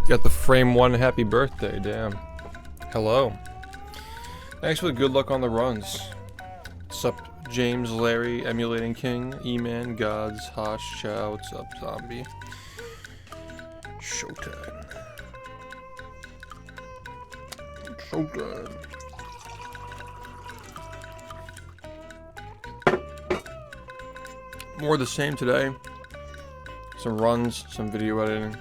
Got the frame one happy birthday, damn. Hello. Thanks for the good luck on the runs. Sup, James, Larry, Emulating King, E-Man, Gods, Hosh, Chow, what's up, Zombie? Showtime. Showtime. More of the same today. Some runs, some video editing.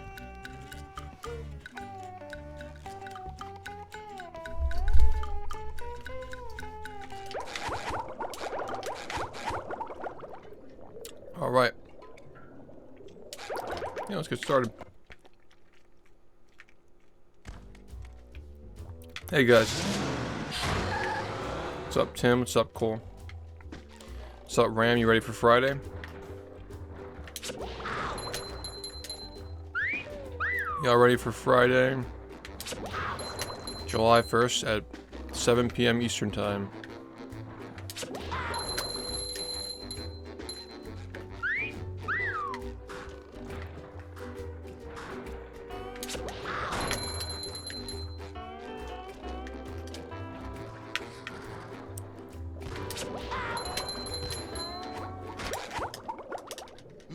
Alright. Yeah, let's get started. Hey guys. What's up, Tim? What's up, Cole? What's up, Ram? You ready for Friday? Y'all ready for Friday? July 1st at 7 p.m. Eastern Time.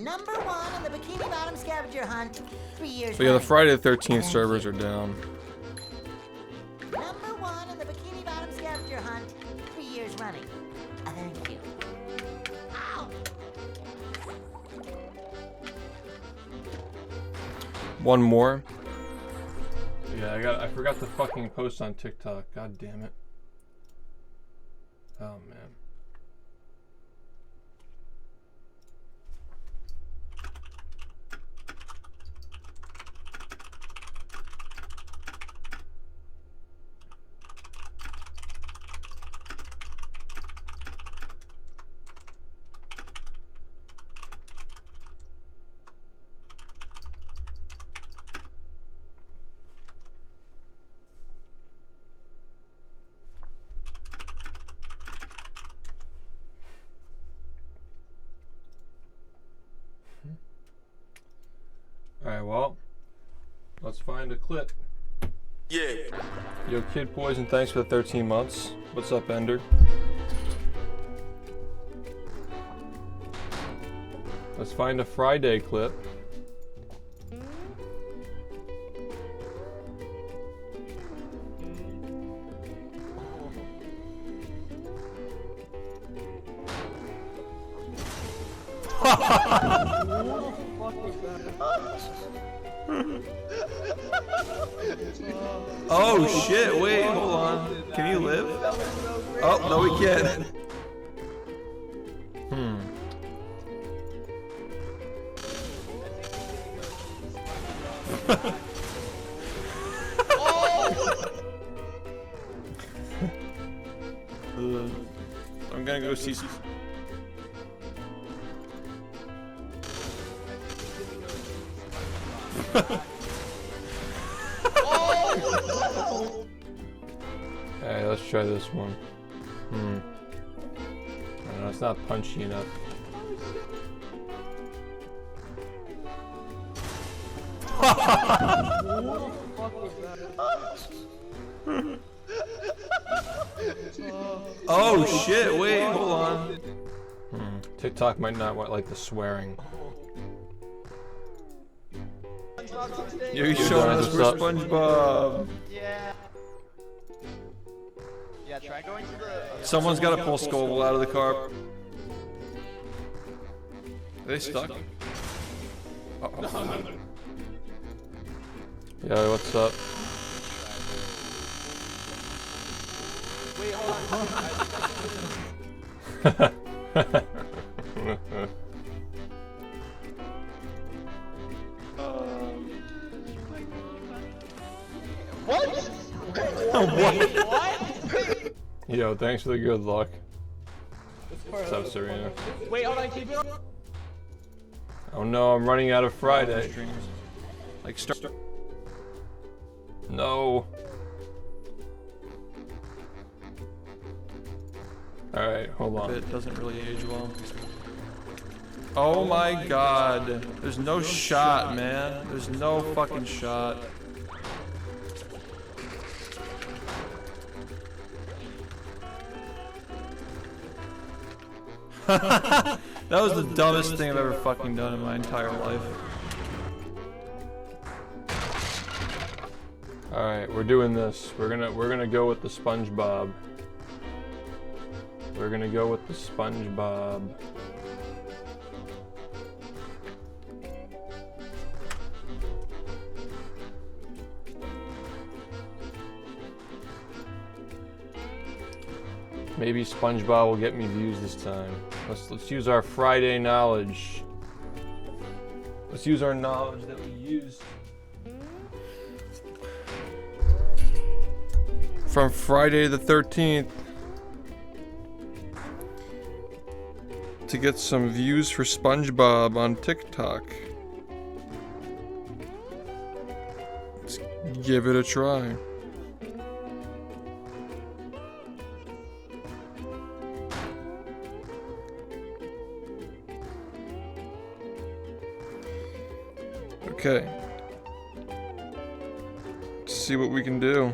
Number 1 on the Bikini Bottom scavenger hunt. 3 years. So yeah, the Friday the 13th servers are down. Number 1 on the Bikini Bottom scavenger hunt. 3 years running. Thank you. Ow! One more. Yeah, I forgot to fucking post on TikTok. God damn it. Oh man. Alright, well, let's find a clip. Yeah. Yo, Kid Poison, thanks for the 13 months. What's up, Ender? Let's find a Friday clip. Oh shit, wait, hold on. Can you live? Oh, no we can't. I'm gonna go see some. Alright, let's try this one. I don't know, it's not punchy enough. Oh shit, wait, hold on. TikTok might not like the swearing. You're showing us for SpongeBob. Yeah. Yeah, try going to the... Someone's gotta pull Scoble out of the car. Are they stuck? Uh-oh. Yo, what's up? Wait, hold on. What? What? Yo, thanks for the good luck. What's up, Serena? Wait, hold on, keep it on. Oh no, I'm running out of Friday. Like start. No. Alright, hold on. It doesn't really age well. Oh my god. There's no shot, man. There's no fucking shot. That was the dumbest thing I've ever fucking done in my entire life. Alright, we're doing this. We're gonna go with the SpongeBob. We're gonna go with the SpongeBob. Maybe SpongeBob will get me views this time. Let's use our Friday knowledge. Let's use our knowledge that we used from Friday the 13th to get some views for SpongeBob on TikTok. Let's give it a try. Okay. Let's see what we can do.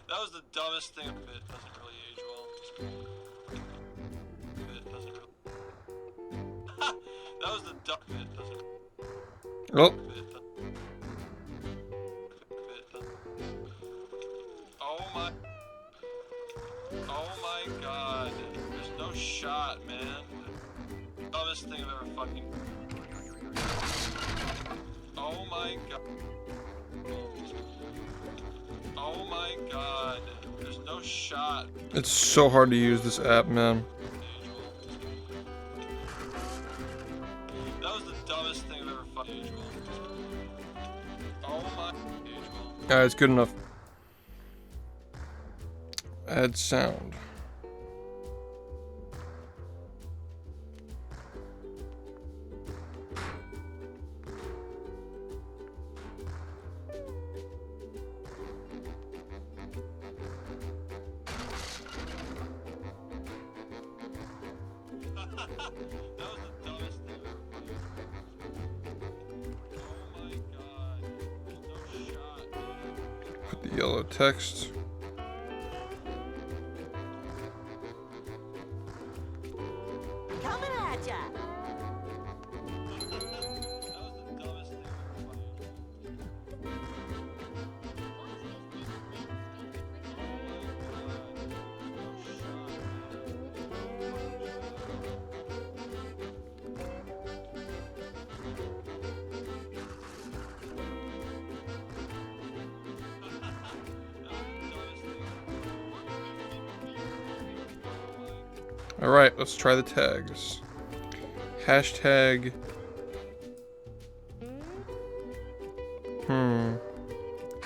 That was the dumbest thing. It doesn't really age well. It doesn't really. That was the dumb. It doesn't. Oh. Oh my god. There's no shot, man. Dumbest thing I've ever fucking. Oh my god. Oh my god, there's no shot. It's so hard to use this app, man. That was the dumbest thing I've ever fucking aged well. Oh my Alright, it's good enough. Add sound. Put the yellow text. Coming at ya. Alright, let's try the tags. Hashtag.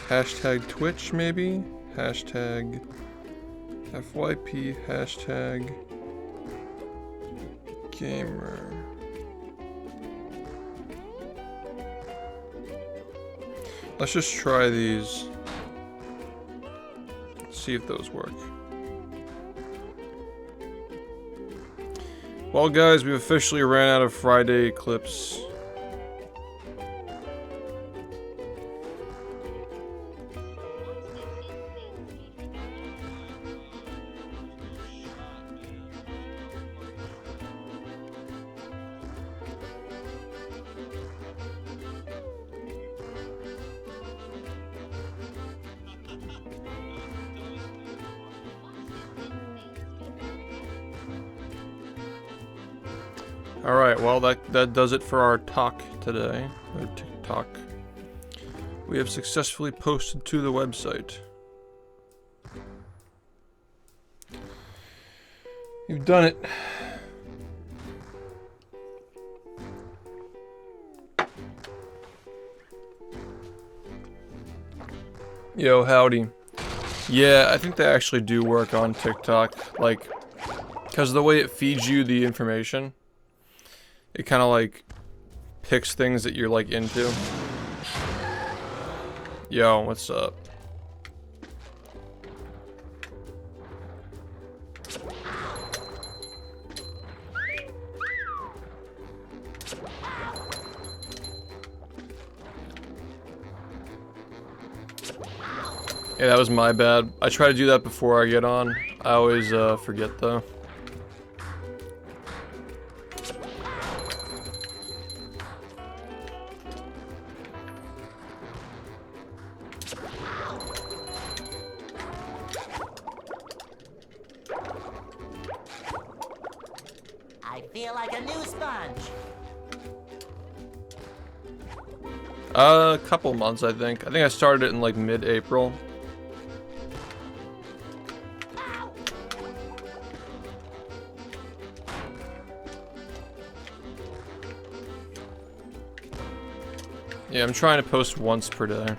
Hashtag Twitch, maybe? Hashtag FYP. Hashtag Gamer. Let's just try these. See if those work. Well, guys, we've officially ran out of Friday clips. Alright, well that does it for our talk today, or TikTok. We have successfully posted to the website. You've done it. Yo, howdy. Yeah, I think they actually do work on TikTok, like, because the way it feeds you the information, it kind of like picks things that you're like into. Yo, what's up? Yeah, that was my bad. I try to do that before I get on. I always forget though. I feel like a new sponge. A couple months, I think. I think I started it in like mid-April. Yeah, I'm trying to post once per day.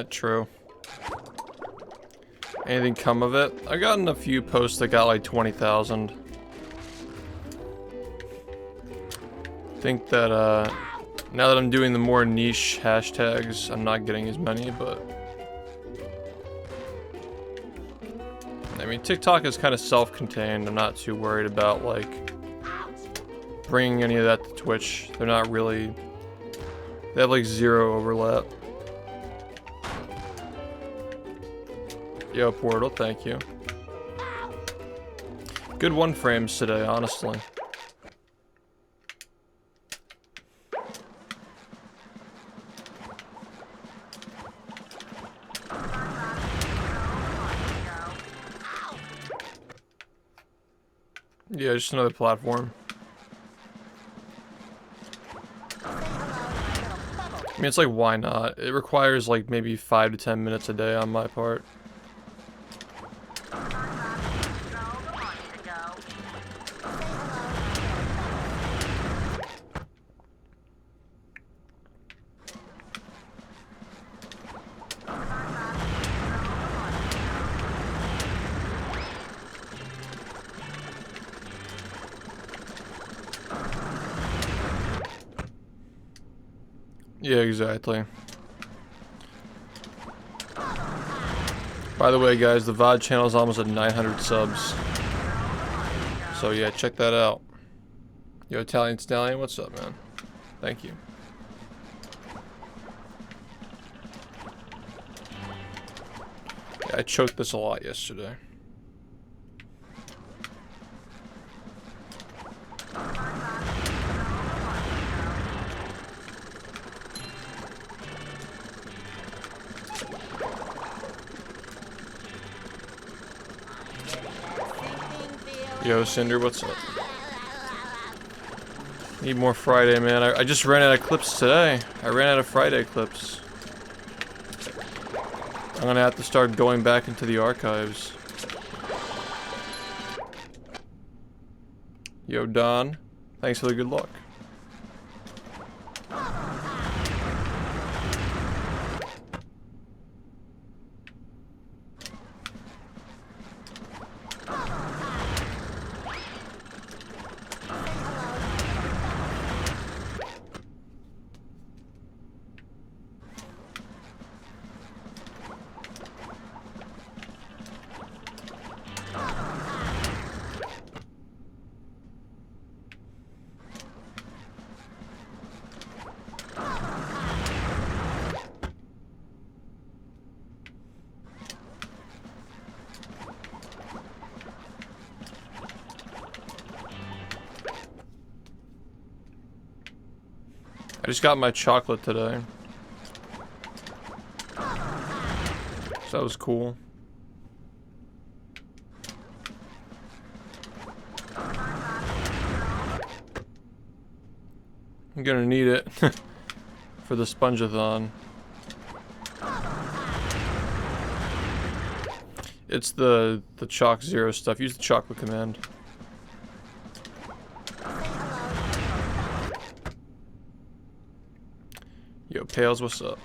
True. Anything come of it? I've gotten a few posts that got like 20,000. Think that now that I'm doing the more niche hashtags, I'm not getting as many, but I mean, TikTok is kind of self-contained. I'm not too worried about like bringing any of that to Twitch. They're not really, they have like zero overlap. Yo, Portal, thank you. Good one frames today, honestly. Yeah, just another platform. I mean, it's like, why not? It requires like maybe 5 to 10 minutes a day on my part. Yeah, exactly. By the way, guys, the VOD channel is almost at 900 subs. So yeah, check that out. Yo, Italian Stallion, what's up, man? Thank you. Yeah, I choked this a lot yesterday. Yo, Cinder, what's up? Need more Friday, man. I just ran out of clips today. I ran out of Friday clips. I'm gonna have to start going back into the archives. Yo, Don. Thanks for the good luck. I just got my chocolate today. So that was cool. I'm gonna need it for the sponge-a-thon. It's the chalk 0 stuff. Use the chocolate command. Yo, Pales, what's up?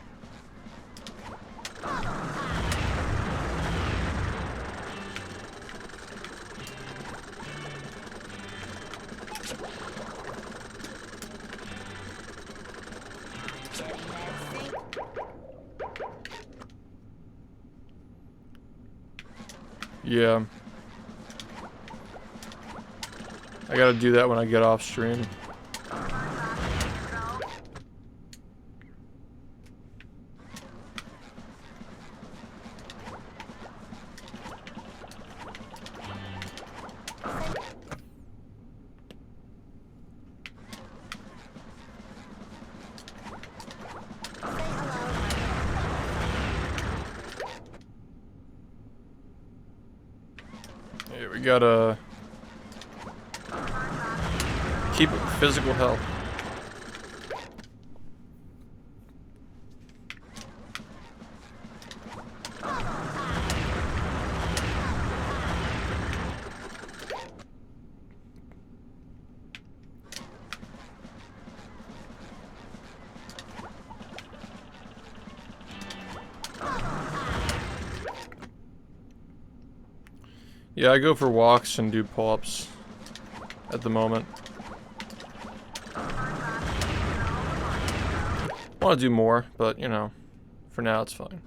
Yeah. I gotta do that when I get off stream. Yeah, we gotta keep physical health. Yeah, I go for walks and do pull-ups at the moment. I want to do more, but you know, for now it's fine.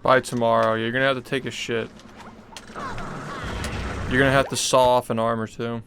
By tomorrow, you're gonna have to take a shit. You're gonna have to saw off an arm or two.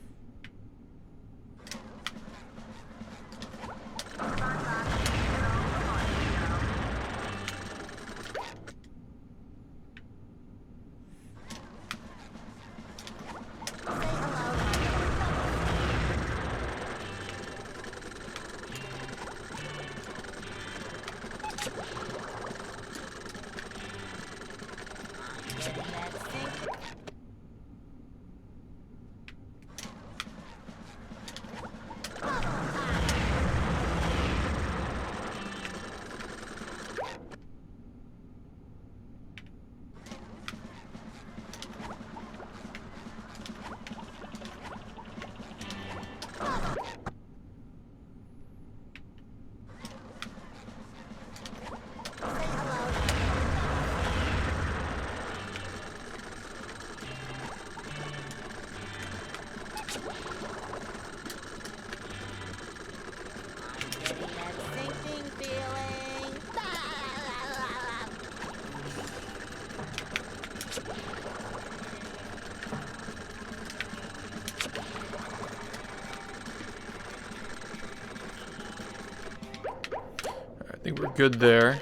I think we're good there.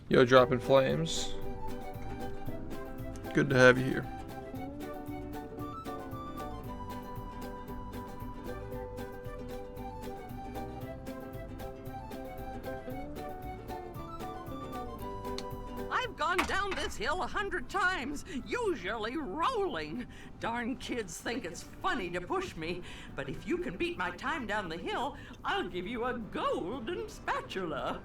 Yo, dropping flames. Good to have you here. I've gone down this hill 100 times, usually rolling. Darn kids think it's funny to push me, but if you can beat my time down the hill, I'll give you a golden spatula.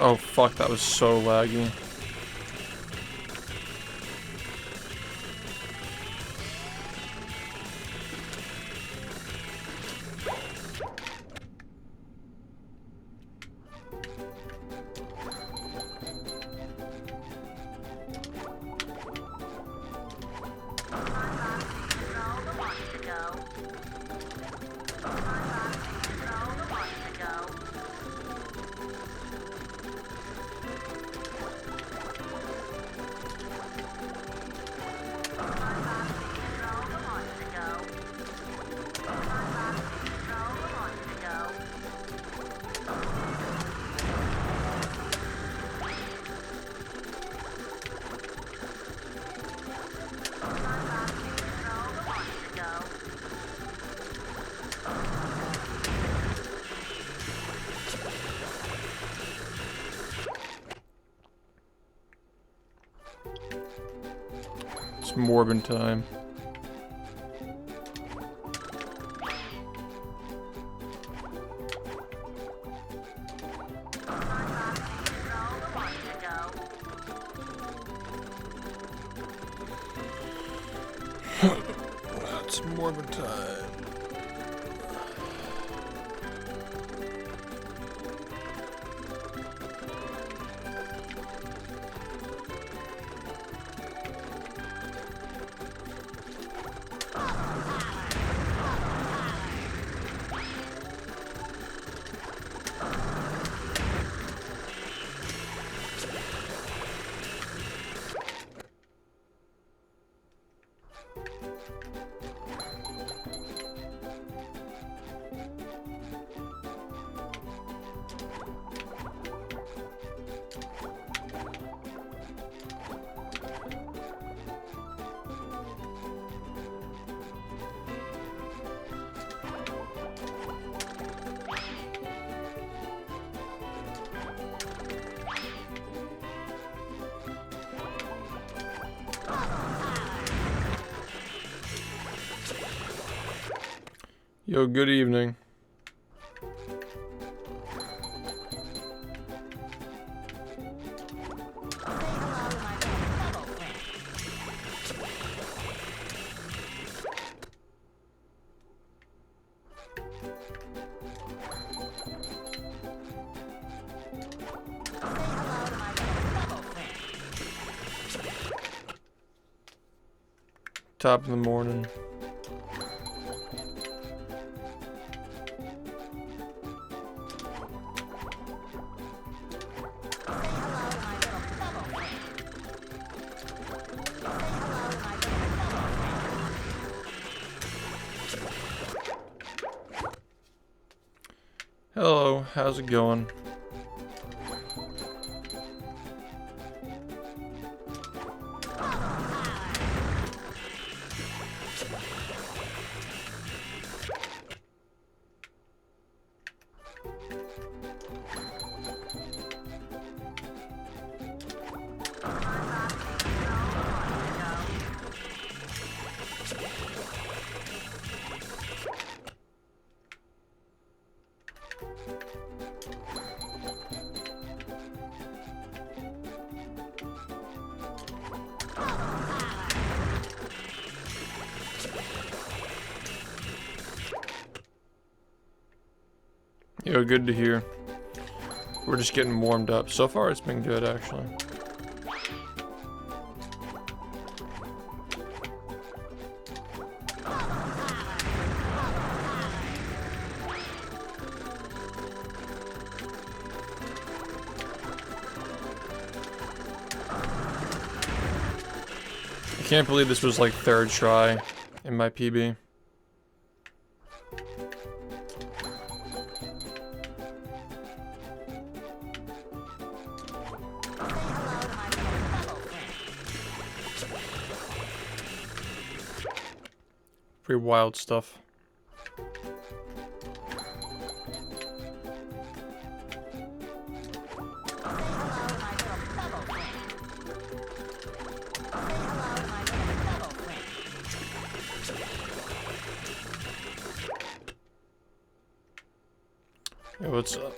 Oh fuck, that was so laggy. Morbin time. It's Morbin time. Yo, good evening. Top of the morning. Hello, how's it going? Yo, good to hear. We're just getting warmed up. So far, it's been good, actually. I can't believe this was like third try in my PB. Pretty wild stuff. Hey, what's up?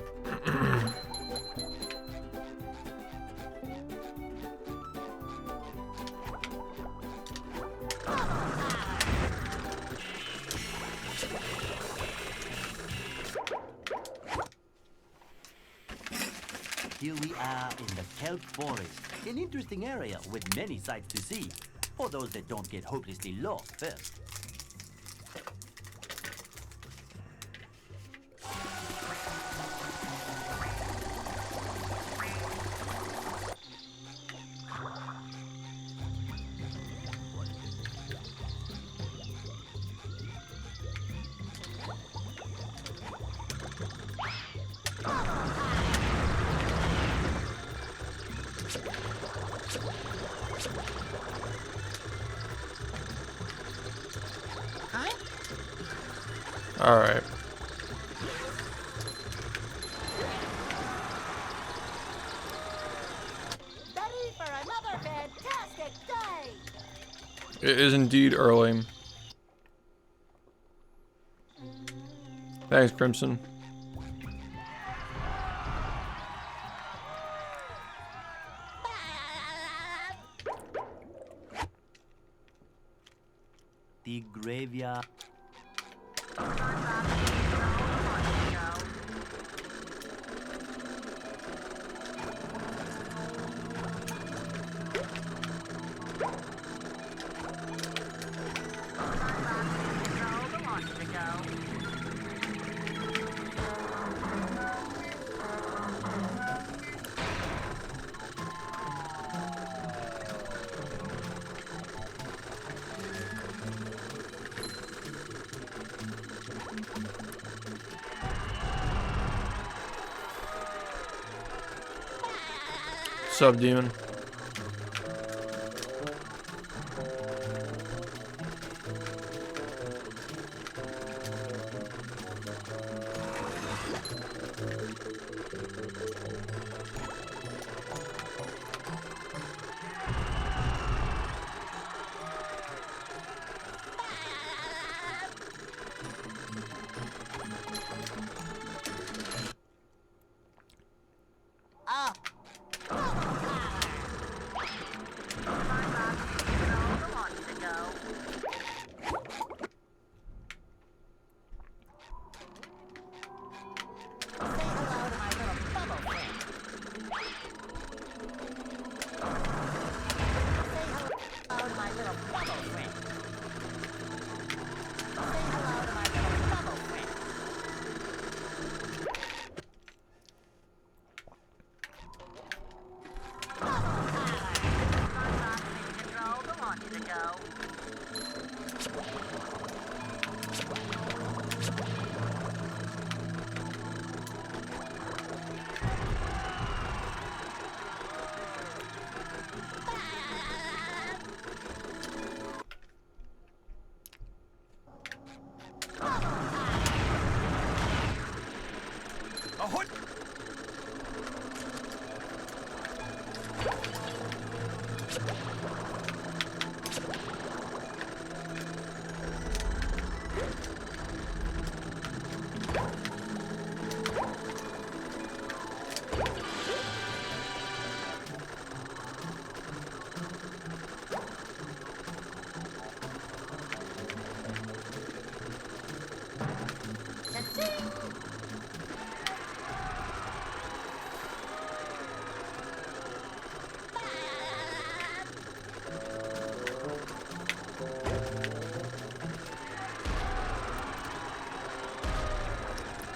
Here we are in the kelp forest, an interesting area with many sights to see, for those that don't get hopelessly lost first. All right. Ready for another fantastic day! It is indeed early. Thanks, Crimson. The graveyard. Sub demon.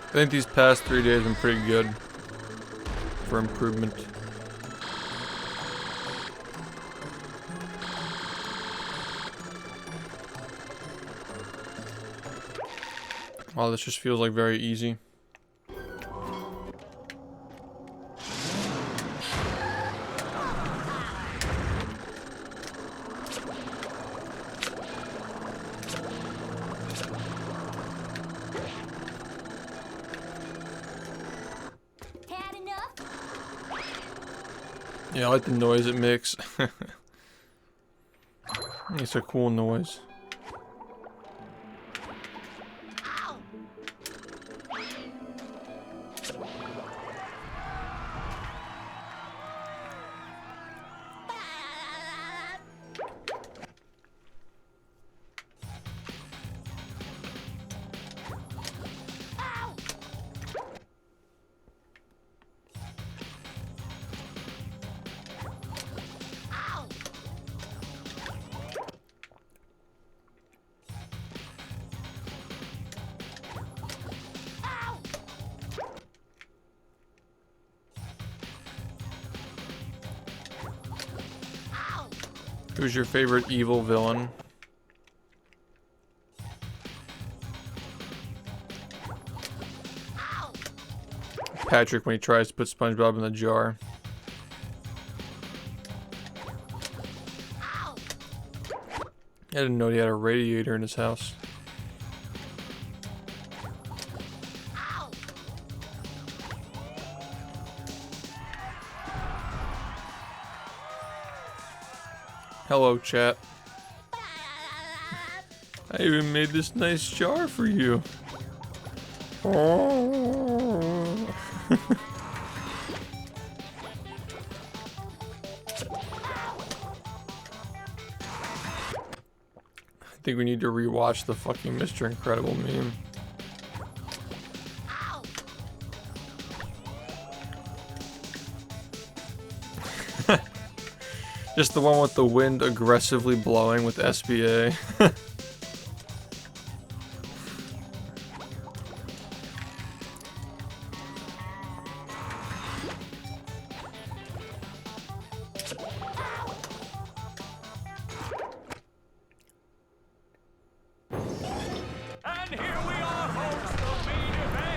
I think these past 3 days have been pretty good for improvement. Wow, this just feels like very easy. Yeah, I like the noise it makes. It's a cool noise. Who's your favorite evil villain? Patrick when he tries to put SpongeBob in the jar. I didn't know he had a radiator in his house. Hello, chat. I even made this nice jar for you. Oh. I think we need to rewatch the fucking Mr. Incredible meme. Just the one with the wind aggressively blowing with SBA.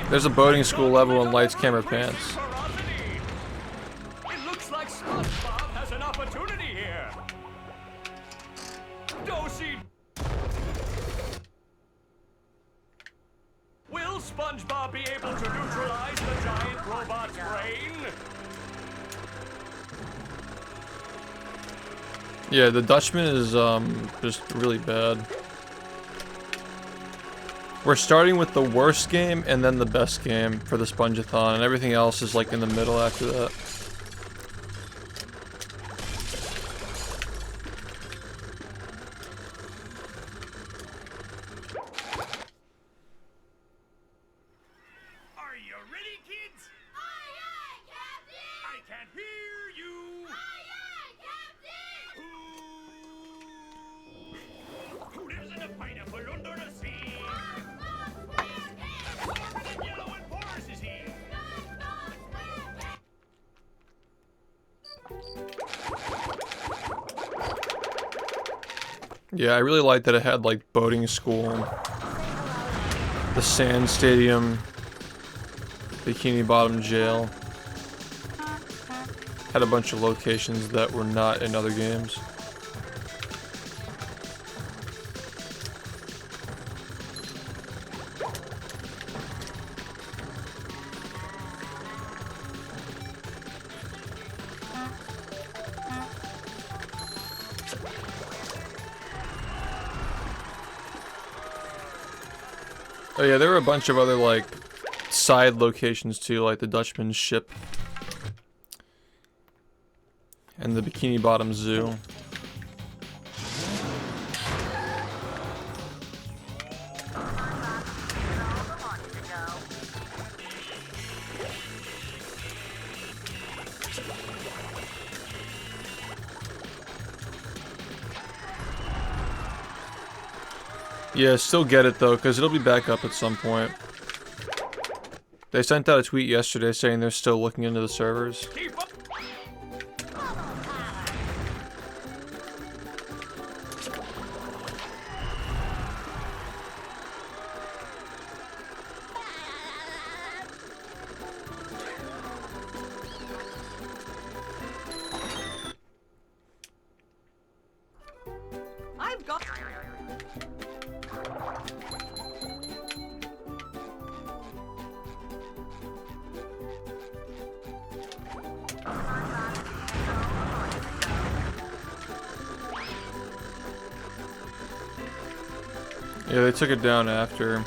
There's a boating school level in Lights, Camera, Pants. It looks like SpongeBob has an opportunity here. Dosey. Will SpongeBob be able to neutralize the giant robot's brain? Yeah, the Dutchman is just really bad. We're starting with the worst game and then the best game for the Spongeathon, and everything else is like in the middle after that. Are you ready, kids? Aye, aye, Captain! I can't hear you! Aye, aye, Captain! Who lives in a pineapple under the sea? Yellow and porous is he? Yeah, I really liked that it had like boating school, the sand stadium, Bikini Bottom jail. Had a bunch of locations that were not in other games. Oh yeah, there were a bunch of other like side locations too, like the Dutchman's ship and the Bikini Bottom Zoo. Yeah, still get it though, because it'll be back up at some point. They sent out a tweet yesterday saying they're still looking into the servers. Keep up! I've got. Yeah, they took it down after.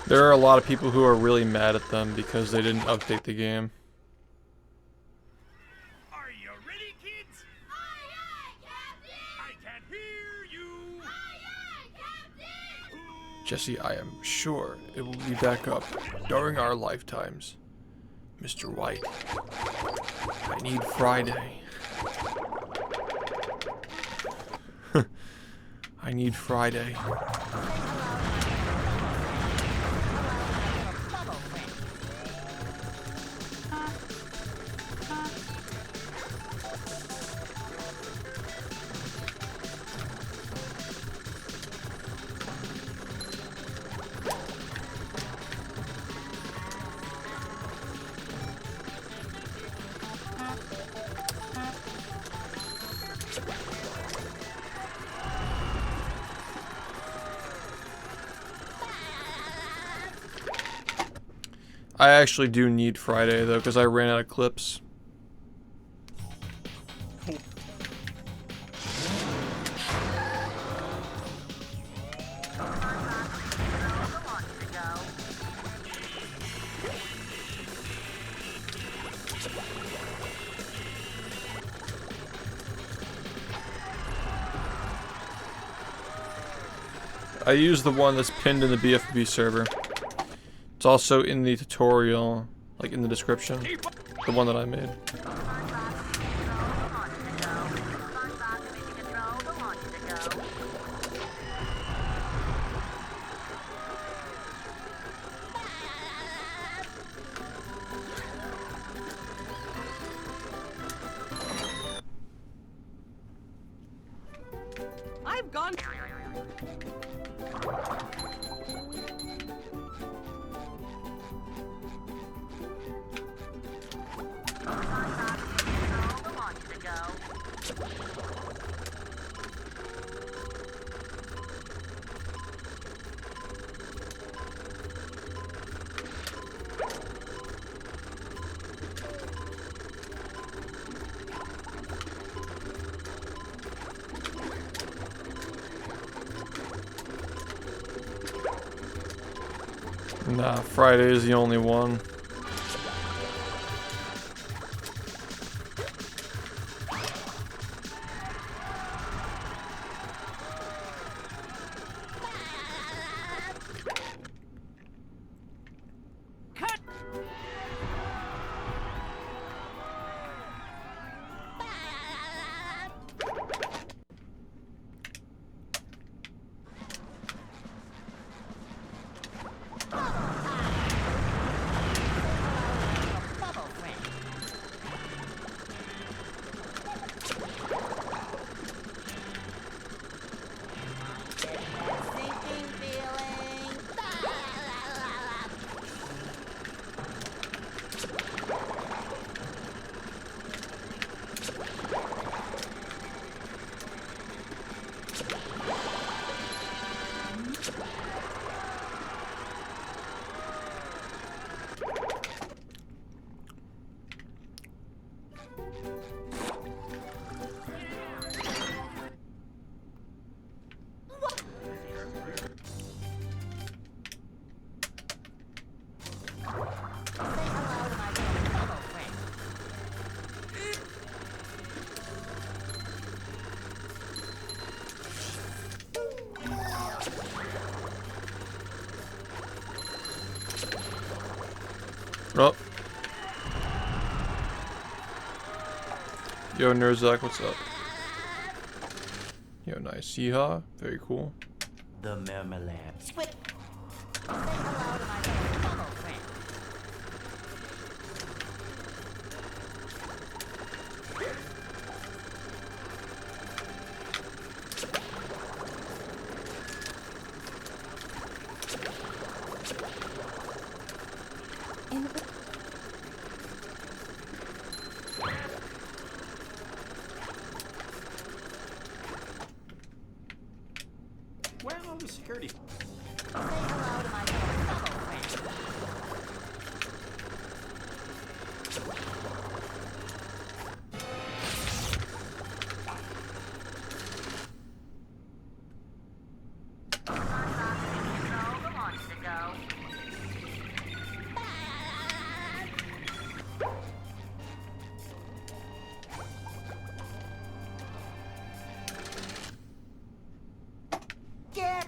There are a lot of people who are really mad at them because they didn't update the game. Are you ready, kids? Aye, aye, Captain! I can't hear you! Aye, aye, Captain! Jesse, I am sure it will be back up during our lifetimes. Mr. White, I need Friday. I need Friday. I actually do need Friday though, because I ran out of clips. I use the one that's pinned in the BfBB server. It's also in the tutorial, like in the description. The one that I made. I've gone. Nah, Friday is the only one. Oh. Yo, Nerzak, what's up? Yo, nice. Yeehaw. Very cool. The marmalade. Say hello to my little bubble friend. Where are all the security? Say hello to my little bubble friend. Get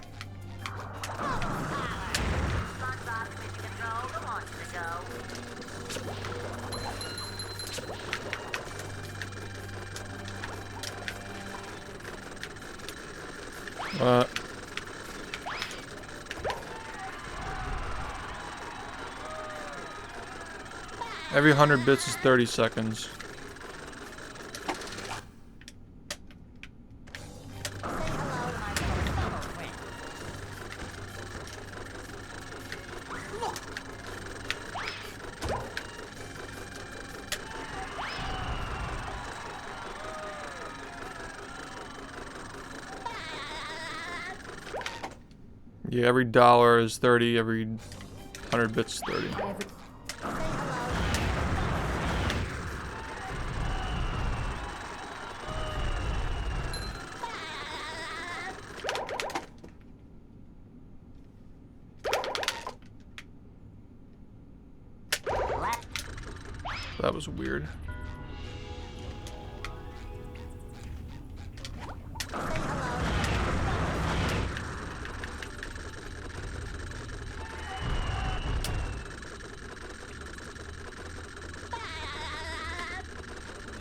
Every 100 bits is 30 seconds. Yeah, every dollar is 30, every 100 bits is 30. That was weird.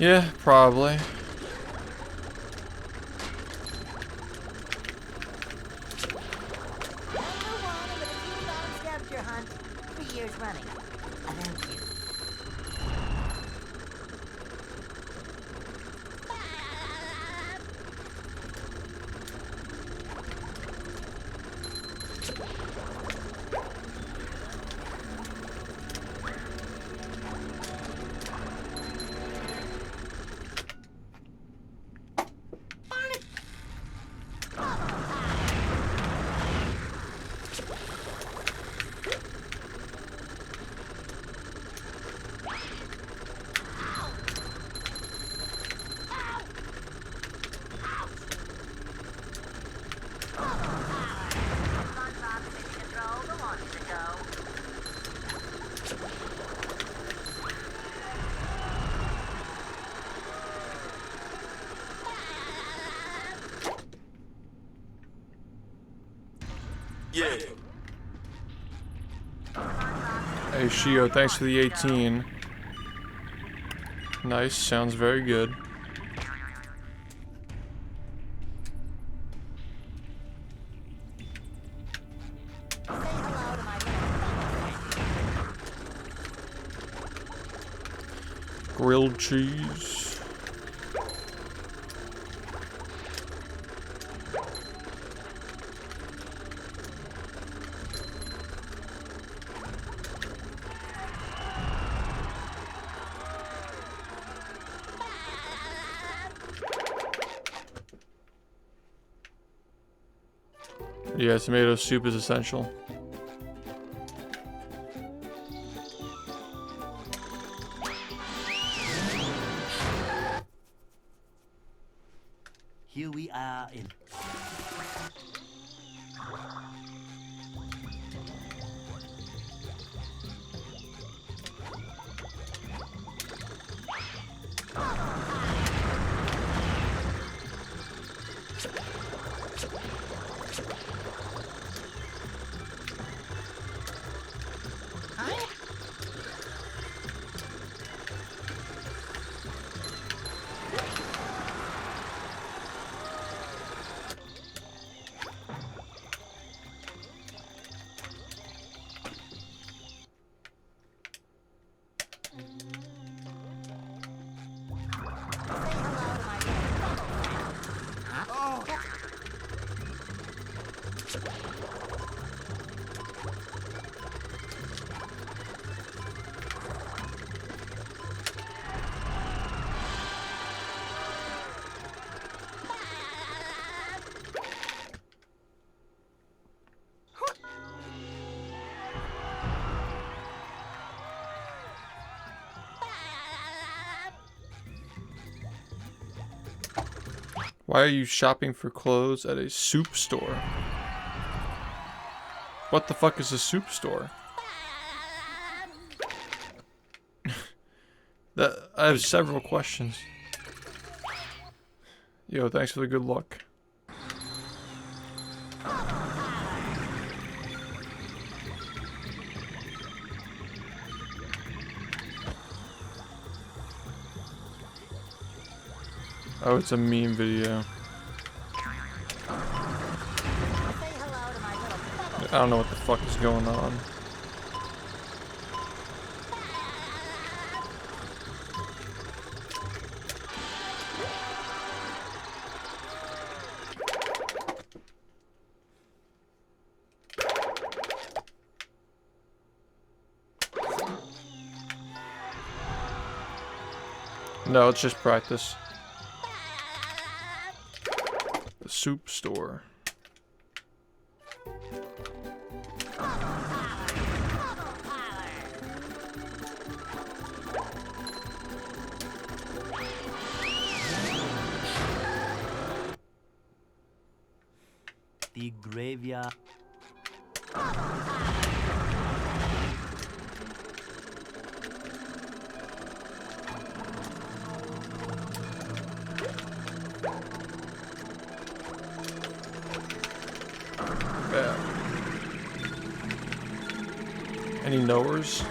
Yeah, probably. Number one in the Bikini Bottom scavenger hunt 3 years running. Thank you. Hey Shio, thanks for the 18. Nice, sounds very good. Grilled cheese. Yeah, tomato soup is essential. Here we are in. Why are you shopping for clothes at a soup store? What the fuck is a soup store? I have several questions. Yo, thanks for the good luck. Oh, it's a meme video. I don't know what the fuck is going on. No, it's just practice. The soup store. The graveyard. Yeah. Any knowers?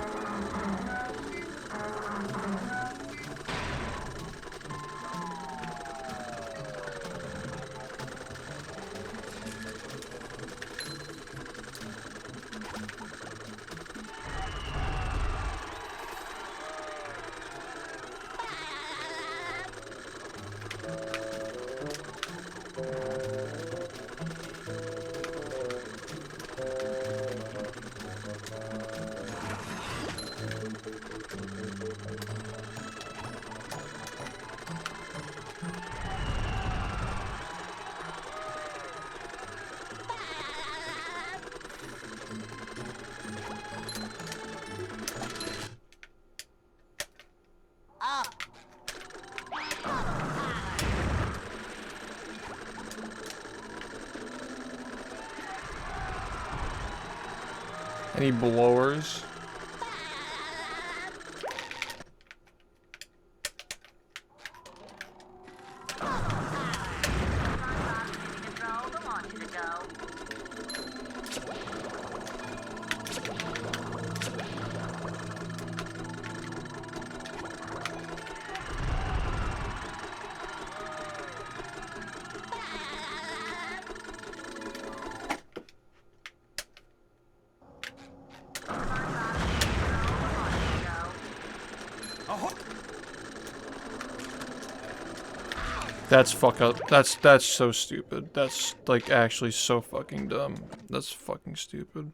Any blowers? That's fuck up. That's so stupid. That's like actually so fucking dumb. That's fucking stupid.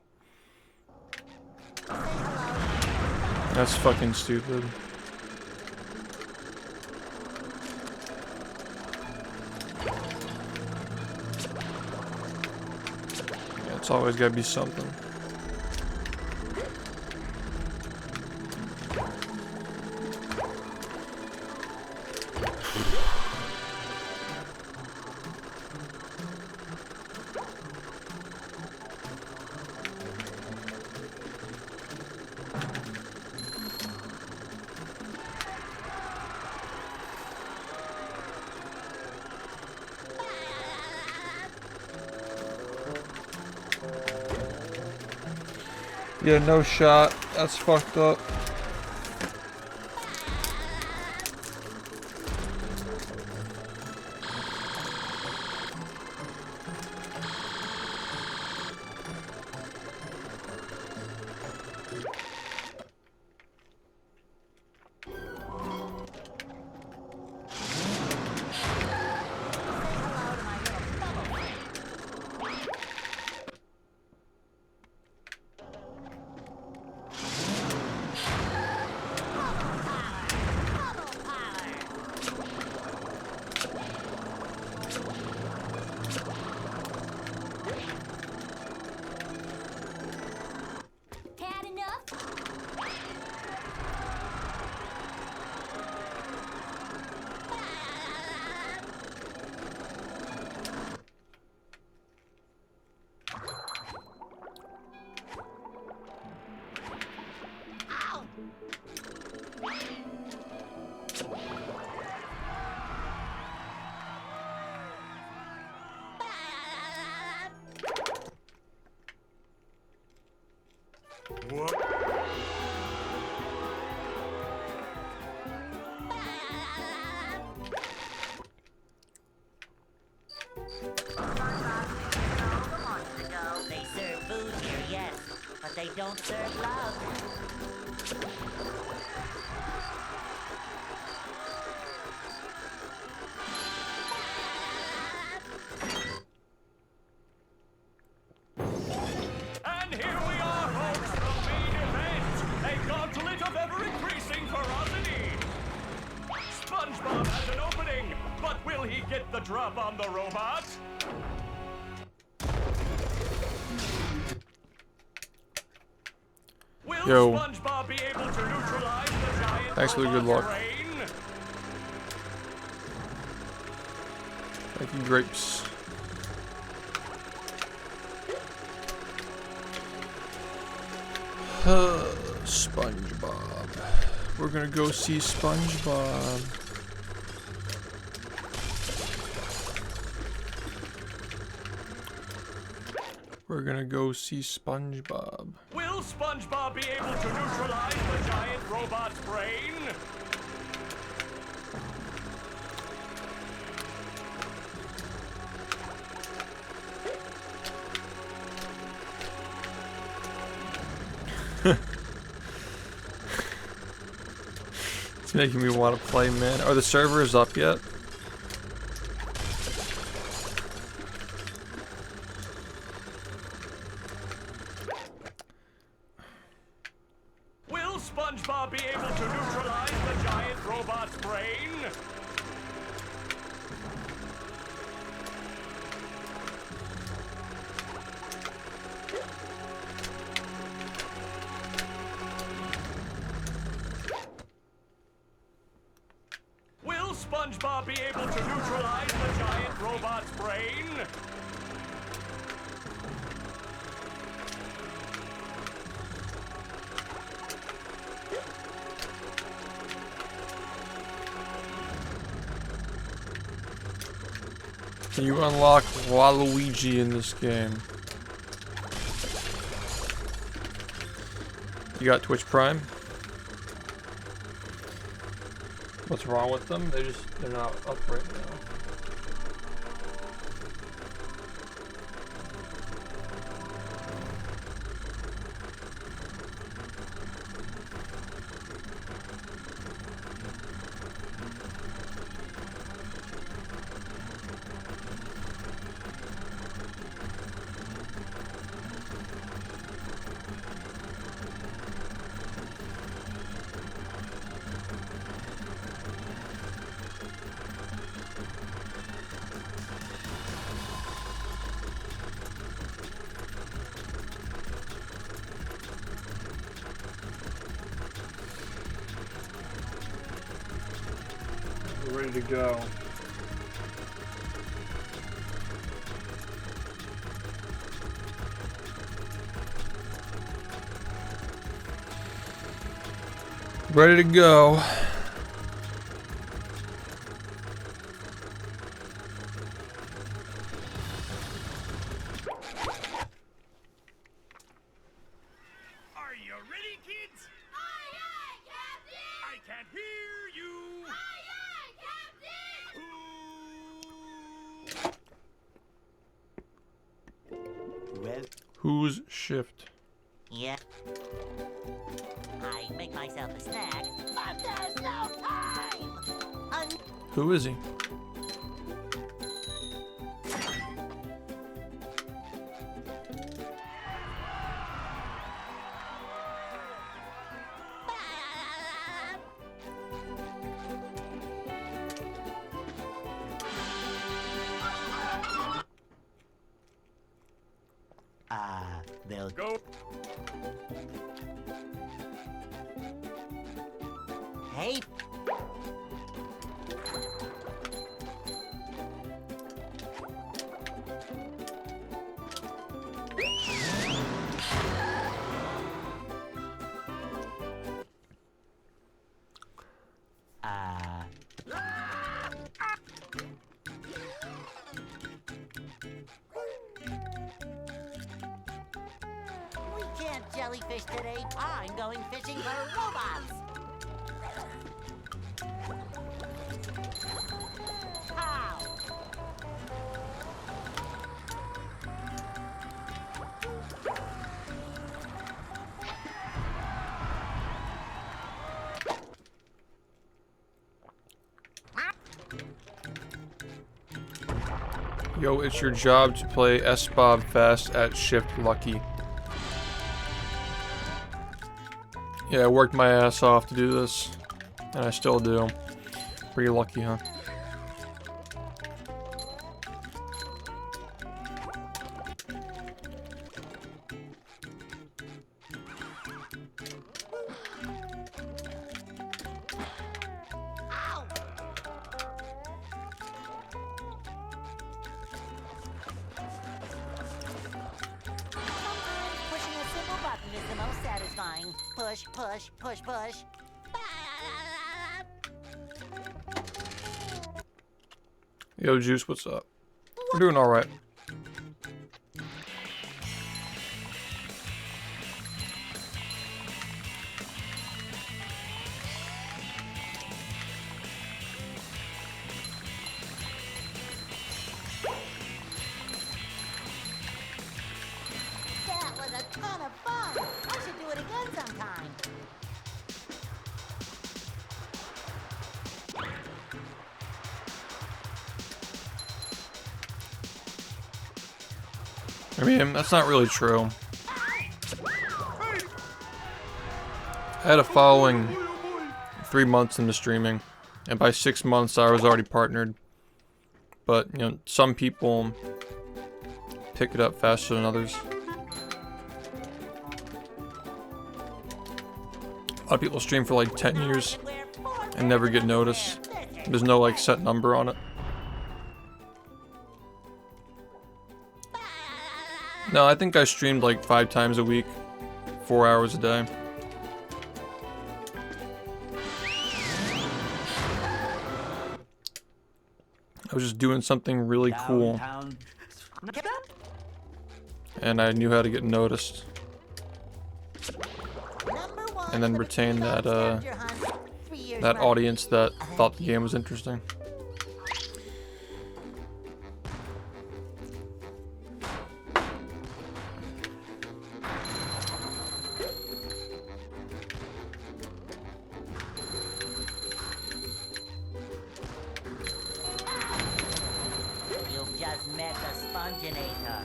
That's fucking stupid. Yeah, it's always gotta be something. Yeah, no shot. That's fucked up. They serve food here, yes, but they don't serve love. And here we are, folks, the main event. A gauntlet of ever-increasing ferocity. SpongeBob has an opening, but will he get the drop on the robot? Will Yo. SpongeBob be able to neutralize the giant Thanks for the good robot's luck. brain? Thank you, grapes. SpongeBob. We're gonna go see SpongeBob. We're gonna go see SpongeBob. Will SpongeBob be able to neutralize the giant robot's brain? It's making me want to play, man. Are the servers up yet? Will SpongeBob be able to neutralize the giant robot's brain? Will SpongeBob be able to neutralize the giant robot's brain? Can you unlock Waluigi in this game? You got Twitch Prime? What's wrong with them? They're not up right now. We're ready to go. Ready to go. Are you ready, kids? Aye, aye, Captain! I can't hear you! Aye, aye, Captain! Well, Who's Shift? Yeah. I make myself a snack, but there's no time! Who is he? they'll Go. Hey. We can't jellyfish today. I'm going fishing for robots. How? Yo, it's your job to play SBob fast at Shift Lucky. Yeah, I worked my ass off to do this, and I still do. Pretty lucky, huh? Pushing a simple button is the most satisfying. Push, push, push, push. Yo, Juice, what's up? We're doing alright. That was a ton of fun. I should do it again sometime. I mean, that's not really true. I had a following 3 months into streaming, and by 6 months I was already partnered. But, you know, some people pick it up faster than others. A lot of people stream for like 10 years and never get noticed. There's no like set number on it. No, I think I streamed like 5 times a week, 4 hours a day. I was just doing something really cool, Downtown. and I knew how to get noticed, Number one and then on the retain Bikini that Bottom Scavenger Hunt. 3 years that running. audience that thought the game was interesting. You've just met the Sponginator.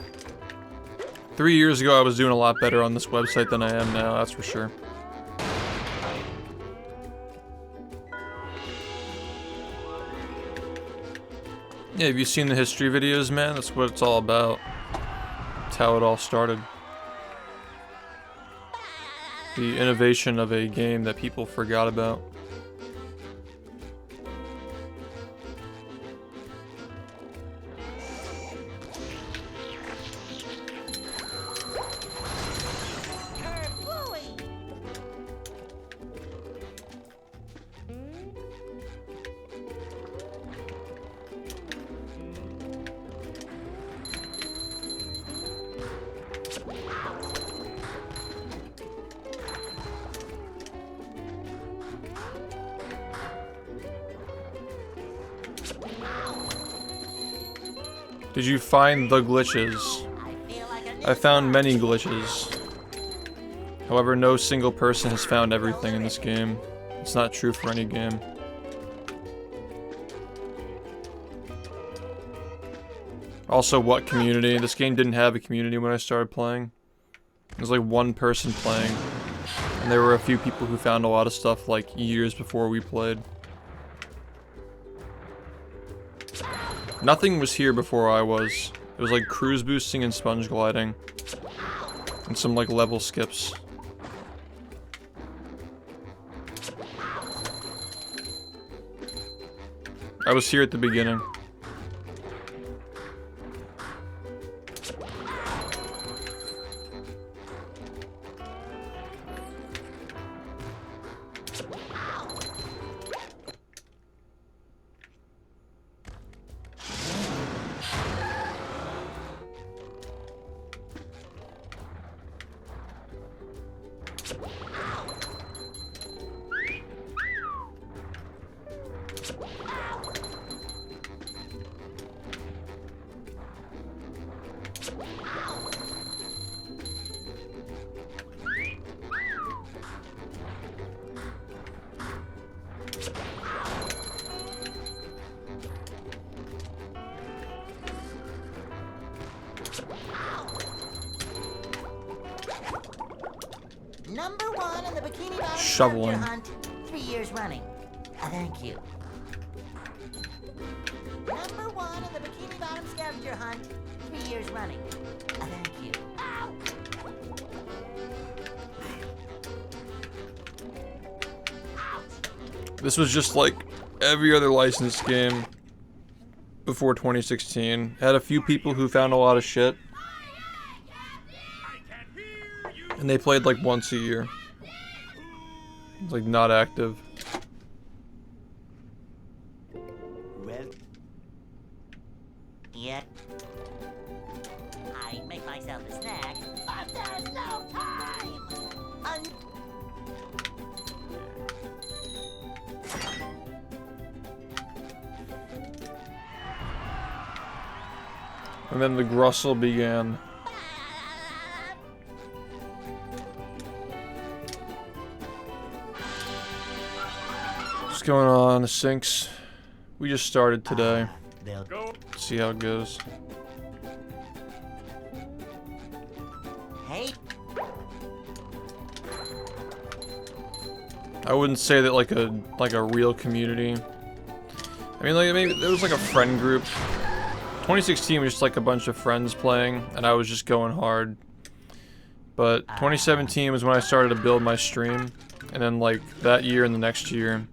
3 years ago, I was doing a lot better on this website than I am now, that's for sure. Yeah, have you seen the history videos, man? That's what it's all about. That's how it all started. The innovation of a game that people forgot about. Kerplooey! Did you find the glitches? I feel like a new I found many glitches. However, no single person has found everything in this game. It's not true for any game. Also, what community? This game didn't have a community when I started playing. There was like one person playing. And there were a few people who found a lot of stuff like years before we played. Nothing was here before I was. It was like cruise boosting and sponge gliding. And some like level skips. I was here at the beginning. Number one on the Bikini Bottom Shoveling. Scavenger Hunt. 3 years running. Thank you. Number one on the Bikini Bottom Scavenger Hunt. 3 years running. Thank you. This was just like every other licensed game before 2016. Had a few people who found a lot of shit. And they played like once a year. It's like not active. Well, Yet. I make myself a snack, but there's no time. And then the Grussel began. What's going on, Sinks? We just started today. they'll See how it goes. Hey, I wouldn't say that like a real community. I mean, like maybe there was like a friend group. 2016 was just like a bunch of friends playing, and I was just going hard. But 2017 was when I started to build my stream, and then like that year and the next year,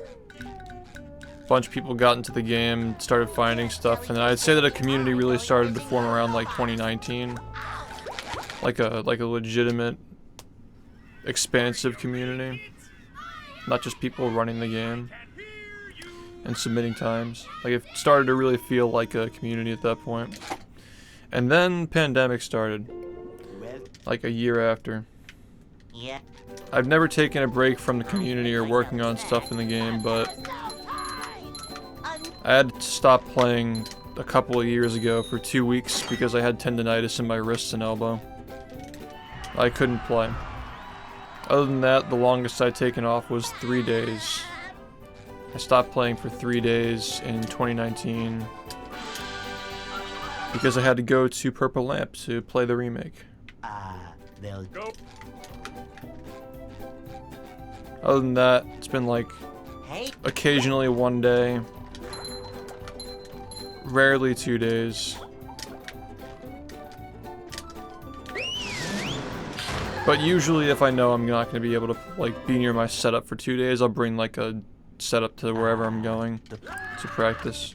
a bunch of people got into the game, started finding stuff, and then I'd say that a community really started to form around like 2019, like a legitimate, expansive community, not just people running the game. and submitting times. Like, it started to really feel like a community at that point. And then pandemic started, like a year after. Yeah. I've never taken a break from the community or working on stuff in the game, but I had to stop playing a couple of years ago for 2 weeks because I had tendonitis in my wrists and elbow. I couldn't play. Other than that, the longest I'd taken off was 3 days. I stopped playing for 3 days in 2019 because I had to go to Purple Lamp to play the remake. They'll Go. Other than that, it's been like Hey. occasionally 1 day, rarely 2 days. But usually if I know I'm not going to be able to like be near my setup for 2 days, I'll bring like a setup to wherever I'm going to practice.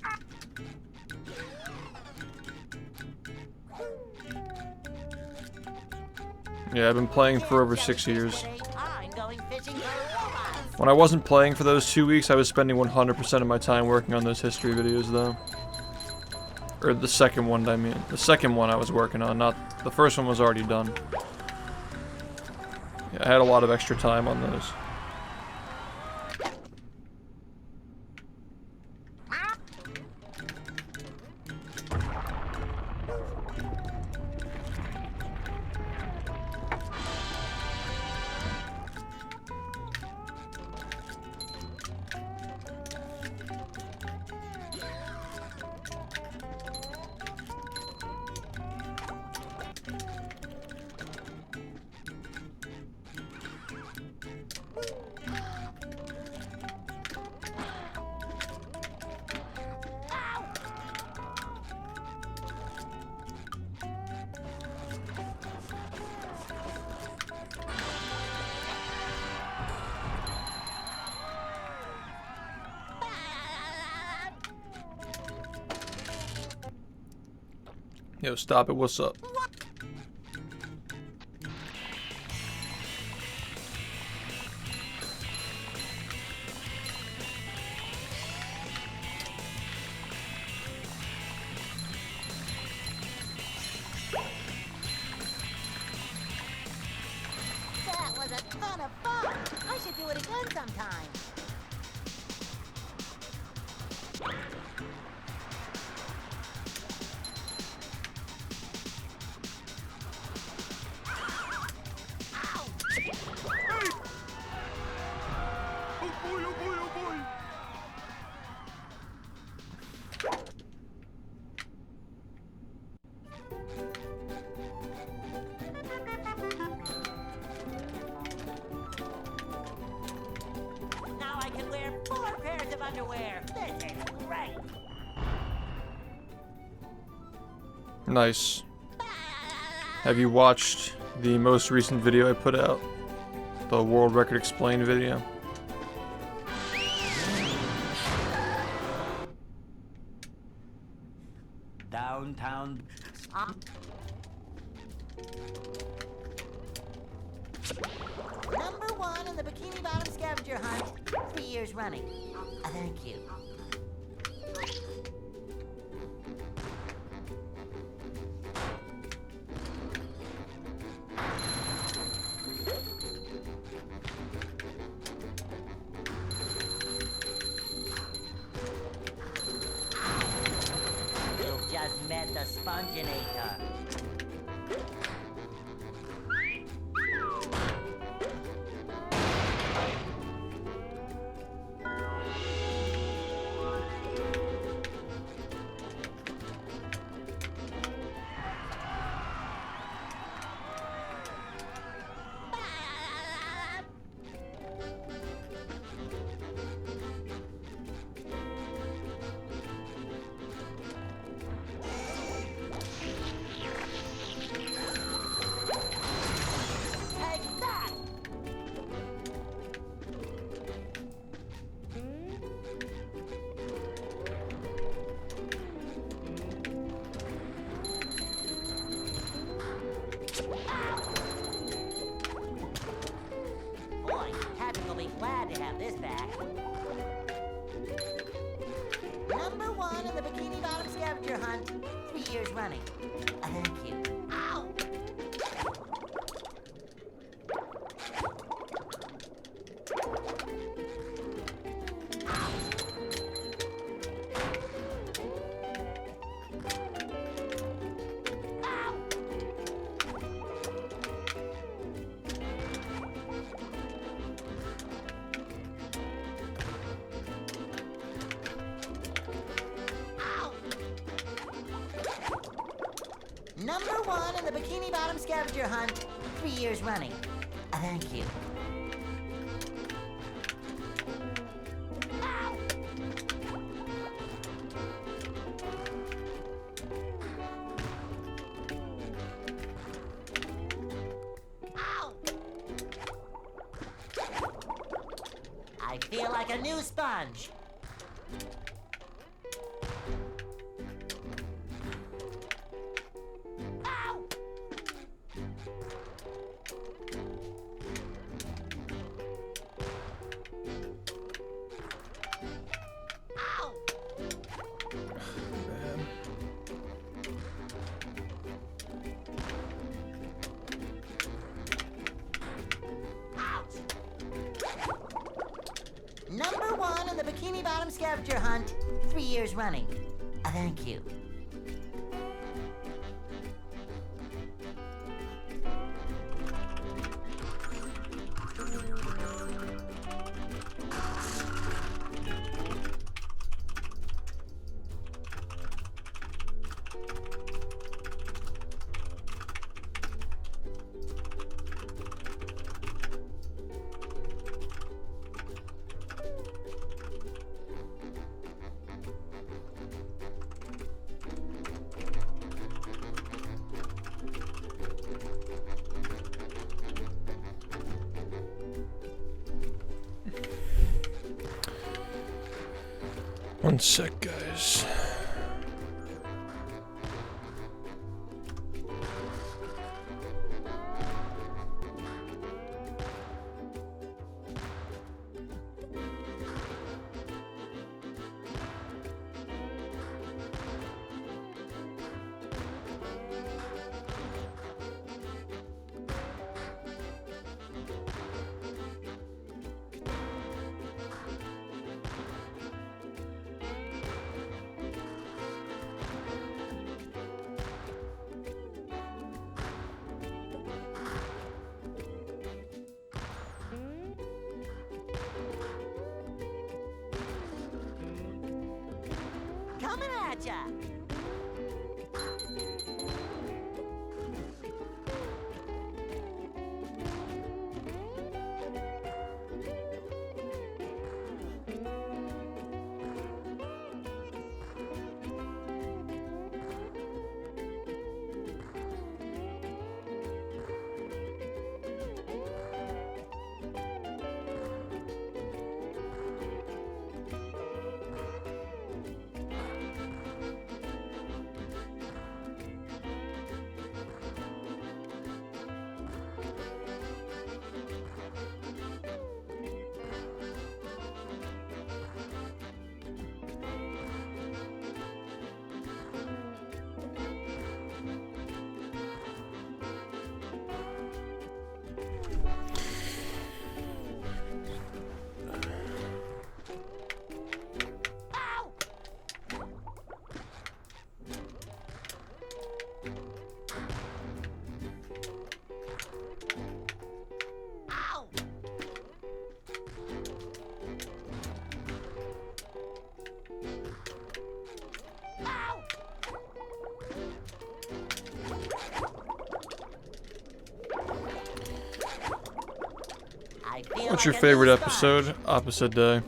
Yeah, I've been playing for over 6 years. I'm going fishing for robots. When I wasn't playing for those 2 weeks, I was spending 100% of my time working on those history videos though. Or the second one, I mean. The second one I was working on, not... The first one was already done. Yeah, I had a lot of extra time on those. Yo, stop it, what's up? That was a ton of fun. I should do it again sometime. Now I can wear 4 pairs of underwear. This is great. Nice. Have you watched the most recent video I put out? The World Record Explained video? downtown. Number 1 in the Bikini Bottom scavenger hunt, 3 years running. Thank you. You've just met the Sponginator. Take that! Boy, Patrick will be glad to have this back. scavenger hunt 3 years running. Thank you. Ow! Number 1 in the Bikini Bottom scavenger hunt 3 years running. Thank you. Ow! Ow! I feel like a new sponge. Ow! Ow! Man. Ouch! Number 1 in the Bikini Bottom scavenger hunt 3 years running. Thank you. One sec, guys. Coming at ya! Ow! Ow! Ow! I feel What's your like a favorite new episode? sponge. Opposite day.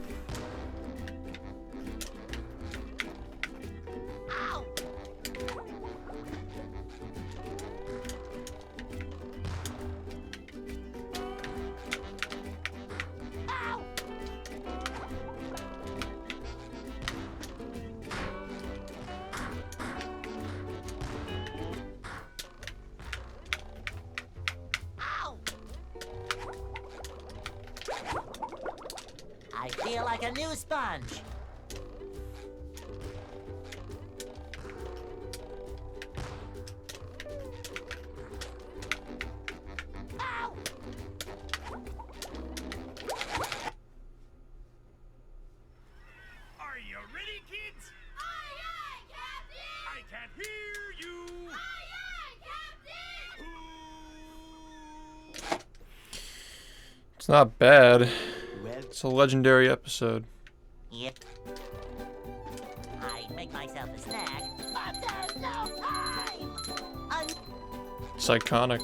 Ow! Ow! Ow! I feel like a new sponge. It's not bad. Well, It's a legendary episode. Yep. I make myself a snack, but there's no time! It's iconic.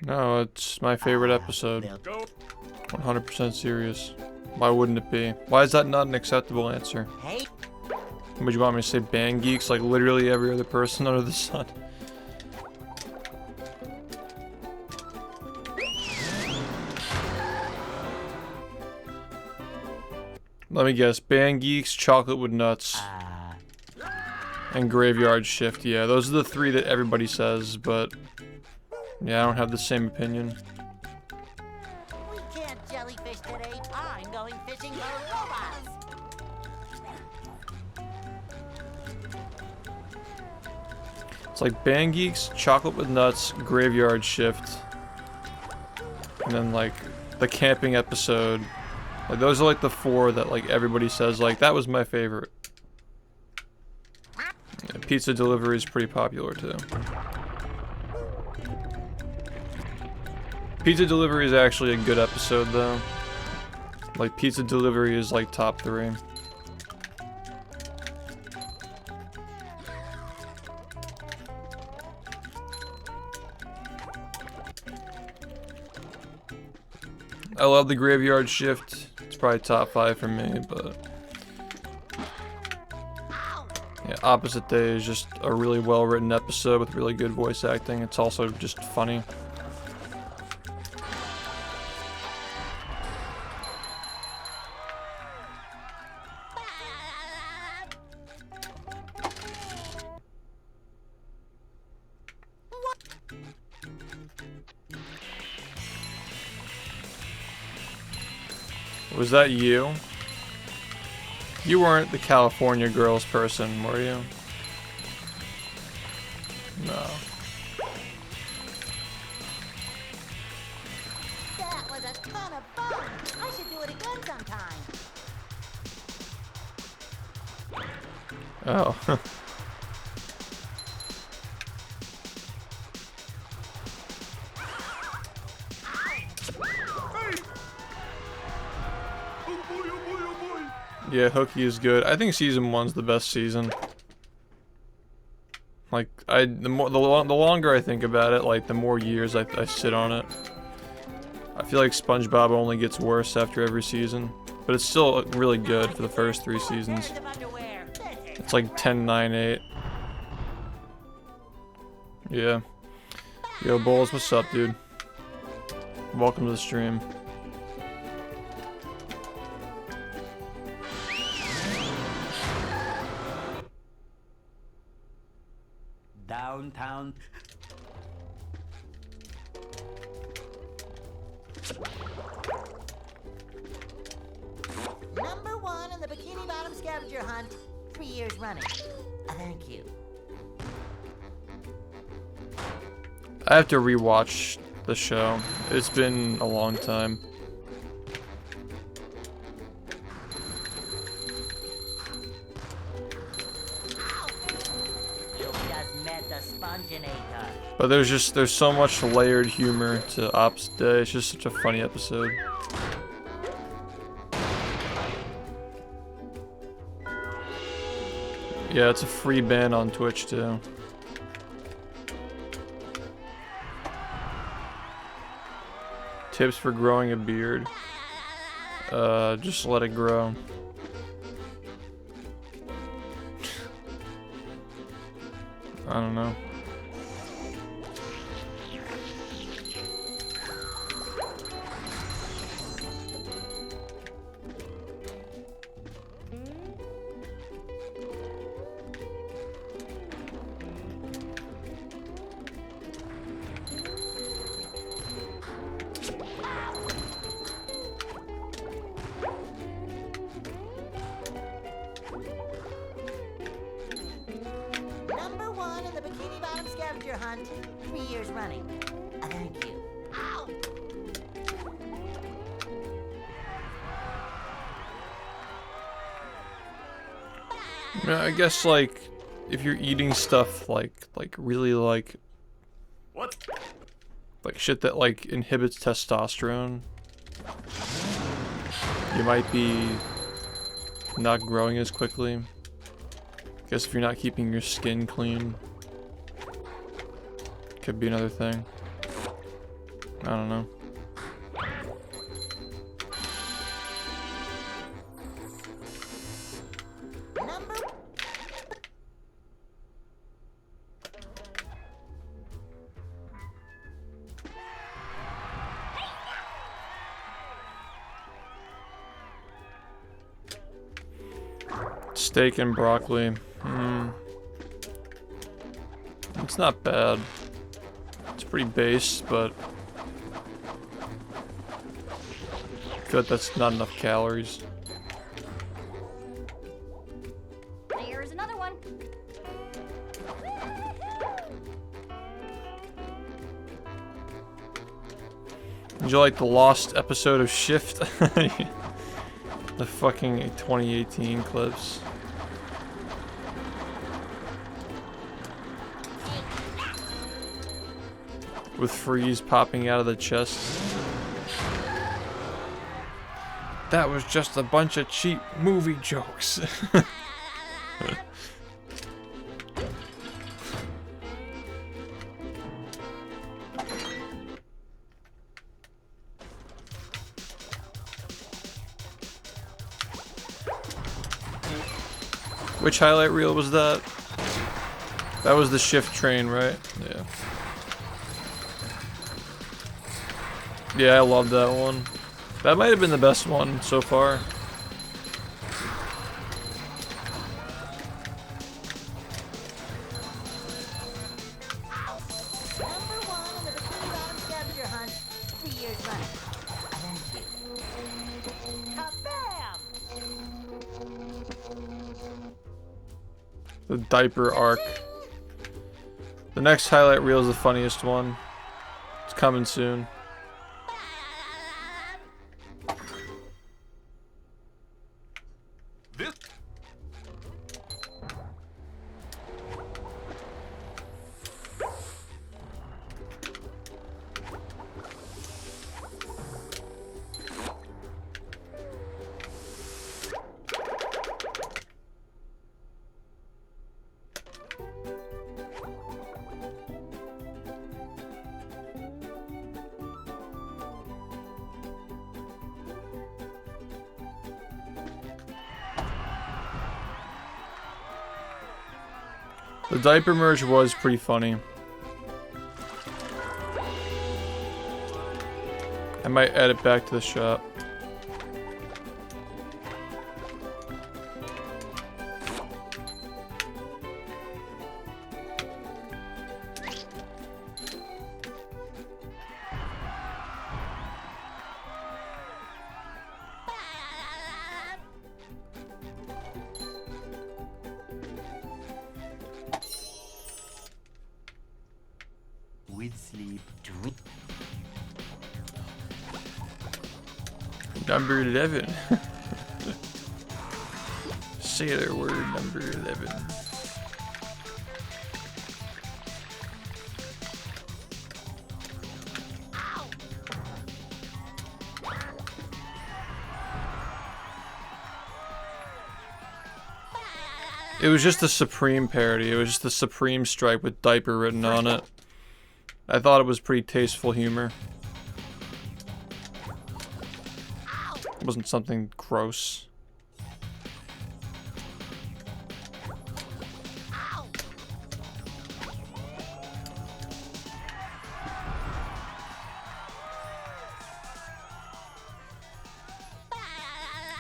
No, it's my favorite episode. Go. 100% serious. Why wouldn't it be? Why is that not an acceptable answer? Hey, Would you want me to say band geeks like literally every other person under the sun? Let me guess. Band geeks, chocolate with nuts, and graveyard shift. Yeah, those are the three that everybody says, but yeah, I don't have the same opinion. we can't jellyfish today. I'm going fishing for robots. It's like band geeks, chocolate with nuts, graveyard shift, and then like the camping episode. Like those are like the four that like everybody says like that was my favorite. Yeah, pizza delivery is pretty popular too. Pizza delivery is actually a good episode though. Like pizza delivery is like top 3. I love the graveyard shift. It's probably top 5 for me, but yeah, Opposite Day is just a really well written episode with really good voice acting. It's also just funny. Was that you? You weren't the California Girls person, were you? No. That was a ton of fun. I should do it again sometime. Oh. Yeah, Hooky is good. I think season 1's the best season. Like, the longer I think about it, like, the more years I sit on it. I feel like SpongeBob only gets worse after every season. But it's still really good for the first 3 seasons. Pairs of underwear. It's like 10, 9, 8. Yeah. Yo, Bowles, what's up, dude? Welcome to the stream. Downtown. Number 1 in the Bikini Bottom scavenger hunt, 3 years running. Thank you. I have to rewatch the show. It's been a long time. You just met the Sponginator. But there's so much layered humor to Opposite Day. It's just such a funny episode. Yeah, it's a free ban on Twitch too. Tips for growing a beard. Just let it grow. I don't know. Number 1 in the Bikini Bottom scavenger hunt, 3 years running. Thank you. Ow! Yeah, I guess like if you're eating stuff like really like What? shit that like inhibits testosterone, you might be not growing as quickly. I guess if you're not keeping your skin clean, could be another thing. I don't know. Number Steak and broccoli. It's not bad. It's pretty base, but I feel like that's not enough calories. There's another one. Did you like the lost episode of SHiFT? The fucking 2018 clips. With Freeze popping out of the chest. That was just a bunch of cheap movie jokes. Which highlight reel was that? That was the SHiFT train, right? Yeah. Yeah, I love that one. That might have been the best one so far. number one in the Bikini Bottom scavenger hunt 3 years running. Thank you. Kabam! The diaper arc. The next highlight reel is the funniest one. It's coming soon. This. The diaper merge was pretty funny. I might add it back to the shop. With sleep, drink. Number 11. Sailor word number 11. It was just the Supreme parody. It was just the Supreme stripe with diaper written on it. I thought it was pretty tasteful humor. It wasn't something gross.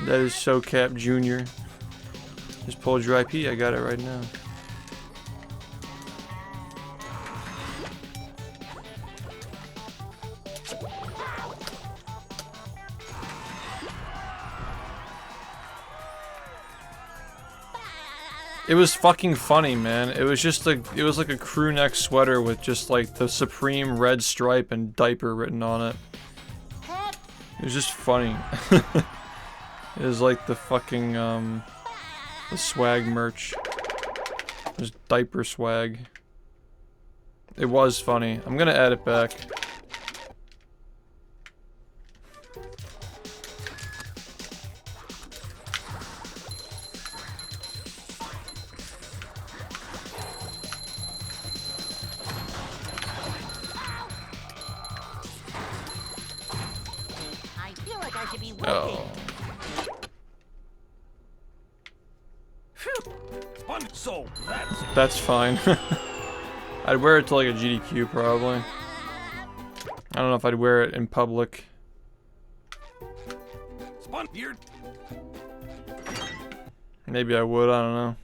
That is SoCap Jr. Just pulled your IP, I got it right now. It was fucking funny, man. It was just like, it was like a crew neck sweater with just like the supreme red stripe and diaper written on it. It was just funny. It was like the fucking, the swag merch. Just diaper swag. It was funny. I'm gonna add it back. I feel like I should be working. Oh. So that's it. That's fine. I'd wear it to like a GDQ probably. I don't know if I'd wear it in public. You're Maybe I would, I don't know.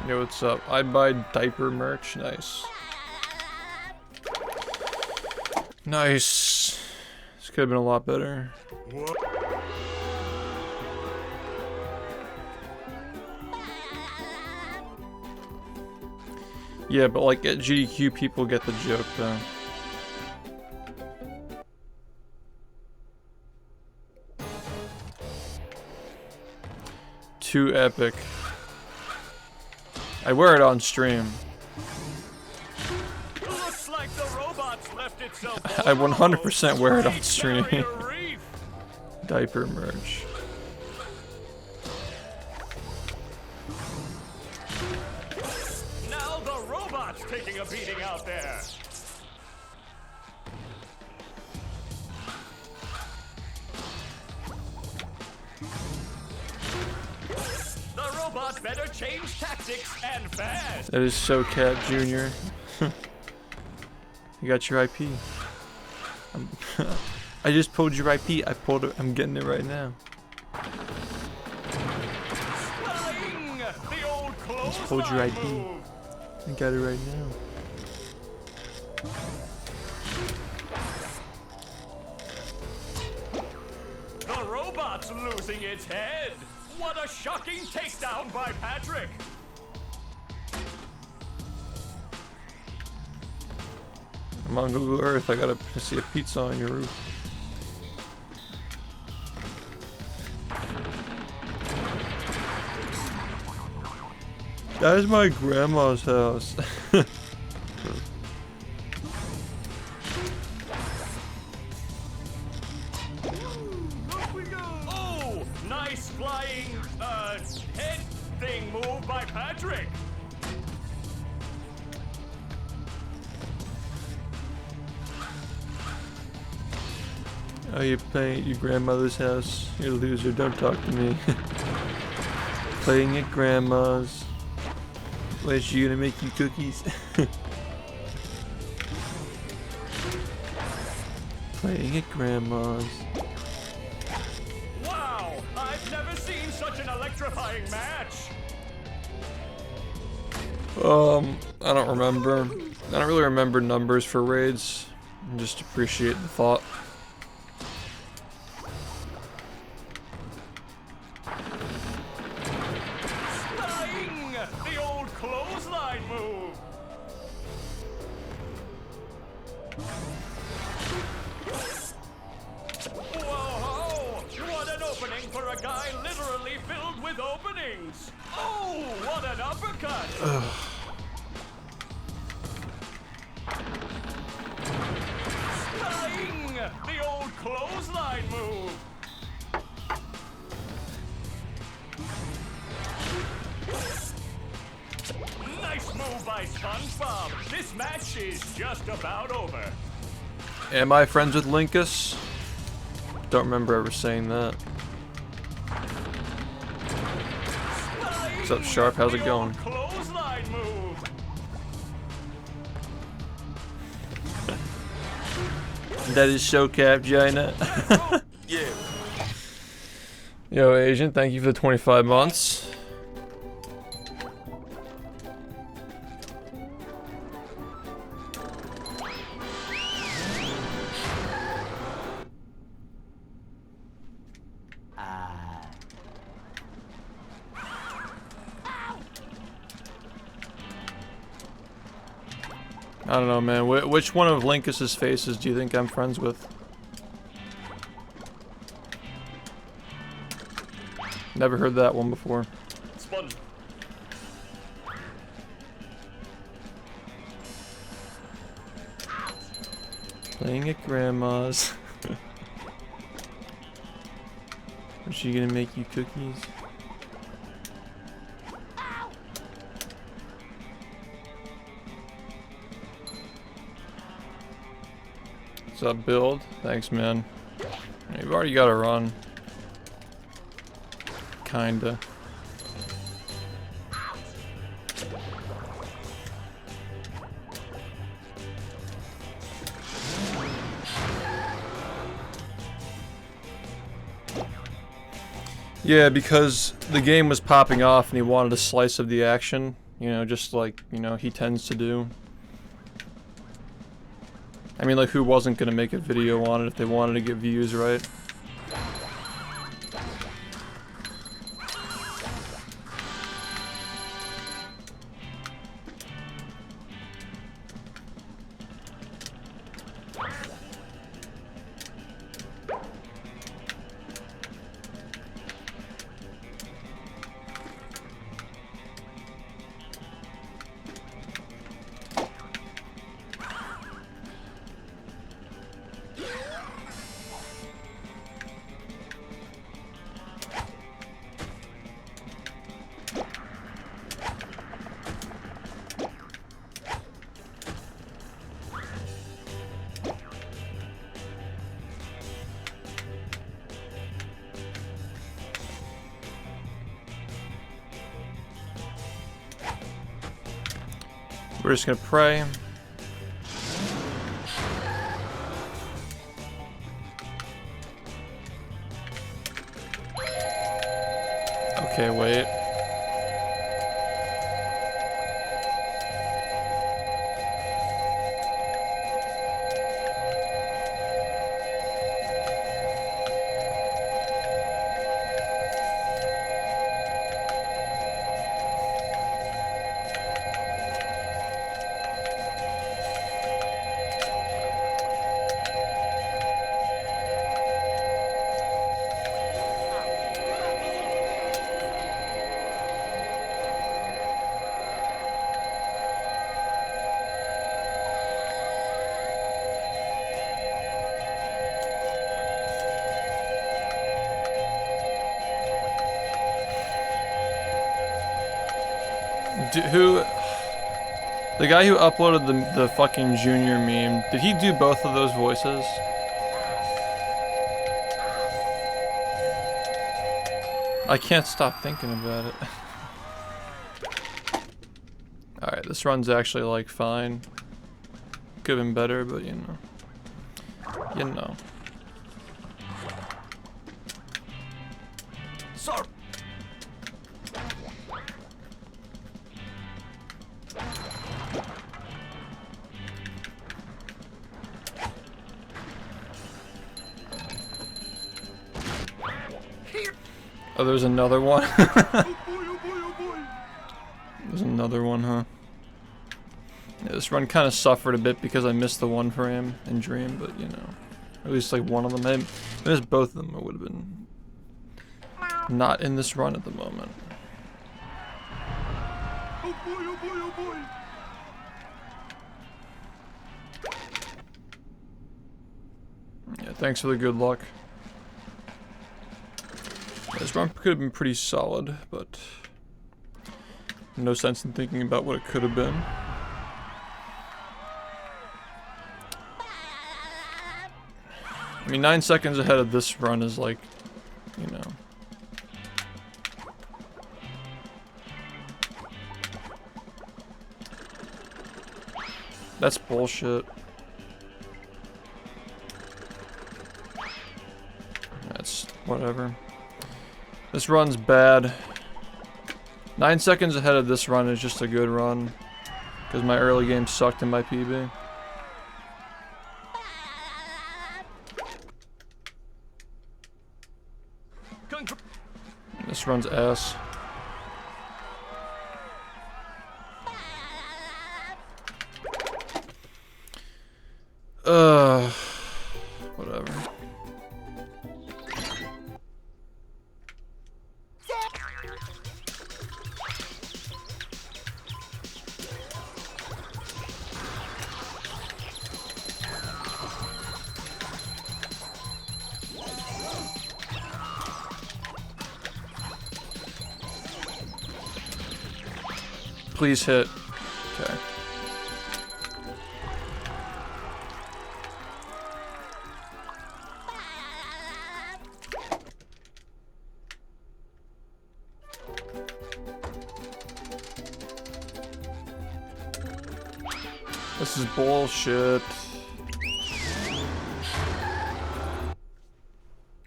Yo, what's up? I'd buy diaper merch. Nice. Nice. This could have been a lot better. Yeah, but like at GDQ, people get the joke though. Too epic. I wear it on stream. looks like the robots left itself. I 100% wear it on stream. Carry a reef. Diaper merch. Now the robot's taking a beating out there. The robot better change tactics and fast. That is so Cat Jr. You got your IP. I just pulled your IP. I pulled it. I'm getting it right now. Flying! The old Just pulled your IP. clothesline move. I got it right now. The robot's losing its head. What a shocking takedown by Patrick. I'm on Google Earth. I gotta see a pizza on your roof. That is my grandma's house. Oh, nice flying, head thing move by Patrick. Oh, you're playing at your grandmother's house? You loser, don't talk to me. Playing at grandma's. Wait, is she gonna make you cookies? Playing at grandma's. Wow, I've never seen such an electrifying match. I don't remember. I don't really remember numbers for raids. I just appreciate the thought. Flying! The old clothesline move. Whoa! What an opening for a guy literally filled with openings. Oh, what an uppercut! Flying! The old clothesline move. Nice move by SpongeBob. This match is just about over. Am I friends with Linkus? Don't remember ever saying that. What's up, Sharp? How's it going? Clothesline move. That is so Cap Gina. Yeah. Yo, Agent, thank you for the 25 months. don't know, man. Which one of Linkus's faces do you think I'm friends with? Never heard that one before. Sponge. Playing at grandma's. Is she gonna make you cookies? What's up, Build? Thanks, man. You've already got to run. Kinda. Yeah, because the game was popping off and he wanted a slice of the action, you know, just like, you know, he tends to do. I mean, like, who wasn't gonna make a video on it if they wanted to get views, right? We're just gonna pray. Okay, wait. The guy who uploaded the fucking Junior meme, did he do both of those voices? I can't stop thinking about it. Alright, this run's actually like fine. Could have been better, but you know. You know. Sir! Oh, there's another one? There's another one, huh? Yeah, this run kind of suffered a bit because I missed the one frame in Dream, but you know, at least like one of them. Maybe if it was both of them, it would have been not in this run at the moment. Yeah, thanks for the good luck. This run could have been pretty solid, but no sense in thinking about what it could have been. I mean, 9 seconds ahead of this run is like, you know. That's bullshit. That's whatever. This run's bad. 9 seconds ahead of this run is just a good run. Because my early game sucked in my PB. This run's ass. Whatever. Please hit. Okay. This is bullshit.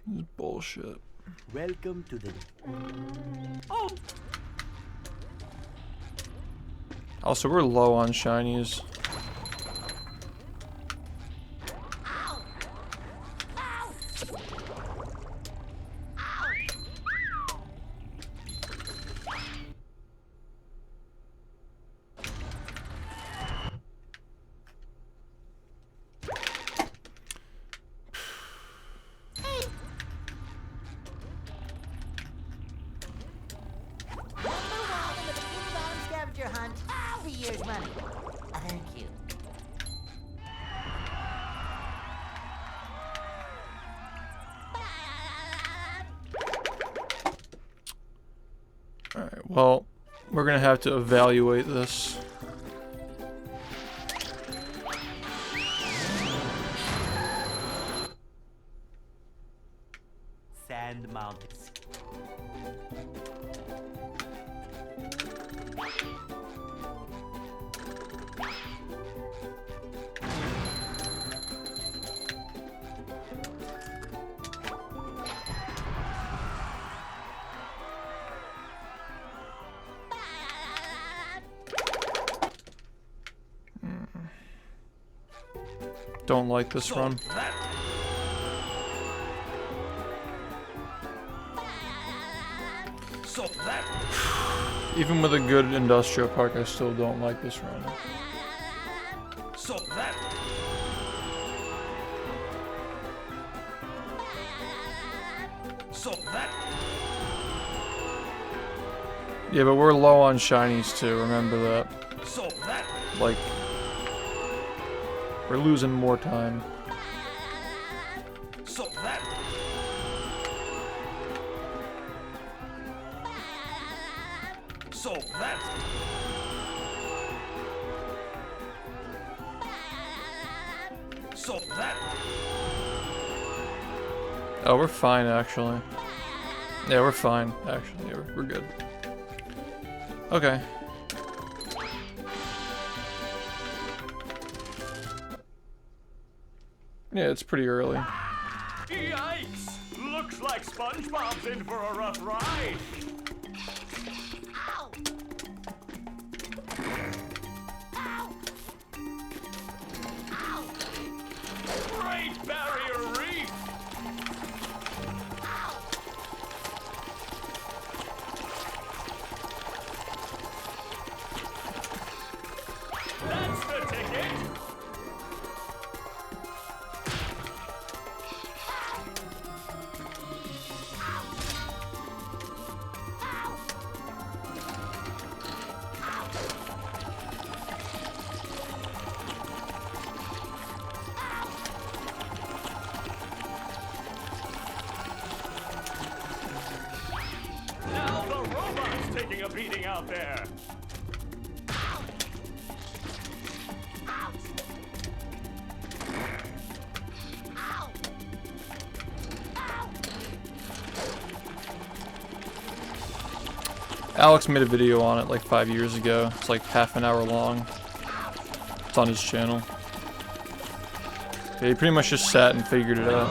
This is bullshit. Welcome to the... Oh, Also, we're low on shinies. Scavenger hunt 3 years running. Thank you. Alright, well, we're gonna have to evaluate this. Sand Mountains. Don't like this run. Even with a good industrial park, I still don't like this run. Yeah, but we're low on shinies too, remember that. Like, we're losing more time. Oh, we're fine actually. Yeah, we're fine actually. Yeah, we're good. Okay. Yeah, it's pretty early. Yikes! Looks like SpongeBob's in for a rough ride. Ow! Ow! Ow! Great Barrier Reef! That's the ticket! Now the robot's taking a beating out there. Alex made a video on it like 5 years ago. It's like half an hour long. It's on his channel. Yeah, he pretty much just sat and figured it out.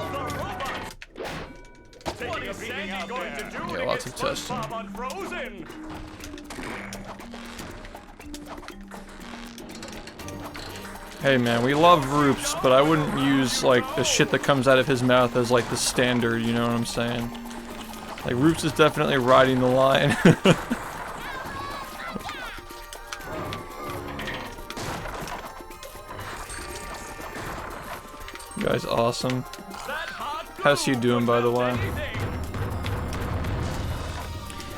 What is Sandy going to do Yeah, to lots get of testing. SpongeBob unfrozen? Hey man, we love Roops, but I wouldn't use like the shit that comes out of his mouth as like the standard, you know what I'm saying? Like Roops is definitely riding the line. guy's awesome. How's he doing, by the way?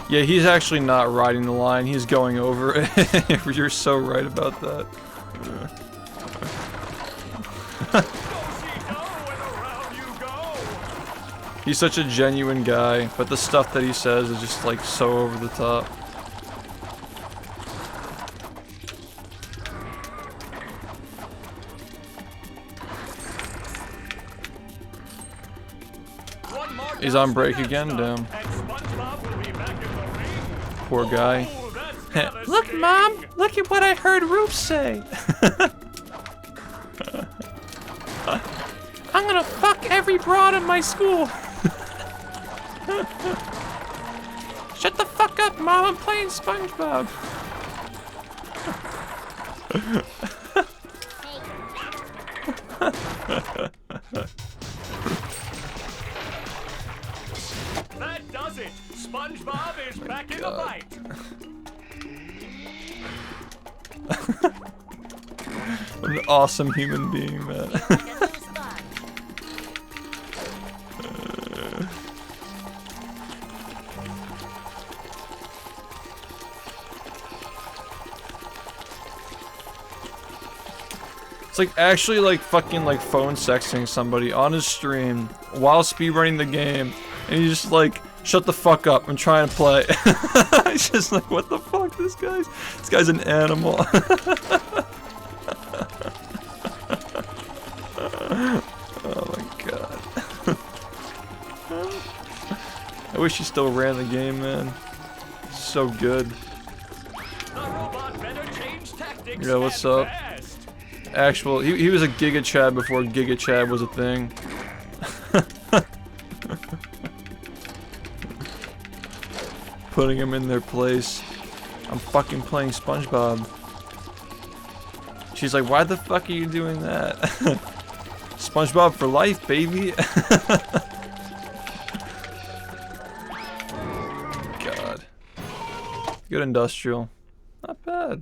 Yeah, he's actually not riding the line. He's going over it. You're so right about that. He's such a genuine guy, but the stuff that he says is just like so over the top. He's on break again, damn. Poor guy. Look, Mom! Look at what I heard Roof say! I'm gonna fuck every broad in my school! Shut the fuck up, Mom! I'm playing SpongeBob! That does it! SpongeBob is back in the fight! What an awesome human being, man. It's like actually like fucking like phone sexting somebody on his stream while speedrunning the game, and you just like shut the fuck up and try and play. It's just like, what the fuck, this guy's an animal. Oh my god. I wish he still ran the game, man. So good. Yeah, what's up? Actual, he was a Giga Chad before Giga Chad was a thing. Putting him in their place. I'm fucking playing SpongeBob. She's like, why the fuck are you doing that? SpongeBob for life, baby. God. Good industrial. Not bad.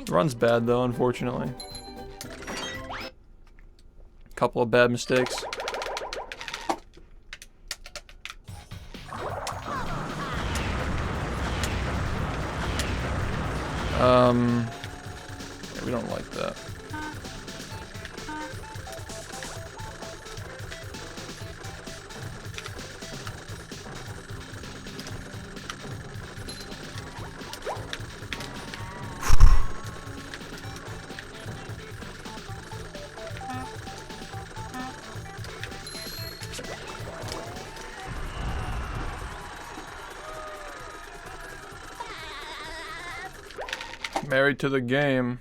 The run's bad though, unfortunately. Couple of bad mistakes. Yeah, we don't like that. Married to the game.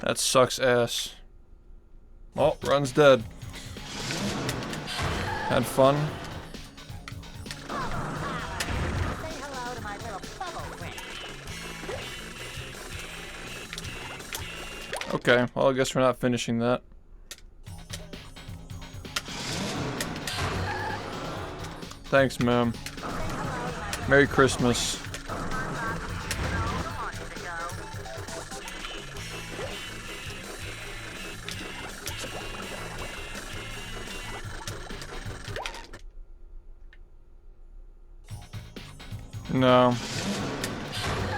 That sucks ass. Oh, run's dead. Had fun. Okay, well I guess we're not finishing that. Thanks, ma'am. Merry Christmas. No.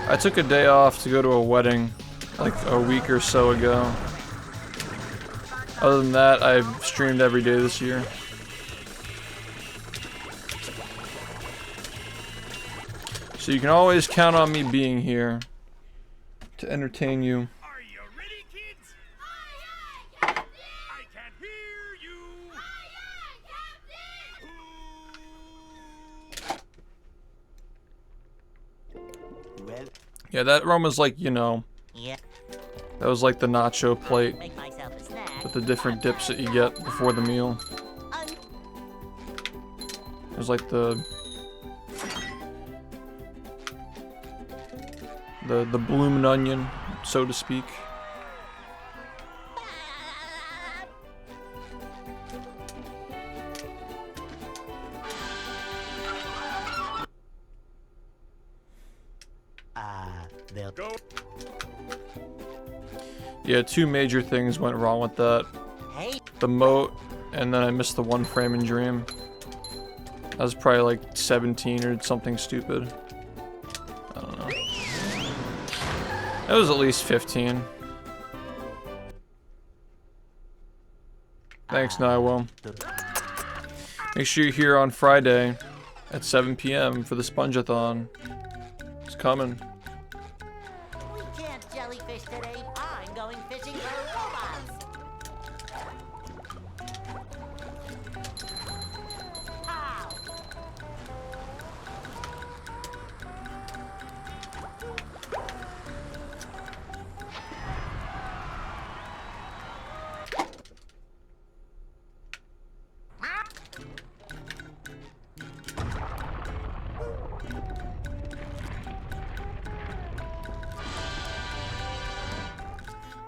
I took a day off to go to a wedding like a week or so ago. Other than that, I've streamed every day this year. So you can always count on me being here to entertain you. Are you ready, kids? Aye, aye, Captain! I can't hear you! Aye, aye, Captain! Well, Yeah, that room was like, you know, Yeah. that was like the nacho plate Make myself a snack. with the different dips that you get before the meal. It was like the bloomin' onion, so to speak. They'll Go. Yeah, two major things went wrong with that. Hey, The moat, and then I missed the one frame in Dream. I was probably like 17 or something stupid. I don't know. It was at least 15. Thanks, Naiwo. Make sure you're here on Friday at 7 p.m. for the Sponge-a-thon. It's coming. we can't jellyfish today. I'm going fishing for robots. Ow!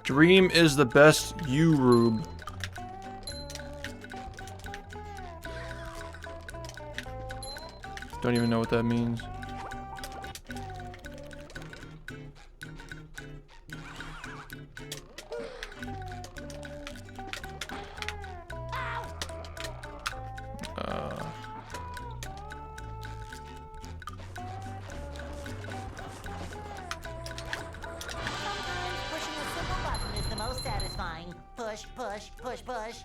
Dream is the best U-Rube. Don't even know what that means. Sometimes pushing a simple button is the most satisfying. Push, push, push, push.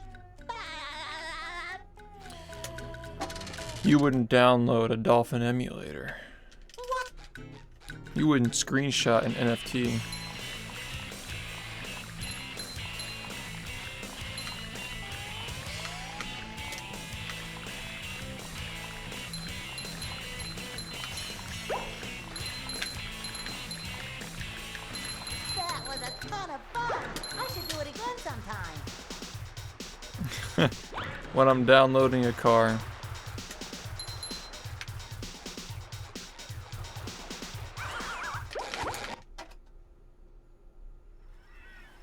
You wouldn't download a Dolphin emulator. What? You wouldn't screenshot an NFT. That was a ton of fun. I should do it again sometime. When I'm downloading a car.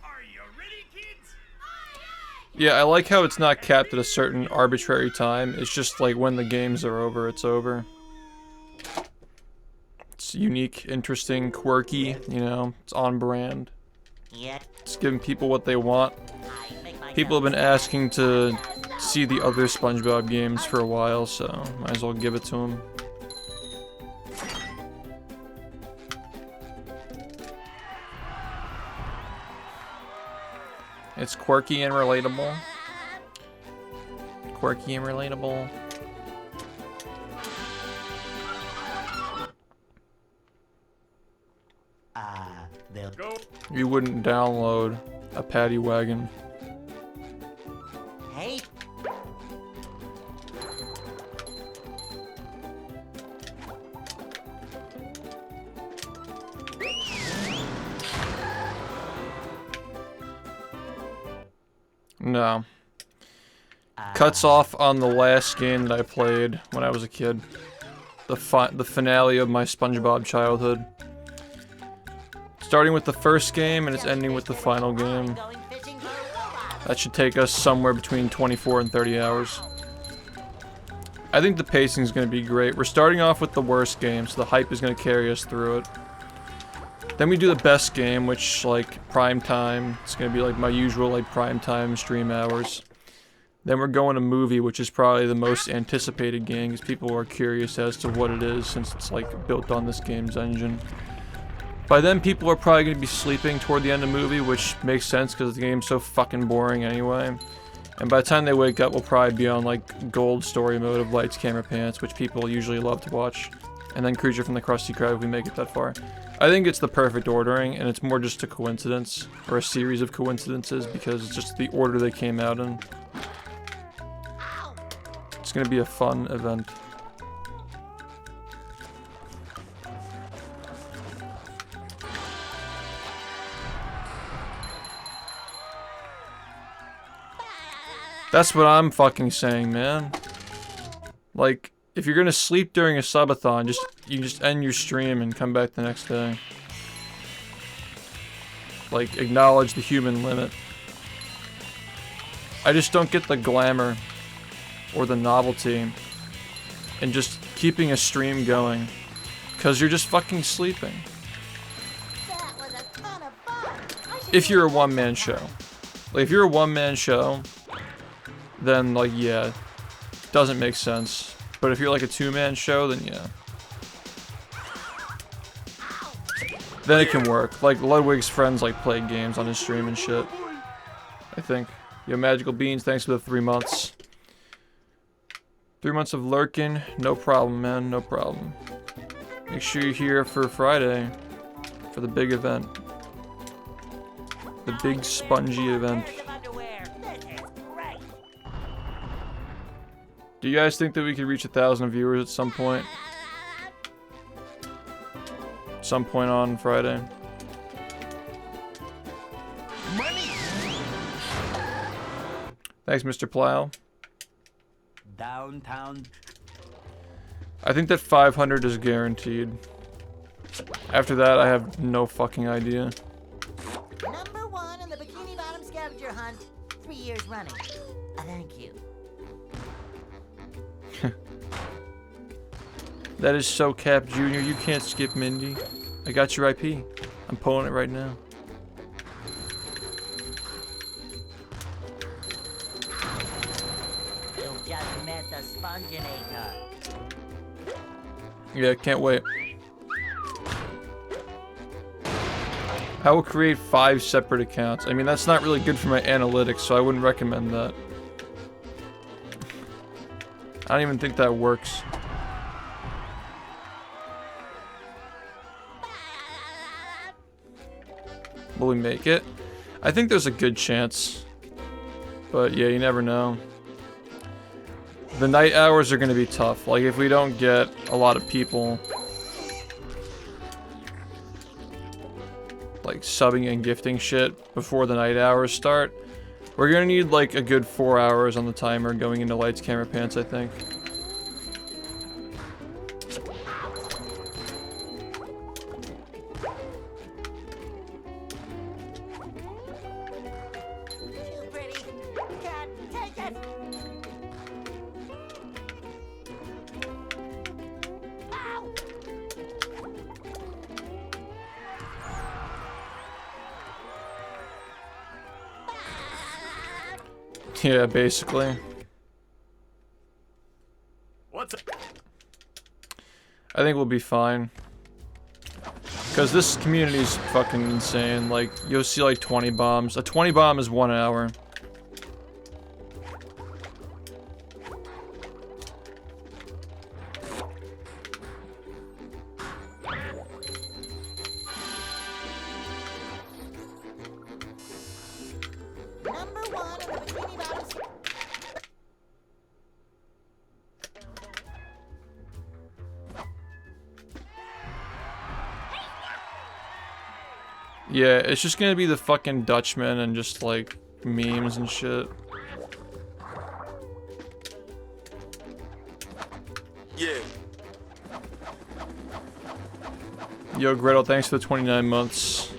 Are you ready, kids? Yeah, I like how it's not capped at a certain arbitrary time. It's just like when the games are over, it's over. It's unique, interesting, quirky, you know, it's on brand. Yeah, It's giving people what they want. I make myself People have been asking to see the other SpongeBob games for a while, so might as well give it to them. It's quirky and relatable. Quirky and relatable. they'll Go. You wouldn't download a paddy wagon. Hey, No. Cuts off on the last game that I played when I was a kid. The finale of my SpongeBob childhood. Starting with the first game and it's ending with the final game. going fishing for robots. That should take us somewhere between 24 and 30 hours. I think the pacing is going to be great. We're starting off with the worst game, so the hype is going to carry us through it. Then we do the best game, which, like, prime time. It's going to be, like, my usual, like, prime time stream hours. Then we're going to movie, which is probably the most anticipated game, because people are curious as to what it is, since it's, like, built on this game's engine. By then, people are probably going to be sleeping toward the end of movie, which makes sense, because the game's so fucking boring anyway. And by the time they wake up, we'll probably be on, like, gold story mode of Lights, Camera, Pants, which people usually love to watch. And then Creature from the Krusty Krab if we make it that far. I think it's the perfect ordering, and it's more just a coincidence, or a series of coincidences, because it's just the order they came out in. It's gonna be a fun event. That's what I'm fucking saying, man. Like, if you're gonna sleep during a subathon, you just end your stream and come back the next day. Like, acknowledge the human limit. I just don't get the glamour or the novelty in just keeping a stream going, 'cause you're just fucking sleeping. if you're a one-man show. Like, if you're a one-man show, then, like, yeah, doesn't make sense. But if you're, like, a two-man show, then yeah. Then it can work. Like, Ludwig's friends, like, play games on his stream and shit. I think. Yo, Magical Beans, thanks for the 3 months. 3 months of lurking, no problem, man, no problem. Make sure you're here for Friday, for the big event. The big spongy event. Do you guys think that we could reach 1,000 viewers at some point? Some point on Friday? Money. Thanks, Mr. Plow. Downtown. I think that 500 is guaranteed. After that, I have no fucking idea. Number 1 in the Bikini Bottom scavenger hunt, 3 years running. Thank you. That is so Cap Junior. You can't skip Mindy. I got your IP. I'm pulling it right now. You just met the Sponginator. Yeah, can't wait. I will create 5 separate accounts. I mean, that's not really good for my analytics, so I wouldn't recommend that. I don't even think that works. Will we make it? I think there's a good chance. But yeah, you never know. The night hours are going to be tough. Like, if we don't get a lot of people like subbing and gifting shit before the night hours start, we're going to need like a good 4 hours on the timer going into lights, camera, pants, I think. Too pretty. Cat, take it. Ow! Yeah, basically. What's it? I think we'll be fine. Because this community is fucking insane. Like, you'll see like 20 bombs. A 20 bomb is 1 hour. Number 1 in the Bikini Bottom. Yeah, it's just gonna be the fucking Dutchman and just like memes and shit. Yeah. Yo, Gretel, thanks for the 29 months.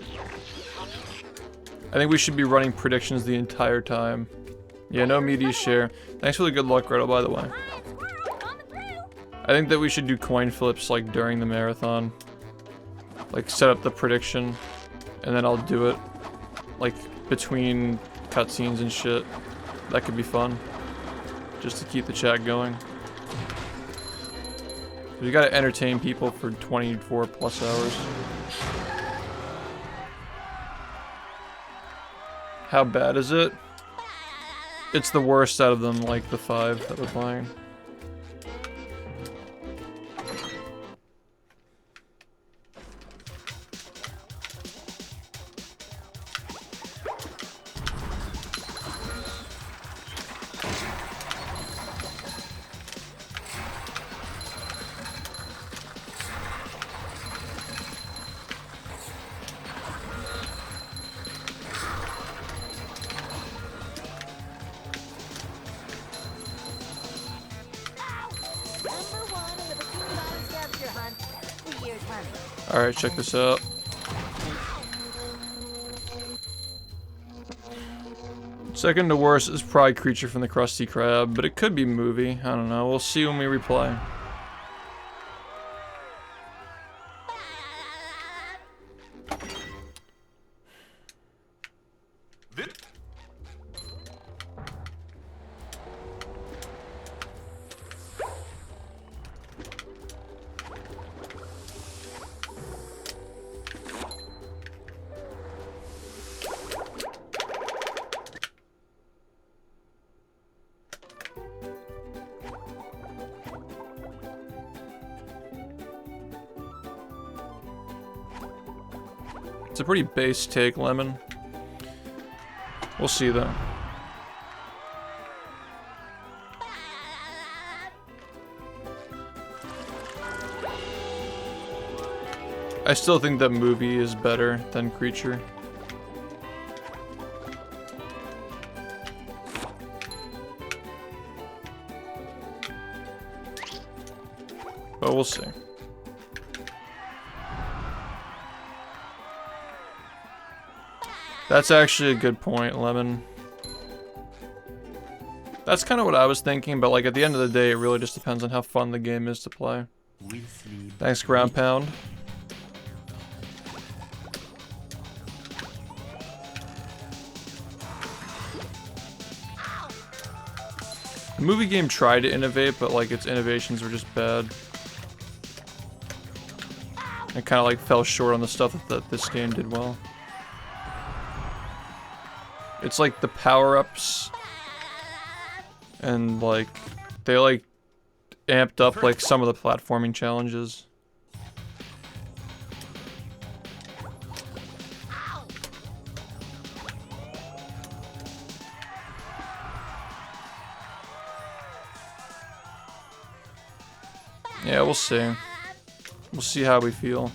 I think we should be running predictions the entire time. Yeah, no media share. Thanks for the good luck, Gretel, by the way. I think that we should do coin flips like during the marathon. Like set up the prediction, and then I'll do it like between cutscenes and shit. That could be fun. Just to keep the chat going. We gotta entertain people for 24 plus hours. How bad is it? It's the worst out of them, like the 5 that we're playing. Number 1 in the Bikini Bottom scavenger hunt, 3 years running. Alright, check this out. Second to worst is probably Creature from the Krusty Krab, but it could be movie. I don't know. We'll see when we replay. It's a pretty base take, Lemon. We'll see though. I still think that movie is better than Creature. But we'll see. That's actually a good point, Lemon. That's kind of what I was thinking, but like at the end of the day, it really just depends on how fun the game is to play. Thanks, Ground Pound. The movie game tried to innovate, but like its innovations were just bad. It kind of like fell short on the stuff that this game did well. It's like the power-ups and like they like amped up like some of the platforming challenges. Yeah, we'll see. We'll see how we feel.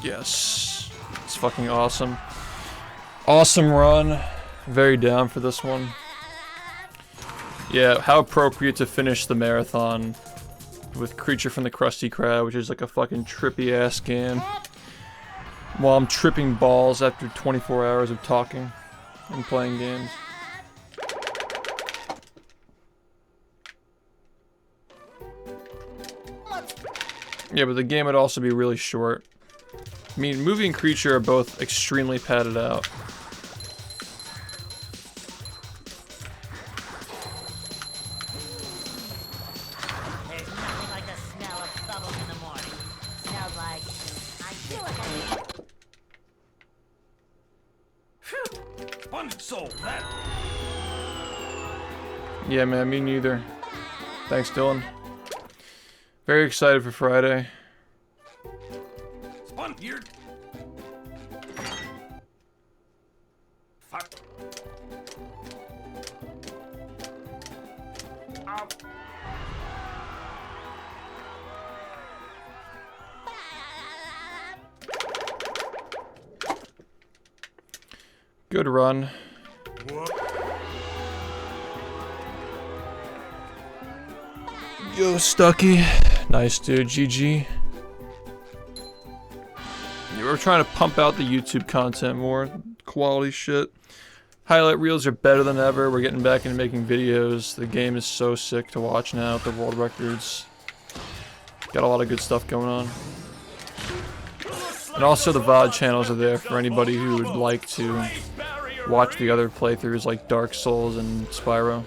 Yes. It's fucking awesome. Awesome run. Very down for this one. Yeah, how appropriate to finish the marathon with Creature from the Krusty Krab, which is like a fucking trippy ass game. While I'm tripping balls after 24 hours of talking and playing games. Yeah, but the game would also be really short. I mean, Movie and Creature are both extremely padded out. There's nothing like the smell of bubbles in the morning. Smells like I feel like I Yeah, man, me neither. Thanks, Dylan. Very excited for Friday. Spun here. Fuck. Ow. Good run. Yo, Stucky. Nice, dude. GG. Yeah, we're trying to pump out the YouTube content more. Quality shit. Highlight reels are better than ever. We're getting back into making videos. The game is so sick to watch now with the world records. Got a lot of good stuff going on. And also the VOD channels are there for anybody who would like to watch the other playthroughs like Dark Souls and Spyro.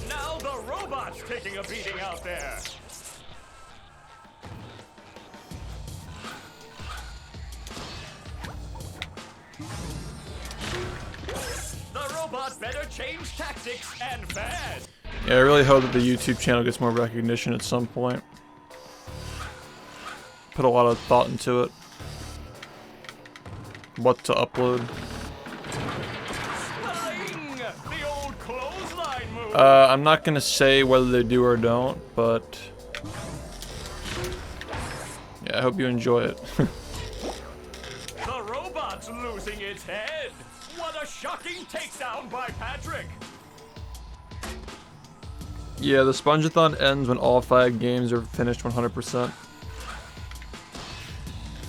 Now the robot's taking a beating out there. The robot better change tactics and fast. Yeah, I really hope that the YouTube channel gets more recognition at some point. Put a lot of thought into it. What to upload. Spying! The old clothesline move. I'm not gonna say whether they do or don't, but yeah, I hope you enjoy it. The robot's losing its head. What a shocking takedown by Patrick. Yeah, the Spongeathon ends when all 5 games are finished 100%.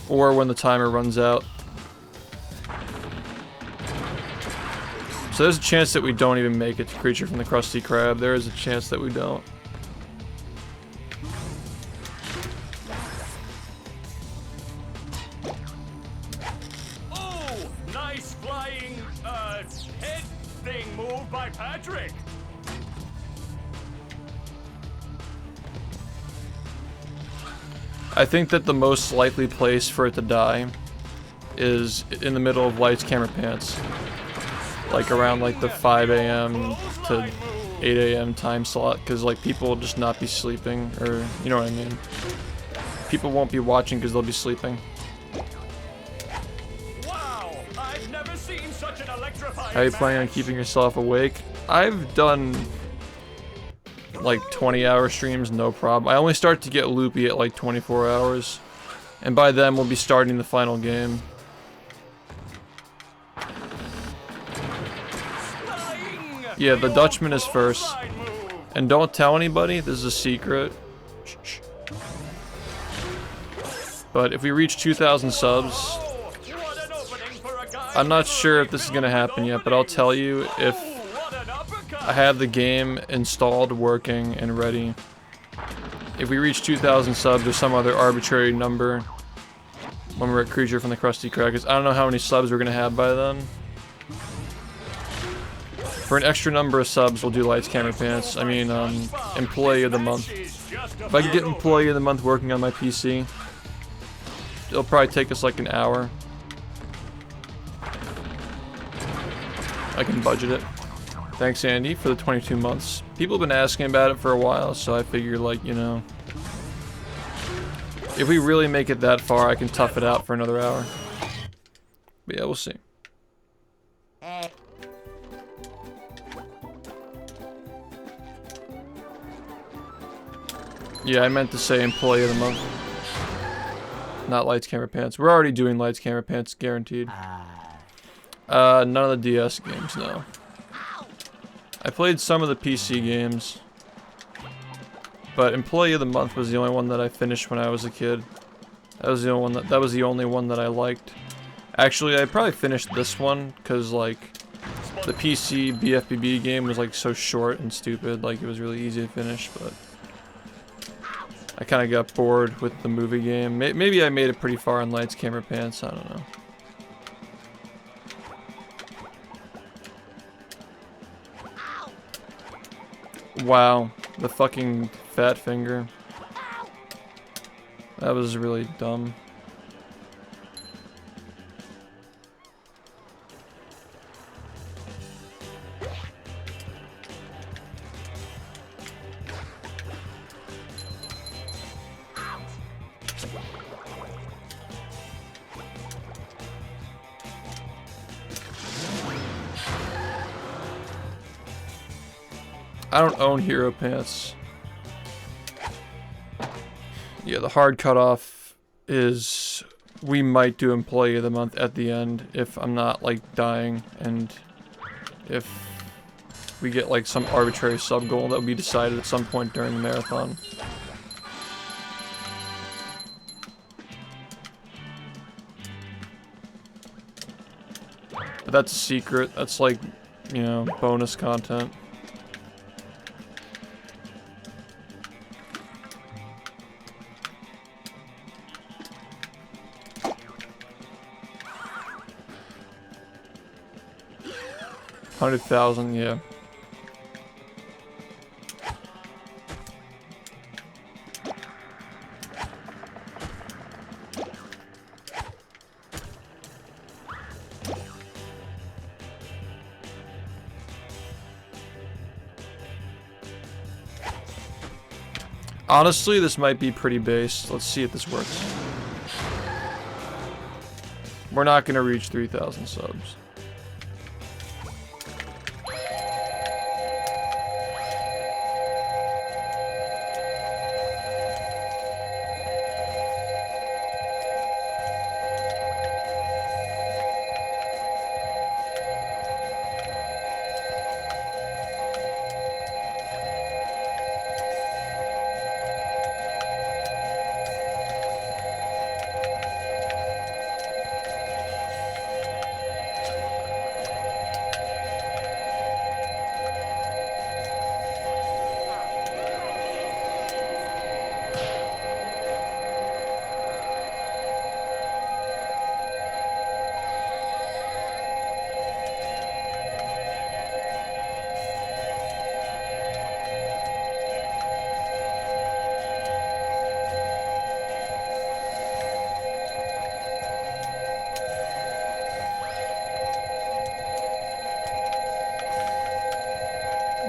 Or when the timer runs out. So there's a chance that we don't even make it to Creature from the Krusty Krab. There is a chance that we don't. Oh, nice flying, head thing move by Patrick. I think that the most likely place for it to die is in the middle of lights, camera, pants. Like around like the 5 a.m. to 8 a.m. time slot, because like people will just not be sleeping, or you know what I mean. People won't be watching because they'll be sleeping. Wow, I've never seen such an electrifying. How are you planning on keeping yourself awake? I've done like 20-hour streams, no problem. I only start to get loopy at like 24 hours. And by then we'll be starting the final game. Yeah, the Dutchman is first. And don't tell anybody, this is a secret. Shh. But if we reach 2,000 subs, I'm not sure if this is gonna happen yet, but I'll tell you if I have the game installed, working, and ready. If we reach 2,000 subs or some other arbitrary number when we're at Creature from the Krusty Crackers, I don't know how many subs we're gonna have by then. For an extra number of subs, we'll do Lights, Camera, Pants. I mean, Employee of the Month. If I could get Employee of the Month working on my PC, it'll probably take us like an hour. I can budget it. Thanks, Andy, for the 22 months. People have been asking about it for a while, so I figured, like, you know, if we really make it that far, I can tough it out for another hour. But yeah, we'll see. Yeah, I meant to say Employee of the Month. Not Lights, Camera, Pants. We're already doing Lights, Camera, Pants, guaranteed. None of the DS games, no. I played some of the PC games. But Employee of the Month was the only one that I finished when I was a kid. That was the only one that I liked. Actually, I probably finished this one, because, like, the PC BfBB game was, like, so short and stupid. Like, it was really easy to finish, but I kind of got bored with the movie game. Maybe I made it pretty far in Lights, Camera, Pants. I don't know. Wow, the fucking fat finger. That was really dumb. I don't own Hero Pants. Yeah, the hard cutoff is we might do Employee of the Month at the end if I'm not, like, dying, and if we get, like, some arbitrary sub goal that will be decided at some point during the marathon. But that's a secret. That's, like, you know, bonus content. $100,000, yeah. Honestly, this might be pretty base. Let's see if this works. We're not gonna reach 3,000 subs.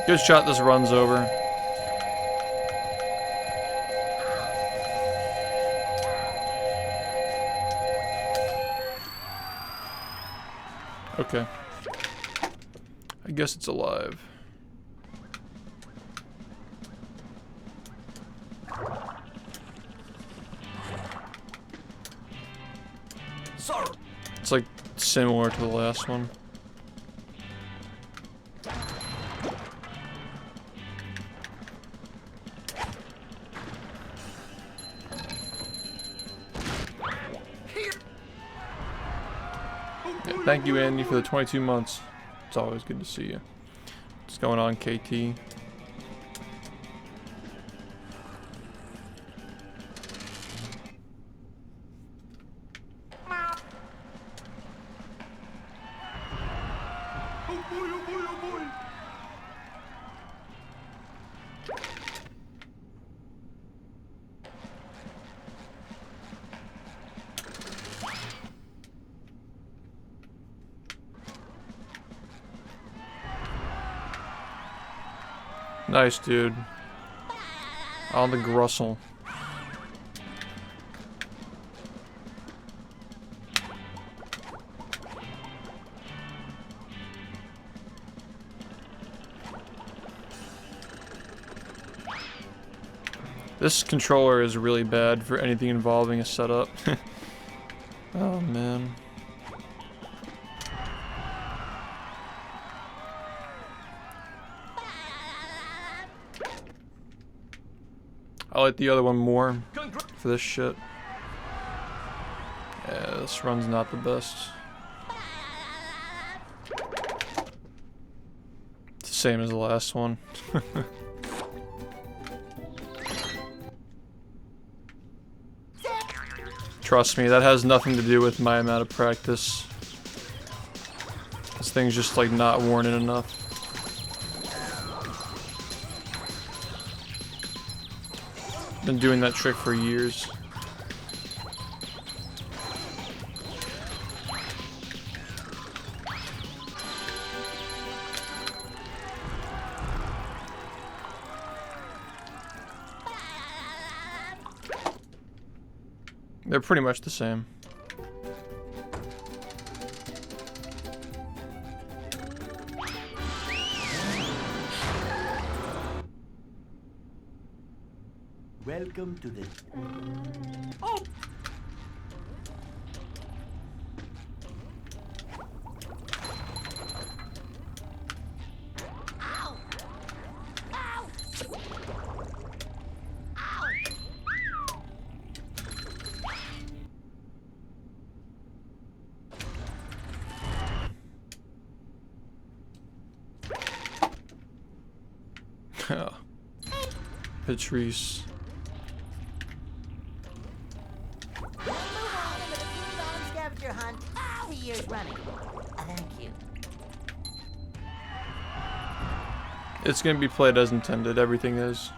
Good shot, this run's over. Okay. I guess it's alive. Sir! It's like similar to the last one. Yeah, thank you, Andy, for the 22 months. It's always good to see you. What's going on, KT? Nice, dude. On the Grussel. This controller is really bad for anything involving a setup. Oh, man. I like the other one more for this shit. Yeah, this run's not the best. It's the same as the last one. Trust me, that has nothing to do with my amount of practice. This thing's just like not worn in enough. Been doing that trick for years. They're pretty much the same. Welcome to the... Oh! Patrice. Move on into the Speedruns scavenger hunt 3 years running. Thank you. It's gonna be played as intended, everything is.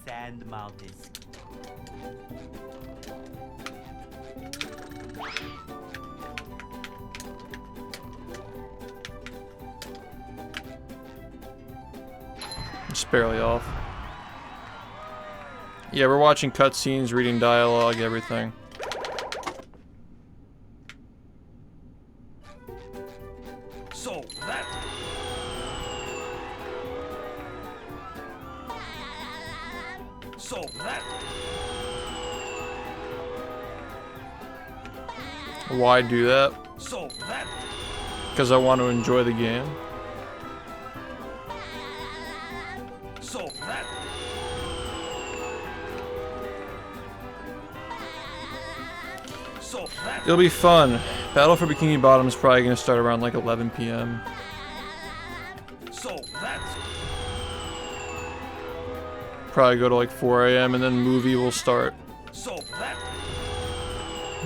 Sand Mountains. Just barely off. Yeah, we're watching cutscenes, reading dialogue, everything. So that... So that... Why do that? So that... Because I want to enjoy the game. So that... So that... It'll be fun. Battle for Bikini Bottom is probably going to start around like 11 p.m. So that... Probably go to like 4 a.m. and then movie will start. So that...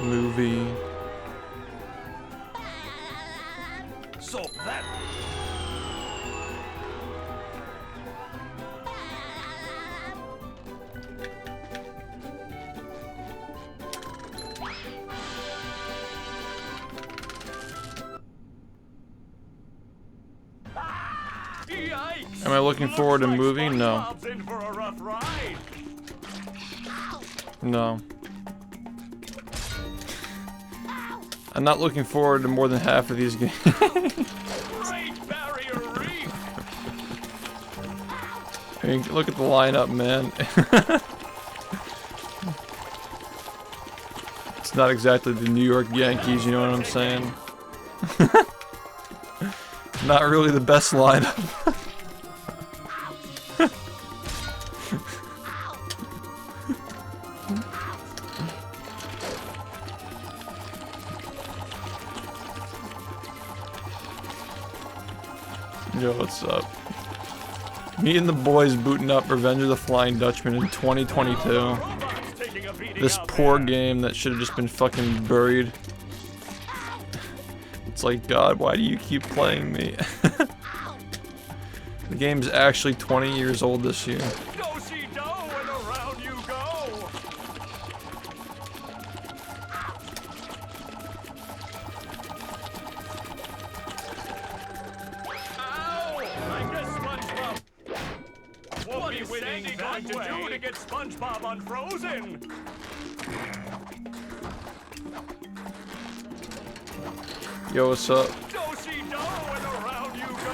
Movie. So that... I looking forward to movie? No. SpongeBob's in for a rough ride. No. I'm not looking forward to more than half of these games. Great Barrier Reef. I mean, look at the lineup, man. It's not exactly the New York Yankees, you know what I'm saying? Not really the best lineup. Yo, what's up? Me and the boys booting up Revenge of the Flying Dutchman in 2022. This poor game that should have just been fucking buried. It's like, God, why do you keep playing me? The game's actually 20 years old this year. Go see dough and around you go. Ow! I guess SpongeBob. What is Sandy going to do to get SpongeBob unfrozen? Yo, what's up? Go see dough and around you go.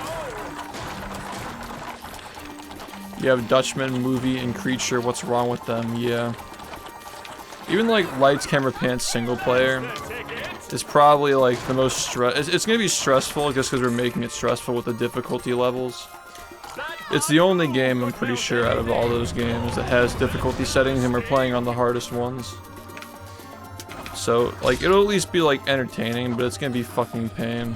You have Dutchman, movie, and creature. What's wrong with them? Yeah. Even like Lights, Camera, Pants single player is probably like the most stress. It's gonna be stressful just because we're making it stressful with the difficulty levels. It's the only game I'm pretty sure out of all those games that has difficulty settings, and we're playing on the hardest ones. So like it'll at least be like entertaining, but it's gonna be fucking pain.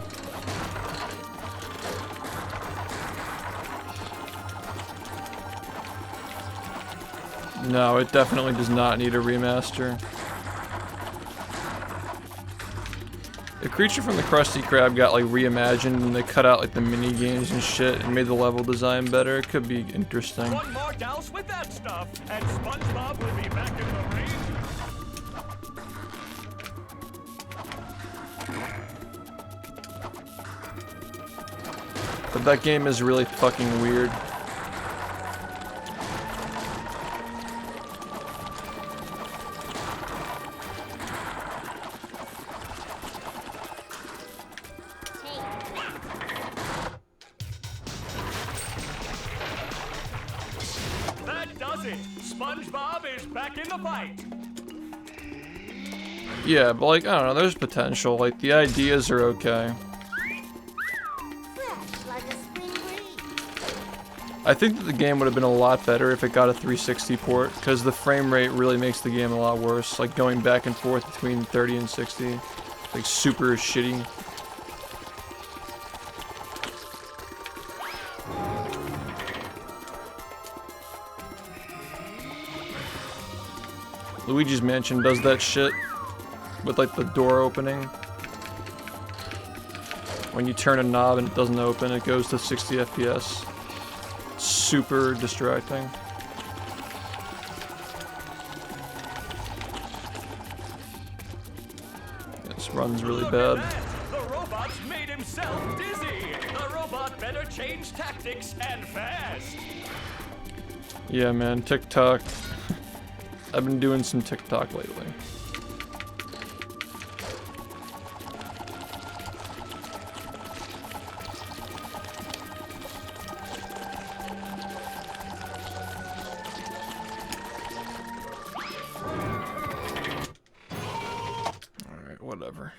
No, it definitely does not need a remaster. The creature from the Krusty Krab got like reimagined and they cut out like the mini games and shit and made the level design better. It could be interesting. One more douse with that stuff, and SpongeBob will be back in the ring. But that game is really fucking weird. That does it. SpongeBob is back in the fight. Yeah, but like, I don't know, there's potential. Like, the ideas are okay. Fresh like a spring breeze. I think that the game would have been a lot better if it got a 360 port, because the frame rate really makes the game a lot worse. Like, going back and forth between 30 and 60. Like, super shitty. Luigi's Mansion does that shit with like the door opening. When you turn a knob and it doesn't open, it goes to 60 FPS. Super distracting. This run's really bad. The robot's made himself dizzy. The robot better change tactics and fast. Yeah, man, TikTok. I've been doing some TikTok lately. Alright, whatever.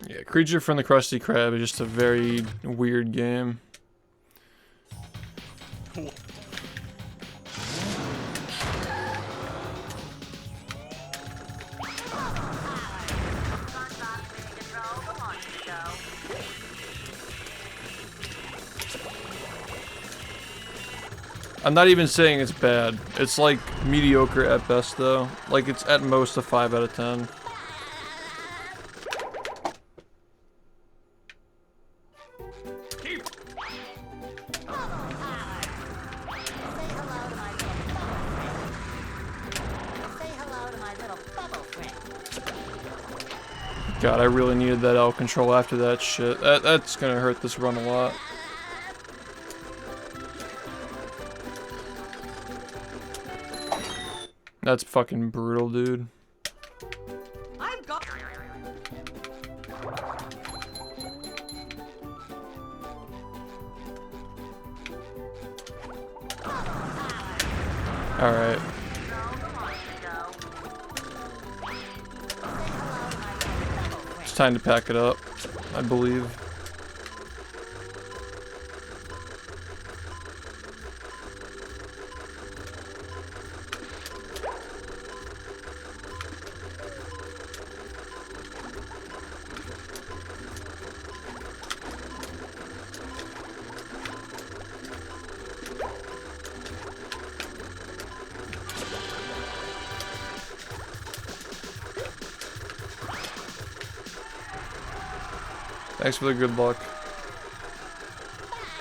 Yeah, Creature from the Krusty Krab is just a very weird game. I'm not even saying it's bad. It's like mediocre at best though. Like it's at most a 5 out of 10. God, I really needed that L control after that shit. That's gonna hurt this run a lot. That's fucking brutal, dude. I've got. Alright. It's time to pack it up, I believe. Thanks for the good luck.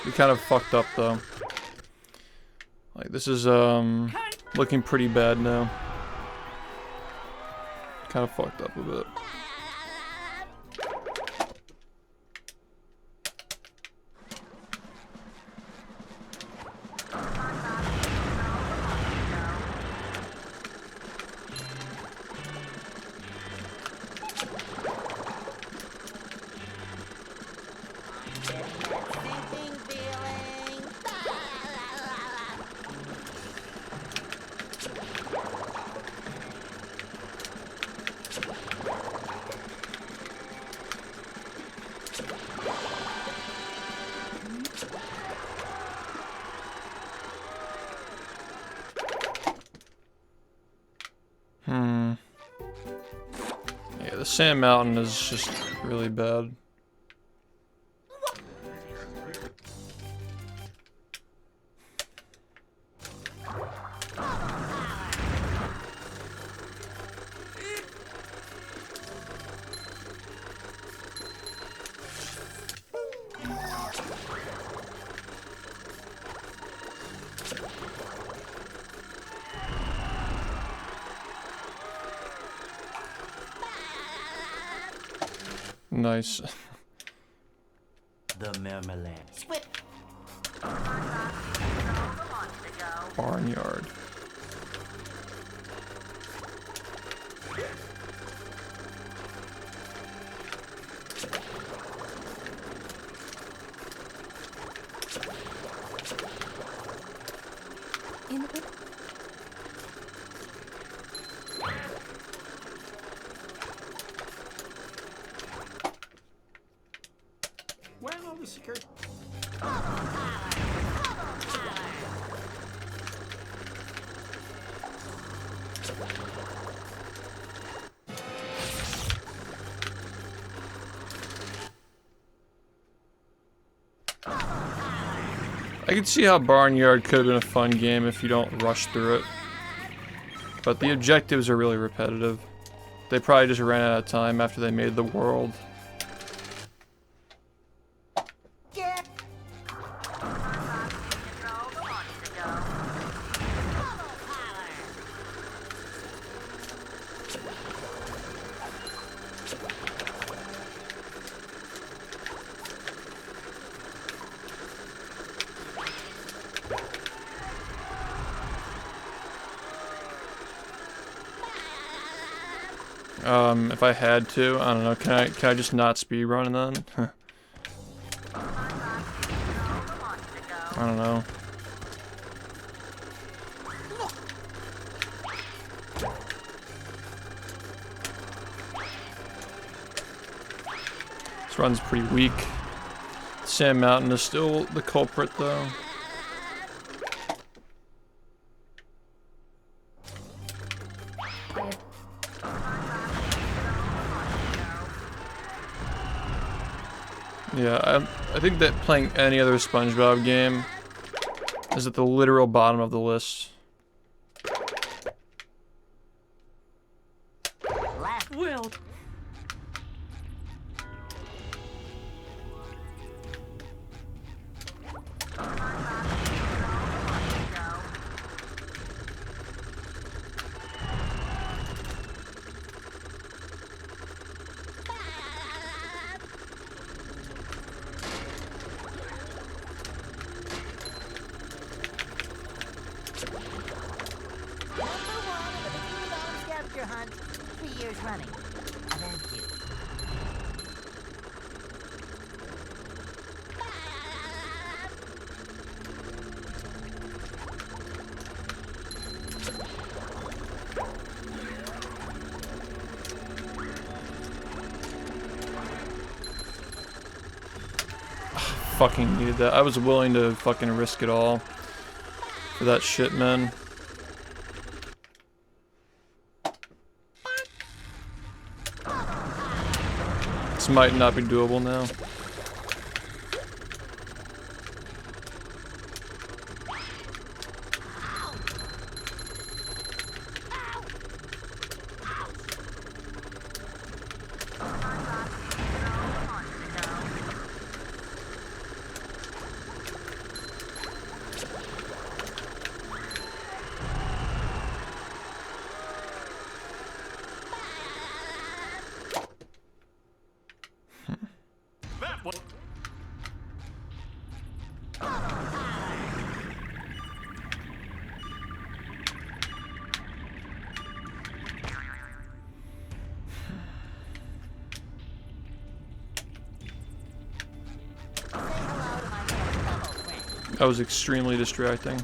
We kind of fucked up though. Like this is looking pretty bad now. Kind of fucked up a bit. Yeah, the Sand Mountain is just really bad. Nice. The Marmalade. Barnyard. Where are the security? I can see how Barnyard could have been a fun game if you don't rush through it. But the objectives are really repetitive. They probably just ran out of time after they made the world. If I had to, I don't know, can I just not speedrun then? I don't know. This run's pretty weak. Sand Mountain is still the culprit though. Yeah, I think that playing any other SpongeBob game is at the literal bottom of the list. Left. Will. Number 1 in the Bikini Bottom scavenger hunt, 3 years running. Thank you. Fucking needed that. I was willing to fucking risk it all for that shit, man. This might not be doable now. That one. Say hello to my fellow friend. That was extremely distracting.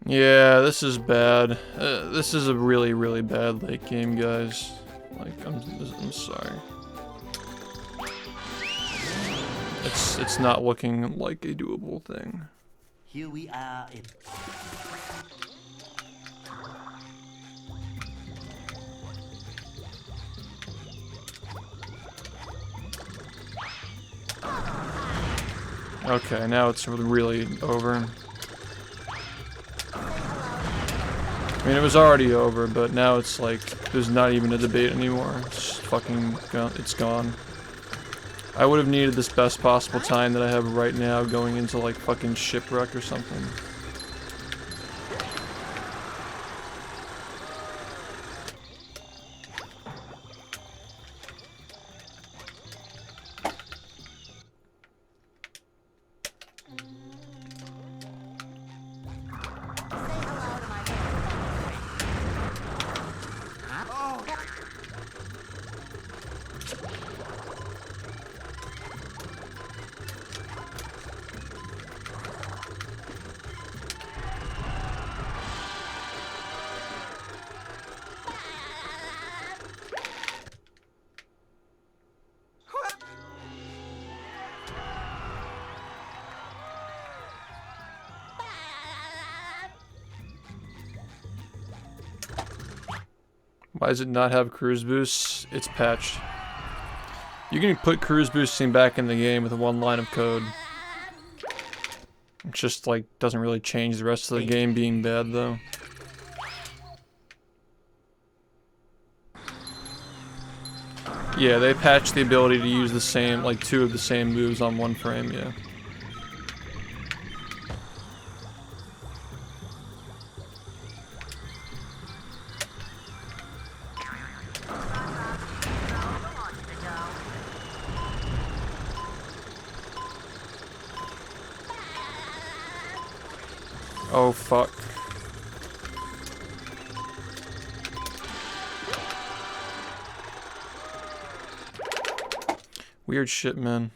Yeah, this is bad. This is a really, really bad late game, guys. Like, I'm sorry. It's not looking like a doable thing. Here we are in. Okay, now it's really over. I mean, it was already over, but now it's like, there's not even a debate anymore. It's fucking gone. It's gone. I would have needed this best possible time that I have right now going into like fucking shipwreck or something. Why does it not have cruise boosts? It's patched. You can put cruise boosting back in the game with one line of code. It just like doesn't really change the rest of the game being bad though. Yeah, they patched the ability to use the same, like 2 of the same moves on one frame, yeah. Oh fuck. Weird shit, man.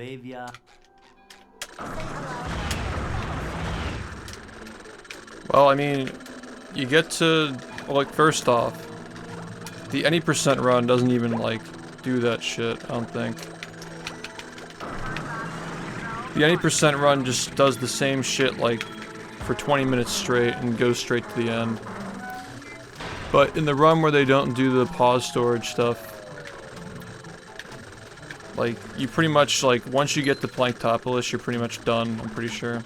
graveyard. Well, I mean, you get to, like, first off, the any percent run doesn't even, like, do that shit, I don't think. The any percent run just does the same shit, like, for 20 minutes straight and goes straight to the end. But in the run where they don't do the pause storage stuff, like, you pretty much, like, once you get to Planktopolis, you're pretty much done, I'm pretty sure.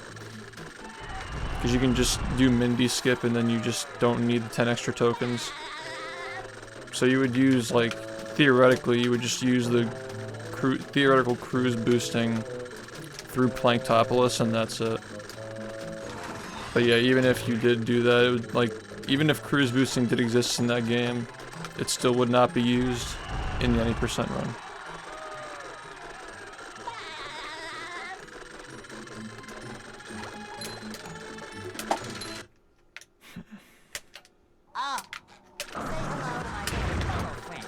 Because you can just do Mindy skip and then you just don't need the 10 extra tokens. So you would use, like, theoretically, you would just use the theoretical cruise boosting through Planktopolis and that's it. But yeah, even if you did do that, it would, like, even if cruise boosting did exist in that game, it still would not be used in the any percent run. Oh, say hello to my fellow friend.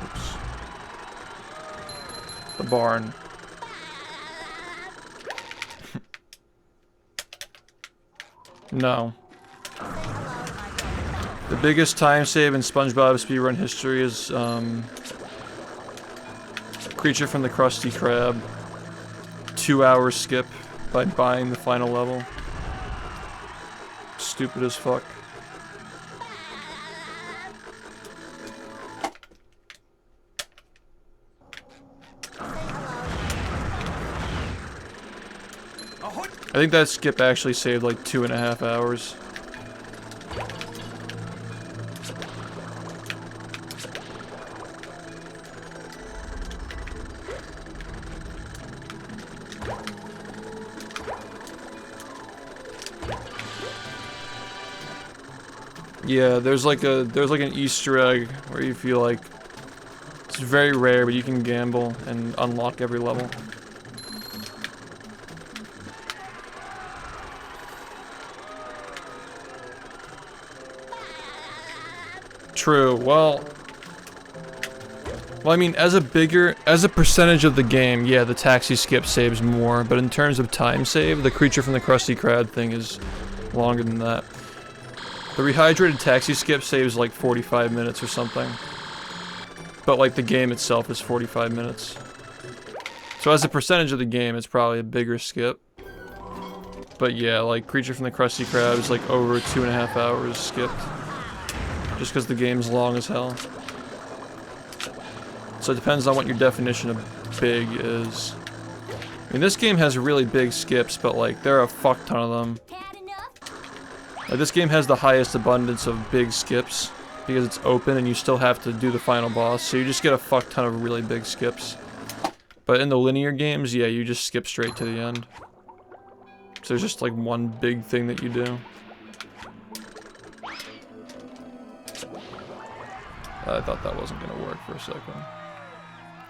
Oops. The barn. No. The biggest time save in SpongeBob speedrun history is, Creature from the Krusty Krab. 2-hour skip by buying the final level. Stupid as fuck. I think that skip actually saved like 2.5 hours. Yeah, there's like an Easter egg where you feel like it's very rare, but you can gamble and unlock every level. True. Well, I mean, as a percentage of the game, yeah, the taxi skip saves more, but in terms of time save, the Creature from the Krusty Krab thing is longer than that. The rehydrated taxi skip saves like 45 minutes or something. But like the game itself is 45 minutes. So as a percentage of the game, it's probably a bigger skip. But yeah, like Creature from the Krusty Krab is like over 2.5 hours skipped. Just because the game's long as hell. So it depends on what your definition of big is. I mean, this game has really big skips, but like, there are a fuck ton of them. Like, this game has the highest abundance of big skips, because it's open and you still have to do the final boss, so you just get a fuck ton of really big skips. But in the linear games, yeah, you just skip straight to the end. So there's just like one big thing that you do. I thought that wasn't gonna work for a second.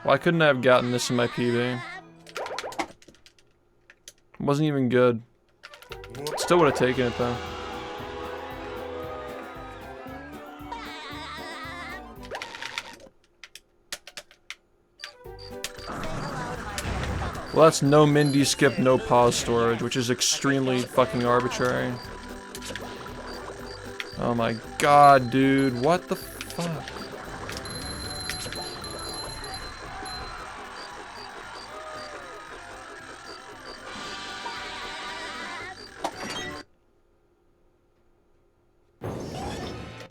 Why couldn't I have gotten this in my PB? It wasn't even good. Still would have taken it though. Well, that's no Mindy skip, no pause storage, which is extremely fucking arbitrary. Oh my god, dude, what the fuck?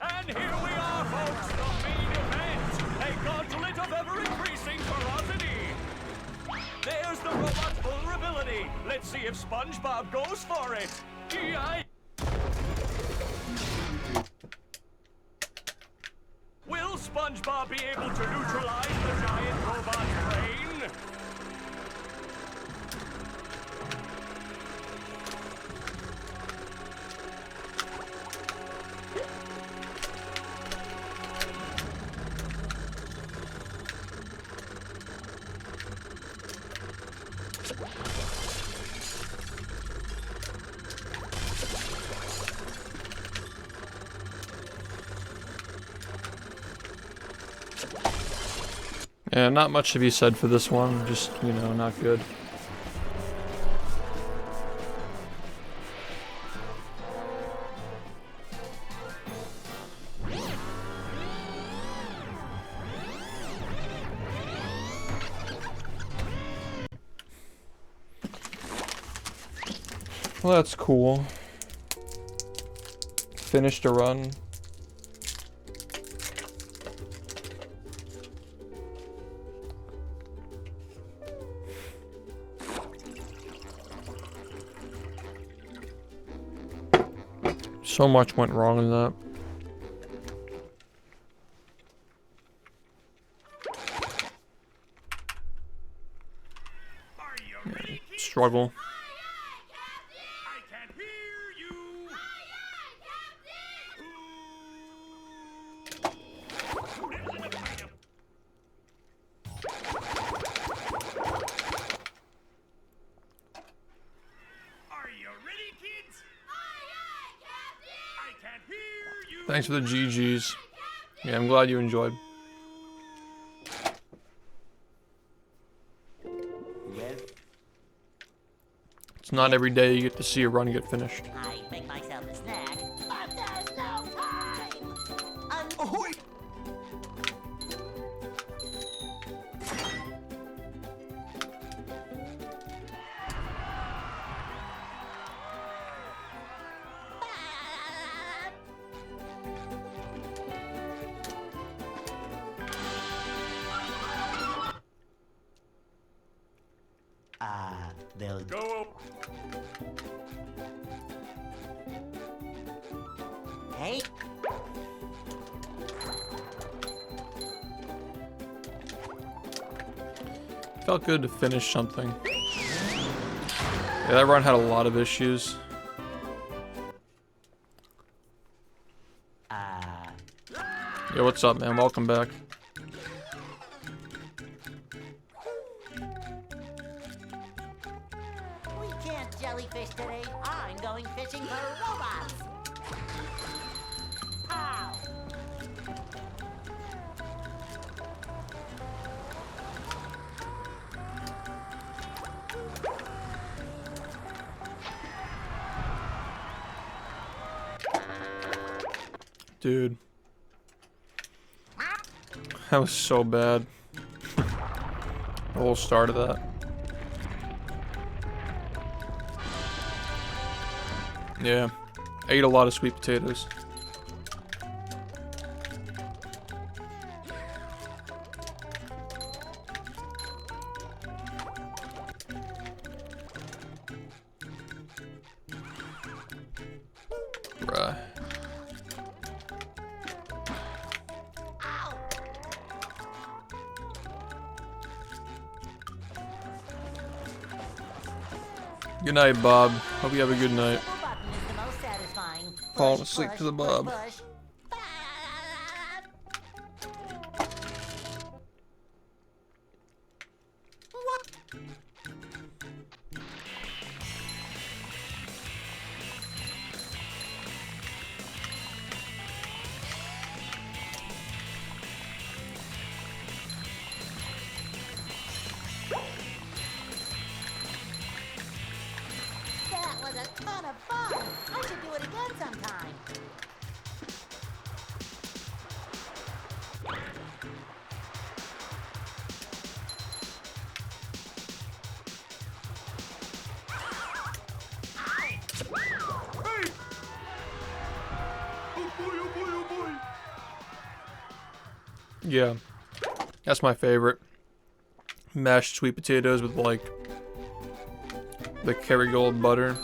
And here we are, folks, the main event. A gauntlet of ever-increasing ferocity. There's the robot vulnerability. Let's see if SpongeBob goes for it. G.I. Will SpongeBob be able to neutralize the giant robot's brain? Yeah, not much to be said for this one. Just, you know, not good. Well, that's cool. Finished a run. So much went wrong in that. Yeah, struggle. Thanks for the GGs. Yeah, I'm glad you enjoyed. It's not every day you get to see a run get finished. I make myself a snack, but there's no time. Ahoy! They'll Go. Hey, Felt good to finish something. Yeah, that run had a lot of issues. Yeah, what's up, man? Welcome back. we can't jellyfish today. I'm going fishing for robots. Ow! Dude. That was so bad. The whole start of that. Yeah. I ate a lot of sweet potatoes. Bruh. Good night, Bob. Hope you have a good night. Triple button is the most satisfying. Falling Push, asleep push, to the push, Bob. push. What? That was a ton of fun. I should do it again sometime. Yeah. That's my favorite. Mashed sweet potatoes with like the Kerrygold butter.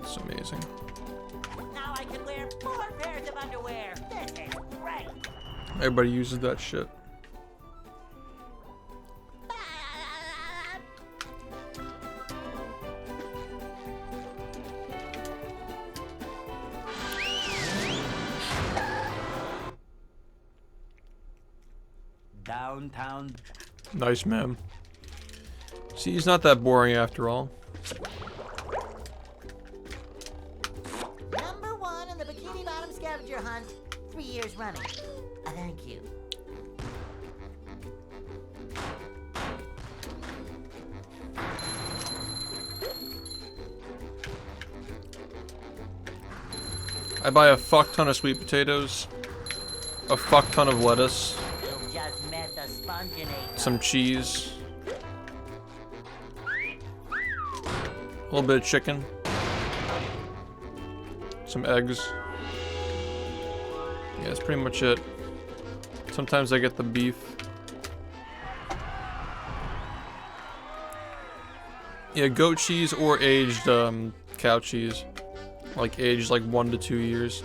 It's amazing. Now I can wear 4 pairs of underwear. This is great. Everybody uses that shit. downtown. Nice, man. See, he's not that boring after all. Number 1 in the Bikini Bottom scavenger hunt, 3 years running. Thank you. I buy a fuck ton of sweet potatoes, a fuck ton of lettuce, You just met the Sponginator. some cheese, a little bit of chicken, some eggs. Yeah, that's pretty much it. Sometimes I get the beef. Yeah, goat cheese or aged cow cheese. Like aged like 1 to 2 years.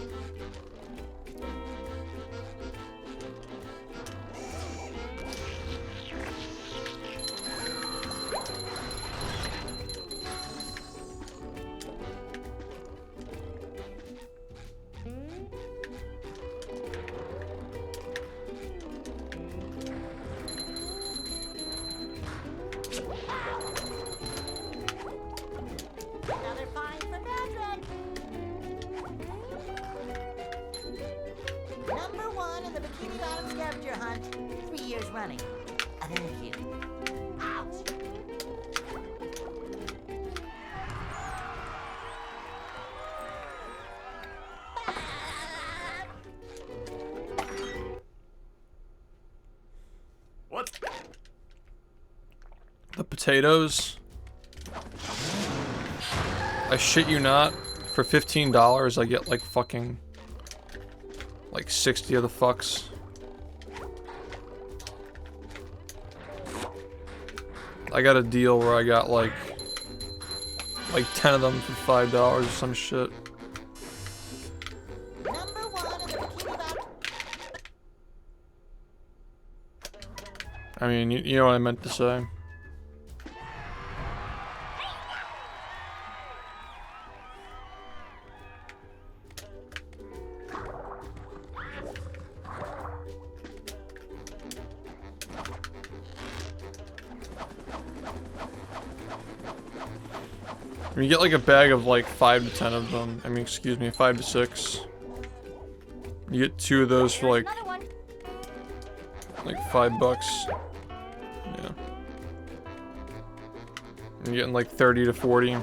Another find for Patrick. Number 1 in the Bikini Bottom scavenger hunt, 3 years running. Thank you. Ouch! What? The potatoes. I shit you not. For $15, I get like fucking like 60 of the fucks. I got a deal where I got like 10 of them for $5 or some shit. Number 1 in the Bikini Bottom. I mean, you know what I meant to say. You get like a bag of like 5 to 10 of them. I mean, excuse me, 5 to 6. You get 2 of those for Here's like another one. $5. Yeah. You're getting like 30 to 40.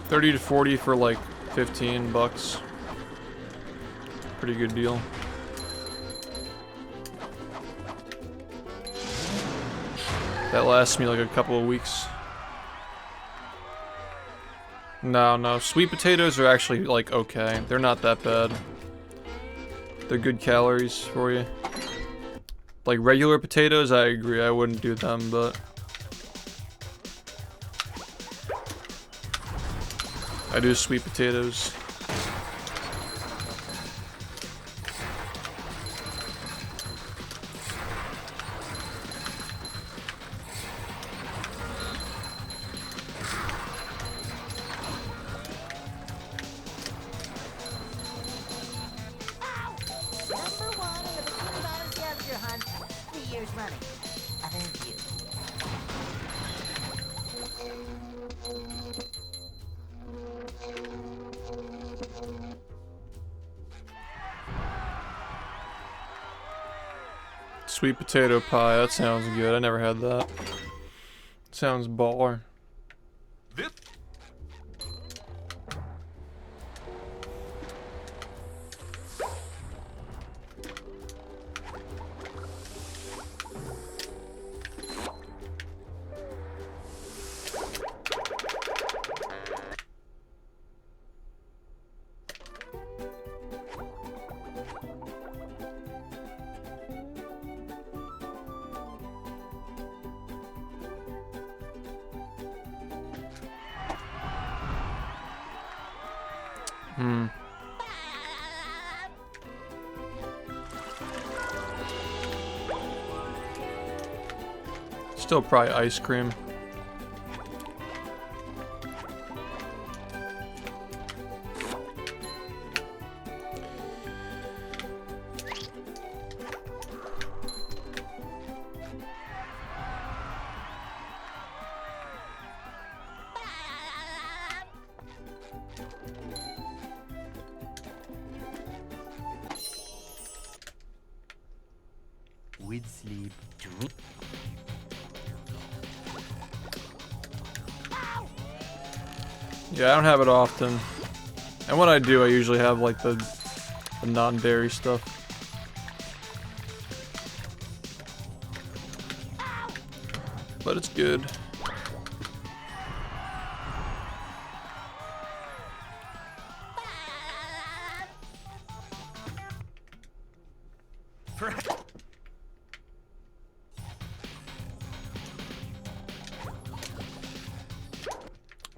$30 to 40 for like $15. Pretty good deal. That lasts me like a couple of weeks. No, sweet potatoes are actually like okay. They're not that bad. They're good calories for you. Like regular potatoes, I agree, I wouldn't do them, but I do sweet potatoes. Number 1 in the Bikini Bottom scavenger hunt, 3 years running. Thank you. Sweet potato pie, that sounds good. I never had that. Sounds baller. This Still probably ice cream. With sleep. Yeah, I don't have it often. And when I do, I usually have like the non-dairy stuff. But it's good.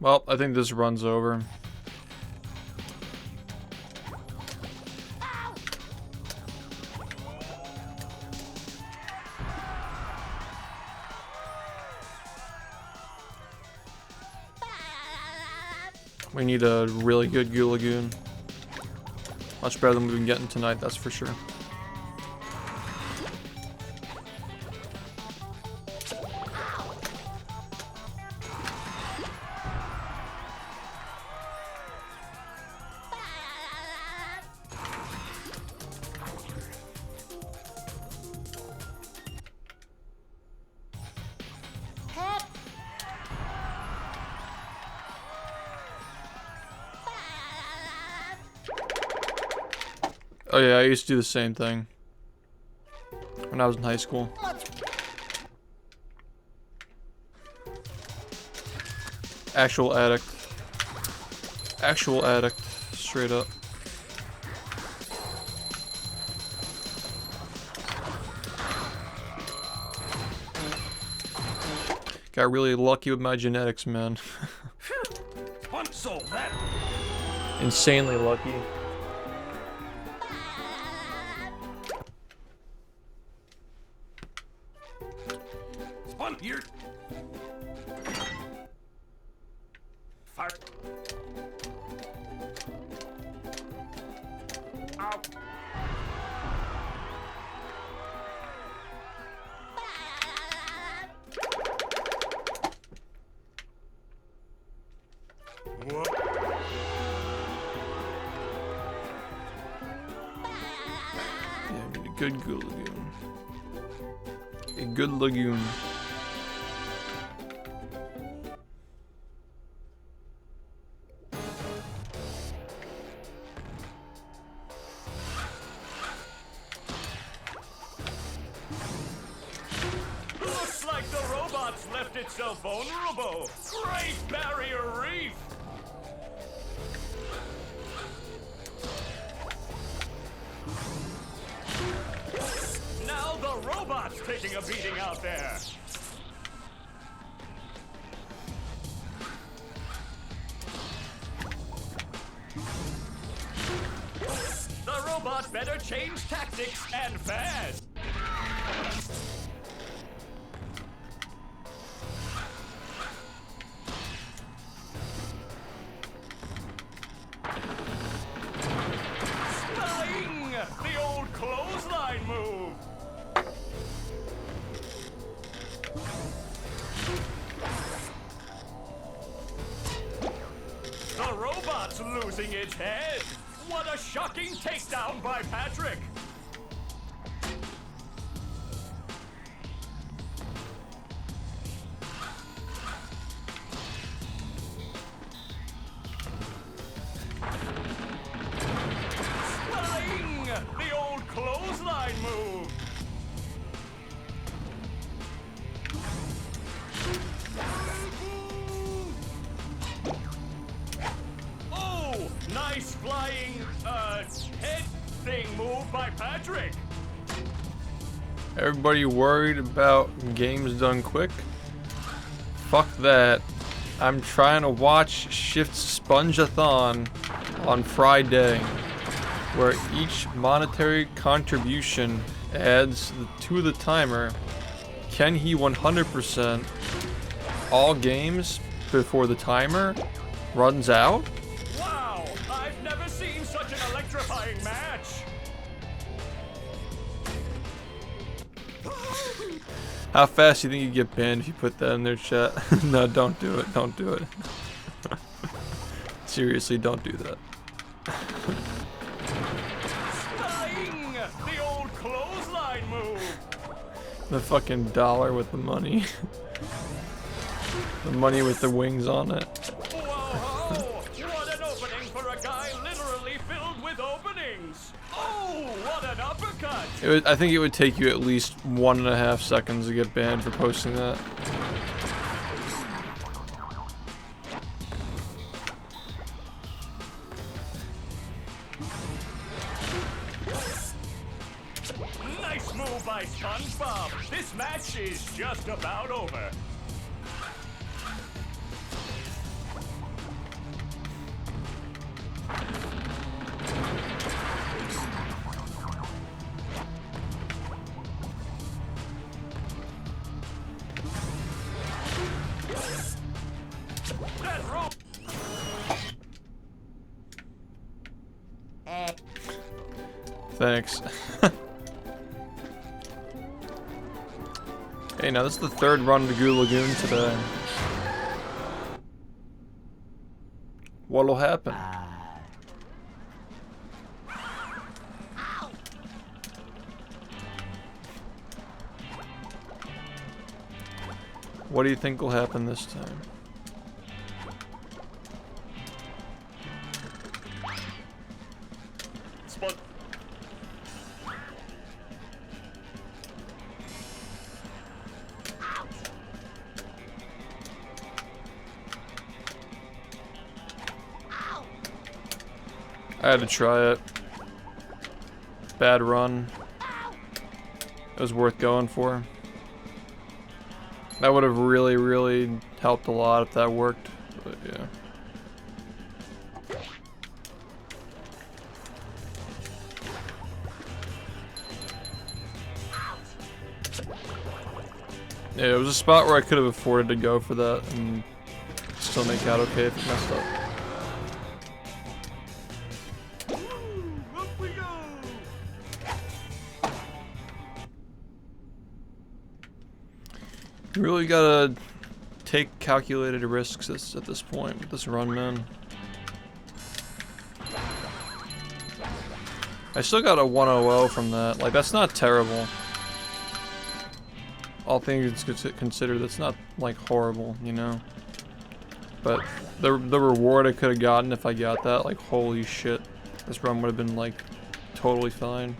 Well, I think this run's over. We need a really good Goo Lagoon. Much better than we've been getting tonight, that's for sure. Oh yeah, I used to do the same thing when I was in high school. Actual addict. Actual addict. Straight up. Got really lucky with my genetics, man. Insanely lucky. Here. Fire. Ow. What? Yeah, I need a good Goo Lagoon. A good lagoon. Looks like the robots left it so vulnerable. Great Barrier Reef. Now the robot's taking a beating out there. The robot better change tactics and fast. Spelling! The old clothesline move. The robot's losing its head. What a shocking takedown by Patrick. Spelling! The old clothesline move. Oh, nice flying, head thing move by Patrick. Everybody worried about games done quick? Fuck that. I'm trying to watch SHiFT's Sponge-a-thon on Friday, where each monetary contribution adds to the timer. Can he 100% all games before the timer runs out? Wow, I've never seen such an electrifying match. How fast do you think you get banned if you put that in their chat? No, don't do it. Don't do it. Seriously, don't do that. Spelling! The old clothesline move. The fucking dollar with the money. The money with the wings on it. Whoa! I think it would take you at least 1.5 seconds to get banned for posting that. Nice move by SpongeBob. This match is just about over. Thanks. Hey, now this is the 3rd run to Goo Lagoon today. What'll happen? What do you think will happen this time? I had to try it. Bad run. It was worth going for. That would have really, really helped a lot if that worked. But yeah. Yeah, it was a spot where I could have afforded to go for that and still make out okay if it messed up. You really gotta take calculated risks at this point with this run, man. I still got a 100 from that. Like, that's not terrible. All things considered, that's not, like, horrible, you know? But the reward I could have gotten if I got that, like, holy shit. This run would have been, like, totally fine.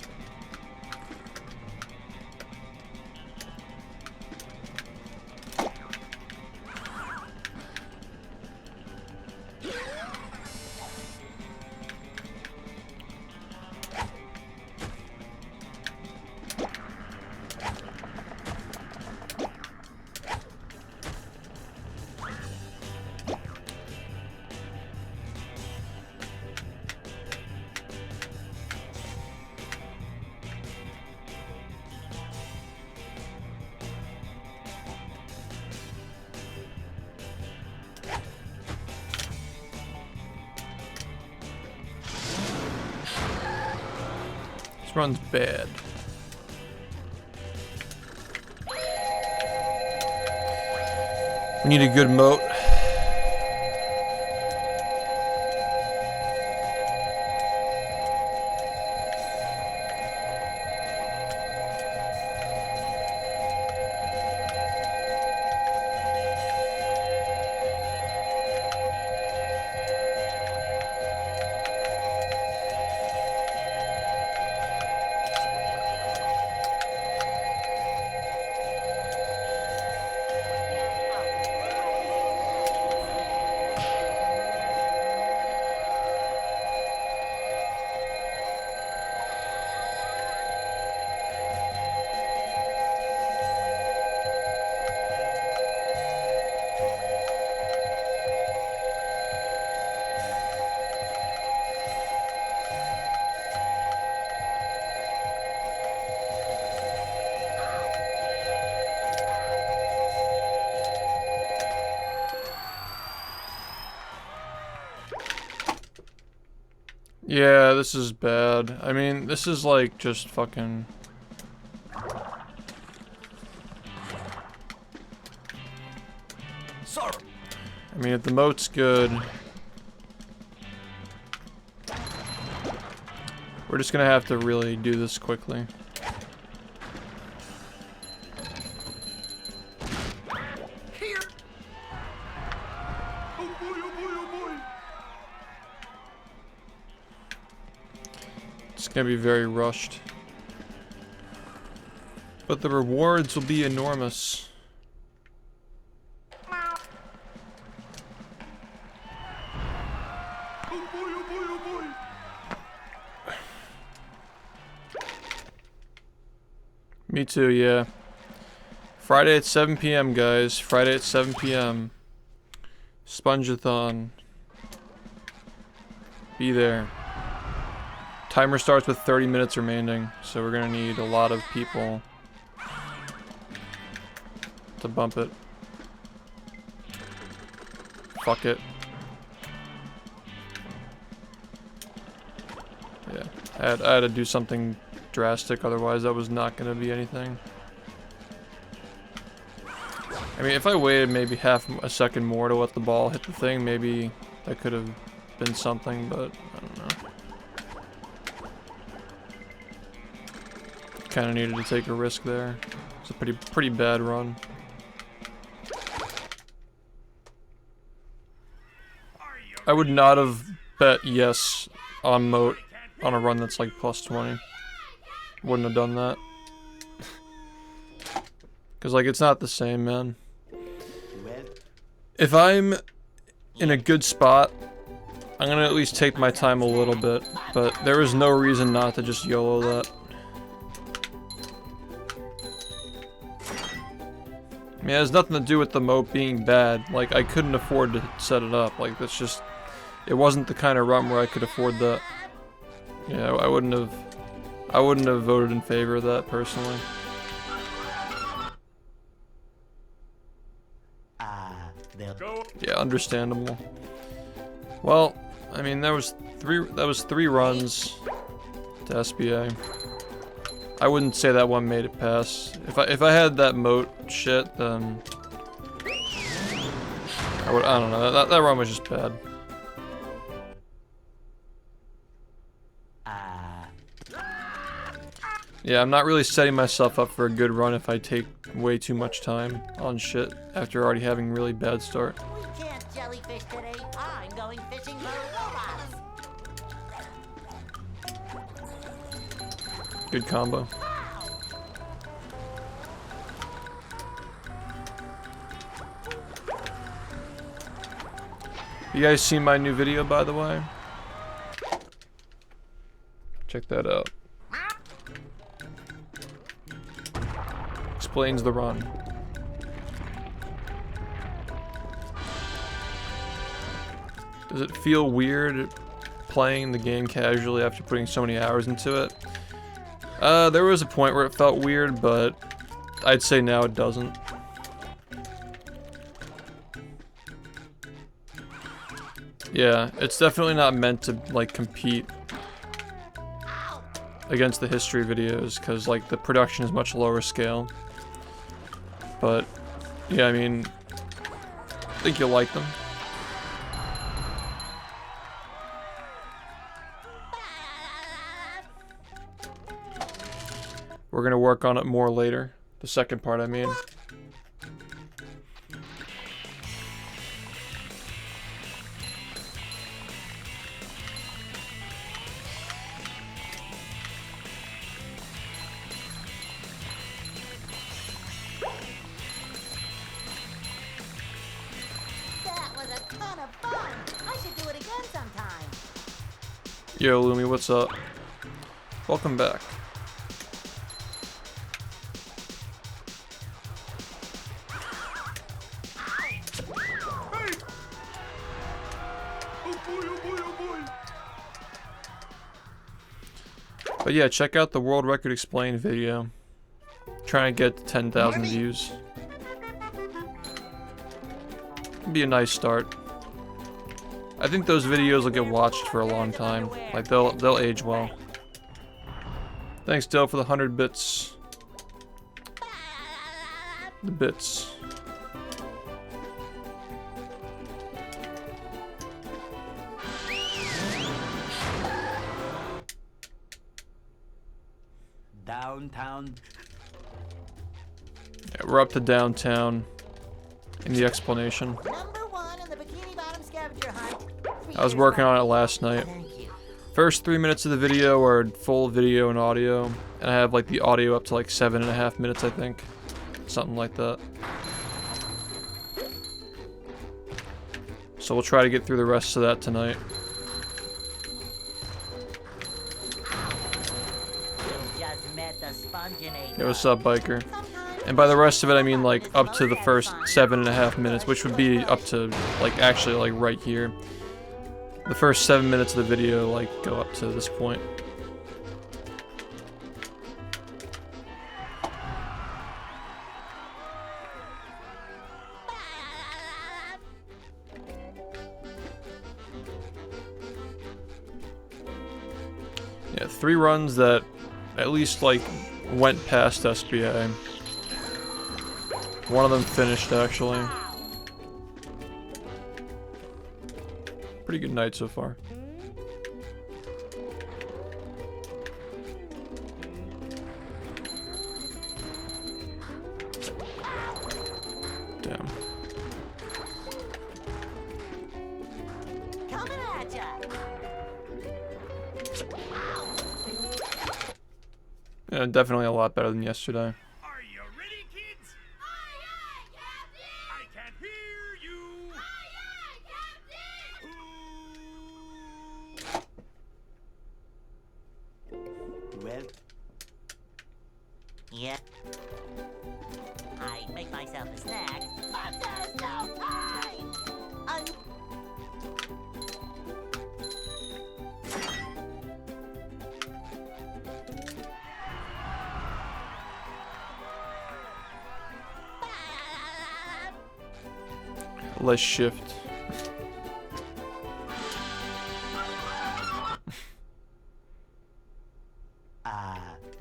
This run's bad. We need a good moat. Yeah, this is bad. I mean, this is like just fucking... Sir. I mean, if the moat's good... We're just gonna have to really do this quickly. Here. Oh boy, oh boy, oh boy. It's gonna be very rushed. But the rewards will be enormous. Me too, yeah. Friday at 7 p.m. guys. Friday at 7 p.m. Spongeathon. Be there. Timer starts with 30 minutes remaining, so we're gonna need a lot of people to bump it. Fuck it. Yeah, I had to do something drastic, otherwise that was not gonna be anything. I mean, if I waited maybe half a second more to let the ball hit the thing, maybe that could have been something, but I don't know. Kind of needed to take a risk there. It's a pretty bad run. I would not have bet yes on Moat on a run that's like plus 20. Wouldn't have done that. Cause like it's not the same, man. If I'm in a good spot, I'm gonna at least take my time a little bit, but there is no reason not to just YOLO that. I mean, it has nothing to do with the moat being bad. Like, I couldn't afford to set it up. Like, that's just... It wasn't the kind of run where I could afford that. Yeah, I wouldn't have voted in favor of that, personally. Yeah, understandable. Well, I mean, that was three runs to SBA. I wouldn't say that one made it past. If I had that moat shit, then I don't know. That run was just bad. Yeah, I'm not really setting myself up for a good run if I take way too much time on shit after already having a really bad start. We can't jellyfish today. I'm going fishing for robots. Good combo. You guys seen my new video, by the way? Check that out. Explains the run. Does it feel weird playing the game casually after putting so many hours into it? There was a point where it felt weird, but I'd say now it doesn't. Yeah, it's definitely not meant to, like, compete against the history videos, because, like, the production is much lower scale. But, yeah, I mean, I think you'll like them. We're gonna work on it more later. The second part, I mean. Yo, Lumi, what's up? Welcome back. But yeah, check out the World Record Explained video. Trying to get to 10,000 views. Be a nice start. I think those videos will get watched for a long time. Like, they'll age well. Thanks, Dill, for the 100 bits. The bits. Downtown. Yeah, we're up to downtown in the explanation. Number one in the Bikini Bottom scavenger hunt. I was working on it last night. Thank you. First 3 minutes of the video are full video and audio, and I have like the audio up to like 7.5 minutes, I think. Something like that. So we'll try to get through the rest of that tonight. Just met the Sponginator. Yo, what's up, biker? And by the rest of it, I mean like up to the first 7.5 minutes, which would be up to like actually like right here. The first 7 minutes of the video like go up to this point. Yeah, 3 runs that at least like went past SBA. One of them finished actually. Pretty good night so far. Damn. Coming at ya. Yeah, definitely a lot better than yesterday. Are you ready, kids? Aye, aye, Captain! I can't hear you! Aye, aye, Captain! Well, Yeah. I make myself a snack, but there's no time. Let's shift.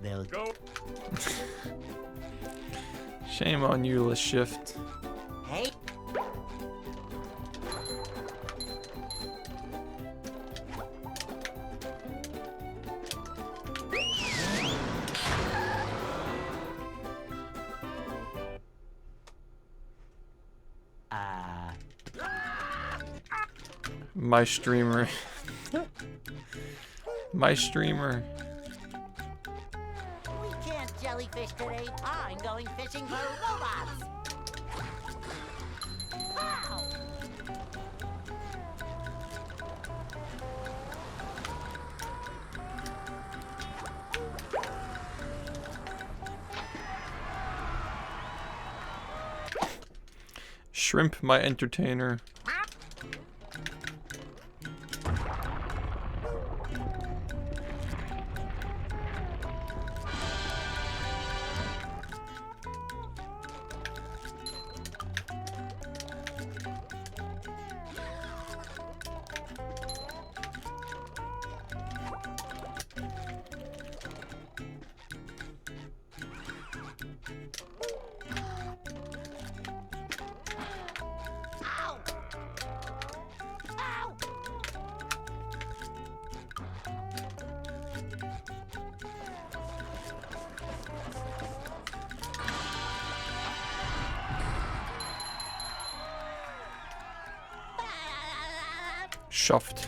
they'll Go! Shame on you, let's shift. Hey. My streamer. My streamer. We can't jellyfish today. I'm going fishing for robots. Pow! Shrimp, my entertainer. Ow! Ow! SHiFT.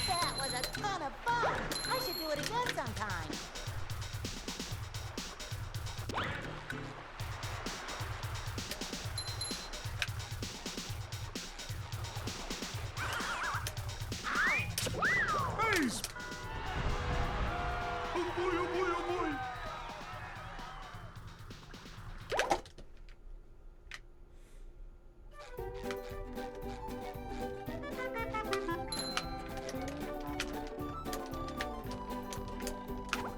That was a ton of fun. I should do it again sometime. Face! Oh boy, oh boy, oh boy!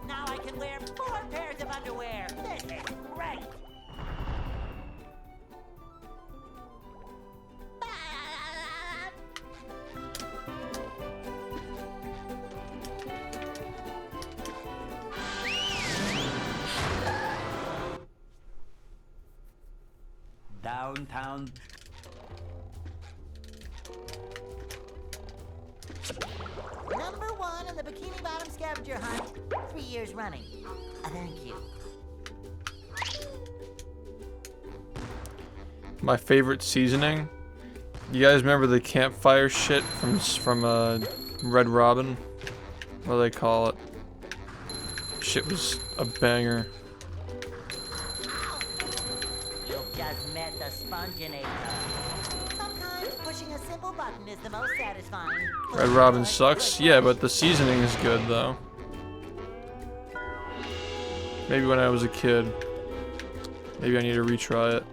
Now I can wear 4 pairs of underwear. This is great. down hometown. Number 1 in the Bikini Bottom scavenger hunt, 3 years running. Thank you. My favorite seasoning. You guys remember the campfire shit from Red Robin? What do they call it? Shit was a banger. You've just met the Sponginator. Sometimes pushing a simple button is the most satisfying. Red Robin sucks. Yeah, but the seasoning is good though. Maybe when I was a kid. Maybe I need to retry it.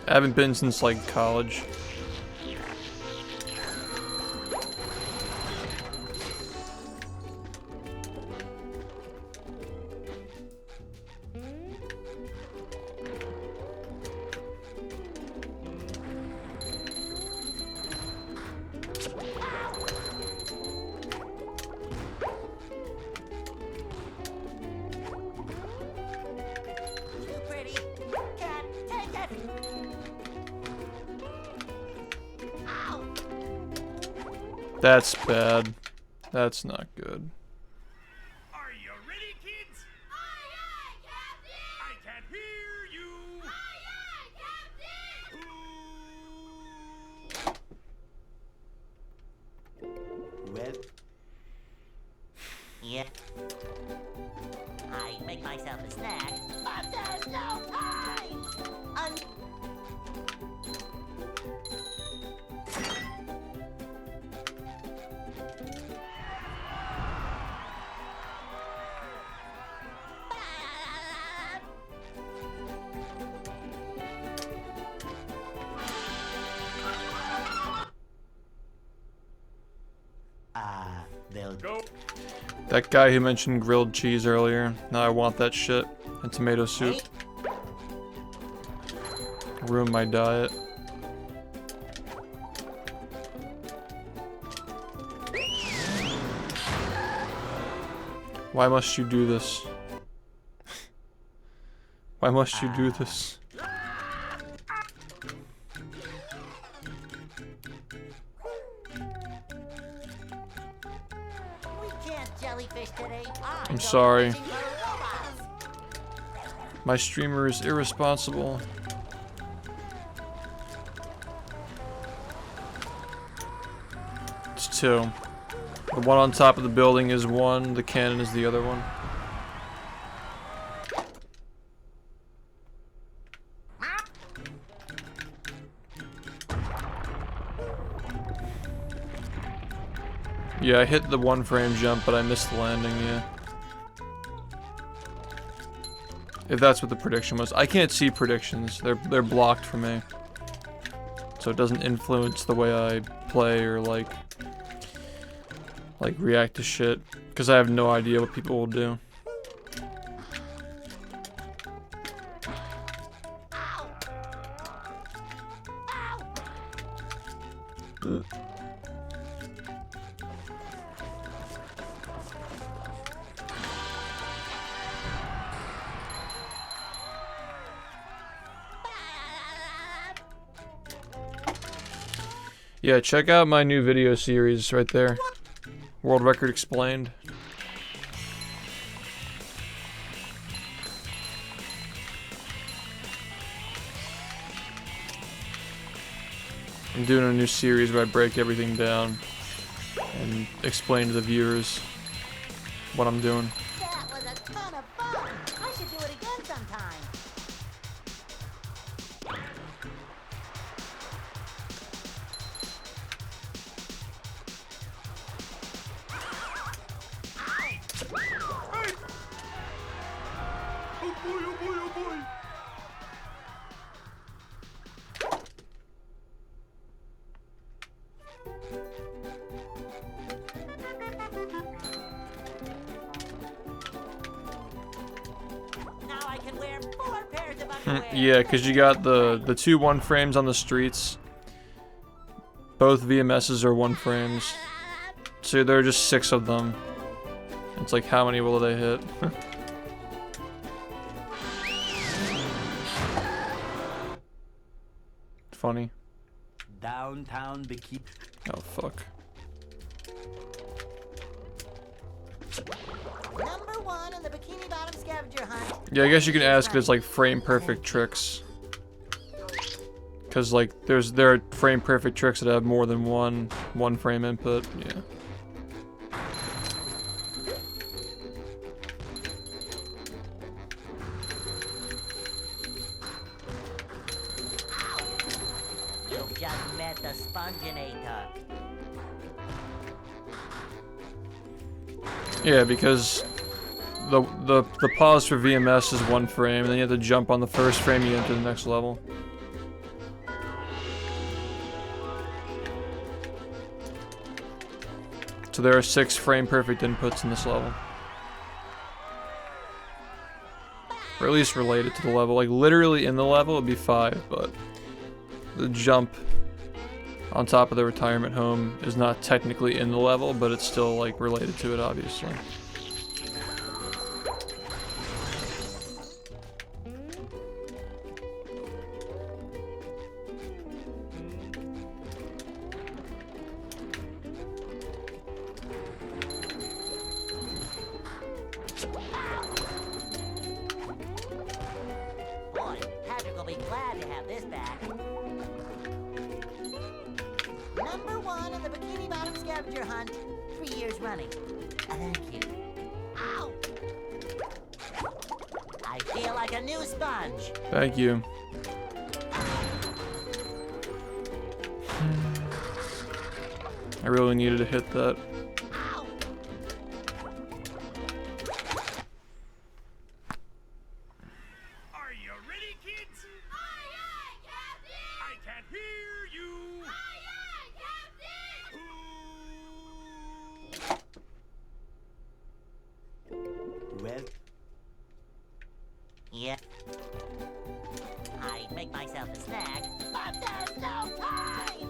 I haven't been since like college. Too pretty. Can't take it. Ow! That's bad. That's not good. Are you ready, kids? Aye, aye, Captain! I can't hear you. Aye, aye, Captain! Well, Yeah. I make myself a snack, but there's no time! they'll Go. That guy who mentioned grilled cheese earlier. Now I want that shit. And tomato soup. Ruin my diet. Why must you do this? Why must you do this? We can't jellyfish today. I'm sorry. My streamer is irresponsible. It's two. The one on top of the building is one, the cannon is the other one. Yeah, I hit the 1-frame jump, but I missed the landing, yeah. If that's what the prediction was. I can't see predictions. They're blocked for me. So it doesn't influence the way I play or like react to shit. Because I have no idea what people will do. Yeah, check out my new video series right there. World Record Explained. I'm doing a new series where I break everything down and explain to the viewers what I'm doing. That was a ton of fun. I should do it again sometime. Oh boy, oh boy, oh boy. Now I can wear 4 pairs of underwear. Yeah, because you got the two 1-frames on the streets, both VMSs are 1 frames. So there are just 6 of them. It's like, how many will they hit? Funny. Downtown Bikini. Oh, fuck. Number 1 in the Bikini Bottom scavenger hunt. Yeah, I guess you can ask if it's like frame perfect tricks. Cause like there are frame perfect tricks that have more than one frame input. Yeah. You've just met the Sponginator. Yeah, because the pause for VMS is 1 frame, and then you have to jump on the first frame you enter the next level. So there are 6 frame perfect inputs in this level. Or at least related to the level. Like literally in the level would be 5, but the jump on top of the retirement home is not technically in the level, but it's still like related to it, obviously. Boy, Patrick will be glad to have this back. Number 1 in the Bikini Bottom scavenger hunt, 3 years running. Thank you. Ow! I feel like a new sponge. Thank you. I really needed to hit that. Ow! Are you ready, kids? Aye, aye, Captain! I can't hear you. Aye, aye, Captain! Well, Yeah. I'd make myself a snack, but there's no time!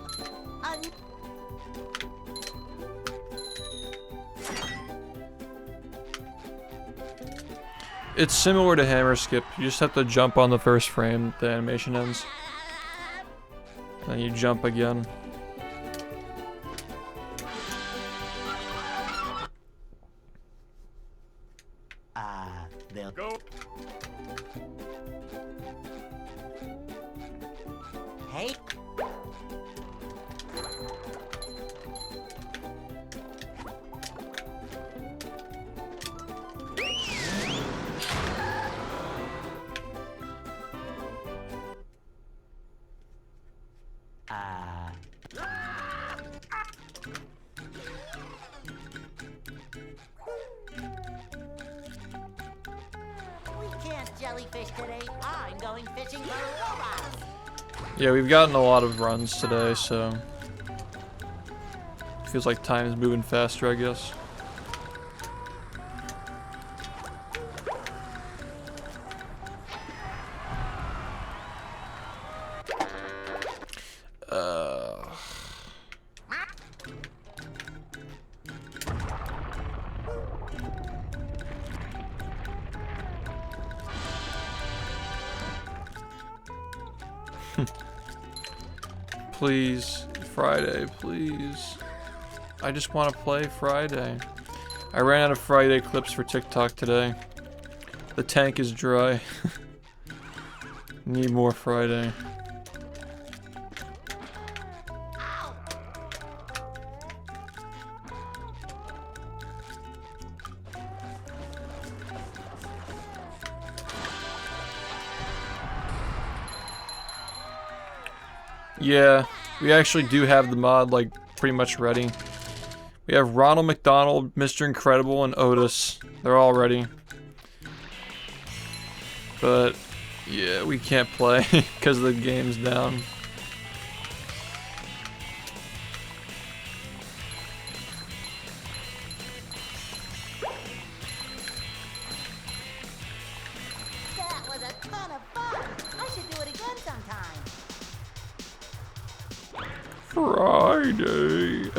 It's similar to hammer skip. You just have to jump on the first frame, the animation ends. Then you jump again. they'll Go. Hey, we can't jellyfish today. I'm going fishing for robots. Yeah, we've gotten a lot of runs today, so feels like time is moving faster, I guess. Please, Friday, please. I just want to play Friday. I ran out of Friday clips for TikTok today. The tank is dry. Need more Friday. Yeah, we actually do have the mod, like, pretty much ready. We have Ronald McDonald, Mr. Incredible, and Otis. They're all ready. But, yeah, we can't play because the game's down. That was a ton of fun. I should do it again sometime. Friday.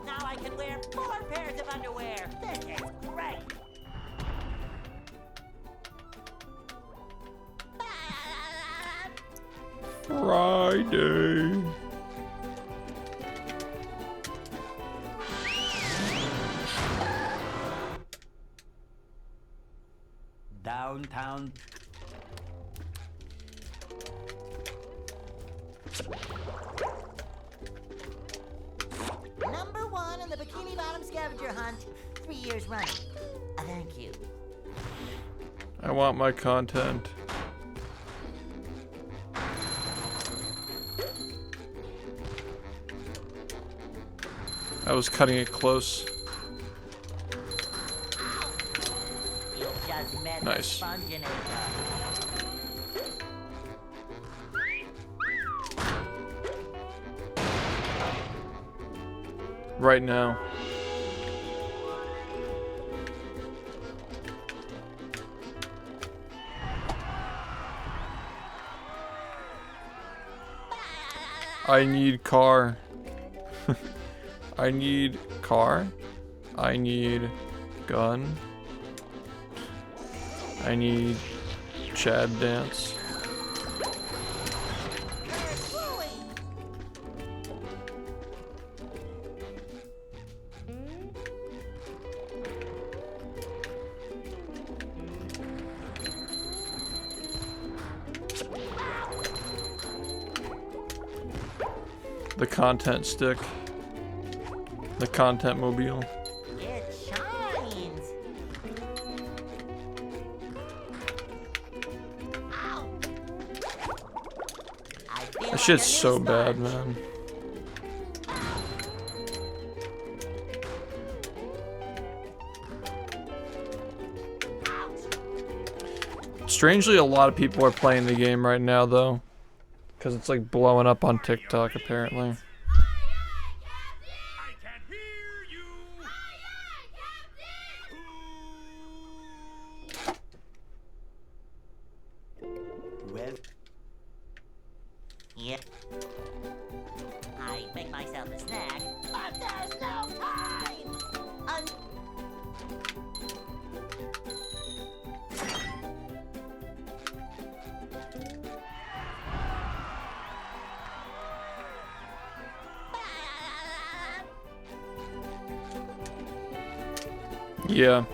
Now I can wear 4 pairs of underwear. This is great. Friday. Downtown. Number 1 in the Bikini Bottom scavenger hunt. 3 years running. Thank you. I want my content. I was cutting it close. You just met Nice. the Sponginator. Right now. I need car. I need car. I need gun. I need Chad dance. The content stick. The content mobile. It shines. Ow. I feel That like shit's a new so bad, sponge. man. Strangely, a lot of people are playing the game right now, though. Because it's like blowing up on TikTok, apparently. I can't hear you. Well, Yep. I make myself a snack, but there's no time. Yeah.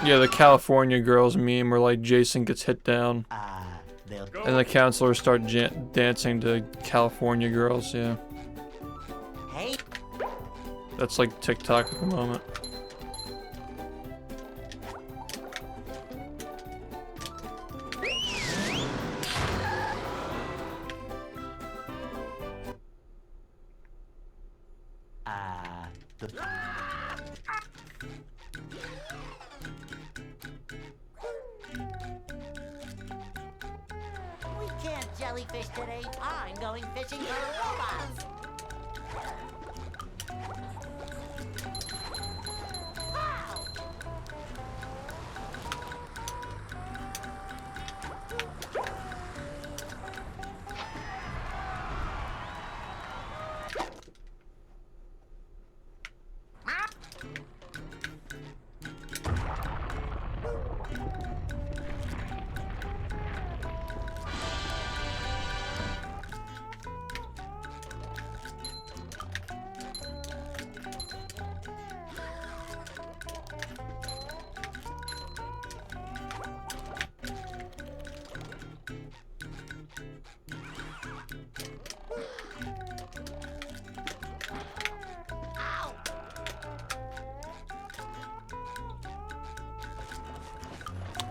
Yeah, the California girls meme where like Jason gets hit down they'll and the counselors start dancing to California girls, yeah. Hey, That's like TikTok at the moment. the we can't jellyfish today. I'm going fishing for robots. Wow.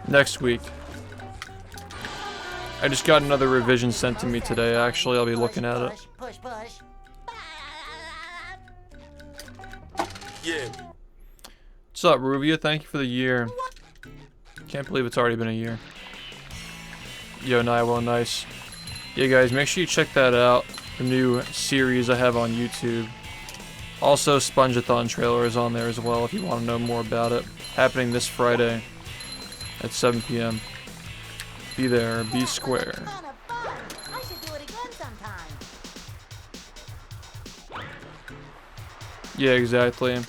Next week. I just got another revision sent to me today, actually. I'll be looking at it. Push, push, push. Yeah. What's up, Ruvia? Thank you for the year. Can't believe it's already been a year. Yo, Naiwell, nice. Yeah, guys, make sure you check that out. The new series I have on YouTube. Also, Spongeathon trailer is on there as well if you want to know more about it. Happening this Friday at 7 p.m. Be there, be square. Ton of fun. I should do it again sometime. Yeah, exactly.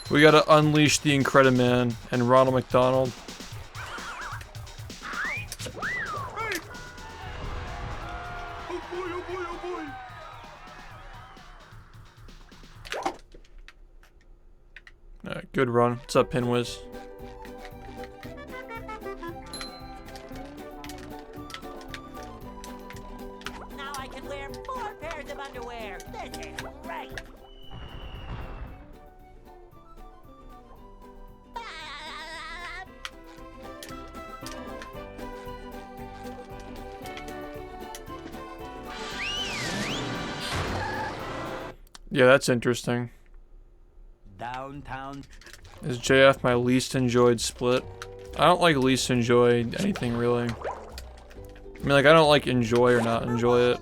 We gotta unleash the Incrediman and Ronald McDonald. Alright, good run. What's up, Pinwiz? Now I can wear 4 pairs of underwear. This is great. Yeah, that's interesting. Downtown. Is JF my least enjoyed split? I don't like least enjoy anything really. I mean, like, I don't like enjoy or not enjoy it.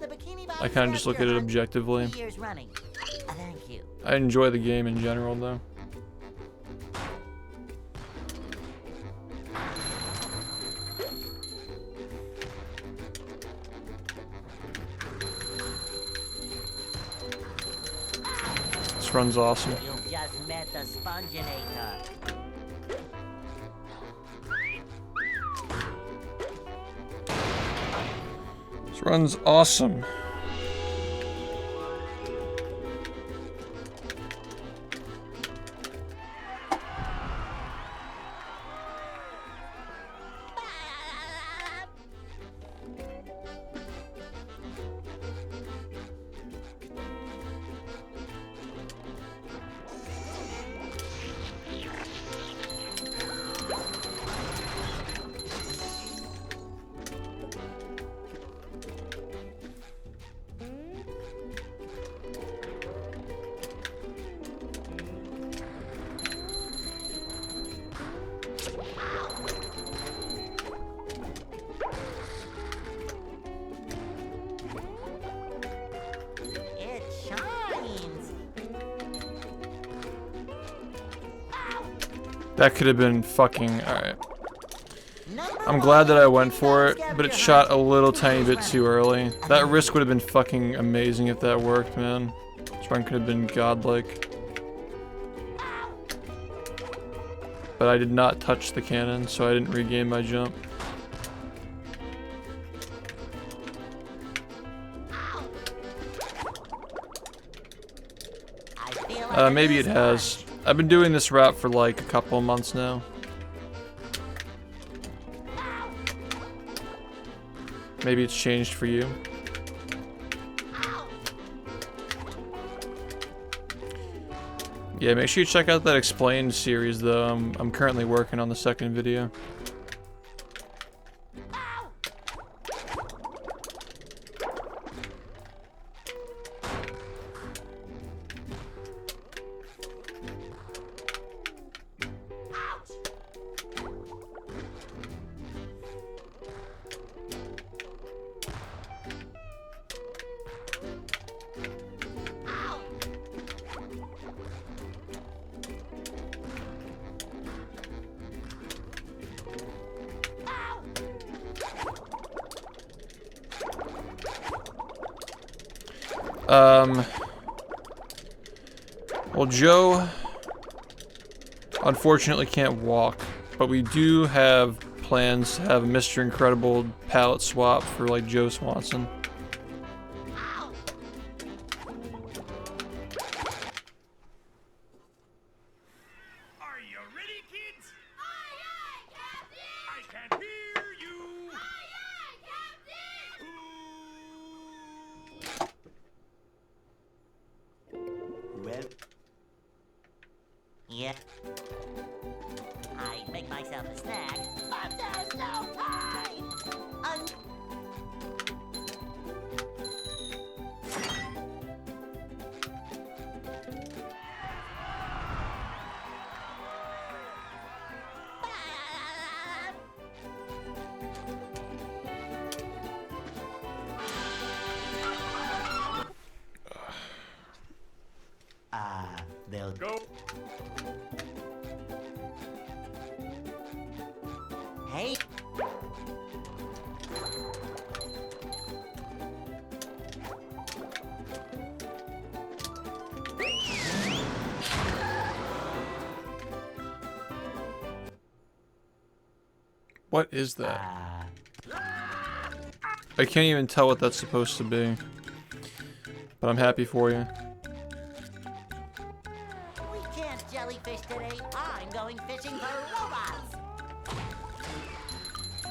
I kind of just look at it objectively. 3 years running. Thank you. I enjoy the game in general though. This run's awesome. You've just met the Sponginator. This run's awesome. It shines. That could have been fucking alright. I'm glad that I went for it, but it shot a little tiny bit too early. That risk would have been fucking amazing if that worked, man. This run could have been godlike. But I did not touch the cannon, so I didn't regain my jump. I feel like Maybe it has. I've been doing this route for like a couple of months now. Maybe it's changed for you. Yeah, make sure you check out that Explained series though. I'm currently working on the second video. Well, Joe unfortunately can't walk, but we do have plans to have a Mr. Incredible palette swap for like Joe Swanson. Are you ready, kids? Aye, aye, Captain! I can't hear you. Aye, aye, Captain! Well, Yeah. I'd make myself a snack, but there's no time! go. Hey. What is that? I can't even tell what that's supposed to be. But I'm happy for you. We can't jellyfish today. I'm going fishing for robots.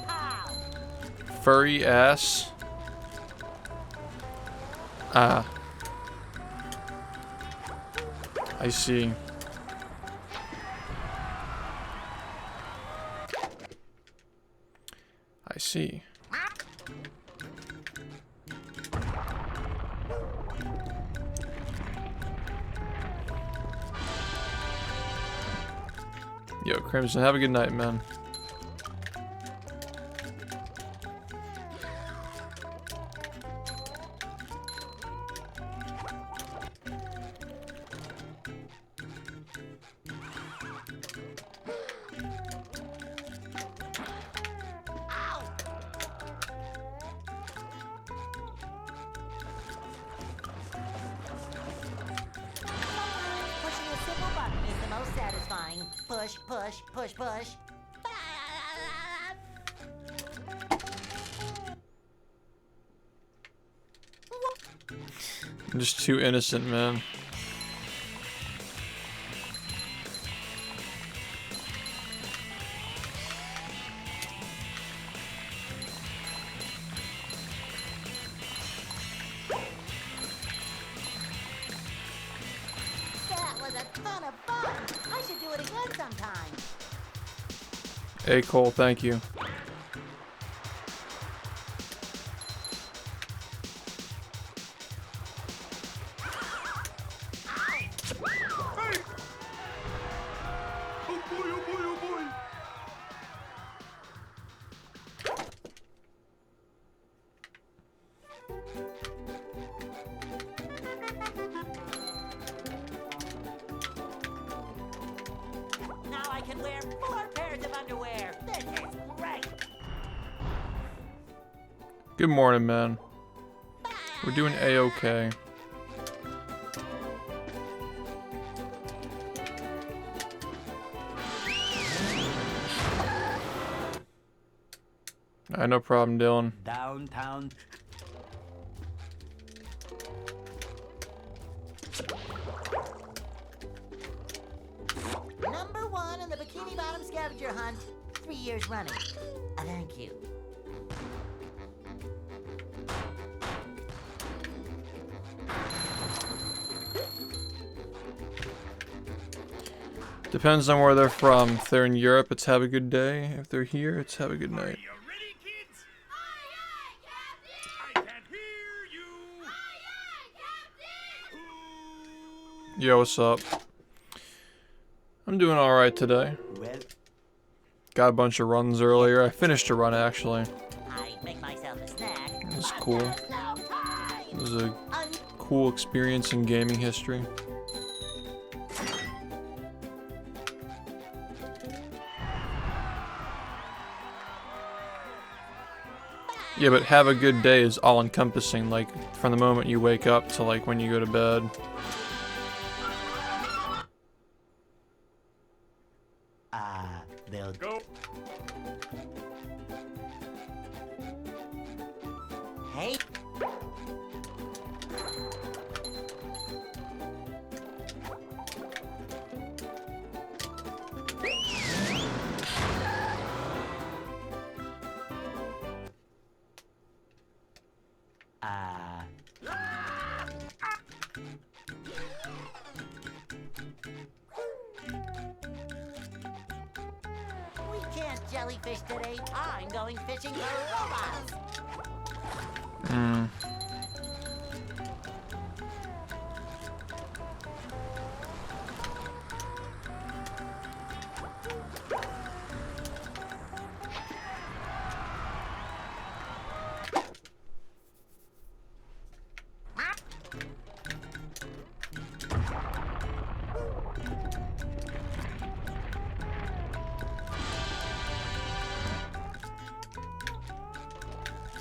Pow! Furry ass. Ah. I see. I see. Yo, Crimson, have a good night, man. Pushing a simple button is the most satisfying. Push, push, push, push. I'm just too innocent, man. That was a ton of fun. I should do it again sometime. Hey, Cole, thank you. Now I can wear 4 pairs of underwear. This is great. Good morning, man. We're doing A-okay. No problem, Dylan. Downtown. Number 1 in the Bikini Bottom scavenger hunt. 3 years running. Thank you. Depends on where they're from. If they're in Europe, it's have a good day. If they're here, it's have a good night. You ready, kids? Aye, aye, Captain! I can't hear you. Aye, aye, Captain! Yo, what's up? I'm doing alright today. Well, Got a bunch of runs earlier. I finished a run, actually. I make myself a snack. It was cool. No time. It was a cool experience in gaming history. Yeah, but have a good day is all-encompassing, like, from the moment you wake up to, like, when you go to bed. they'll Go. Hey. We can't jellyfish today. I'm going fishing for robots.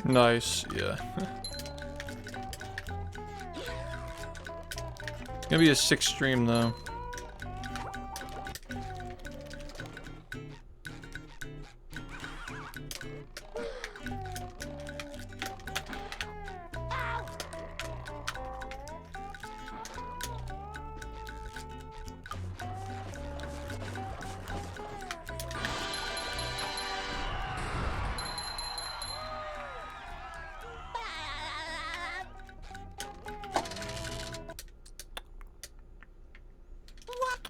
Nice, yeah. Gonna be a 6th stream though.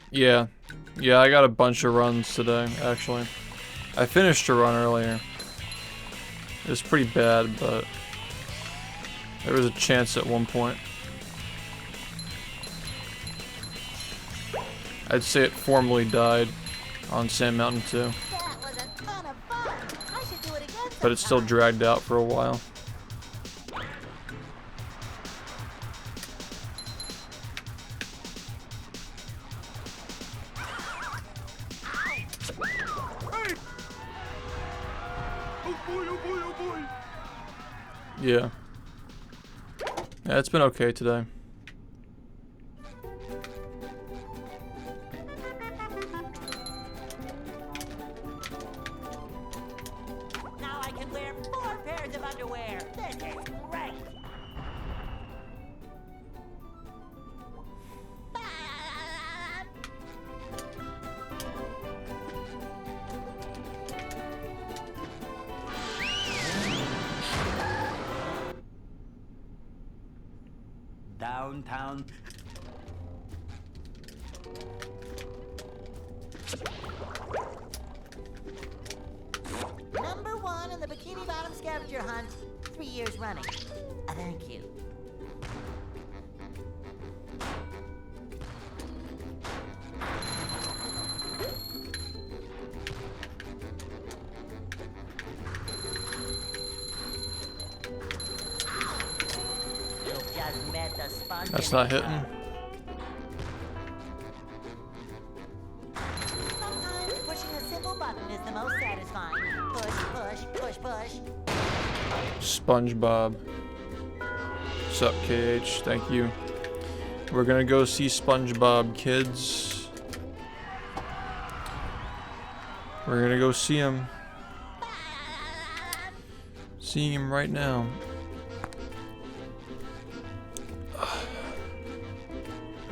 Yeah. Yeah, I got a bunch of runs today, actually. I finished a run earlier. It was pretty bad, but there was a chance at one point. I'd say it formally died on Sand Mountain 2. That was a ton of fun. I should do it again But it still sometime. dragged out for a while. Yeah. Yeah, it's been okay today. Now I can wear 4 pairs of underwear. This is great. Downtown. Number 1 in the Bikini Bottom scavenger hunt. 3 years running. Thank you. You've just met the sponge. That's not hitting. Sometimes pushing a simple button is the most satisfying. Push, push, push, push. SpongeBob. Sup, KH? Thank you. We're gonna go see SpongeBob, kids. We're gonna go see him. Seeing him right now.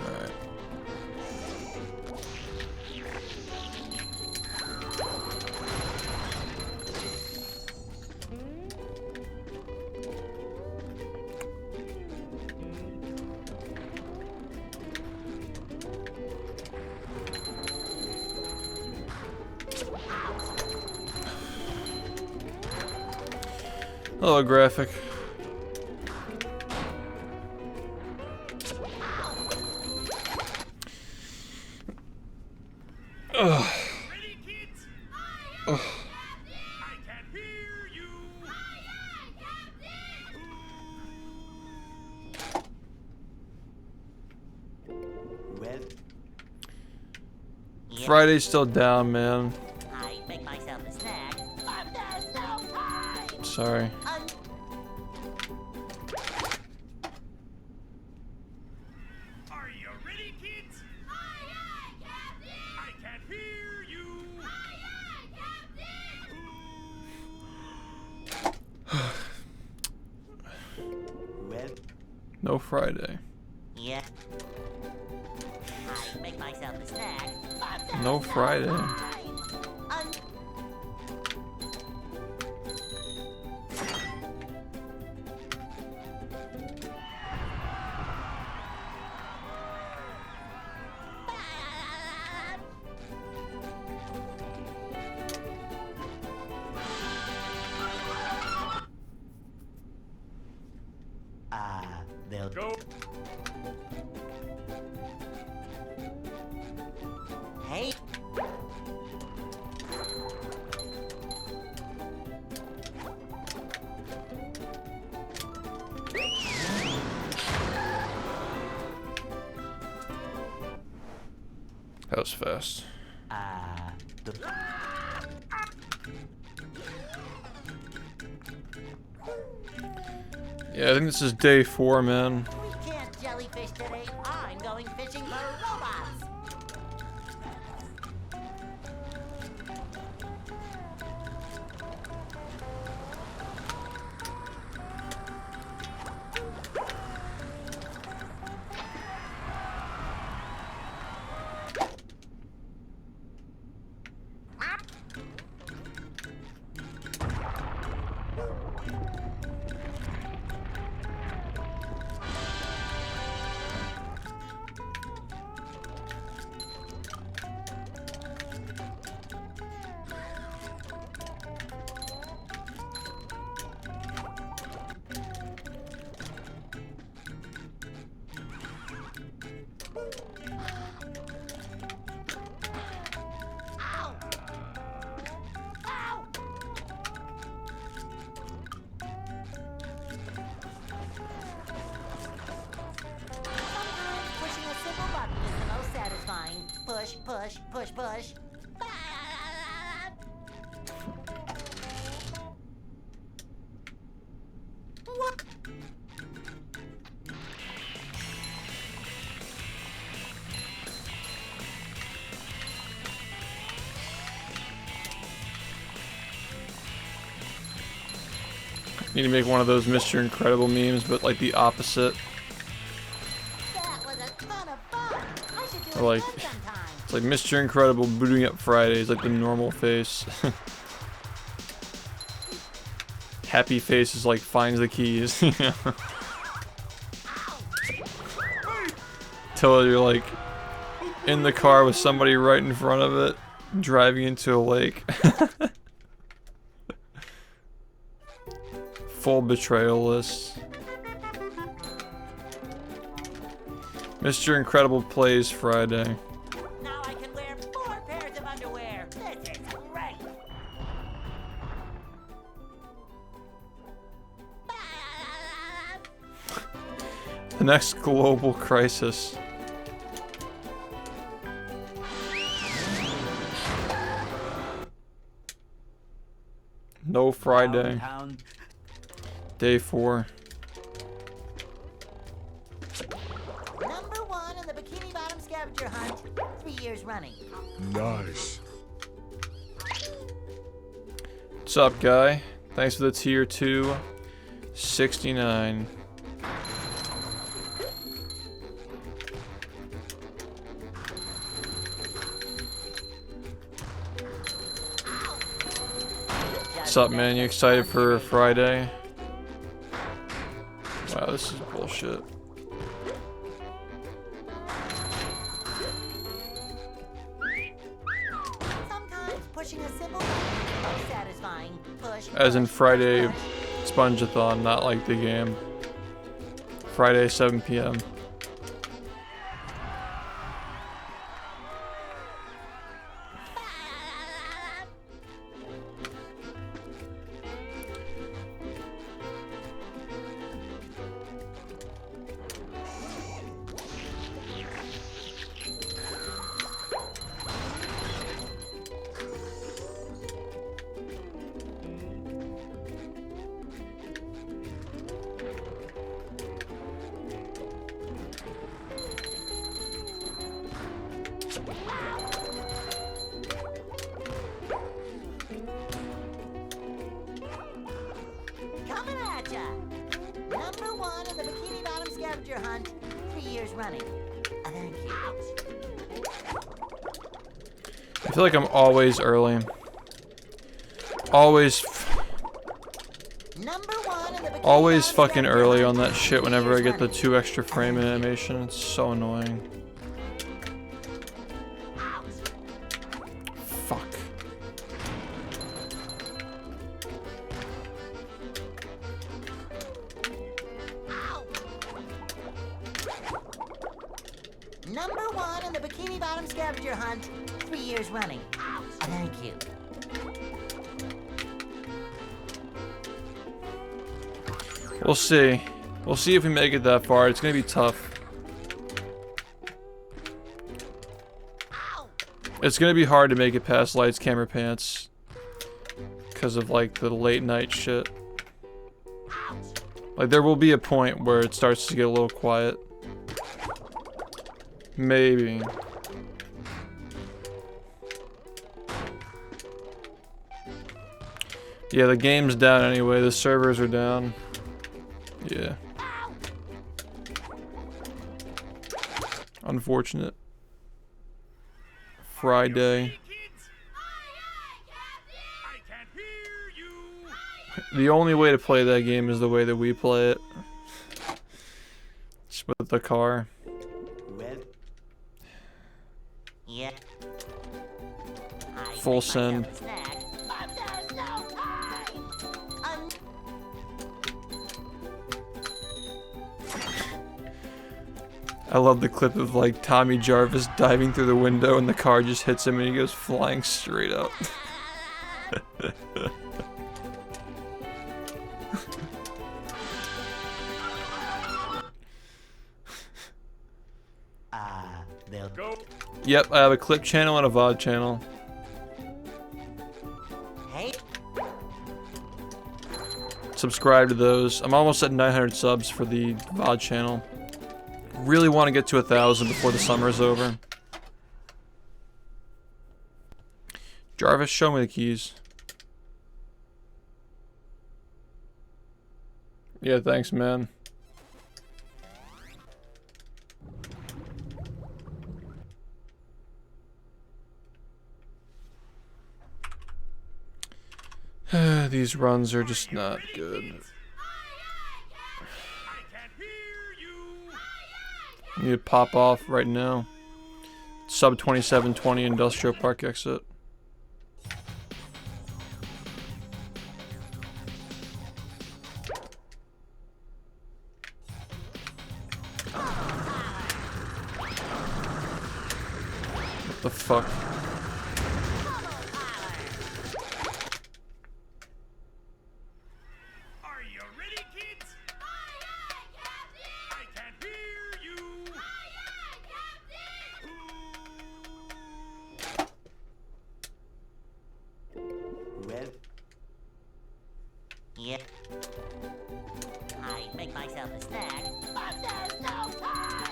Alright. Hello, graphic. Ugh. Ready, kids? I can hear you. Well, Friday's still down, man. I make myself a snack, but there's no time. Sorry. Are you ready, kids? I can hear you. well, No Friday. Yeah. I make myself a snack, but there's No Friday. time. they'll Go. Hey. That was fast. the Yeah, I think this is day 4, man. We can't jellyfish today. I'm going fishing for robots. Pushing a simple button is the most satisfying. Push, push, push, push. What? Need to make one of those Mr. Incredible memes, but like the opposite. That was a ton of fun. I should do Or it like, again sometime. it's like Mr. Incredible booting up Fridays, like the normal face. Happy face is like finds the keys. You know? Till you're like in the car with somebody right in front of it, driving into a lake. Full betrayal list. Mr. Incredible plays Friday. Now I can wear 4 pairs of underwear. This is great. The next global crisis. No Friday. Downtown. Day 4. Number 1 in the Bikini Bottom scavenger hunt. 3 years running. Nice. What's up, guy? Thanks for the tier 2. 69. What's up, man? You excited for Friday? Wow, this is bullshit. Sometimes pushing a simple button is the most satisfying. Push. As in push, Friday push. Spongeathon, not like the game. Friday, 7 p.m. Coming at ya. Number 1 in the Bikini Bottom scavenger hunt. 3 years running. Thank you. I feel like I'm always early. Always, Number 1 in the Bikini always Bottom fucking scavenger early hunt. on that shit 3 whenever I years get the running. 2 extra frame animation. It's so annoying. Fuck. Number 1 in the Bikini Bottom scavenger hunt. 3 years running. Thank you. We'll see. We'll see if we make it that far. It's gonna be tough. It's gonna be hard to make it past Lights, Camera, Pants. Because of like the late night shit. Like, there will be a point where it starts to get a little quiet. Maybe. Yeah, the game's down anyway. The servers are down. Yeah. Unfortunate. Friday. The only way to play that game is the way that we play it. Just with the car. Well, Yeah. Full send. Snack, but there's no time. I love the clip of like Tommy Jarvis diving through the window and the car just hits him and he goes flying straight up. they'll Go. Yep, I have a clip channel and a VOD channel. Hey, Subscribe to those. I'm almost at 900 subs for the VOD channel. Really want to get to 1,000 before the summer is over. Jarvis, show me the keys. Yeah, thanks, man. These runs are just not good. I need to pop off right now. Sub 2720 Industrial Park exit. What the fuck? Are you ready, kids? I can't hear you. well, yeah. I make myself a snack, but there's no time.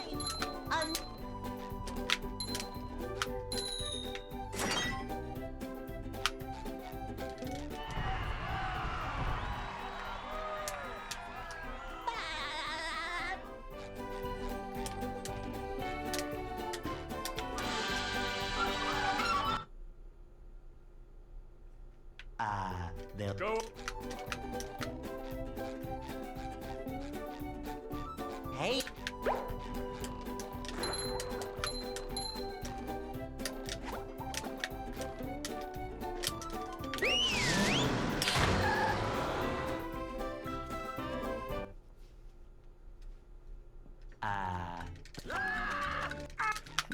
they'll Go. Hey,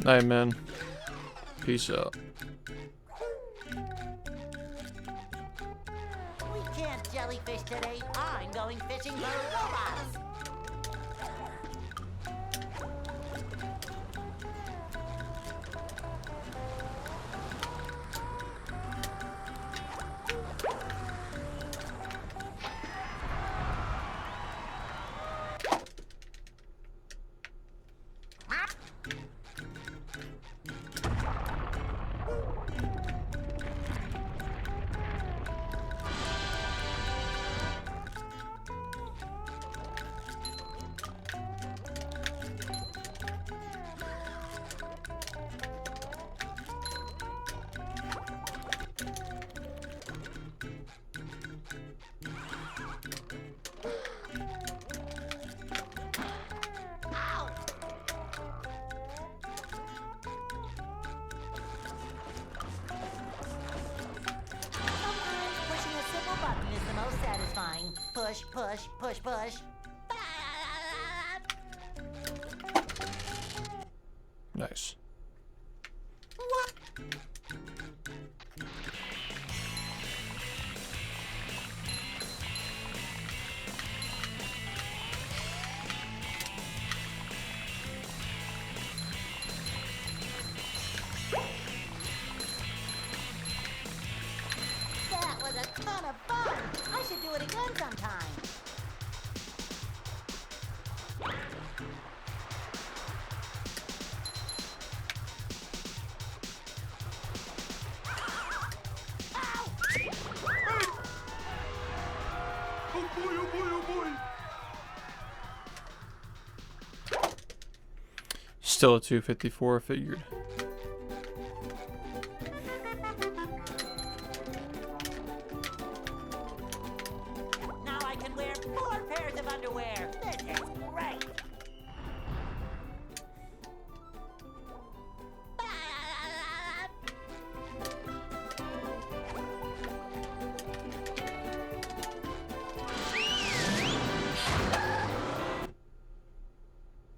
Night, man. Peace out. we can't jellyfish today. I'm going fishing for robots. Pushing a simple button is the most satisfying. Push, push, push, push. Nice. What? That was a ton of fun. I should do it again sometime. Still a 254 figured. Now I can wear 4 pairs of underwear. This is great.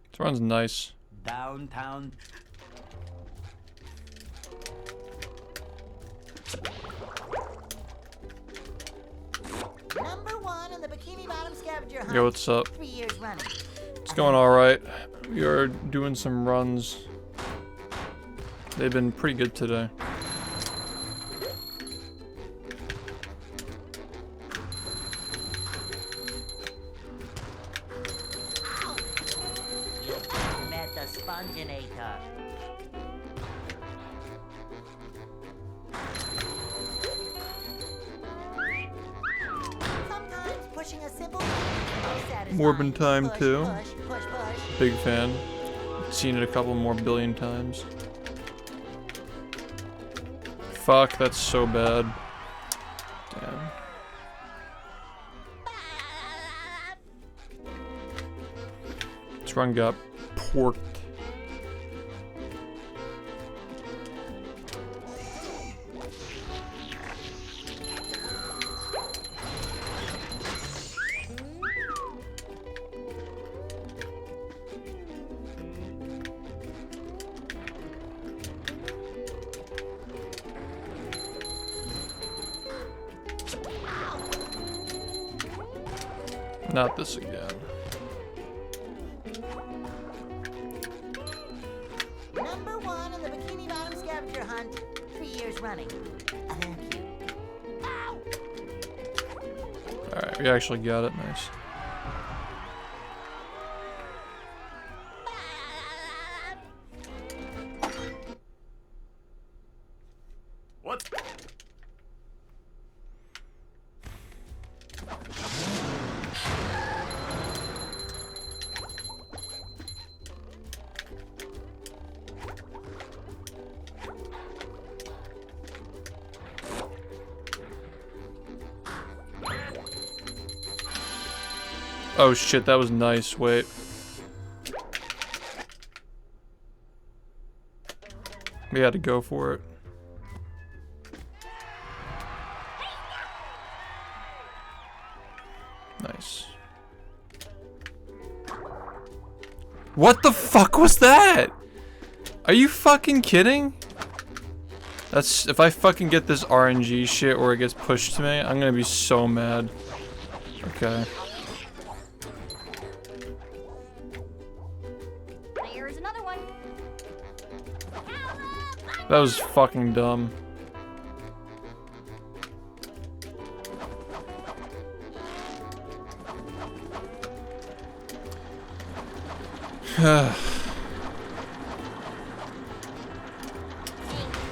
This run's nice. Downtown. Number 1 on the Bikini Bottom scavenger hunt. Yo, what's up? 3 years running. It's going alright. We are doing some runs. They've been pretty good today. You met the Sponginator. Sometimes pushing a simple button is the most satisfying. Morbin time Push, too. Push, push, push. Big fan. Seen it a couple more billion times. Fuck, that's so bad. Damn. This run got porked. Not this again. Number 1 on the Bikini Bottom scavenger hunt. 3 years running. Thank you. Ow! Alright, we actually got it. Nice. What? Oh shit, that was nice. Wait. We had to go for it. Nice. What the fuck was that? Are you fucking kidding? That's, if I fucking get this RNG shit or it gets pushed to me, I'm gonna be so mad. Okay. Here's another one. That was fucking dumb.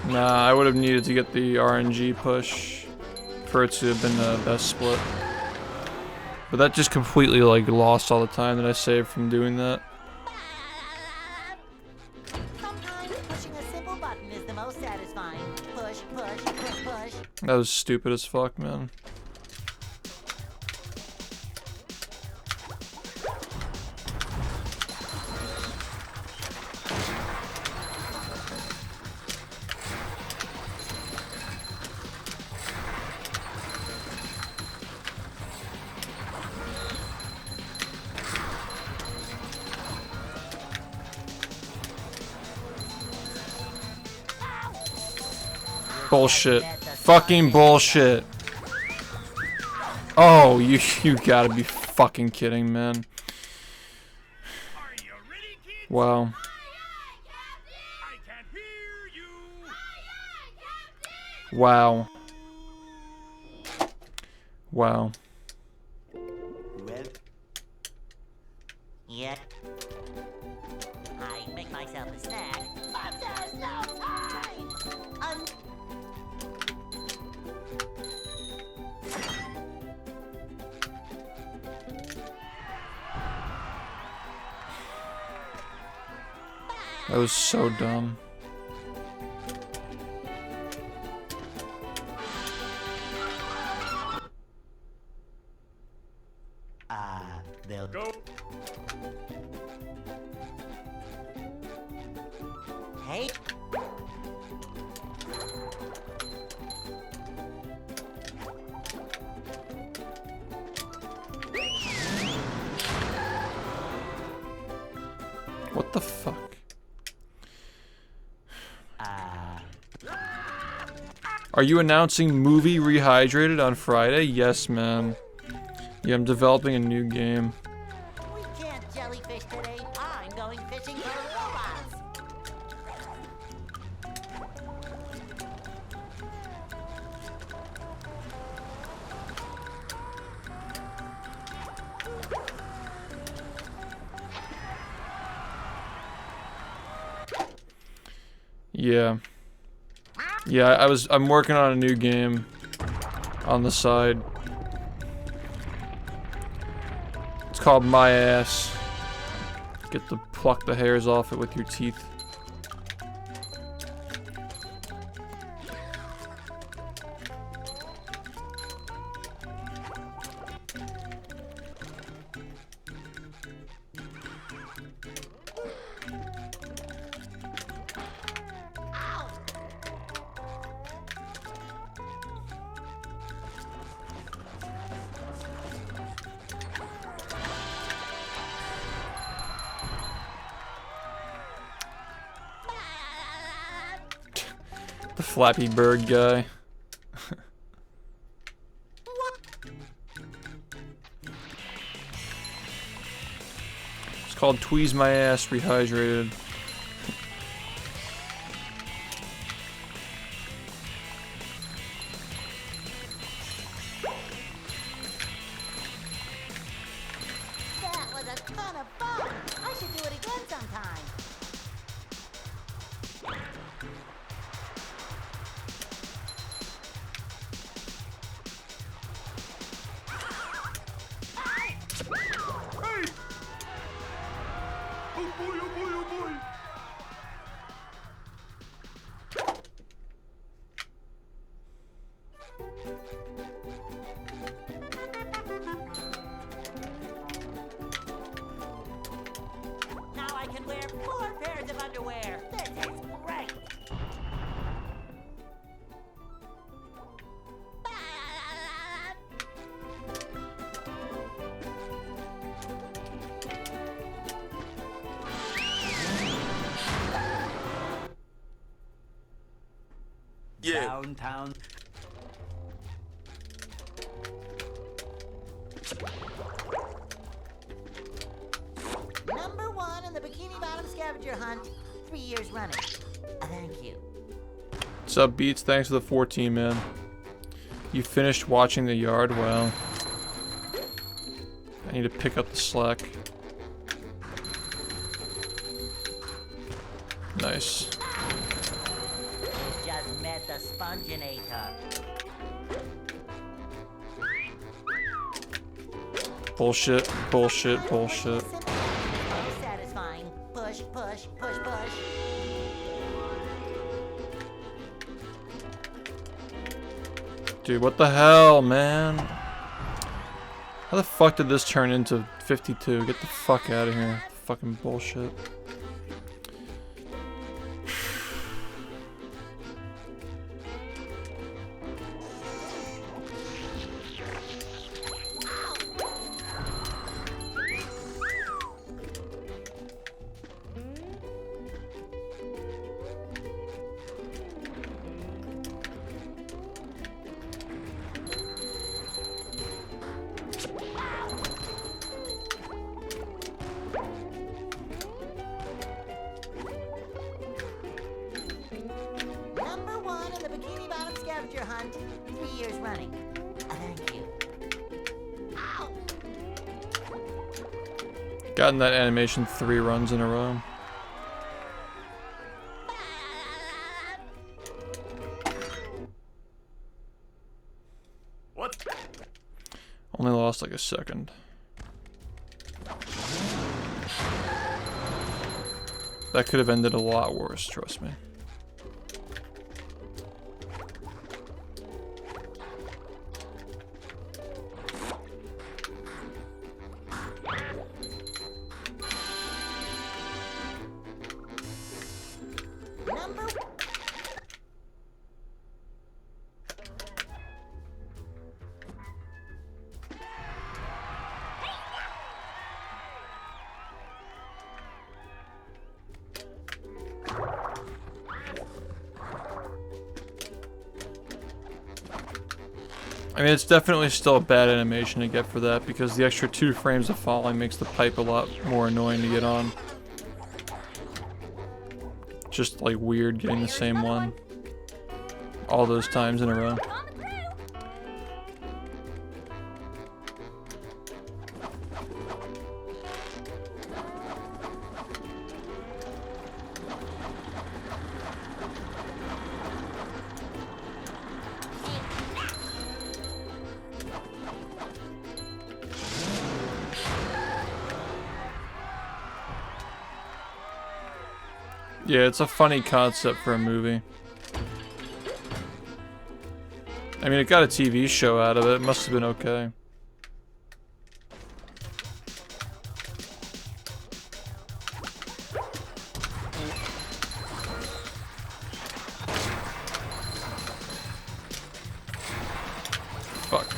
Nah, I would have needed to get the RNG push for it to have been the best split. But that just completely like lost all the time that I saved from doing that. Sometimes pushing a simple button is the most satisfying. Push, push, push, push. That was stupid as fuck, man. Bullshit. Fucking bullshit. Oh, you gotta be fucking kidding, man. Are you ready, kids? Wow. I can't hear you. Wow. Wow. Well, Yet. I make myself a snack, but there's no time! That was so dumb. They'll Go. Hey, What the fuck? Are you announcing movie Rehydrated on Friday? Yes, man. Yeah, I'm developing a new game. we can't jellyfish today. I'm going fishing for robots. Yeah. Yeah, I'm working on a new game on the side. It's called My Ass. Get to pluck the hairs off it with your teeth. The Flappy Bird guy. It's called Tweeze My Ass Rehydrated. That was a ton of fun. I should do it again sometime. Oh boy, oh boy, oh boy. Now I can wear 4 pairs of underwear. This is great. downtown. Number 1 in the Bikini Bottom scavenger hunt, 3 years running. Thank you. What's up, Beats? Thanks for the 14, man. You finished watching the yard? Well, I need to pick up the slack. Nice. Just met the Sponginator. Bullshit, bullshit, bullshit. Most satisfying. Push, push, push, push. Dude, what the hell, man? How the fuck did this turn into 52? Get the fuck out of here. Fucking bullshit. Number 1 in the Bikini Bottom scavenger hunt, 3 years running. Thank you. Ow! Gotten that animation 3 runs in a row. What? Only lost like a second. That could have ended a lot worse, trust me. I mean, it's definitely still a bad animation to get for that, because the extra 2 frames of falling makes the pipe a lot more annoying to get on. Just like weird getting the same one all those times in a row. Yeah, it's a funny concept for a movie. I mean, it got a TV show out of it. It must have been okay. Fuck.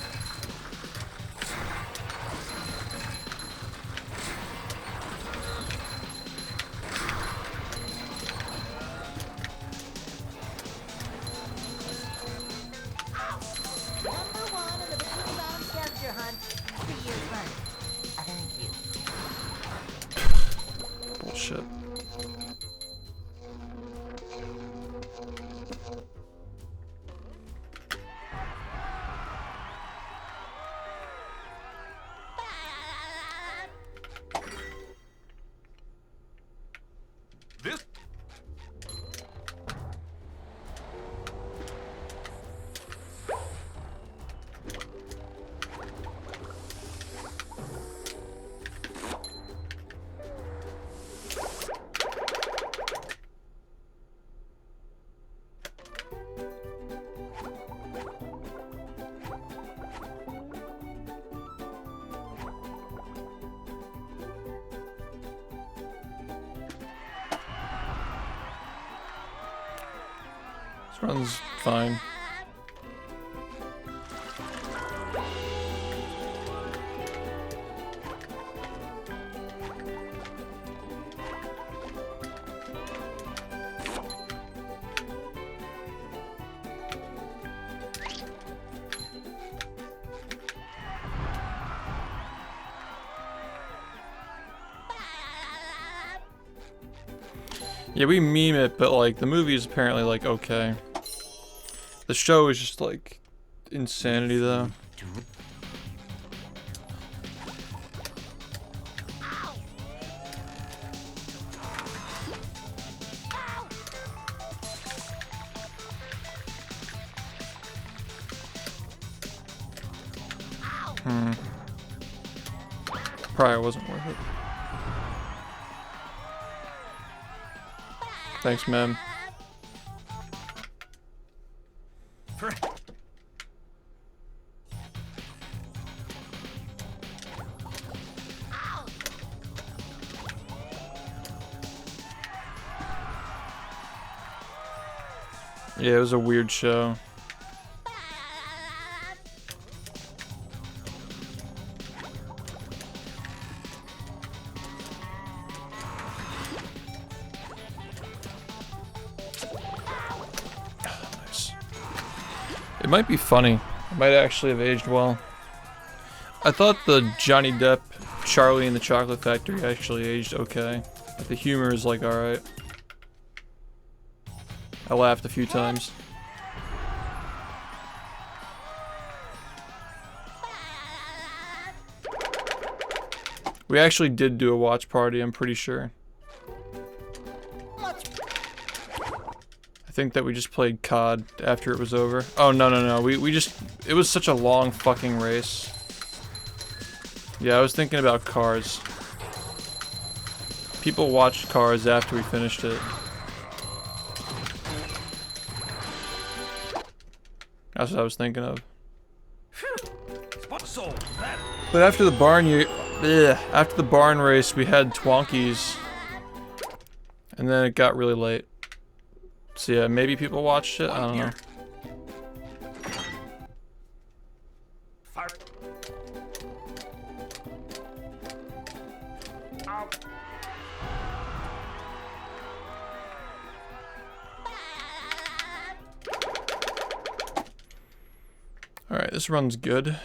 Bullshit. This Run's fine. Yeah, we meme it, but like the movie is apparently like okay. The show is just like insanity though. Probably wasn't worth it. Thanks, man. Yeah, it was a weird show. Nice. It might be funny. It might actually have aged well. I thought the Johnny Depp, Charlie and the Chocolate Factory actually aged okay. But the humor is like alright. I laughed a few times. We actually did do a watch party, I'm pretty sure. I think that we just played COD after it was over. Oh, no. We just... It was such a long fucking race. Yeah, I was thinking about cars. People watched Cars after we finished it. That's what I was thinking of. But after the barn race, we had Twonkies, and then it got really late. So yeah, maybe people watched it. I don't know. Alright, this run's good.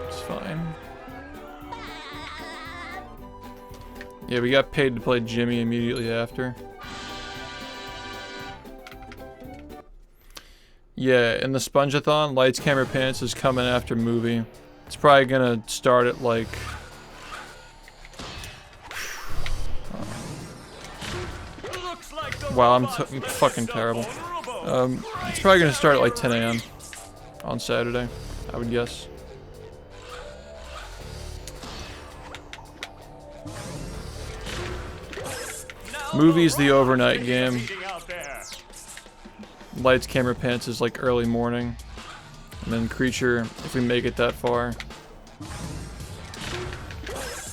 It's fine. Yeah, we got paid to play Jimmy immediately after. Yeah, in the Sponge-a-thon, Lights, Camera, Pants is coming after movie. It's probably gonna start at like... Wow, I'm fucking terrible. It's probably gonna start at like 10 a.m. on Saturday, I would guess. Movie's the overnight game. Lights, Camera, Pants is like early morning. And then Creature, if we make it that far,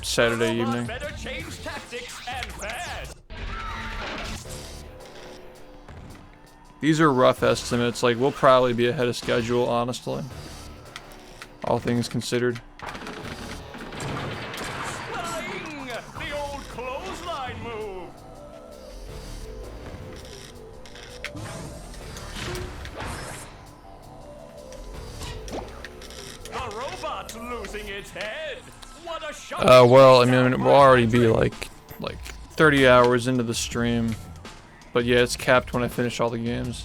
Saturday evening. These are rough estimates, like we'll probably be ahead of schedule, honestly. All things considered. The old clothesline move. The robot's losing its head. What a shock. Well, I mean, we'll already be like 30 hours into the stream. But yeah, it's capped when I finish all the games.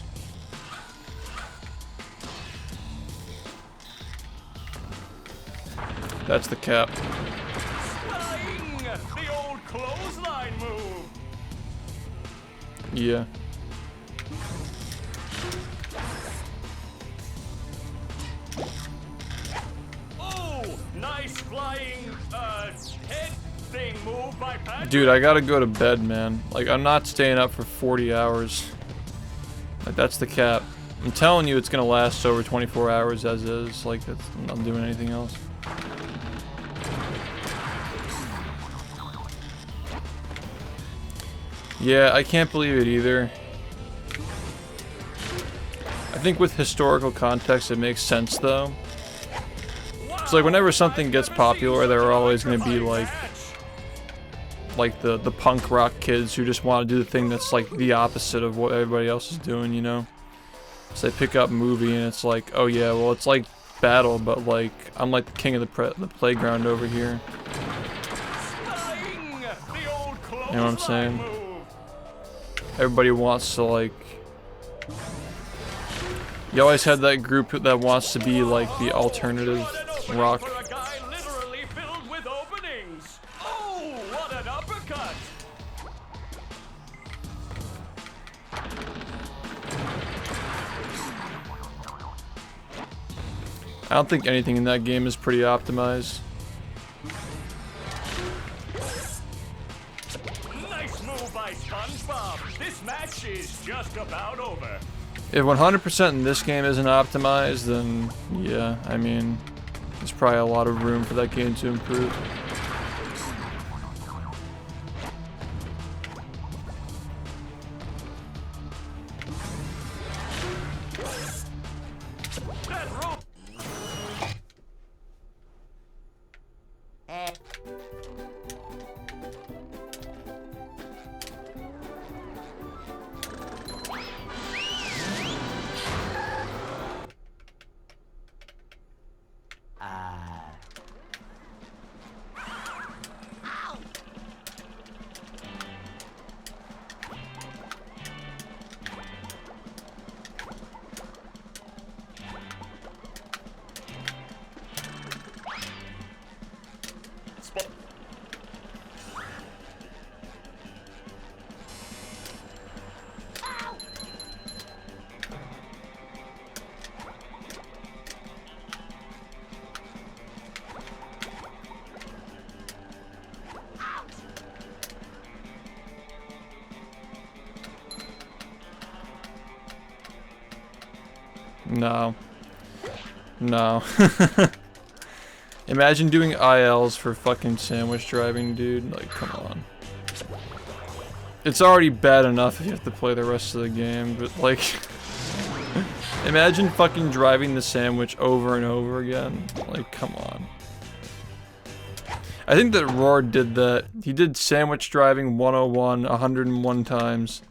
That's the cap. The old clothesline move. Yeah. Oh, nice flying head thing move by Patrick. Dude, I gotta go to bed, man. Like, I'm not staying up for 40 hours. Like, that's the cap. I'm telling you it's gonna last over 24 hours as is. Like, I'm not doing anything else. Yeah, I can't believe it either. I think with historical context it makes sense, though. It's like whenever something gets popular, there are always going to be like the punk rock kids who just want to do the thing that's like the opposite of what everybody else is doing, you know? So they pick up movie and it's like, oh yeah, well it's like battle, but like I'm like the king of the playground over here. You know what I'm saying? Everybody wants to like... You always had that group that wants to be like the alternative rock. I don't think anything in that game is pretty optimized. Nice move by SpongeBob. This match is just about over. If 100% in this game isn't optimized, then yeah, I mean, there's probably a lot of room for that game to improve. No. No. Imagine doing ILs for fucking sandwich driving, dude. Like, come on. It's already bad enough if you have to play the rest of the game, but like... Imagine fucking driving the sandwich over and over again. Like, come on. I think that Roar did that. He did sandwich driving 101 101 times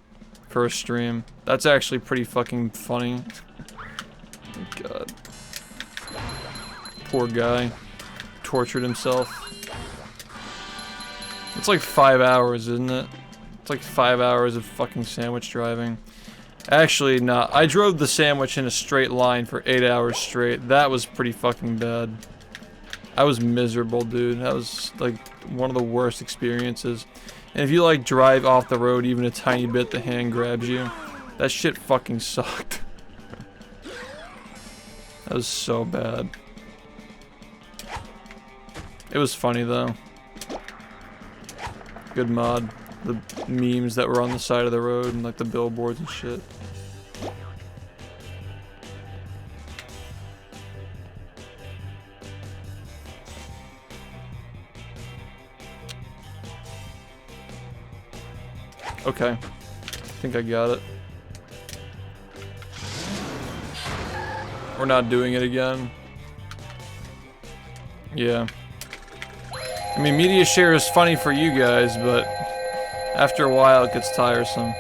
for a stream. That's actually pretty fucking funny. God. Poor guy. Tortured himself. It's like 5 hours, isn't it? It's like 5 hours of fucking sandwich driving. Actually, nah. I drove the sandwich in a straight line for 8 hours straight. That was pretty fucking bad. I was miserable, dude. That was like one of the worst experiences. And if you like drive off the road even a tiny bit, the hand grabs you. That shit fucking sucked. That was so bad. It was funny though. Good mod. The memes that were on the side of the road and like the billboards and shit. Okay. I think I got it. We're not doing it again. Yeah. I mean, media share is funny for you guys, but after a while it gets tiresome.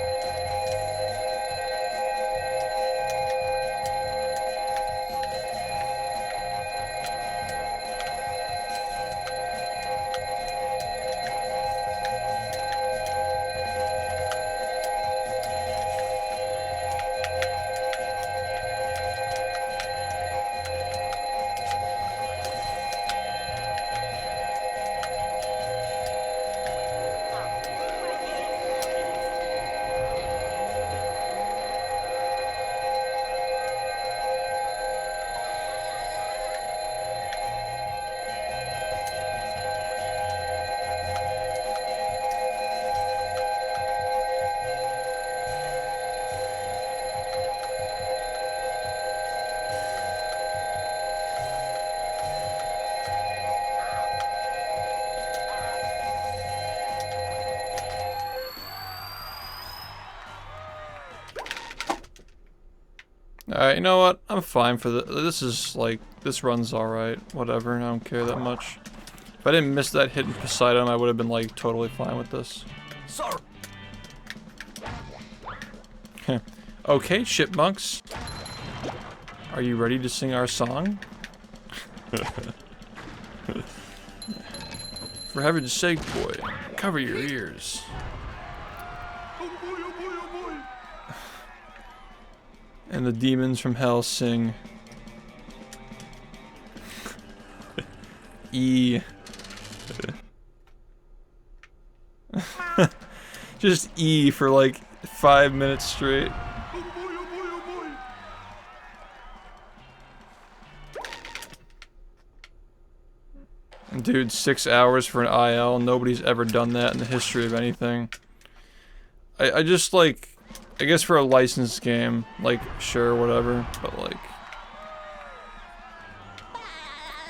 Alright, you know what? I'm fine for this is like, this run's alright. Whatever, I don't care that much. If I didn't miss that hit in Poseidon, I would have been like totally fine with this. Sorry. Okay, chipmunks. Are you ready to sing our song? For heaven's sake, boy, cover your ears. And the demons from hell sing E. Just E for like 5 minutes straight. Dude, 6 hours for an IL. Nobody's ever done that in the history of anything. I just like, I guess for a licensed game, like, sure, whatever, but like,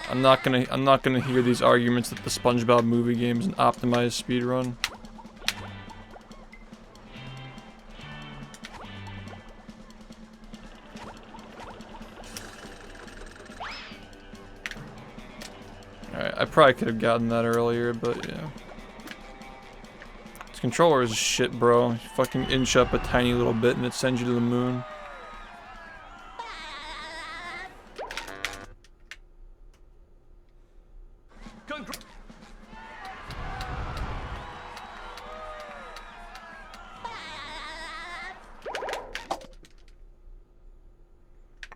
I'm not gonna hear these arguments that the SpongeBob movie game is an optimized speedrun. Alright, I probably could have gotten that earlier, but yeah. This controller is shit, bro. You fucking inch up a tiny little bit and it sends you to the moon.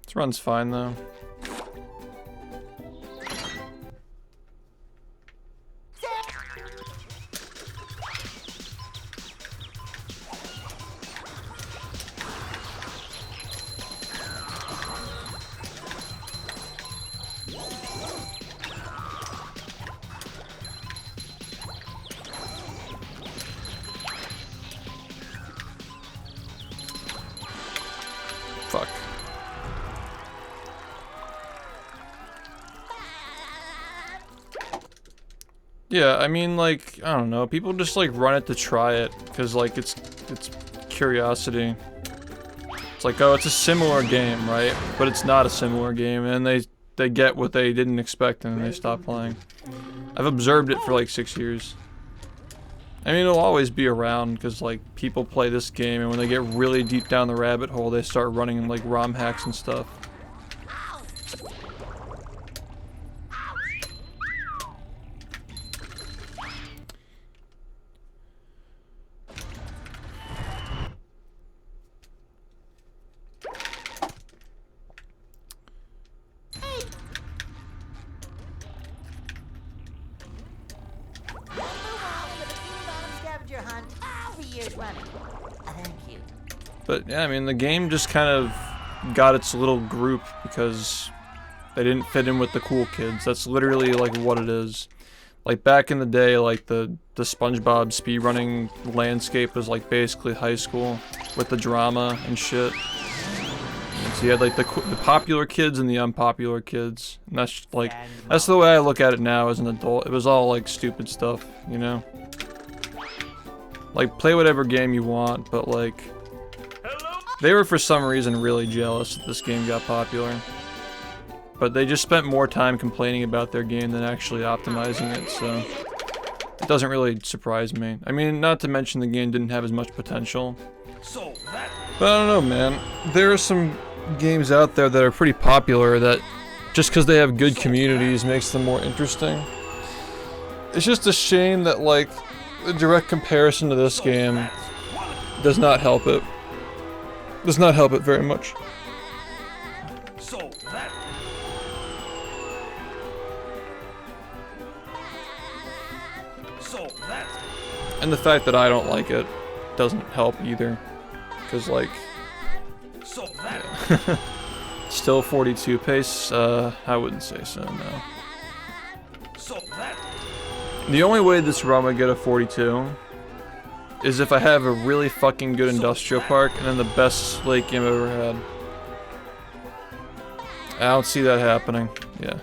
This run's fine though. Fuck. Yeah, I mean, like, I don't know. People just like run it to try it because like it's curiosity. It's like, oh, it's a similar game, right? But it's not a similar game, and they get what they didn't expect and then they stop playing. I've observed it for like 6 years. I mean, it'll always be around because like people play this game, and when they get really deep down the rabbit hole, they start running like ROM hacks and stuff. But yeah, I mean, the game just kind of got its little group because they didn't fit in with the cool kids. That's literally like what it is. Like back in the day, like the SpongeBob speedrunning landscape was like basically high school with the drama and shit. And so you had like the popular kids and the unpopular kids. And that's like, that's the way I look at it now as an adult. It was all like stupid stuff, you know? Like play whatever game you want, but like, they were for some reason really jealous that this game got popular. But they just spent more time complaining about their game than actually optimizing it, so it doesn't really surprise me. I mean, not to mention the game didn't have as much potential. But I don't know, man. There are some games out there that are pretty popular that just because they have good communities makes them more interesting. It's just a shame that like the direct comparison to this game does not help it. Does not help it very much. And the fact that I don't like it doesn't help either. Because like, yeah. Still 42 pace, I wouldn't say so, no. The only way this run would get a 42 is if I have a really fucking good industrial park and then the best slate game I've ever had. I don't see that happening. Yeah.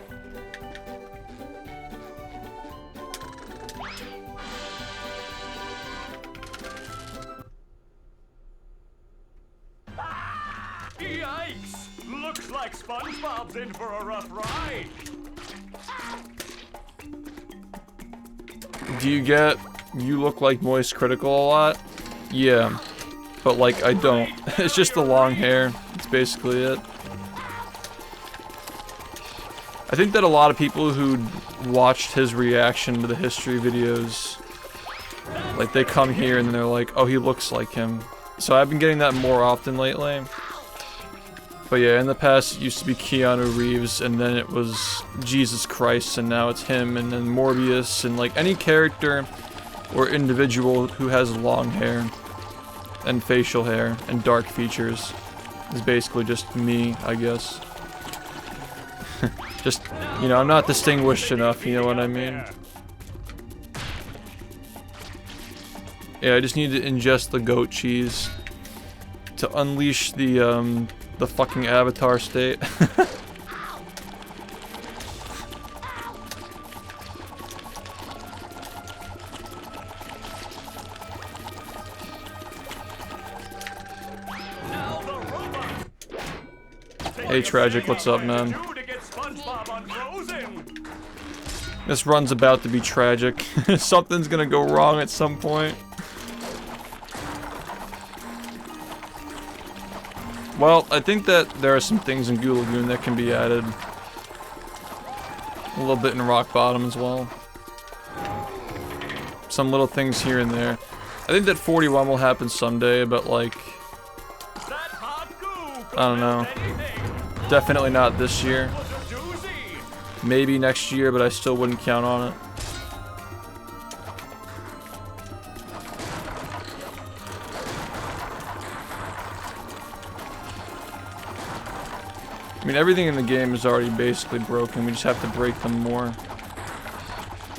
Yikes! Looks like SpongeBob's in for a rough ride. Do you get you look like Moist Critical a lot? Yeah. But like I don't. It's just the long hair. That's basically it. I think that a lot of people who watched his reaction to the history videos, like they come here and they're like, oh, he looks like him. So I've been getting that more often lately. But yeah, in the past it used to be Keanu Reeves, and then it was Jesus Christ, and now it's him, and then Morbius, and like any character or individual who has long hair and facial hair and dark features is basically just me, I guess. Just, you know, I'm not distinguished enough, you know what I mean? Yeah, I just need to ingest the goat cheese to unleash the fucking avatar state. Hey Tragic, what's up, man? This run's about to be tragic. Something's gonna go wrong at some point. Well, I think that there are some things in Goo Lagoon that can be added. A little bit in Rock Bottom as well. Some little things here and there. I think that 41 will happen someday, but like, I don't know. Definitely not this year. Maybe next year, but I still wouldn't count on it. I mean, everything in the game is already basically broken. We just have to break them more.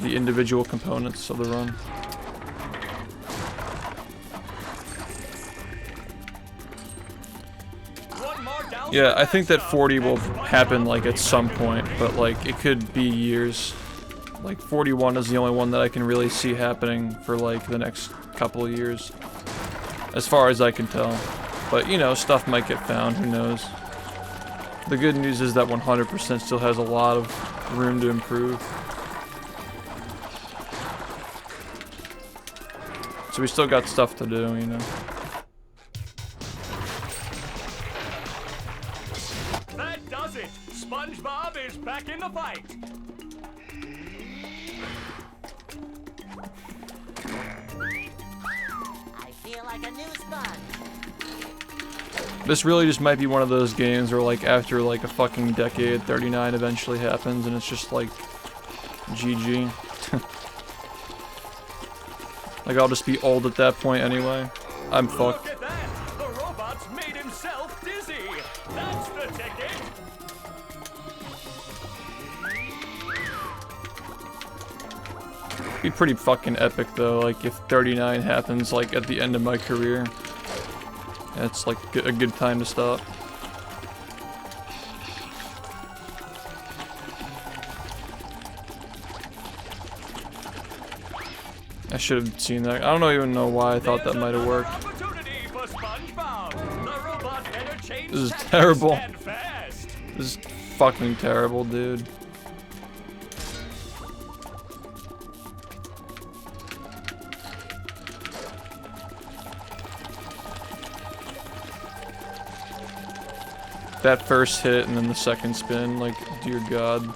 The individual components of the run. Yeah, I think that 40 will happen like at some point, but like it could be years. Like 41 is the only one that I can really see happening for like the next couple of years, as far as I can tell. But you know, stuff might get found, who knows. The good news is that 100% still has a lot of room to improve. So we still got stuff to do, you know. That does it! SpongeBob is back in the fight! I feel like a new sponge. This really just might be one of those games where like after like a fucking decade, 39 eventually happens and it's just like GG. Like I'll just be old at that point anyway. I'm fucked. Look at that! The robot's made himself dizzy! That's the ticket! It'd be pretty fucking epic though, like if 39 happens like at the end of my career. That's like a good time to stop. I should have seen that. I don't even know why I thought that might have worked. This is terrible. This is fucking terrible, dude. That first hit and then the second spin, like, dear God.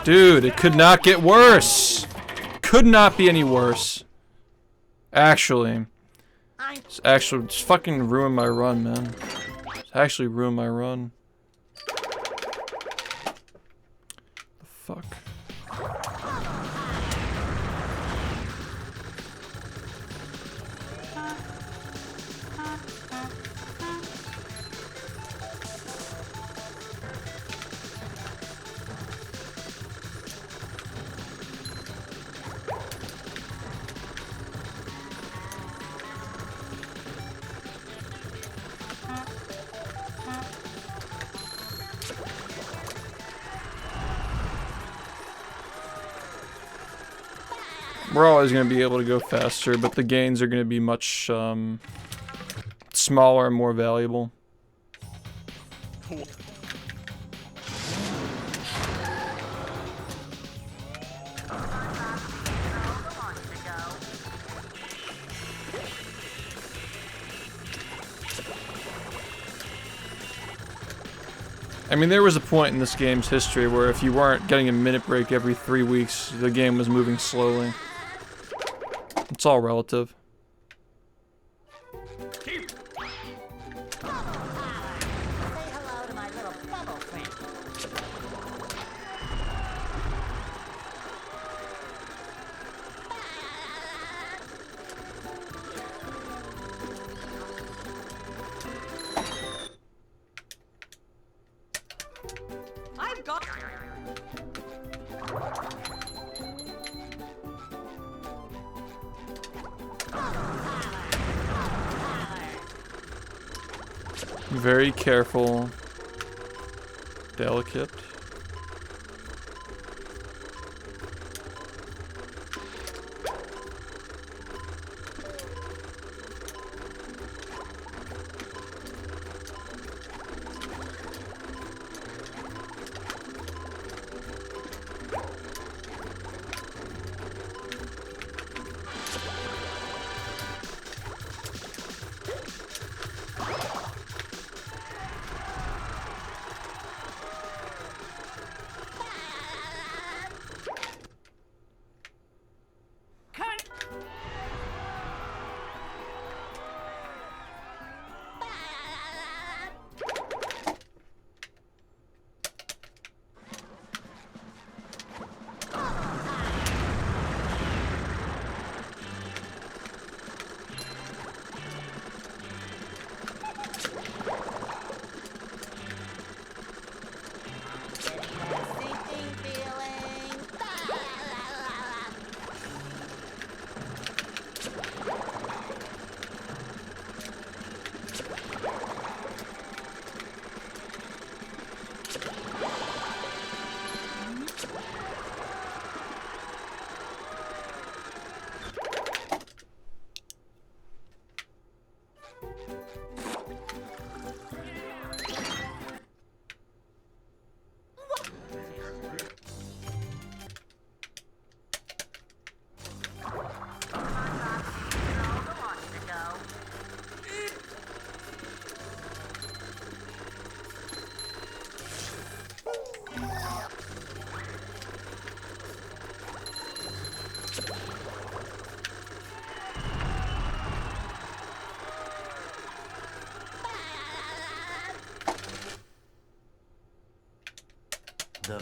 Dude, it could not get worse! Could not be any worse. Actually. It's fucking ruined my run, man. It's actually ruined my run. The fuck? We're always going to be able to go faster, but the gains are going to be much smaller and more valuable. I mean, there was a point in this game's history where if you weren't getting a minute break every 3 weeks, the game was moving slowly. It's all relative. Say hello to my little bubble friend. I've got... Very careful. Delicate.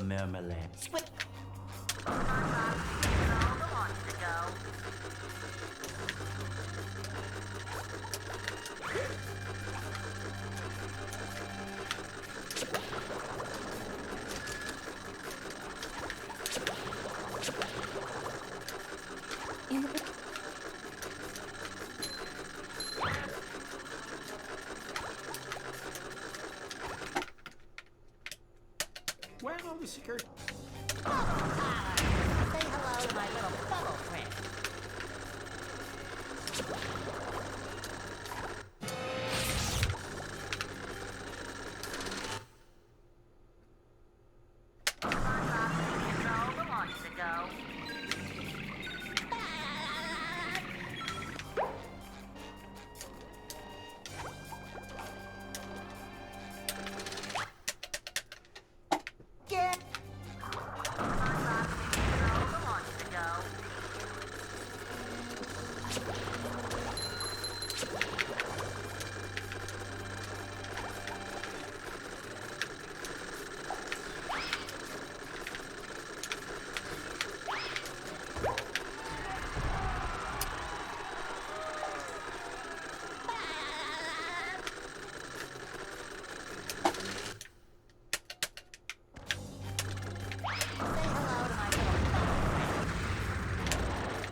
Mermaland. Where are all the security? Say hello to my little fellow friend.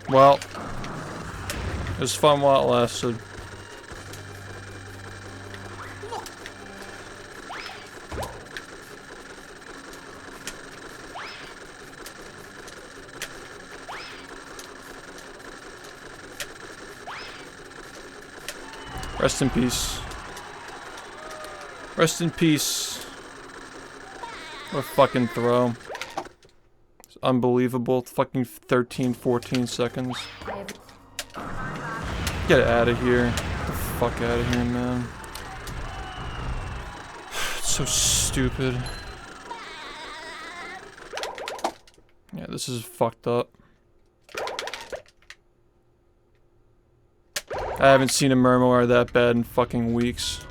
Well, it was fun while it lasted. Rest in peace. Rest in peace. What a fucking throw. It's unbelievable. Fucking 13, 14 seconds. Get out of here. Get the fuck out of here, man. It's so stupid. Yeah, this is fucked up. I haven't seen a Murmur that bad in fucking weeks.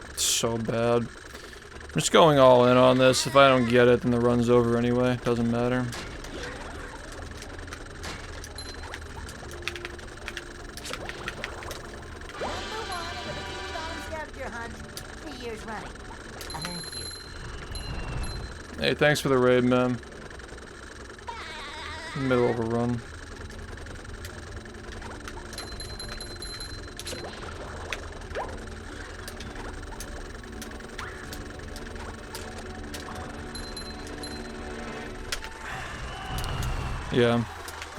It's so bad. I'm just going all in on this. If I don't get it, then the run's over anyway. Doesn't matter. Hey, thanks for the raid, man. Middle of a run. Yeah.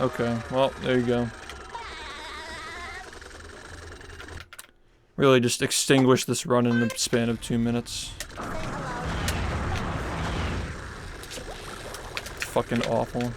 Okay. Well, there you go. Really just extinguish this run in the span of 2 minutes. Fucking awful.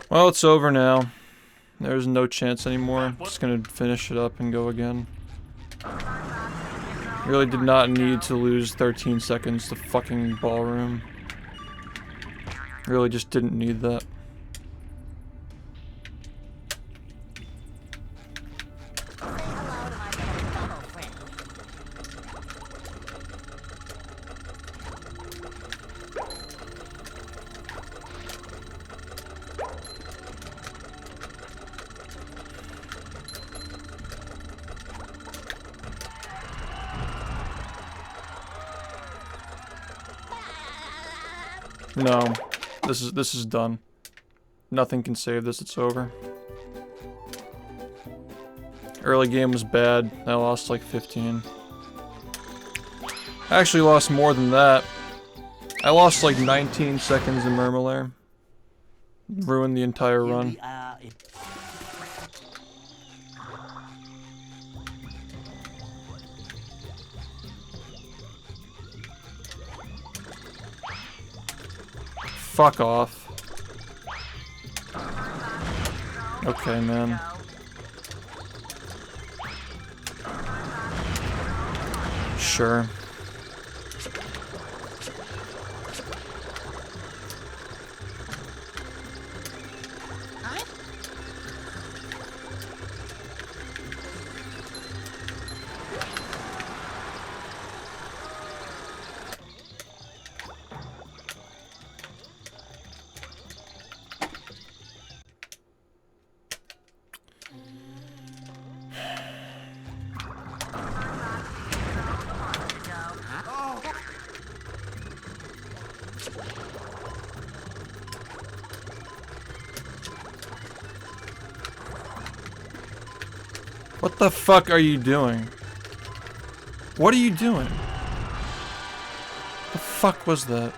Well, it's over now. There's no chance anymore. I'm just gonna finish it up and go again. Really did not need to lose 13 seconds to fucking ballroom. Really just didn't need that. No, this is done. Nothing can save this, it's over. Early game was bad. I lost like 15. I actually lost more than that. I lost like 19 seconds in Murmulair. Ruined the entire run. Fuck off. Okay, man. Sure. What the fuck are you doing? What are you doing? The fuck was that?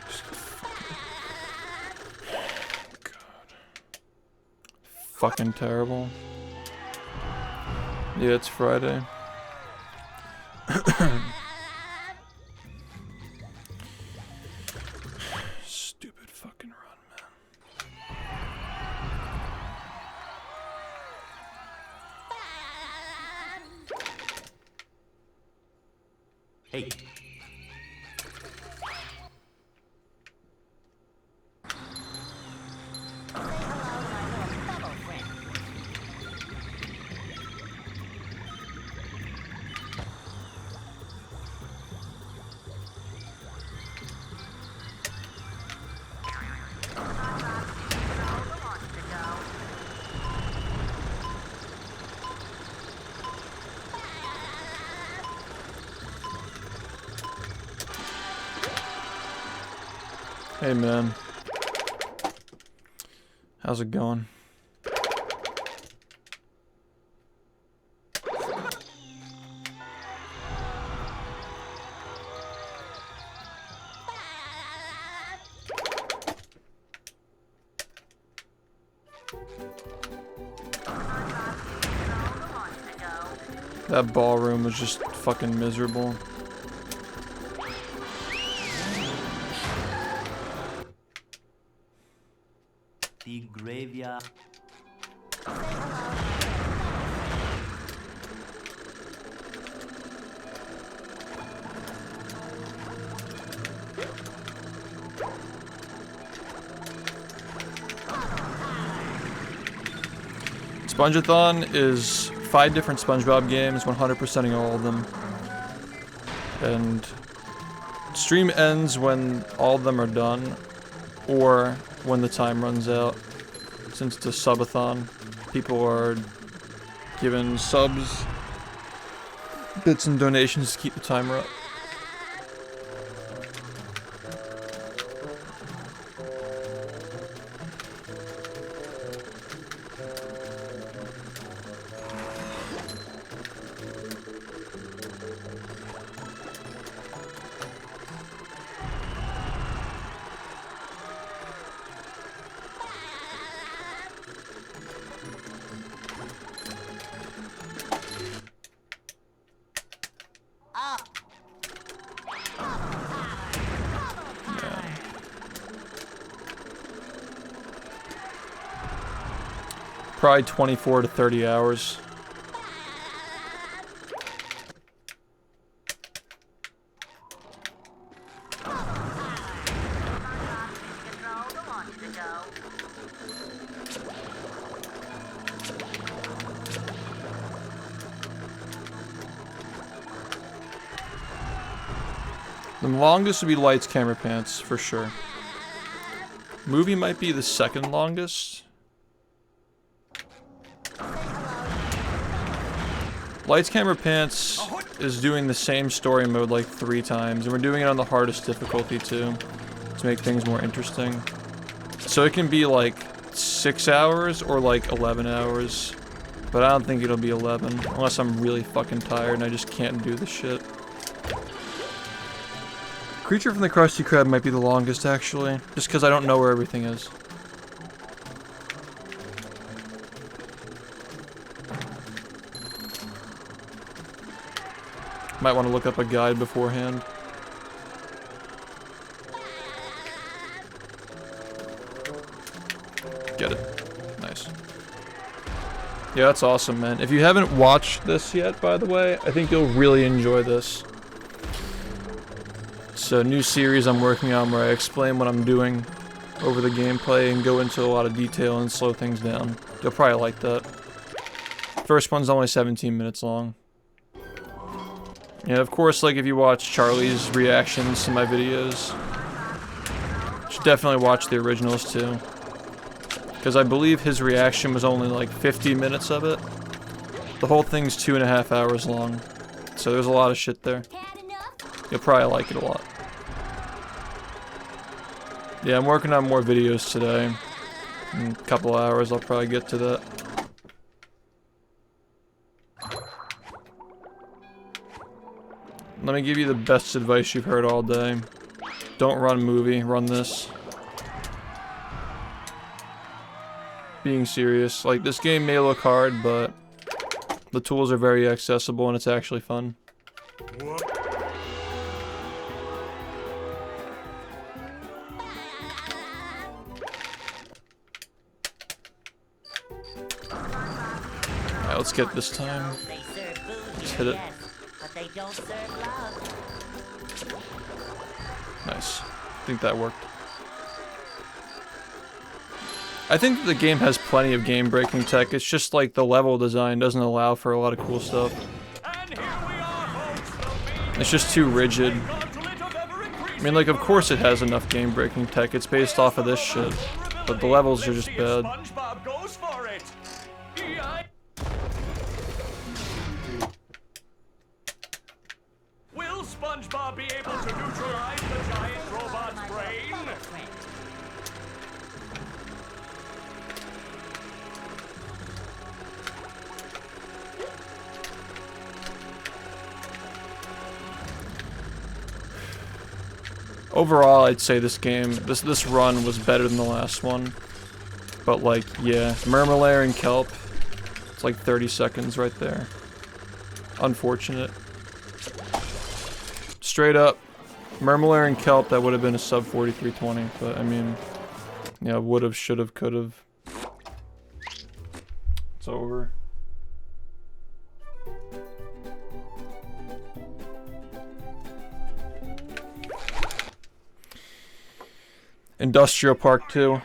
God. Fucking terrible. Yeah, it's Friday. Stupid fucking run, man. Hey. Hey man, how's it going? That ballroom was just fucking miserable. The graveyard. Spongeathon is 5 different SpongeBob games, 100%ing all of them. And stream ends when all of them are done, or when the time runs out. Since it's a subathon, people are given subs, bits and donations to keep the timer up. Probably 24 to 30 hours. The longest would be Lights, Camera, Pants, for sure. Movie might be the second longest. Lights, Camera, Pants is doing the same story mode like 3 times, and we're doing it on the hardest difficulty too, to make things more interesting. So it can be like 6 hours or like 11 hours, but I don't think it'll be 11, unless I'm really fucking tired and I just can't do the shit. Creature from the Krusty Krab might be the longest actually, just because I don't know where everything is. Might want to look up a guide beforehand. Yeah, that's awesome, man. If you haven't watched this yet, by the way, I think you'll really enjoy this. It's a new series I'm working on where I explain what I'm doing over the gameplay and go into a lot of detail and slow things down. You'll probably like that. First one's only 17 minutes long. Yeah, of course, like if you watch Charlie's reactions to my videos, you should definitely watch the originals too. Because I believe his reaction was only like 50 minutes of it. The whole thing's 2.5 hours long. So there's a lot of shit there. You'll probably like it a lot. Yeah, I'm working on more videos today. In a couple hours I'll probably get to that. Let me give you the best advice you've heard all day. Don't run movie, run this. Being serious. Like, this game may look hard, but the tools are very accessible and it's actually fun. Alright, let's get this time. Just hit it. But they don't serve love. Nice. I think that worked. I think the game has plenty of game-breaking tech. It's just like the level design doesn't allow for a lot of cool stuff. It's just too rigid. I mean, like, of course it has enough game-breaking tech. It's based off of this shit. But the levels are just bad. Will SpongeBob be able to neutralize the giant robot's brain? Overall, I'd say this game, this run was better than the last one. But like, yeah, Murmulaire and Kelp, it's like 30 seconds right there. Unfortunate. Straight up, Murmulaire and Kelp, that would have been a sub 4320, but I mean, yeah, would've, should've, could've. It's over. Industrial Park 2.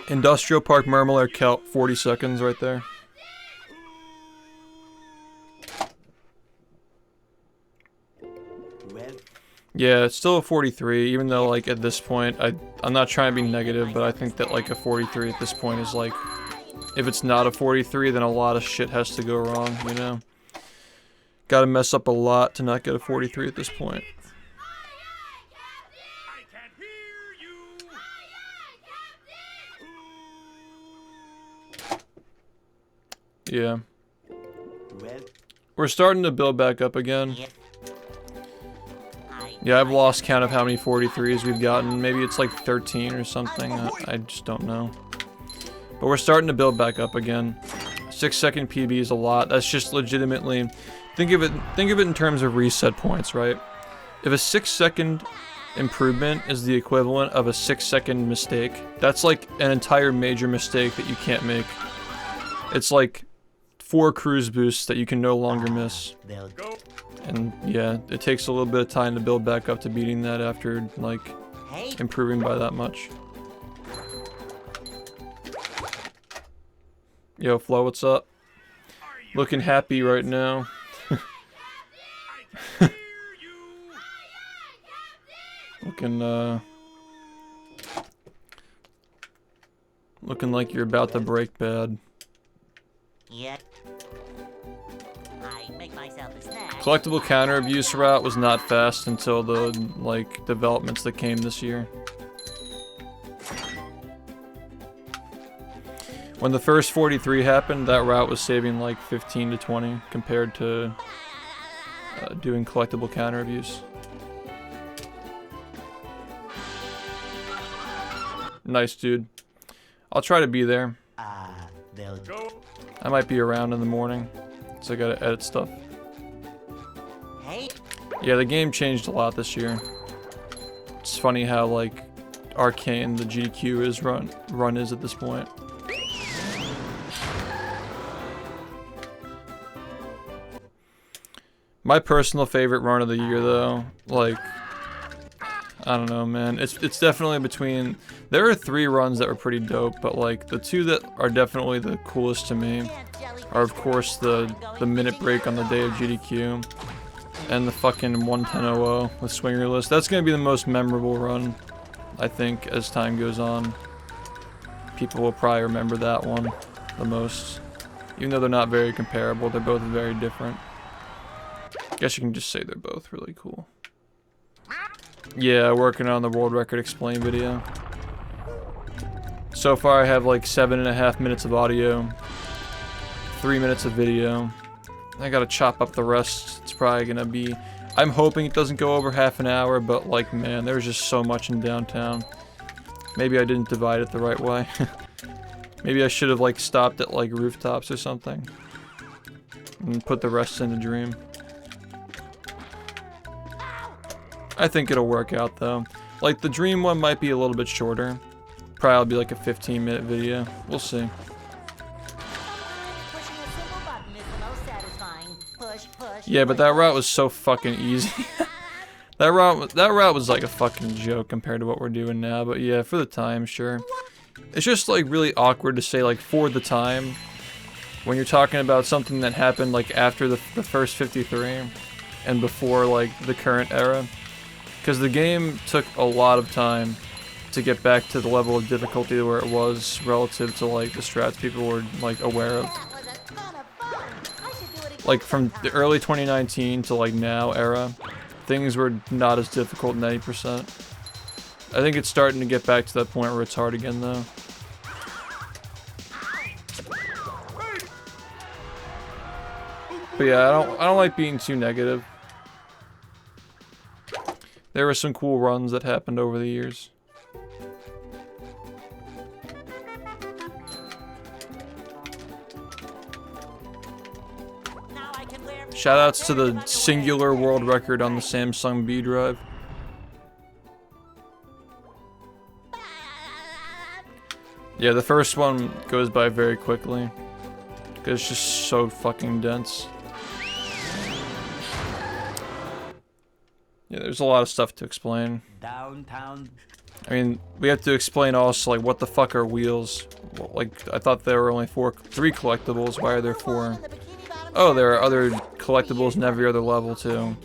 Industrial Park, Murmulaire, Kelp, 40 seconds right there. Yeah, it's still a 43, even though, like, at this point, I'm not trying to be negative, but I think that, like, a 43 at this point is, like, if it's not a 43, then a lot of shit has to go wrong, you know? Gotta mess up a lot to not get a 43 at this point. Yeah. We're starting to build back up again. Yeah, I've lost count of how many 43s we've gotten. Maybe it's like 13 or something. I just don't know. But we're starting to build back up again. 6-second PB is a lot. That's just legitimately... Think of it in terms of reset points, right? If a 6-second improvement is the equivalent of a 6-second mistake, that's like an entire major mistake that you can't make. It's like 4 cruise boosts that you can no longer miss. And yeah, it takes a little bit of time to build back up to beating that after, like, improving by that much. Yo, Flo, what's up? Looking happy right now. Looking like you're about to break bad. Yeah. I make myself a snack. Collectible counter abuse route was not fast until the, like, developments that came this year. When the first 43 happened, that route was saving like 15 to 20 compared to doing collectible counter abuse. Nice, dude. I'll try to be there. I might be around in the morning, so I gotta edit stuff. Yeah, the game changed a lot this year. It's funny how, like, arcane the GDQ is run is at this point. My personal favorite run of the year, though, like, I don't know, man. It's definitely between. There are 3 runs that were pretty dope, but like the 2 that are definitely the coolest to me are, of course, the minute break on the day of GDQ and the fucking 110.00 with Swingerless. That's gonna be the most memorable run, I think, as time goes on. People will probably remember that one the most, even though they're not very comparable. They're both very different. I guess you can just say they're both really cool. Yeah, working on the world record explain video. So far I have like 7.5 minutes of audio, 3 minutes of video. I gotta chop up the rest. It's probably gonna be, I'm hoping it doesn't go over half an hour, but like, man, there's just so much in downtown. Maybe I didn't divide it the right way. Maybe I should have like stopped at like rooftops or something and put the rest in the dream. I think it'll work out though. Like the dream one might be a little bit shorter. Probably be like a 15-minute video. We'll see. Pushing a single button is the most satisfying. Push, push. Yeah, but that route was so fucking easy. That route was like a fucking joke compared to what we're doing now. But yeah, for the time, sure. It's just like really awkward to say like for the time when you're talking about something that happened like after the first 53 and before like the current era. Because the game took a lot of time to get back to the level of difficulty where it was relative to like the strats people were like aware of. That was a ton of fun. I should do it again. Like from the early 2019 to like now era, things were not as difficult 90%. I think it's starting to get back to that point where it's hard again though. But yeah, I don't like being too negative. There were some cool runs that happened over the years. Now I can wear Shoutouts to the singular world record on the Samsung B drive. Yeah, the first one goes by very quickly. Because it's just so fucking dense. Yeah, there's a lot of stuff to explain. Downtown. I mean, we have to explain also, like, what the fuck are wheels? Well, like, I thought there were only 3 collectibles. Why are there 4? Oh, there are other collectibles in every other level, too.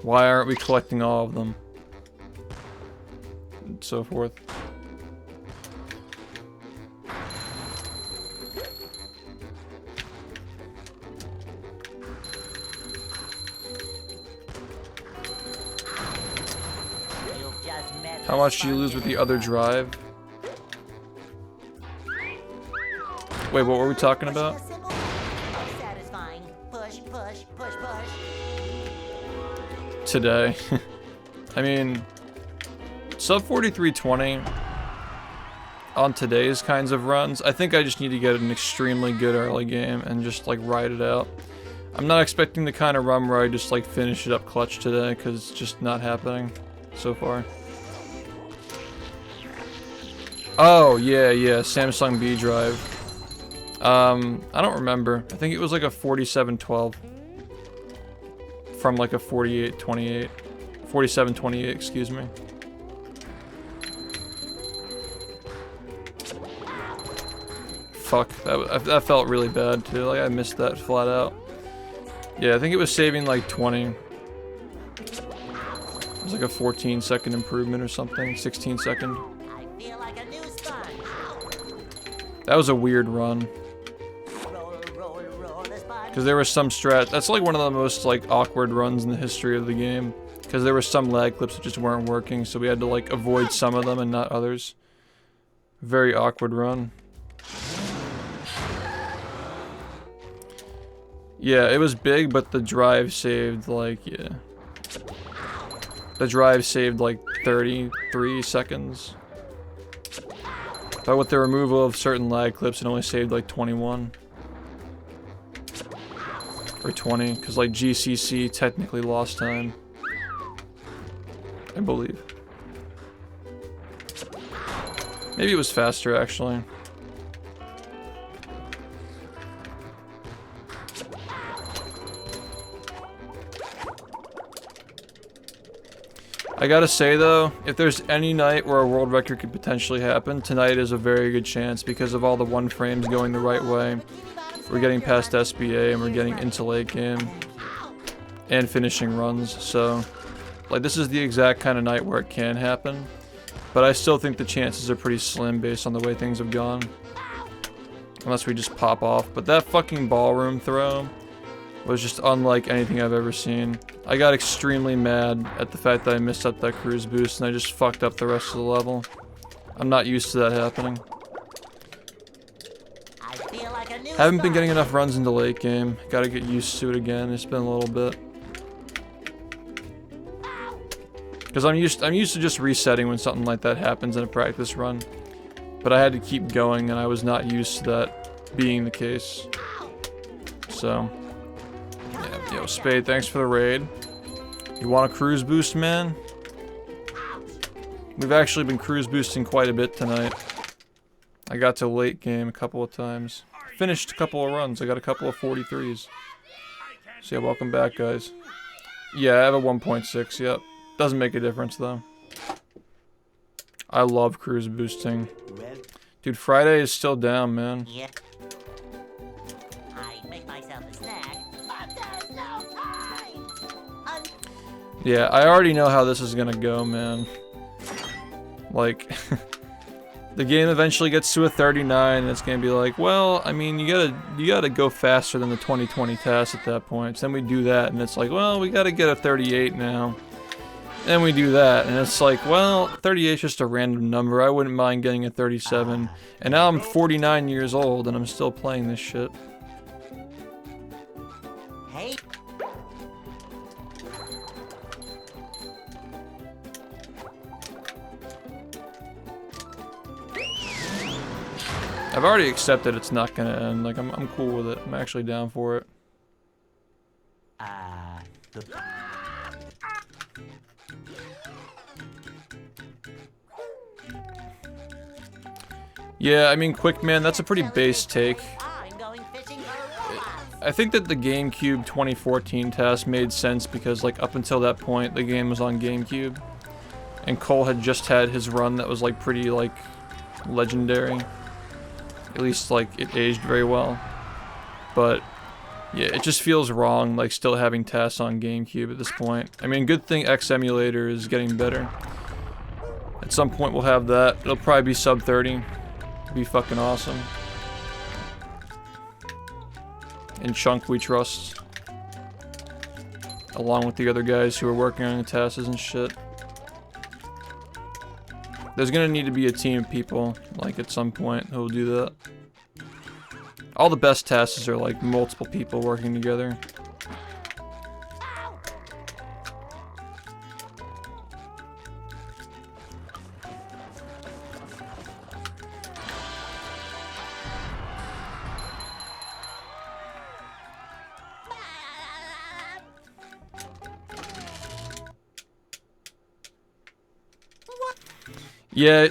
Why aren't we collecting all of them? And so forth. How much do you lose with the other drive? Wait, what were we talking about? Satisfying. Push, push, push, push. Today. I mean, sub 4320 on today's kinds of runs, I think I just need to get an extremely good early game and just like ride it out. I'm not expecting the kind of run where I just like finish it up clutch today because it's just not happening so far. Oh, yeah, Samsung B drive. I don't remember. I think it was like a 4712 from like a 4828. 4728, excuse me. Fuck, that felt really bad too. Like I missed that flat out. Yeah, I think it was saving like 20. It was like a 14-second improvement or something. 16-second. I feel like a new sponge. That was a weird run. Roll, roll, roll the sponge. Because there was some strat. That's like one of the most like awkward runs in the history of the game. Because there were some lag clips that just weren't working, so we had to like avoid some of them and not others. Very awkward run. Yeah, it was big, but the drive saved like, yeah. The drive saved like 33 seconds. But with the removal of certain lag clips, it only saved like 21. Or 20, because like GCC technically lost time. I believe. Maybe it was faster actually. I gotta say though, if there's any night where a world record could potentially happen, tonight is a very good chance because of all the one frames going the right way. We're getting past SBA and we're getting into late game and finishing runs, so like this is the exact kind of night where it can happen, but I still think the chances are pretty slim based on the way things have gone. Unless we just pop off, but that fucking ballroom throw was just unlike anything I've ever seen. I got extremely mad at the fact that I missed up that cruise boost and I just fucked up the rest of the level. I'm not used to that happening. I feel like a new Haven't been getting enough runs into late game. Gotta get used to it again. It's been a little bit. Because I'm used to just resetting when something like that happens in a practice run. But I had to keep going and I was not used to that being the case. So, yeah, yo, Spade, thanks for the raid. You want a cruise boost, man? We've actually been cruise boosting quite a bit tonight. I got to late game a couple of times. Finished a couple of runs. I got a couple of 43s. So yeah, welcome back, guys. Yeah, I have a 1.6, yep. Doesn't make a difference, though. I love cruise boosting. Dude, Friday is still down, man. Yeah. I make myself a snack, but there's no time. Yeah, I already know how this is gonna go, man. Like, the game eventually gets to a 39, and it's gonna be like, well, I mean, you gotta go faster than the 2020 task at that point. So then we do that, and it's like, well, we gotta get a 38 now. And we do that, and it's like, well, 38 is just a random number. I wouldn't mind getting a 37. And now I'm 49 years old, and I'm still playing this shit. Hey. I've already accepted it's not gonna end. Like, I'm cool with it. I'm actually down for it. Yeah, I mean, quick man, that's a pretty base take. I'm going fishing for robots. I think that the GameCube 2014 test made sense because, like, up until that point, the game was on GameCube. And Cole had just had his run that was, like, pretty, like, legendary. At least, like, it aged very well. But, yeah, it just feels wrong, like, still having tests on GameCube at this point. I mean, good thing X Emulator is getting better. At some point, we'll have that. It'll probably be sub 30. Be fucking awesome. In Chunk we trust. Along with the other guys who are working on the tasks and shit. There's gonna need to be a team of people, like, at some point, who will do that. All the best tasks are, like, multiple people working together. Yeah,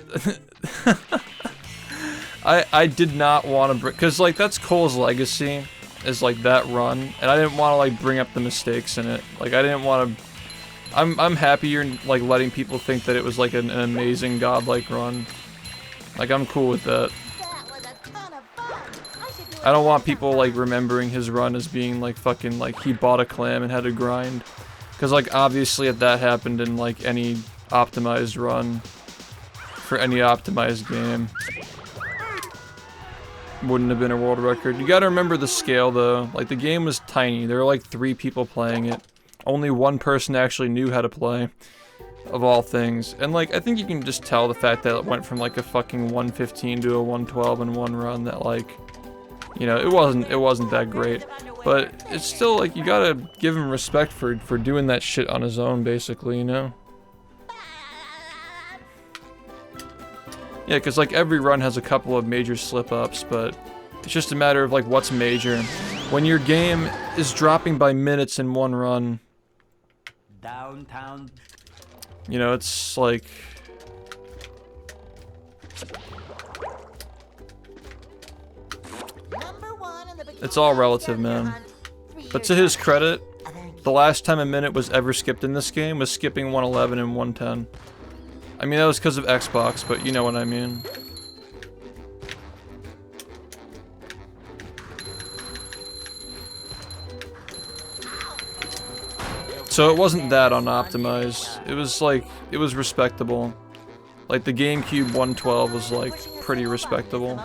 I did not want to bring, because, like, that's Cole's legacy, is, like, that run, and I didn't want to, like, bring up the mistakes in it. Like, I didn't want to, I'm happy you're, like, letting people think that it was, like, an amazing godlike run. Like, I'm cool with that. That was a ton of fun. I don't want people, like, remembering his run as being, like, fucking, like, he bought a clam and had to grind. Because, like, obviously if that happened in, like, any optimized run, for any optimized game, wouldn't have been a world record. You gotta remember the scale though. Like, the game was tiny. There were like 3 people playing it. Only one person actually knew how to play, of all things. And, like, I think you can just tell the fact that it went from, like, a fucking 115 to a 112 in one run, that, like, you know, it wasn't that great. But it's still, like, you gotta give him respect for doing that shit on his own, basically, you know? Yeah, because, like, every run has a couple of major slip-ups, but it's just a matter of, like, what's major. When your game is dropping by minutes in one run, Downtown. you know, it's like... Number 1 in the It's all relative, man. But to his credit, the last time a minute was ever skipped in this game was skipping 111 and 110. I mean, that was because of Xbox, but you know what I mean. So it wasn't that unoptimized. It was like, it was respectable. Like the GameCube 112 was like pretty respectable.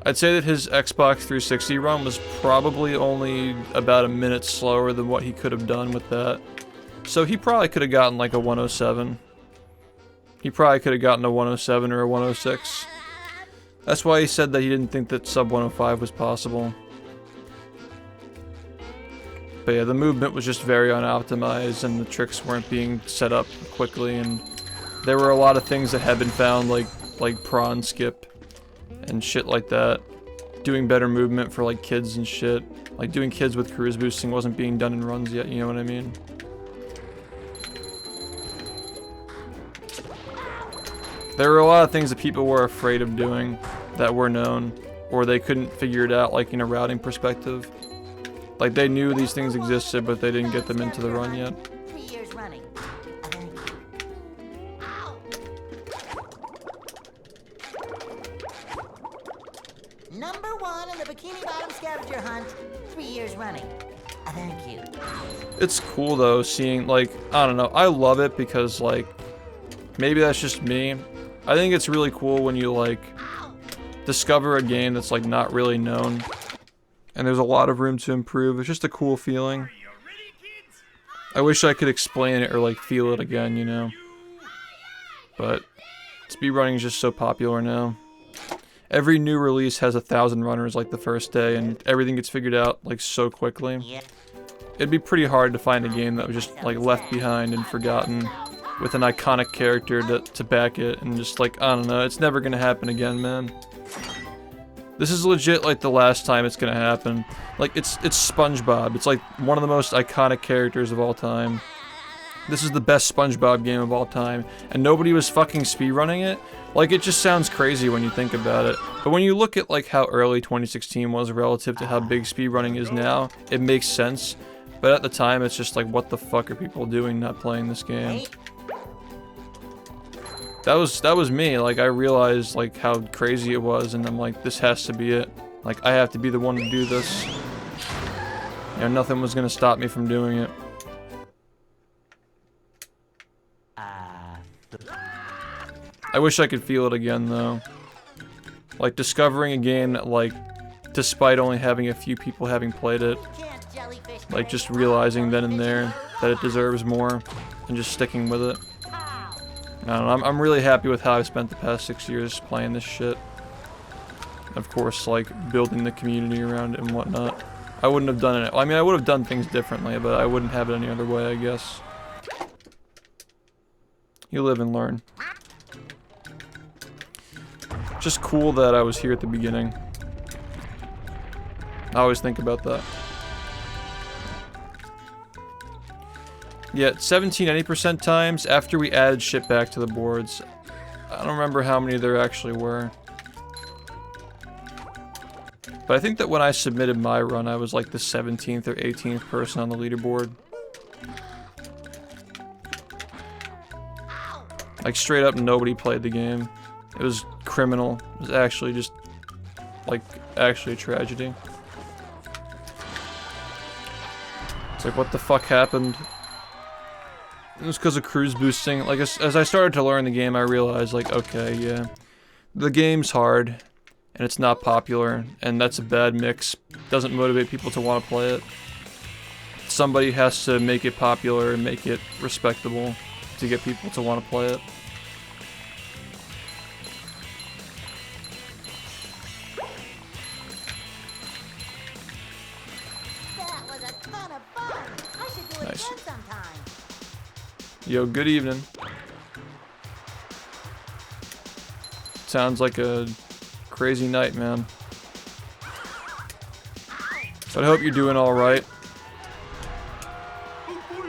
I'd say that his Xbox 360 run was probably only about a minute slower than what he could have done with that. So he probably could have gotten like a 107. He probably could have gotten a 107 or a 106. That's why he said that he didn't think that sub 105 was possible. But yeah, the movement was just very unoptimized and the tricks weren't being set up quickly, and there were a lot of things that had been found like prawn skip and shit like that. Doing better movement for like kids and shit. Like doing kids with cruise boosting wasn't being done in runs yet, you know what I mean? There were a lot of things that people were afraid of doing that were known, or they couldn't figure it out like in a routing perspective. Like they knew these things existed, but they didn't get them into the run yet. 3 years running. Number 1 in the Bikini Bottom scavenger hunt, 3 years running. Thank you. It's cool though, seeing like, I don't know, I love it because like, maybe that's just me. I think it's really cool when you like, discover a game that's like not really known. And there's a lot of room to improve. It's just a cool feeling. I wish I could explain it or like feel it again, you know. But speedrunning is just so popular now. Every new release has 1,000 runners like the first day, and everything gets figured out like so quickly. It'd be pretty hard to find a game that was just like left behind and forgotten with an iconic character to back it, and just like, I don't know, it's never gonna happen again, man. This is legit like the last time it's gonna happen. Like it's SpongeBob. It's like one of the most iconic characters of all time. This is the best SpongeBob game of all time, and nobody was fucking speedrunning it. Like it just sounds crazy when you think about it. But when you look at like how early 2016 was relative to how big speedrunning is now, it makes sense. But at the time, it's just like, what the fuck are people doing not playing this game? That was me. Like I realized like how crazy it was, and I'm like, this has to be it. Like I have to be the one to do this. Yeah, nothing was gonna stop me from doing it. I wish I could feel it again though. Like discovering a game that like, despite only having a few people having played it, like just realizing then and there that it deserves more, and just sticking with it. I don't know, I'm really happy with how I've spent the past 6 years playing this shit. Of course, like, building the community around it and whatnot. I wouldn't have done it. I mean, I would have done things differently, but I wouldn't have it any other way, I guess. You live and learn. Just cool that I was here at the beginning. I always think about that. Yeah, 1780% times after we added shit back to the boards. I don't remember how many there actually were. But I think that when I submitted my run, I was like the 17th or 18th person on the leaderboard. Like straight up nobody played the game. It was criminal. It was actually just, like, actually a tragedy. It's like, what the fuck happened? It was because of cruise boosting. Like, as I started to learn the game, I realized, like, okay, yeah. The game's hard, and it's not popular, and that's a bad mix. Doesn't motivate people to want to play it. Somebody has to make it popular and make it respectable to get people to want to play it. That was a ton of fun. I should do it Nice. again sometime. Yo, good evening. Sounds like a crazy night, man. But I hope you're doing alright.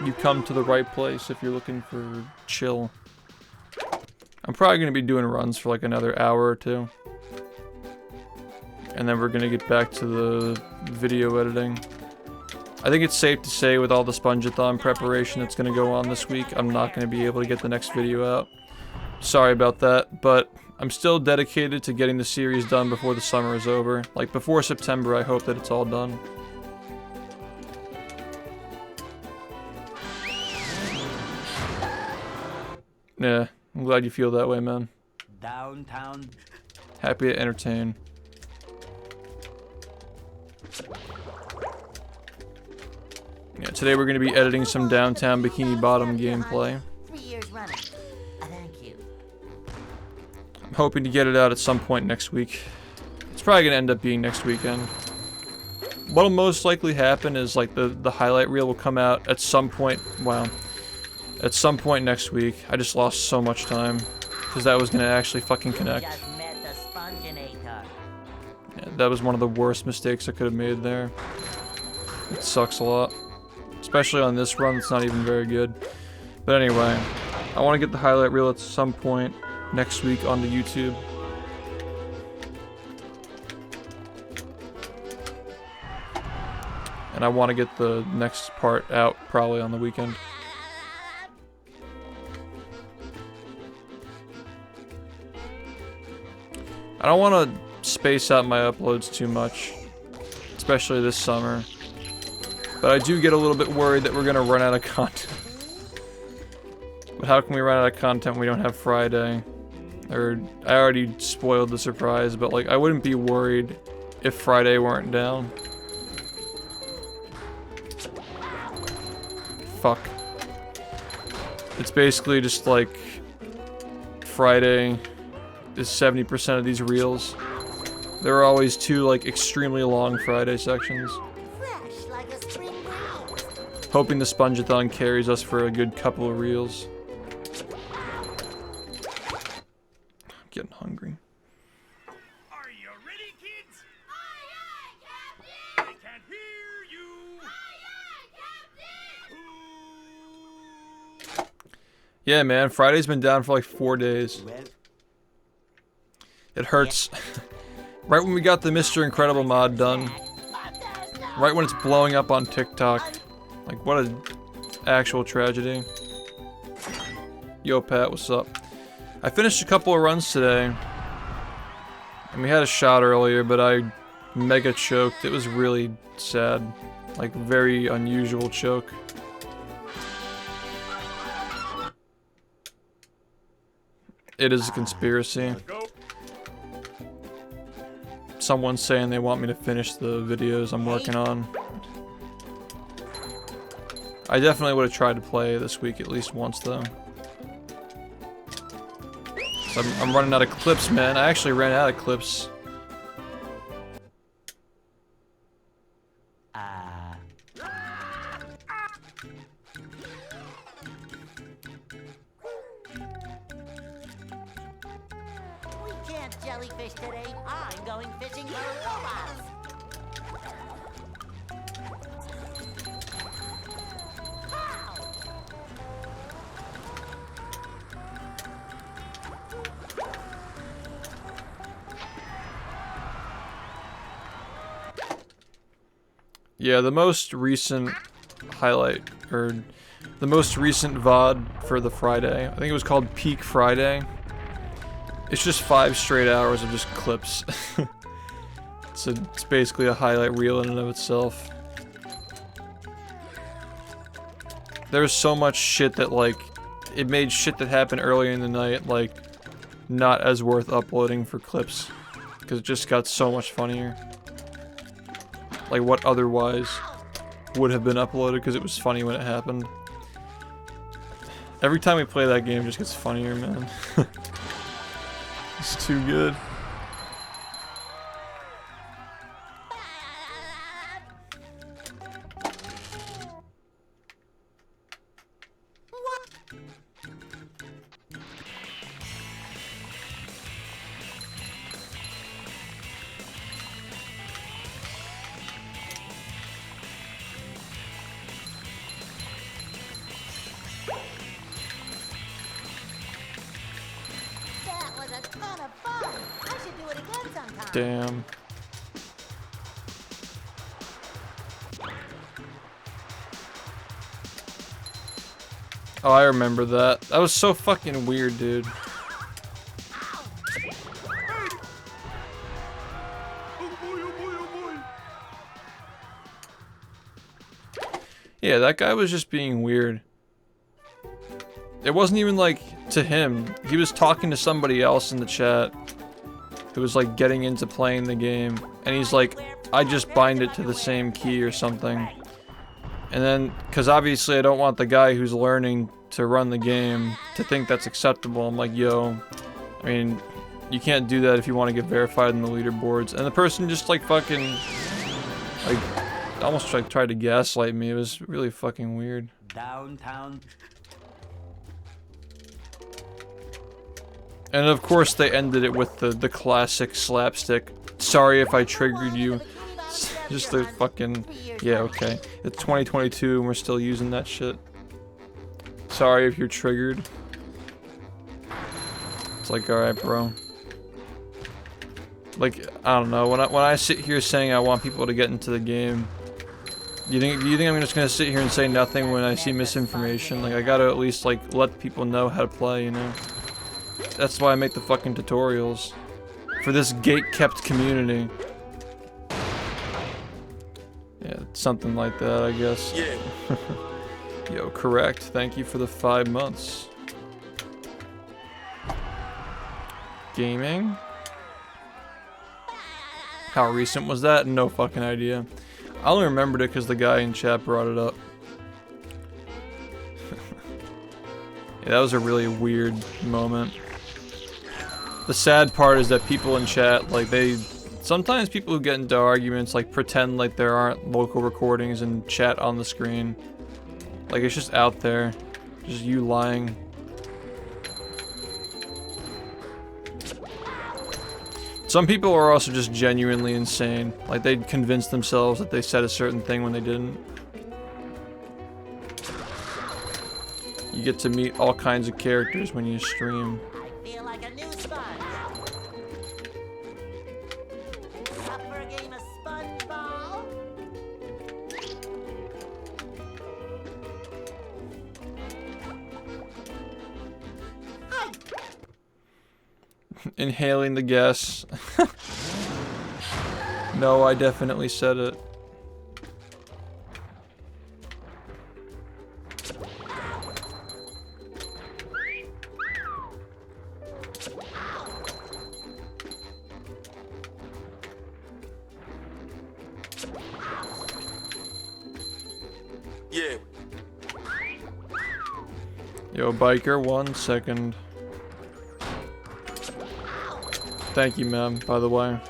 You come to the right place if you're looking for chill. I'm probably going to be doing runs for like another hour or two. and then we're gonna get back to the video editing. I think it's safe to say with all the Sponge-a-thon preparation that's gonna go on this week, I'm not gonna be able to get the next video out. Sorry about that, but I'm still dedicated to getting the series done before the summer is over. Like, before September, I hope that it's all done. Yeah, I'm glad you feel that way, man. Downtown. Happy to entertain. Yeah, today we're going to be editing some downtown Bikini Bottom gameplay. 3 years running. Thank you. I'm hoping to get it out at some point next week. It's probably going to end up being next weekend. What'll most likely happen is like the highlight reel will come out at some point. Wow. At some point next week. I just lost so much time because that was going to actually fucking connect. Just met the Sponginator. Yeah, that was one of the worst mistakes I could have made there. It sucks a lot. Especially on this run, it's not even very good. But anyway, I want to get the highlight reel at some point next week on the YouTube. And I want to get the next part out probably on the weekend. I don't want to space out my uploads too much, especially this summer. But I do get a little bit worried that we're gonna run out of content. But how can we run out of content when we don't have Friday? Or, I already spoiled the surprise, but like, I wouldn't be worried if Friday weren't down. Fuck. It's basically just like, Friday is 70% of these reels. There are always two like extremely long Friday sections. Fresh like a spring breeze. Hoping the Sponge-a-thon carries us for a good couple of reels. I'm getting hungry. Are you ready, kids? Aye, aye, Captain! I can't hear you. Aye, aye, Captain! Yeah, man, Friday's been down for like 4 days. Well, It hurts. Right when we got the Mr. Incredible mod done. Right when it's blowing up on TikTok. Like, what an actual tragedy. Yo, Pat, what's up? I finished a couple of runs today. And we had a shot earlier, but I mega choked. It was really sad. Like, very unusual choke. It is a conspiracy. Go. Someone's saying they want me to finish the videos I'm working on. I definitely would have tried to play this week at least once, though. So I'm running out of clips, man. I actually ran out of clips. We can't jellyfish today. I'm going fishing for robots. Pow! Yeah, the most recent highlight, or the most recent VOD for the Friday, I think it was called Peak Friday. It's just 5 straight hours of just clips. It's basically a highlight reel in and of itself. There's so much shit that, like, it made shit that happened earlier in the night, like, not as worth uploading for clips. Because it just got so much funnier. Like, what otherwise would have been uploaded because it was funny when it happened. Every time we play that game, it just gets funnier, man. It's too good. That was a ton of fun. I should do it again sometime. Damn. Oh, I remember that. That was so fucking weird, dude. Yeah, that guy was just being weird. It wasn't even like to him. He was talking to somebody else in the chat who was like getting into playing the game. And he's like, I just bind it to the same key or something. And then, because obviously I don't want the guy who's learning to run the game to think that's acceptable. I'm like, yo, I mean, you can't do that if you want to get verified in the leaderboards. And the person just like fucking, like, almost tried to gaslight me. It was really fucking weird. Downtown. And of course they ended it with the classic slapstick. Sorry if I triggered you. Just the fucking, yeah, okay. It's 2022 and we're still using that shit. Sorry if you're triggered. It's like, alright, bro. Like, I don't know, when I sit here saying I want people to get into the game, do you think I'm just gonna sit here and say nothing when I see misinformation? Like, I gotta at least like let people know how to play, you know? That's why I make the fucking tutorials. For this gate-kept community. Yeah, something like that, I guess. Yeah. Yo, correct. Thank you for the 5 months. Gaming? How recent was that? No fucking idea. I only remembered it because the guy in chat brought it up. Yeah, that was a really weird moment. The sad part is that people in chat, like, sometimes people who get into arguments, like, pretend like there aren't local recordings and chat on the screen. Like, it's just out there. Just you lying. Some people are also just genuinely insane. Like, they'd convince themselves that they said a certain thing when they didn't. You get to meet all kinds of characters when you stream. I feel like a new sponge. Up for a game of sponge ball? Inhaling the gas. No, I definitely said it. Yeah. Yo, biker, 1 second. Thank you, ma'am, by the way.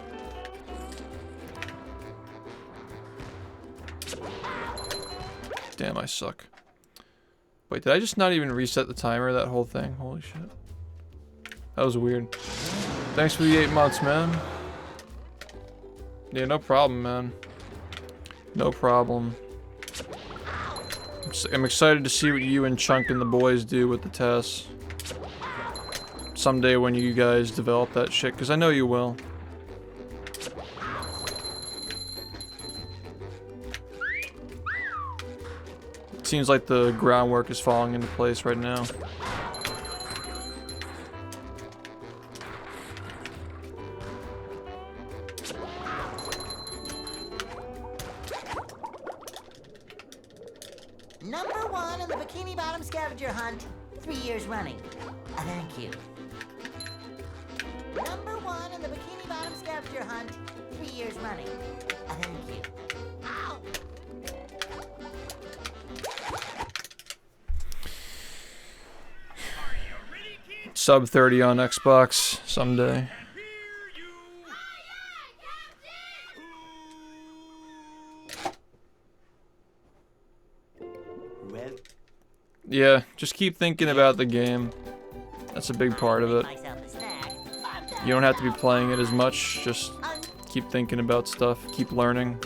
Damn, I suck. Wait, did I just not even reset the timer, that whole thing? Holy shit. That was weird. Thanks for the 8 months, man. Yeah, no problem, man. No problem. I'm excited to see what you and Chunk and the boys do with the tests. Someday when you guys develop that shit, because I know you will. It seems like the groundwork is falling into place right now. Number 1 in the Bikini Bottom scavenger hunt, 3 years running. Thank you. Number 1 in the Bikini Bottom scavenger hunt, 3 years running. Thank you. Ow! Sub 30 on Xbox someday. Well, Yeah, just keep thinking about the game. That's a big part of it. Myself a snack. You don't have to be playing it as much, just keep thinking about stuff, keep learning.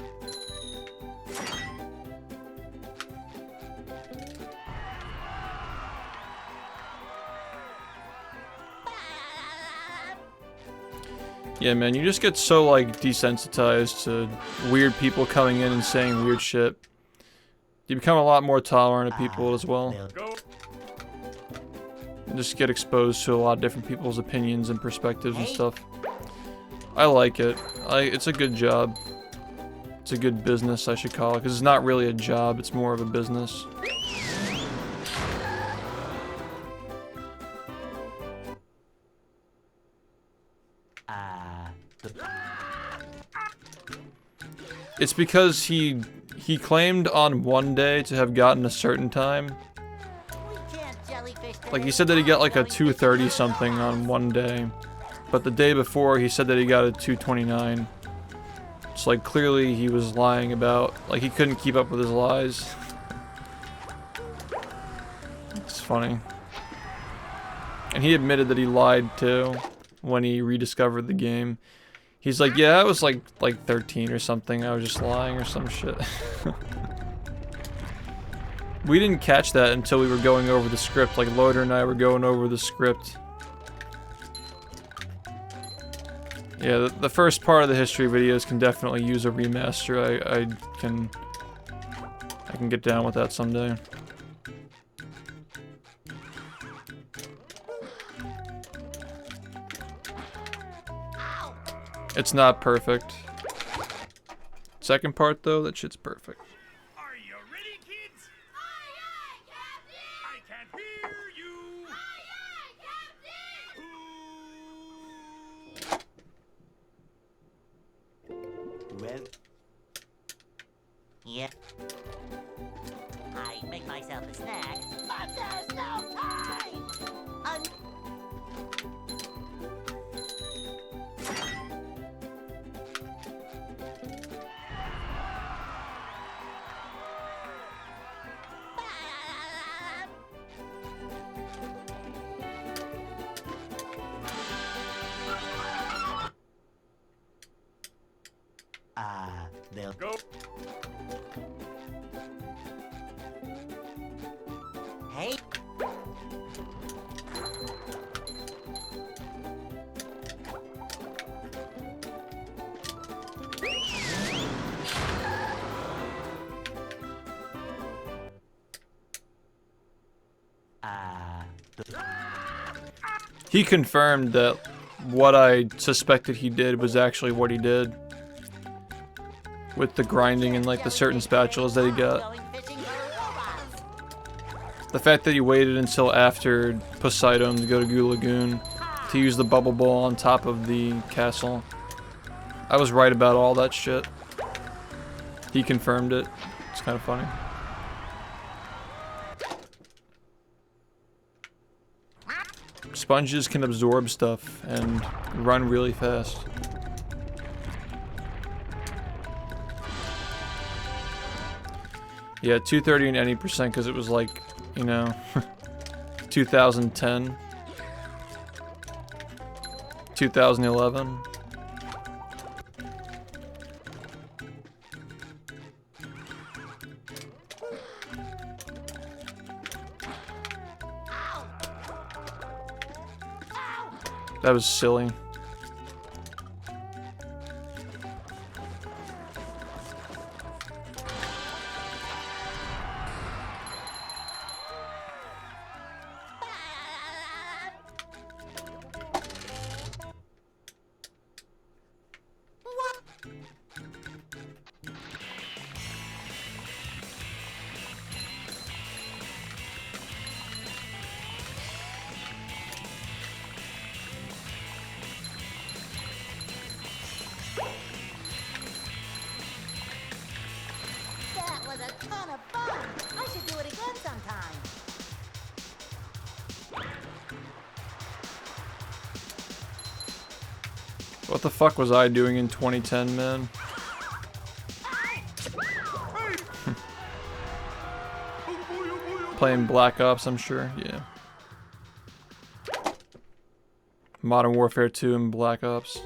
Yeah, man, you just get so, like, desensitized to weird people coming in and saying weird shit. You become a lot more tolerant of people as well. Go. just get exposed to a lot of different people's opinions and perspectives and stuff. I like it. It's a good job. It's a good business, I should call it, because it's not really a job, it's more of a business. It's because he claimed on one day to have gotten a certain time. Like, he said that he got like a 2:30 something on one day. But the day before, he said that he got a 2:29. It's like, clearly he was lying about, like, he couldn't keep up with his lies. It's funny. And he admitted that he lied too when he rediscovered the game. He's like, yeah, I was like 13 or something. I was just lying or some shit. We didn't catch that until we were going over the script. Like, Loader and I were going over the script. Yeah, the first part of the history videos can definitely use a remaster. I can get down with that someday. It's not perfect. Second part though, that shit's perfect. Are you ready, kids? Aye, aye, Captain! I can't hear you! Aye, aye, Captain! Well, Yeah. I make myself a snack, but there's no time! they'll Go. Hey. He confirmed that what I suspected he did was actually what he did. With the grinding and like the certain spatulas that he got. The fact that he waited until after Poseidon to go to Goo Lagoon to use the bubble ball on top of the castle. I was right about all that shit. He confirmed it. It's kind of funny. Sponges can absorb stuff and run really fast. Yeah, 230 and any percent because it was like, you know, 2010, 2011. That was silly. That was a ton of fun. I should do it again sometime. What the fuck was I doing in 2010, man? Playing Black Ops, I'm sure, yeah. Modern Warfare 2 and Black Ops.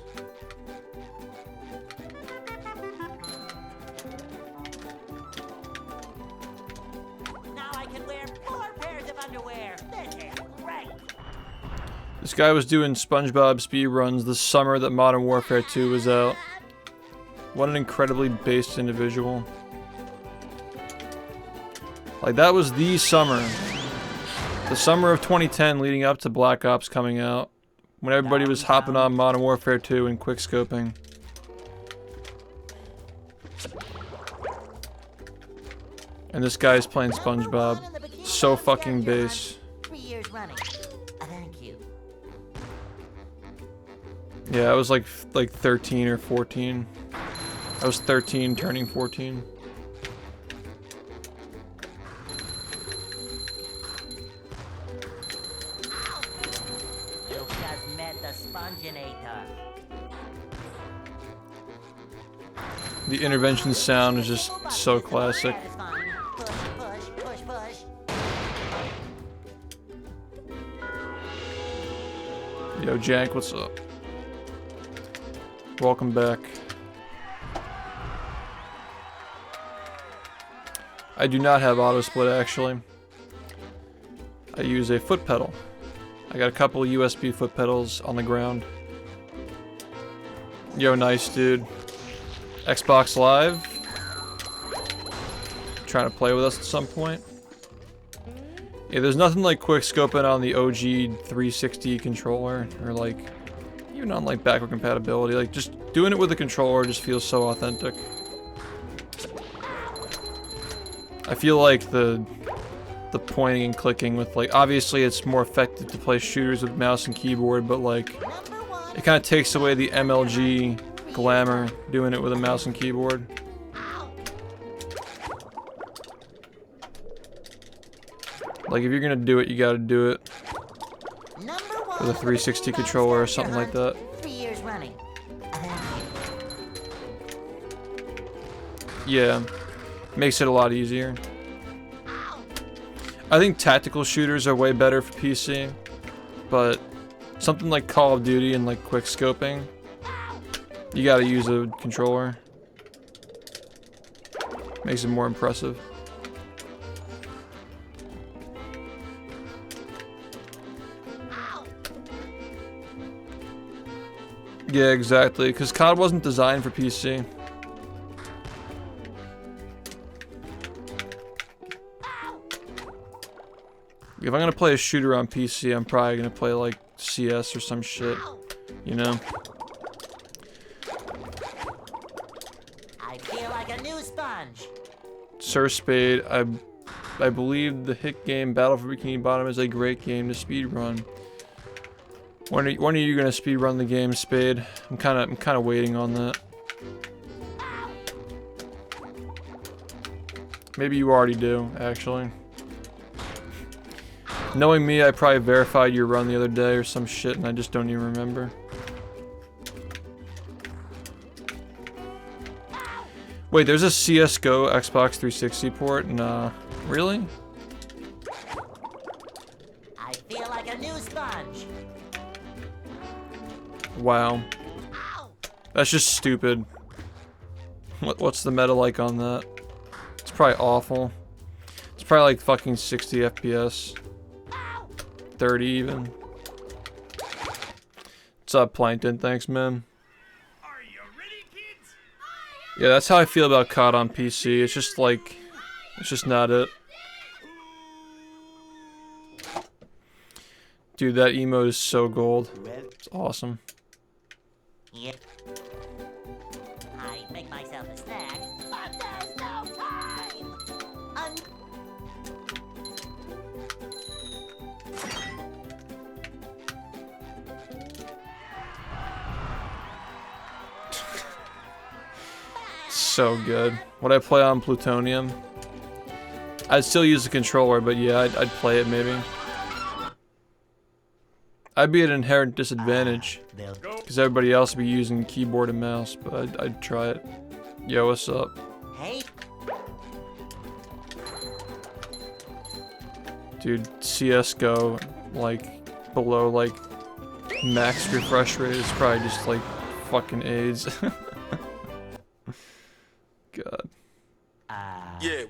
Now I can wear 4 pairs of underwear. This is great. This guy was doing SpongeBob speedruns the summer that Modern Warfare 2 was out. What an incredibly based individual. Like, that was the summer The summer of 2010 leading up to Black Ops coming out, when everybody was hopping on Modern Warfare 2 and quickscoping. And this guy's playing SpongeBob. So fucking base. 3 years running. Thank you. Yeah, I was like 13 or 14. I was 13 turning 14. You just met the Sponginator. The intervention sound is just so classic. Push, push, push, push. Yo, Jank, what's up? Welcome back. I do not have auto split actually. I use a foot pedal. I got a couple of USB foot pedals on the ground. Yo, nice dude. Xbox Live. Trying to play with us at some point. Yeah, there's nothing like quick scoping on the OG 360 controller, or like even on like backward compatibility. Like just doing it with the controller just feels so authentic. I feel like the pointing and clicking with like, obviously it's more effective to play shooters with mouse and keyboard, but like it kind of takes away the MLG glamour doing it with a mouse and keyboard. Like if you're gonna do it, you gotta do it with a 360 controller or something like that. 3 years running. Yeah, makes it a lot easier. I think tactical shooters are way better for PC, but something like Call of Duty and like quick scoping, you gotta use a controller. Makes it more impressive. Yeah, exactly, because COD wasn't designed for PC. If I'm gonna play a shooter on PC, I'm probably gonna play like CS or some shit, you know? I feel like a new sponge. Sir Spade, I believe the hit game Battle for Bikini Bottom is a great game to speedrun. When are you gonna speedrun the game, Spade? I'm kinda waiting on that. Maybe you already do, actually. Knowing me, I probably verified your run the other day or some shit, and I just don't even remember. Wait, there's a CS:GO Xbox 360 port? Nah, really? I feel like a new sponge. Wow. That's just stupid. What's the meta like on that? It's probably awful. It's probably like fucking 60 FPS. 30 even. What's up, Plankton? Thanks, man. Are you ready, kids? Yeah, that's how I feel about COD on PC. It's just like, it's just not it. Dude, that emote is so gold. It's awesome. Yep. I make myself a snack, but there's no time. So good. Would I play on Plutonium? I'd still use the controller, but yeah, I'd play it maybe. I'd be at an inherent disadvantage, because everybody else would be using keyboard and mouse, but I'd try it. Yo, what's up? Hey. Dude, CS:GO, like, below, like, max refresh rate is probably just, like, fucking AIDS. God. Yeah.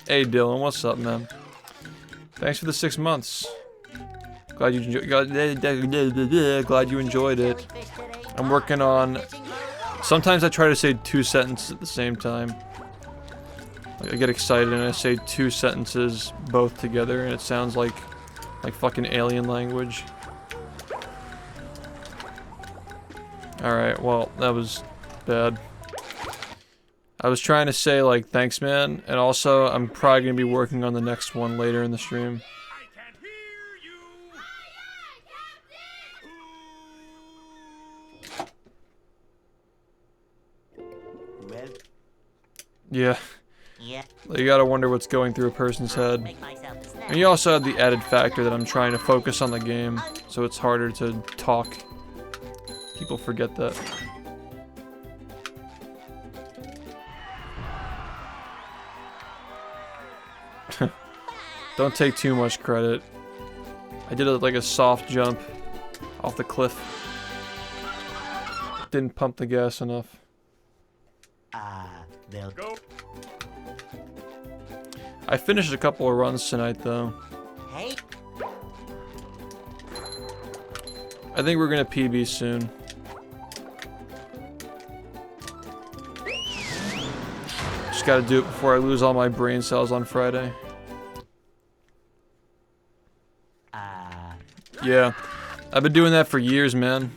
Hey, Dylan, what's up, man? Thanks for the 6 months. Glad you enjoyed it. I'm working on... Sometimes I try to say 2 sentences at the same time. I get excited and I say two sentences both together and it sounds like fucking alien language. Alright, well, that was bad. I was trying to say, like, thanks, man, and also, I'm probably gonna be working on the next one later in the stream. I can't hear you. Well, Yeah. Yeah. You gotta wonder what's going through a person's head. Make myself a snack. And you also have the added factor that I'm trying to focus on the game, so it's harder to talk. People forget that. Don't take too much credit. I did like a soft jump off the cliff. Didn't pump the gas enough. they'll Go. I finished a couple of runs tonight though. Hey, I think we're gonna PB soon. Just gotta do it before I lose all my brain cells on Friday. Yeah, I've been doing that for years, man.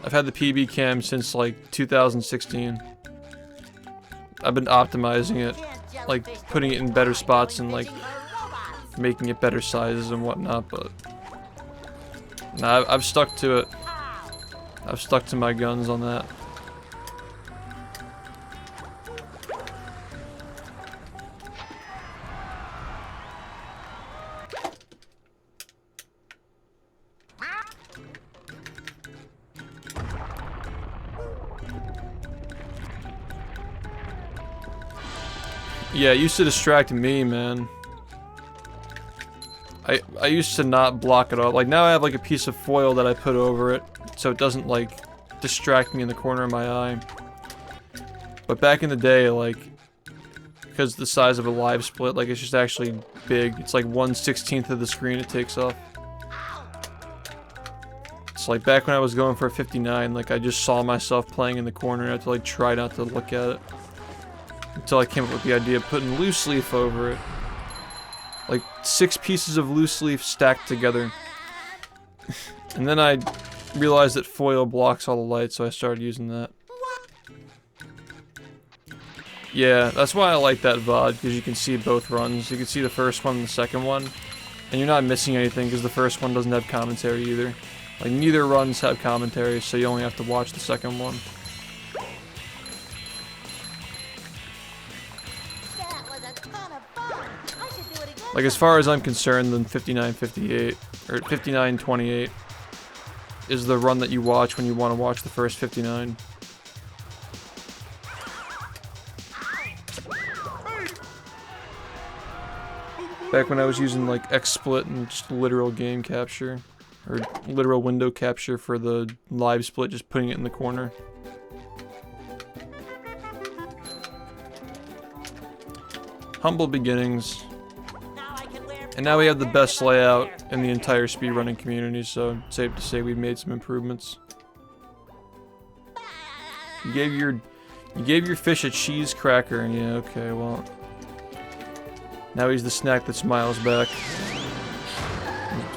I've had the PB cam since like 2016. I've been optimizing it, like putting it in better spots and like making it better sizes and whatnot, but nah, I've stuck to it. I've stuck to my guns on that. Yeah, it used to distract me, man. I used to not block it all. Like, now I have like a piece of foil that I put over it, so it doesn't like distract me in the corner of my eye. But back in the day, like, because the size of a live split, like, it's just actually big. It's like 1/16 of the screen it takes off. It's like back when I was going for a 59, like, I just saw myself playing in the corner and I had to like try not to look at it. Until I came up with the idea of putting loose leaf over it. Like 6 pieces of loose leaf stacked together. And then I realized that foil blocks all the light, so I started using that. Yeah, that's why I like that VOD, because you can see both runs. You can see the first one and the second one. And you're not missing anything, because the first one doesn't have commentary either. Like, neither runs have commentary, so you only have to watch the second one. that was a ton of fun. I should do it again. Like, as far as I'm concerned, then 59-58, or 59-28 is the run that you watch when you want to watch the first 59. Back when I was using, like, XSplit and just literal game capture, or literal window capture for the live split, just putting it in the corner. Humble beginnings. And now we have the best layout in the entire speedrunning community, so it's safe to say we've made some improvements. You gave your fish a cheese cracker, and yeah, okay, well. Now he's the snack that smiles back. He's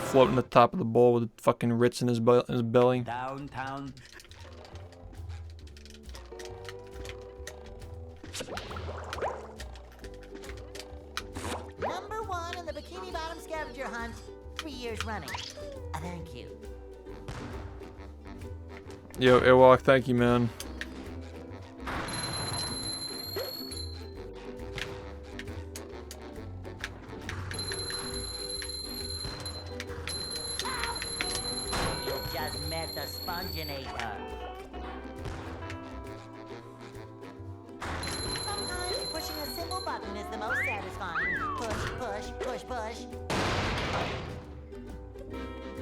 floating at the top of the bowl with fucking Ritz in his belly. downtown. Number 1 in the Bikini Bottom scavenger hunt, 3 years running. Thank you. Yo, Airwalk, thank you, man. You just met the Sponginator. Sometimes pushing a simple button is the most satisfying. Push, push, push, push.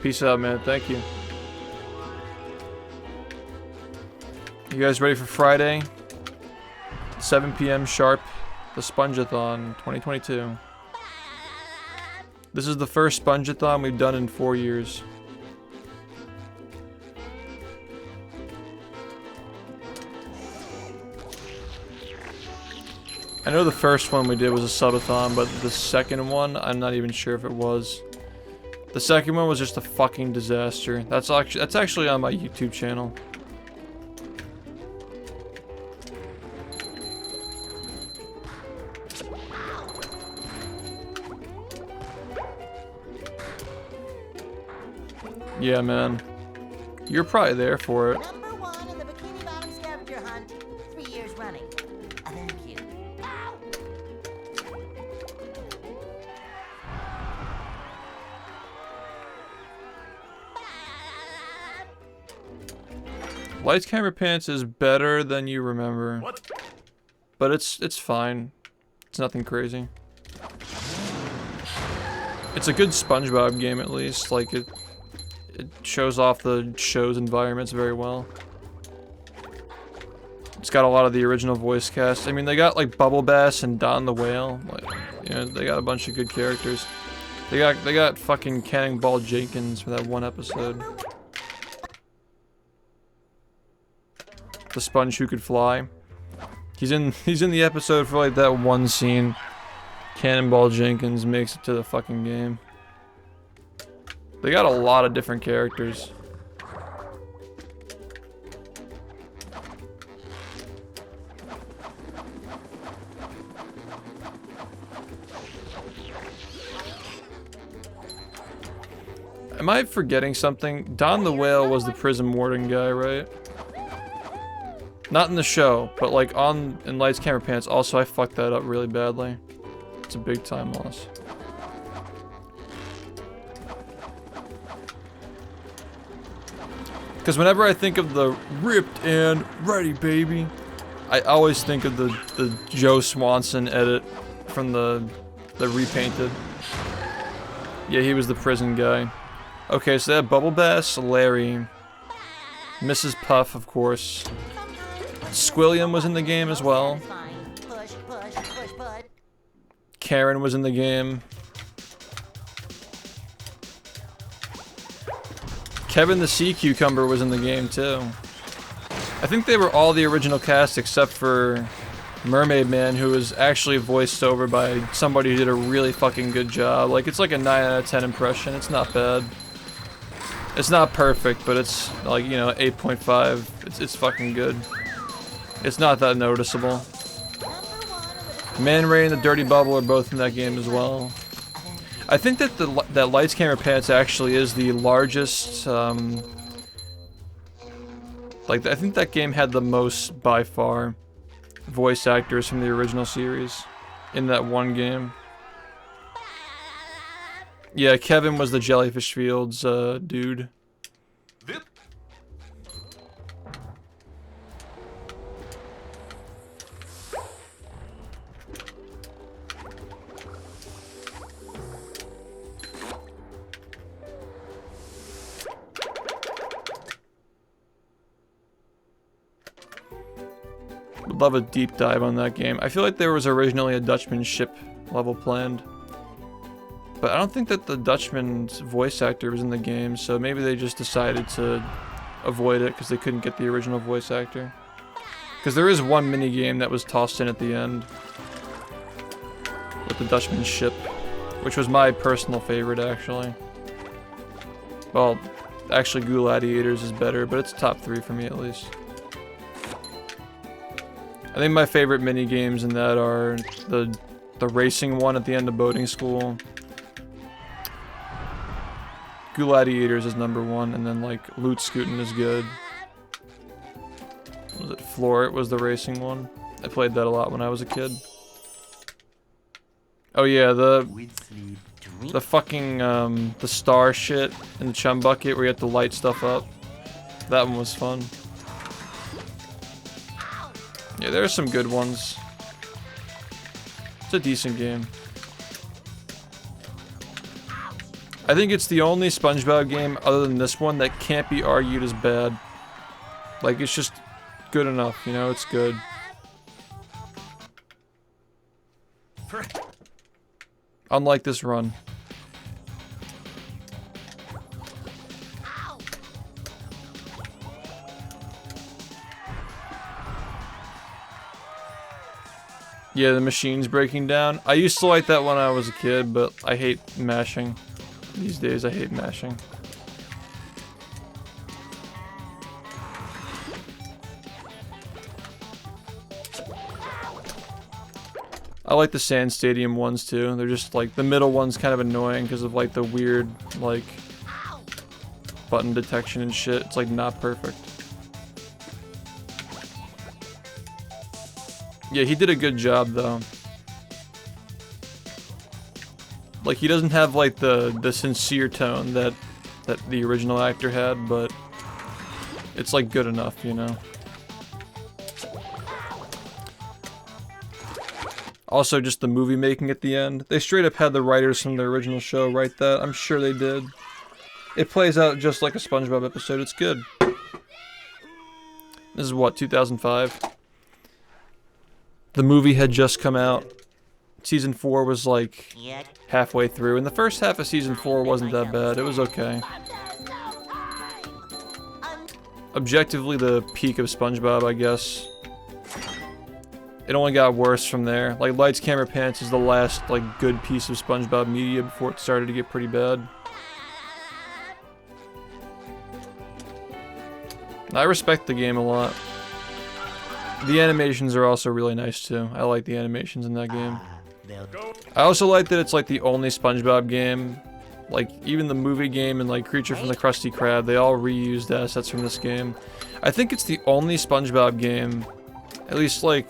Peace out, man. Thank you. You guys ready for Friday? 7 p.m. sharp. The Spongeathon 2022. This is the first Spongeathon we've done in 4 years. I know the first one we did was a subathon, but the second one, I'm not even sure if it was. The second one was just a fucking disaster. That's actually on my YouTube channel. Yeah, man. You're probably there for it. Number 1 in the Bikini Bottom scavenger hunt, 3 years running. Thank you. Lights, Camera, Pants is better than you remember. What? But it's fine. It's nothing crazy. It's a good SpongeBob game at least. Like it shows off the show's environments very well. It's got a lot of the original voice cast. I mean, they got like Bubble Bass and Don the Whale. Like, you know, they got a bunch of good characters. They got fucking Cannonball Jenkins for that one episode. The sponge who could fly. He's in the episode for like that one scene. Cannonball Jenkins makes it to the fucking game. They got a lot of different characters. Am I forgetting something? Don the Whale was the prison warden guy, right? Not in the show, but like in Lights, Camera, Pants. Also, I fucked that up really badly. It's a big time loss. Because whenever I think of the ripped and ready baby, I always think of the Joe Swanson edit from the repainted. Yeah, he was the prison guy. Okay, so they have Bubble Bass, Larry, Mrs. Puff, of course. Squilliam was in the game as well. Push, push, push, push. Karen was in the game. Kevin the Sea Cucumber was in the game too. I think they were all the original cast except for Mermaid Man, who was actually voiced over by somebody who did a really fucking good job. Like, it's like a 9 out of 10 impression. It's not bad. It's not perfect, but it's like, you know, 8.5. It's fucking good. It's not that noticeable. Man Ray and the Dirty Bubble are both in that game as well. I think that that Lights, Camera, Pants actually is the largest, like, I think that game had the most, by far, voice actors from the original series in that one game. Yeah, Kevin was the Jellyfish Fields, dude. Would love a deep dive on that game. I feel like there was originally a Dutchman ship level planned. But I don't think that the Dutchman's voice actor was in the game, so maybe they just decided to avoid it because they couldn't get the original voice actor. Because there is one mini game that was tossed in at the end with the Dutchman ship, which was my personal favorite actually. Well, actually Gladiators is better, but it's top 3 for me at least. I think my favorite mini games in that are the racing one at the end of boating school. Gladiators is number 1, and then like Loot Scootin' is good. Was it Floor? It was the racing one. I played that a lot when I was a kid. Oh yeah, the fucking the star shit in the chum bucket where you have to light stuff up. That one was fun. Yeah, there are some good ones. It's a decent game. I think it's the only SpongeBob game other than this one that can't be argued as bad. Like, it's just good enough, you know, it's good. Unlike this run. Yeah, the machine's breaking down. I used to like that when I was a kid, but I hate mashing. These days, I hate mashing. I like the Sand Stadium ones too. They're just like, the middle one's kind of annoying because of like the weird, like, button detection and shit. It's like not perfect. Yeah, he did a good job though. Like, he doesn't have like the sincere tone that the original actor had, but it's like good enough, you know. Also, just the movie making at the end. They straight up had the writers from the original show write that. I'm sure they did. It plays out just like a SpongeBob episode. It's good. This is what, 2005? The movie had just come out. Season 4 was like halfway through, and the first half of Season 4 wasn't that bad. It was okay. Objectively, the peak of SpongeBob, I guess. It only got worse from there. Like, Lights, Camera, Pants is the last, like, good piece of SpongeBob media before it started to get pretty bad. I respect the game a lot. The animations are also really nice, too. I like the animations in that game. I also like that it's, like, the only SpongeBob game. Like, even the movie game and, like, Creature from the Krusty Krab, they all reused assets from this game. I think it's the only SpongeBob game, at least, like,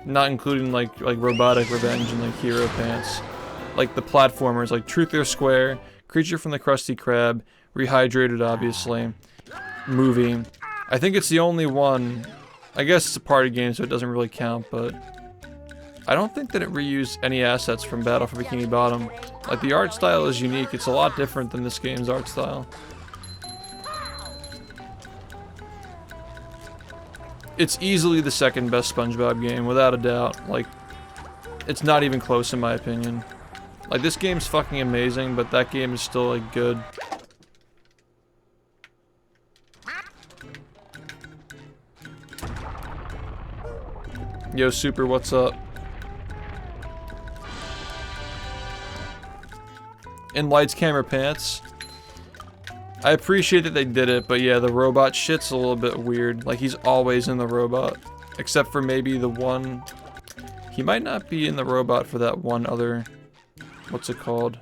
not including like Robotic Revenge and like Hero Pants, like the platformers like Truth or Square, Creature from the Krusty Krab, Rehydrated obviously, movie. I think it's the only one. I guess it's a party game so it doesn't really count, but I don't think that it reused any assets from Battle for Bikini Bottom. Like, the art style is unique. It's a lot different than this game's art style. It's easily the second best SpongeBob game, without a doubt. Like, it's not even close in my opinion. Like, this game's fucking amazing, but that game is still, like, good. Yo, Super, what's up? In Lights, Camera, Pants, I appreciate that they did it, but yeah, the robot shit's a little bit weird. Like, he's always in the robot. Except for maybe the one... He might not be in the robot for that one other... What's it called?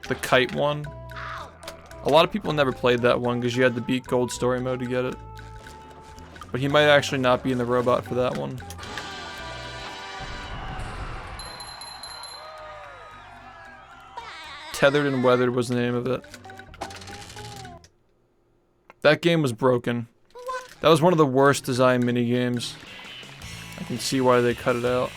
The kite one. A lot of people never played that one because you had to beat Gold Story Mode to get it. But he might actually not be in the robot for that one. Tethered and Weathered was the name of it. That game was broken. That was one of the worst design minigames. I can see why they cut it out.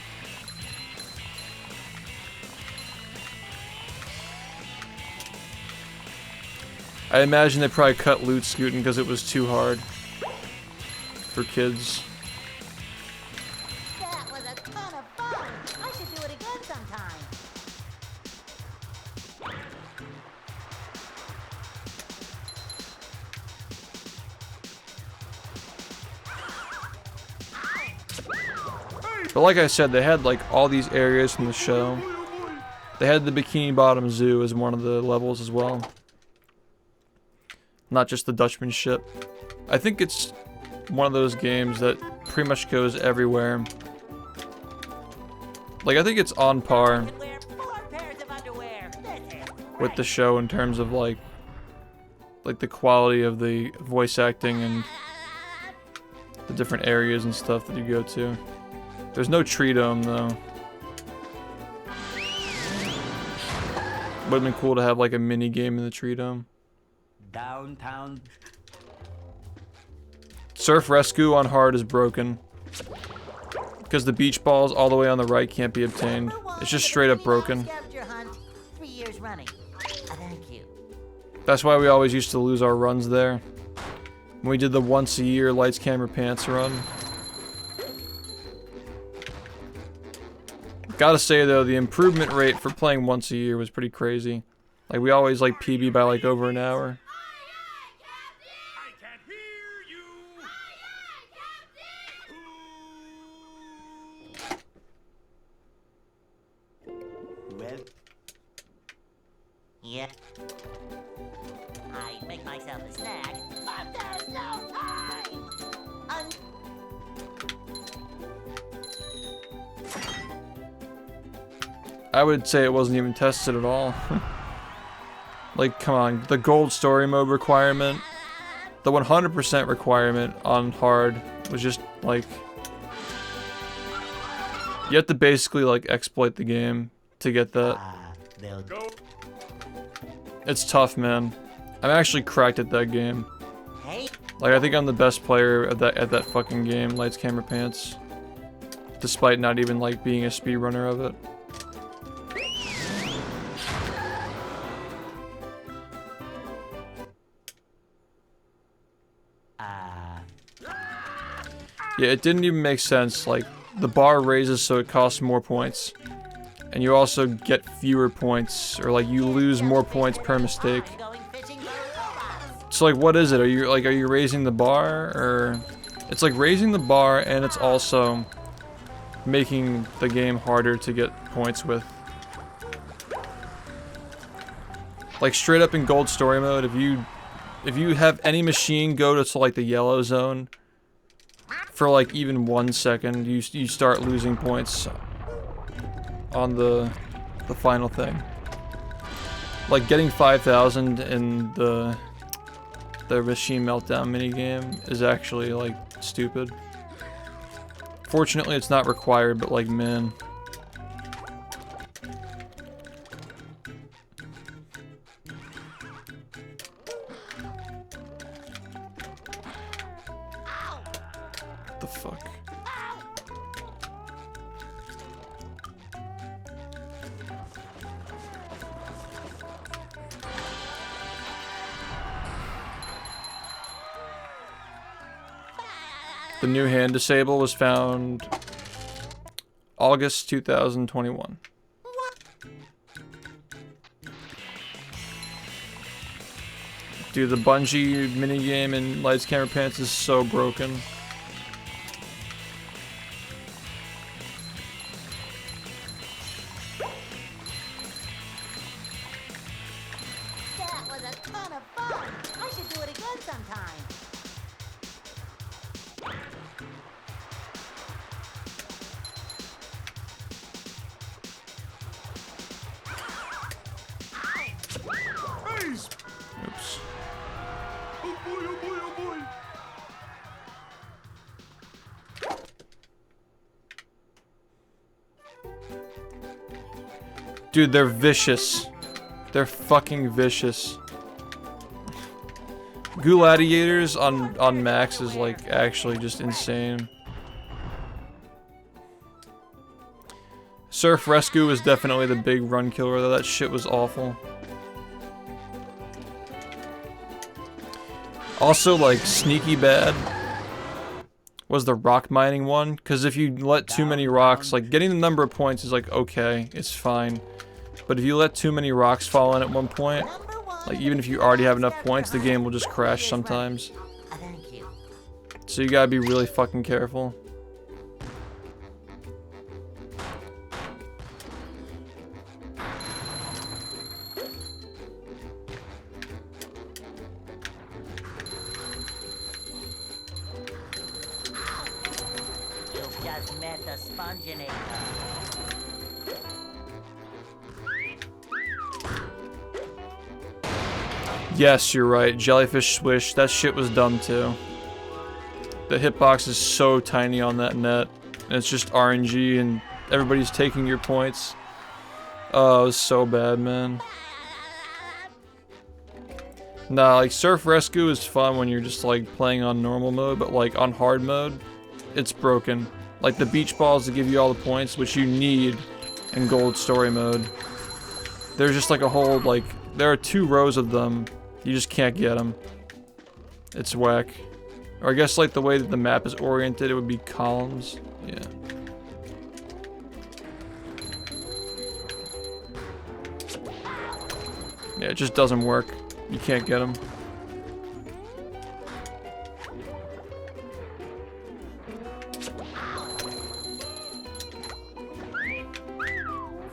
I imagine they probably cut Loot Scootin' because it was too hard for kids. That was a ton of fun. I should do it again sometime. But like I said, they had like all these areas from the show. They had the Bikini Bottom Zoo as one of the levels as well. Not just the Dutchman ship. I think it's one of those games that pretty much goes everywhere. Like, I think it's on par with the show in terms of like the quality of the voice acting and the different areas and stuff that you go to. There's no tree dome though. Would've been cool to have like a mini game in the tree dome. Downtown. Surf Rescue on hard is broken. Because the beach balls all the way on the right can't be obtained. It's just straight up broken. 3 years running. Thank you. That's why we always used to lose our runs there. When we did the once a year Lights, Camera, Pants run. Gotta say though, the improvement rate for playing once a year was pretty crazy. Like, we always like PB by like over an hour. I can't hear you. Well, Yeah. I make myself a snack, but there's no time! I would say it wasn't even tested at all. Like, come on, the gold story mode requirement, the 100% requirement on hard was just like, you have to basically like exploit the game to get that. It's tough, man. I'm actually cracked at that game. Like, I think I'm the best player at that fucking game, Lights, Camera, Pants. Despite not even like being a speedrunner of it. Yeah, it didn't even make sense. Like, the bar raises so it costs more points. And you also get fewer points, or like you lose more points per mistake. So like, what is it? Are you raising the bar, or it's like raising the bar and it's also making the game harder to get points with. Like straight up in gold story mode, if you have any machine go to like the yellow zone for like even 1 second, you start losing points on the final thing. Like getting 5,000 in the machine meltdown minigame is actually like stupid. Fortunately, it's not required, but like, man. The fuck? The new hand disable was found August 2021. Dude, the Bungie minigame in Lights, Camera, Pants is so broken. That was a ton of fun! I should do it again sometime! Oops. Oh boy, oh boy, oh boy. Dude, they're vicious. They're fucking vicious. Gladiators on Max is like actually just insane. Surf Rescue was definitely the big run killer though. That shit was awful. Also, like, sneaky bad was the rock mining one, because if you let too many rocks, like, getting the number of points is like, okay, it's fine. But if you let too many rocks fall in at one point, like, even if you already have enough points, the game will just crash sometimes. So you gotta be really fucking careful. You've just met the Sponginator. Yes, you're right. Jellyfish Swish, that shit was dumb too. The hitbox is so tiny on that net, and it's just RNG, and everybody's taking your points. Oh, it was so bad, man. Nah, like, Surf Rescue is fun when you're just, like, playing on normal mode, but, like, on hard mode, it's broken. Like, the beach balls that give you all the points, which you need in gold story mode. There's just, like, a whole, like, there are 2 rows of them. You just can't get them. It's whack. Or I guess, like, the way that the map is oriented, it would be columns. Yeah. Yeah, it just doesn't work. You can't get them.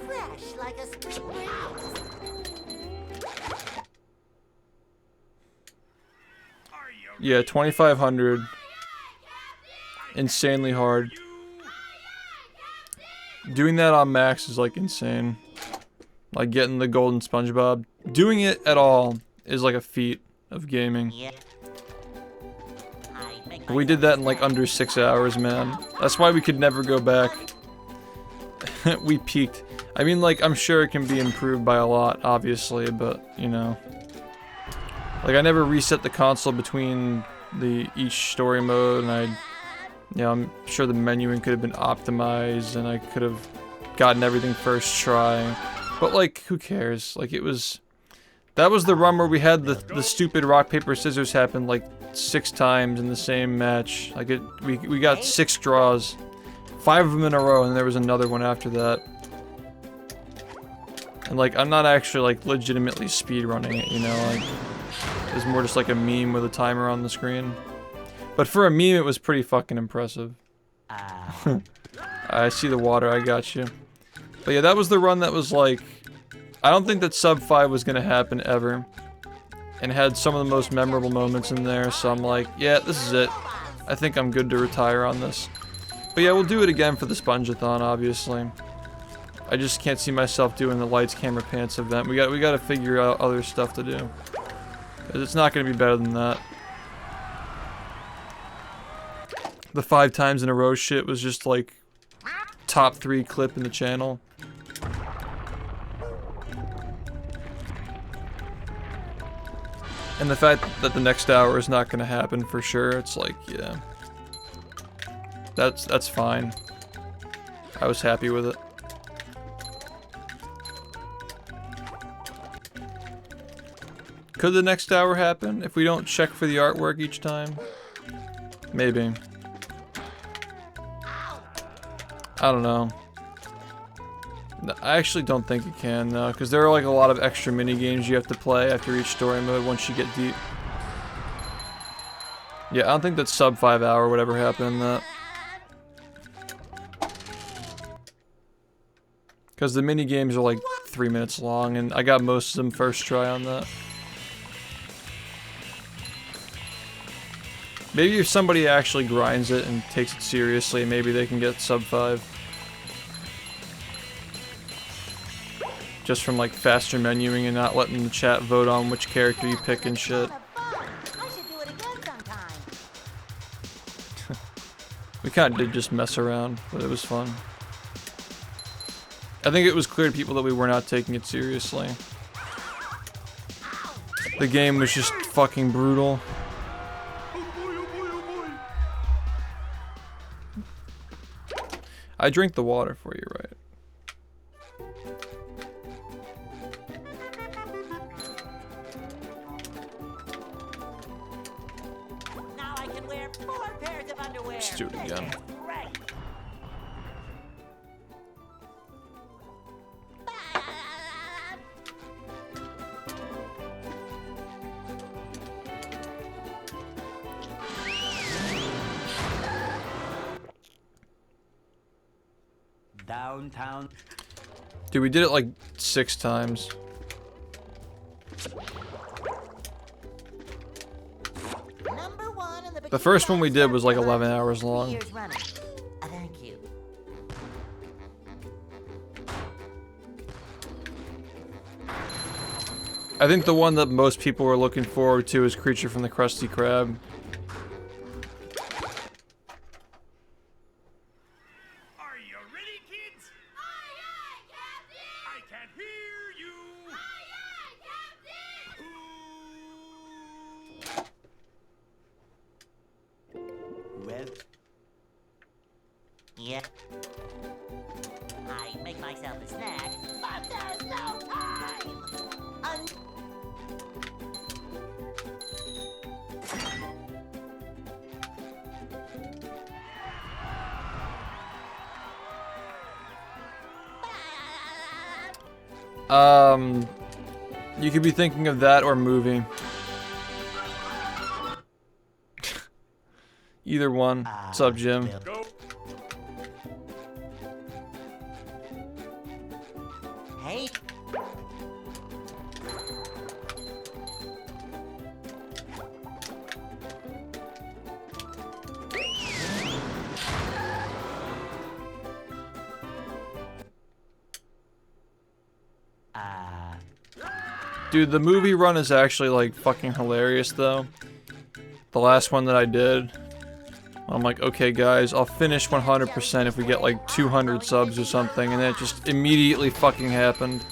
Fresh like a spring breeze. Yeah, 2,500. Insanely hard. Doing that on max is like insane. Like getting the golden SpongeBob. Doing it at all is like a feat of gaming. Yeah. We did that in like under 6 hours, man. That's why we could never go back. We peaked. I mean, like, I'm sure it can be improved by a lot, obviously, but, you know. Like, I never reset the console between each story mode, and I'm sure the menuing could have been optimized, and I could have gotten everything first try. But, like, who cares? Like, that was the run where we had the stupid rock, paper, scissors happen, like, 6 times in the same match. Like, we got 6 draws. 5 of them in a row, and there was another one after that. And, like, I'm not actually, like, legitimately speedrunning it, you know? Like, it's more just like a meme with a timer on the screen. But for a meme, it was pretty fucking impressive. I see the water, I got you. But yeah, that was the run that was like... I don't think that sub 5 was gonna happen ever. And had some of the most memorable moments in there, so I'm like, yeah, this is it. I think I'm good to retire on this. But yeah, we'll do it again for the Sponge-a-thon, obviously. I just can't see myself doing the lights, camera, pants event. We gotta figure out other stuff to do. 'Cause it's not gonna be better than that. The 5 times in a row shit was just like top 3 clip in the channel. And the fact that the next hour is not gonna happen for sure, it's like, yeah. That's fine. I was happy with it. Could the next hour happen if we don't check for the artwork each time? Maybe. I don't know. I actually don't think it can, though, because there are like a lot of extra mini games you have to play after each story mode once you get deep. Yeah, I don't think that sub 5 hour would ever happen in that. Because the mini games are like 3 minutes long, and I got most of them first try on that. Maybe if somebody actually grinds it and takes it seriously, maybe they can get sub 5. Just from like faster menuing and not letting the chat vote on which character you pick and shit. We kind of did just mess around, but it was fun. I think it was clear to people that we were not taking it seriously. The game was just fucking brutal. I drink the water for you, right? Now I can wear 4 pairs of underwear. Let's do it again. Downtown. Dude, we did it like 6 times. The first one we did was like 11 hours long. Thank you. I think the one that most people were looking forward to is Creature from the Krusty Krab. Are you ready, kids? Aye, aye, Captain! I can't hear you! Aye, aye, Captain! Well, Yeah. I make myself a snack, but there's no time. You could be thinking of that or movie. Either one. What's up, Jim? Go. Hey Dude, the movie run is actually like fucking hilarious though. The last one that I did, I'm like, okay guys, I'll finish 100% if we get like 200 subs or something, and then it just immediately fucking happened.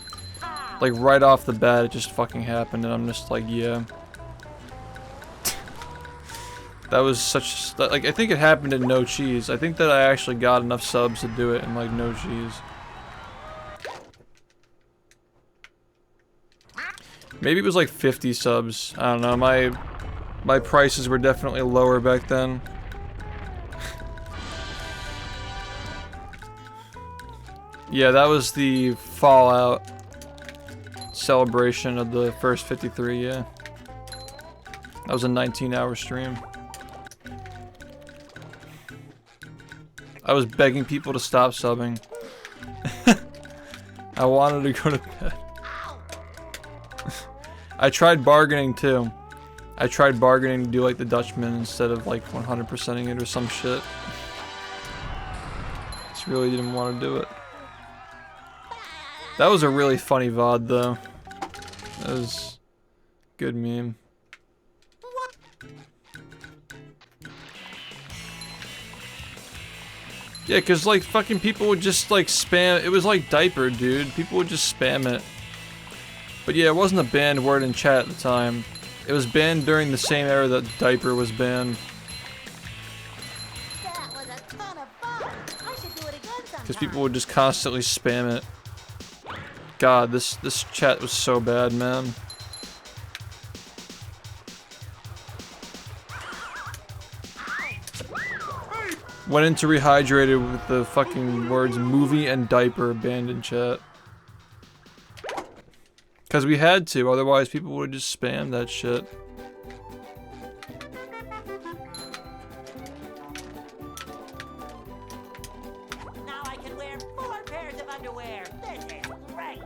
Like right off the bat, it just fucking happened, and I'm just like, yeah. That was such, like, I think it happened in No Cheese. I think that I actually got enough subs to do it in like No Cheese. Maybe it was like 50 subs. I don't know. My prices were definitely lower back then. Yeah, that was the Fallout celebration of the first 53, yeah. That was a 19-hour stream. I was begging people to stop subbing. I wanted to go to bed. I tried bargaining too. I tried bargaining to do like the Dutchman instead of like 100%ing it or some shit. Just really didn't want to do it. That was a really funny VOD though. That was a good meme. Yeah, cause like fucking people would just like spam. It was like diaper, dude. People would just spam it. But yeah, it wasn't a banned word in chat at the time. It was banned during the same era that diaper was banned. That was a ton of fun. I should do it again sometime. Because people would just constantly spam it. God, this chat was so bad, man. Went into Rehydrated with the fucking words movie and diaper banned in chat. Because we had to, otherwise people would just spam that shit. Now I can wear 4 pairs of underwear. This is great.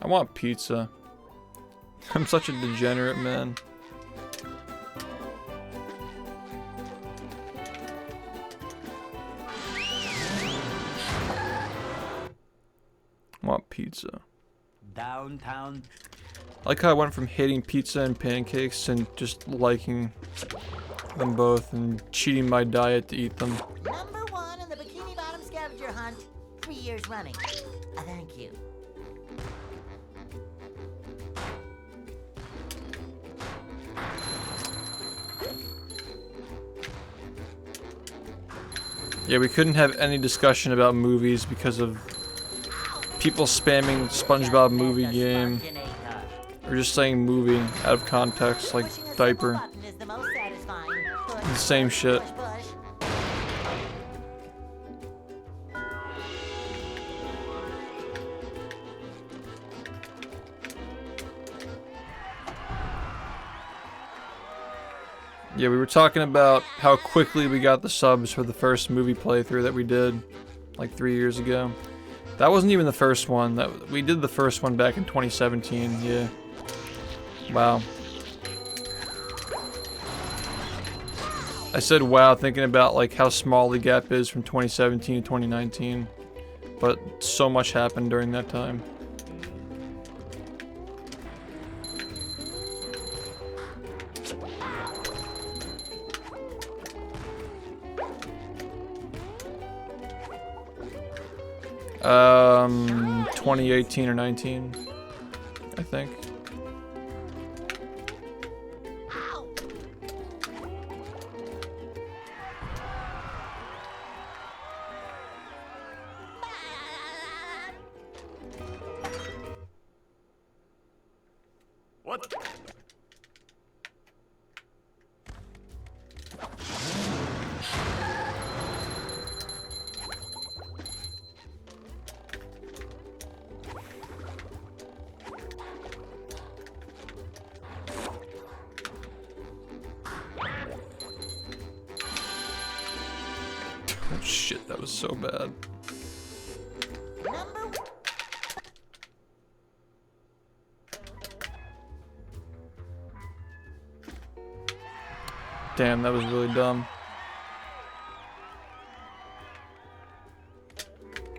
I want pizza. I'm such a degenerate, man. I want pizza. Downtown. I like how I went from hating pizza and pancakes and just liking them both and cheating my diet to eat them. Number 1 in the Bikini Bottom scavenger hunt, 3 years running. Thank you. Yeah, we couldn't have any discussion about movies because of people spamming SpongeBob movie game, or just saying movie out of context, like diaper. The same shit. Yeah, we were talking about how quickly we got the subs for the first movie playthrough that we did, like 3 years ago. That wasn't even the first one. We did the first one back in 2017, yeah. Wow. I said wow thinking about like how small the gap is from 2017 to 2019. But so much happened during that time. Um, 2018 or 19, I think. What? Oh shit, that was so bad. Damn, that was really dumb.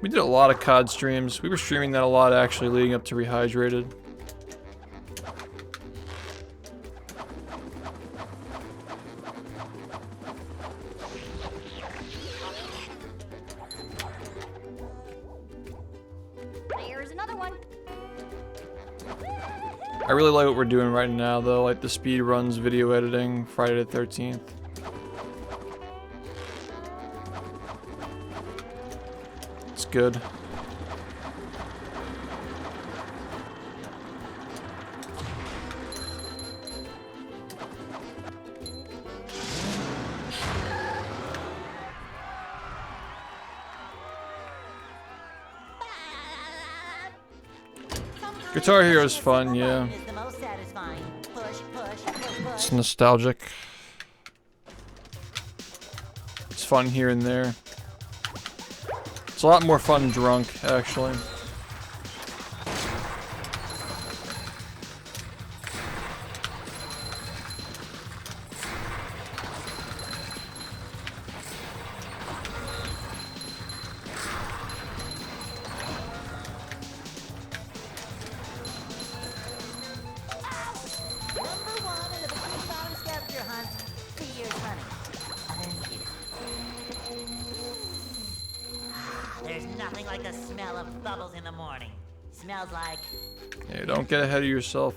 We did a lot of COD streams. We were streaming that a lot actually leading up to Rehydrated. There's another one. I really like what we're doing right now though, like the speedruns, video editing, Friday the 13th. It's good. Guitar Hero is fun, yeah. Is the most satisfying. Push, push, push, push. It's nostalgic. It's fun here and there. It's a lot more fun drunk, actually. Number 1 in the Bikini Bottom scavenger hunt 3 years running. Thank you. There's nothing like the smell of bubbles in the morning. Smells like... Hey, don't get ahead of yourself.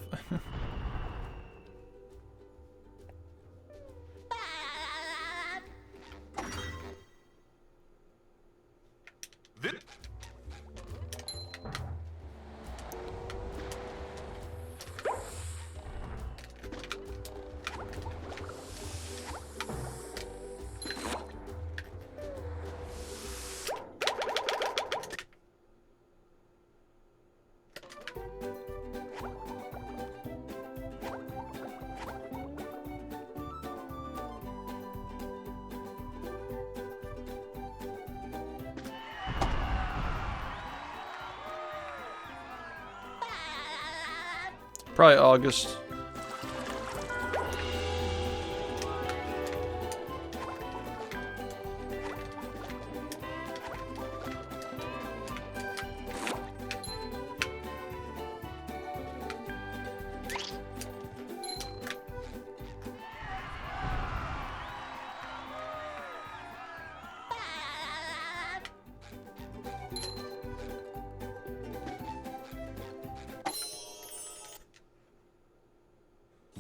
Probably August.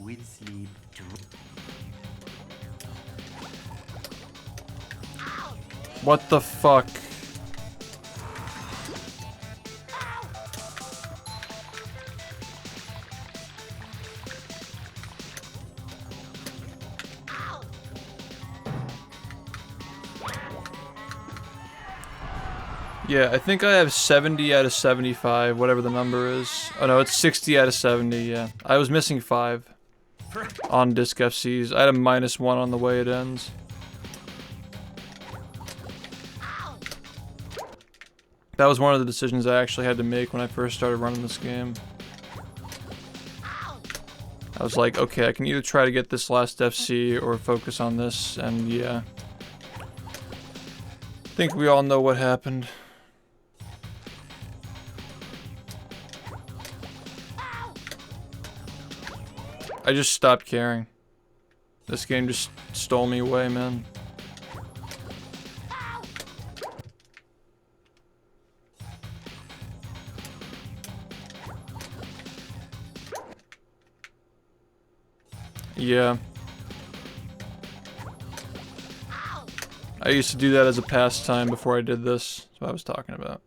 With sleep, What the fuck? Yeah, I think I have 70 out of 75, whatever the number is. Oh no, it's 60 out of 70, yeah. I was missing 5 on disc FCs. I had a -1 on the way it ends. That was one of the decisions I actually had to make when I first started running this game. I was like, okay, I can either try to get this last FC or focus on this, and yeah. I think we all know what happened. I just stopped caring. This game just stole me away, man. Yeah. I used to do that as a pastime before I did this. That's what I was talking about.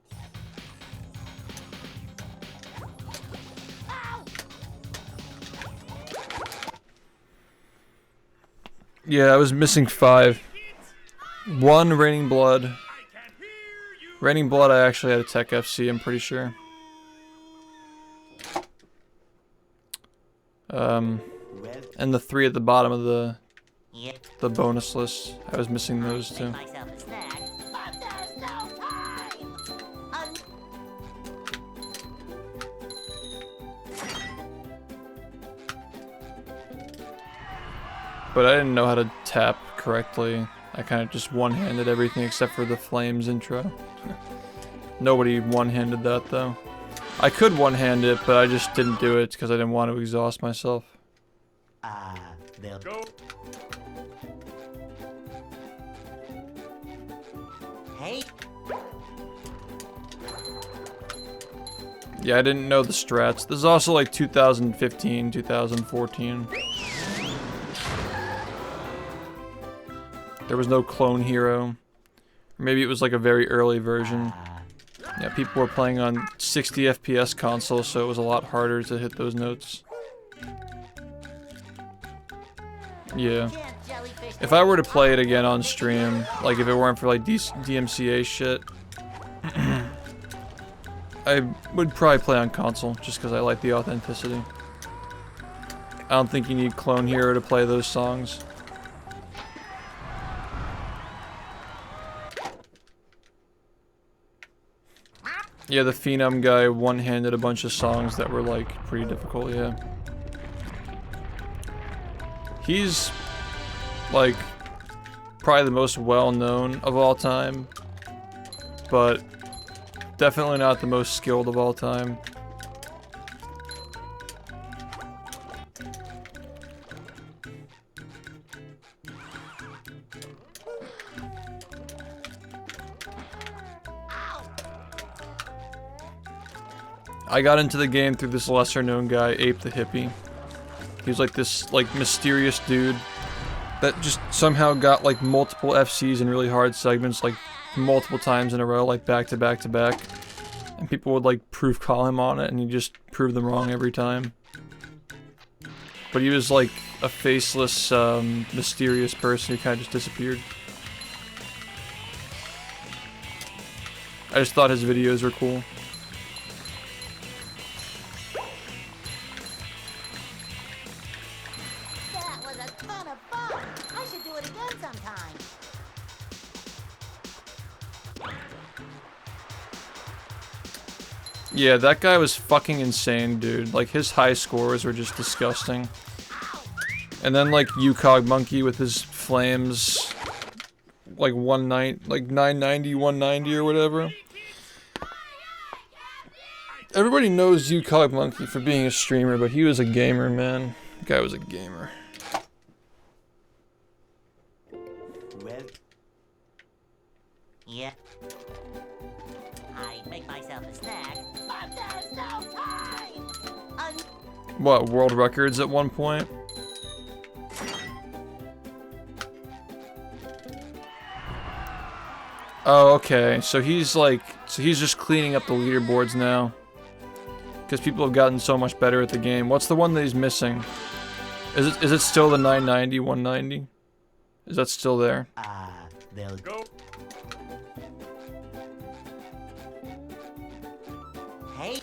Yeah, I was missing 5. 1 Raining Blood. Raining Blood I actually had a Tech FC, I'm pretty sure. And the 3 at the bottom of the bonus list. I was missing those too. Myself a snack, but there's no time. But I didn't know how to tap correctly. I kind of just one-handed everything except for the Flames intro. Nobody one-handed that though. I could one-hand it, but I just didn't do it because I didn't want to exhaust myself. Go. Hey. Yeah, I didn't know the strats. This is also like 2015, 2014. There was no clone hero. Or maybe it was like a very early version. Yeah, people were playing on 60 FPS consoles, so it was a lot harder to hit those notes. Yeah. If I were to play it again on stream, like if it weren't for like DMCA shit, I would probably play on console, just because I like the authenticity. I don't think you need Clone Hero to play those songs. Yeah, the Phenom guy one-handed a bunch of songs that were like pretty difficult, yeah. He's like probably the most well-known of all time, but definitely not the most skilled of all time. I got into the game through this lesser-known guy, Ape the Hippie. He was like this like mysterious dude that just somehow got like multiple FCs in really hard segments like multiple times in a row, like back to back to back. And people would like proof call him on it and he just proved them wrong every time. But he was like a faceless, mysterious person who kind of just disappeared. I just thought his videos were cool. Yeah, that guy was fucking insane, dude. Like, his high scores were just disgusting. And then, like, UCog Monkey with his flames, like, 990, 190 or whatever. Everybody knows UCog Monkey for being a streamer, but he was a gamer, man. The guy was a gamer. Well. Yeah. I make myself a snack, but there's no time! What, world records at one point? Oh, okay. So he's like, he's just cleaning up the leaderboards now. Because people have gotten so much better at the game. What's the one that he's missing? Is it still the 990, 190? Is that still there? They'll Go. Hey.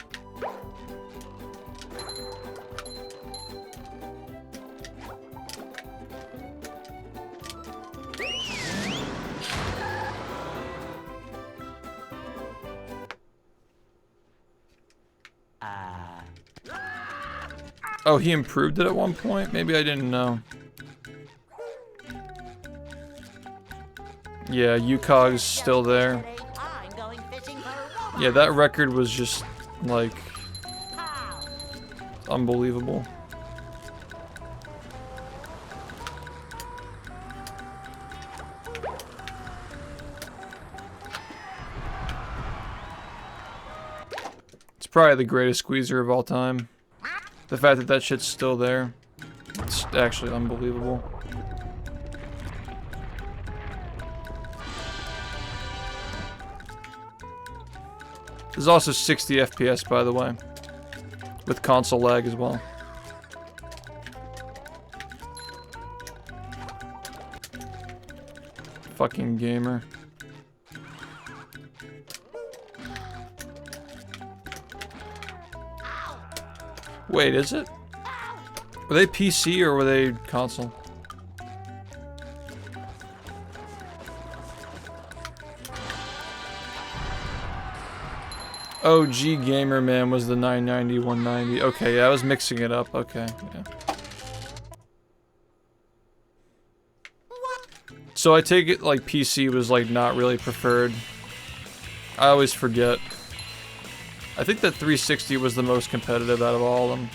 Oh, he improved it at one point? Maybe I didn't know. Yeah, UCog's still there. Yeah, that record was just, like, unbelievable. It's probably the greatest squeezer of all time. The fact that that shit's still there, it's actually unbelievable. There's also 60 FPS, by the way, with console lag as well. Fucking gamer. Wait, is it? Were they PC or were they console? OG Gamer Man was the 990, 190. Okay, yeah, I was mixing it up. Okay, yeah. So I take it like PC was like not really preferred. I always forget. I think that 360 was the most competitive out of all of them.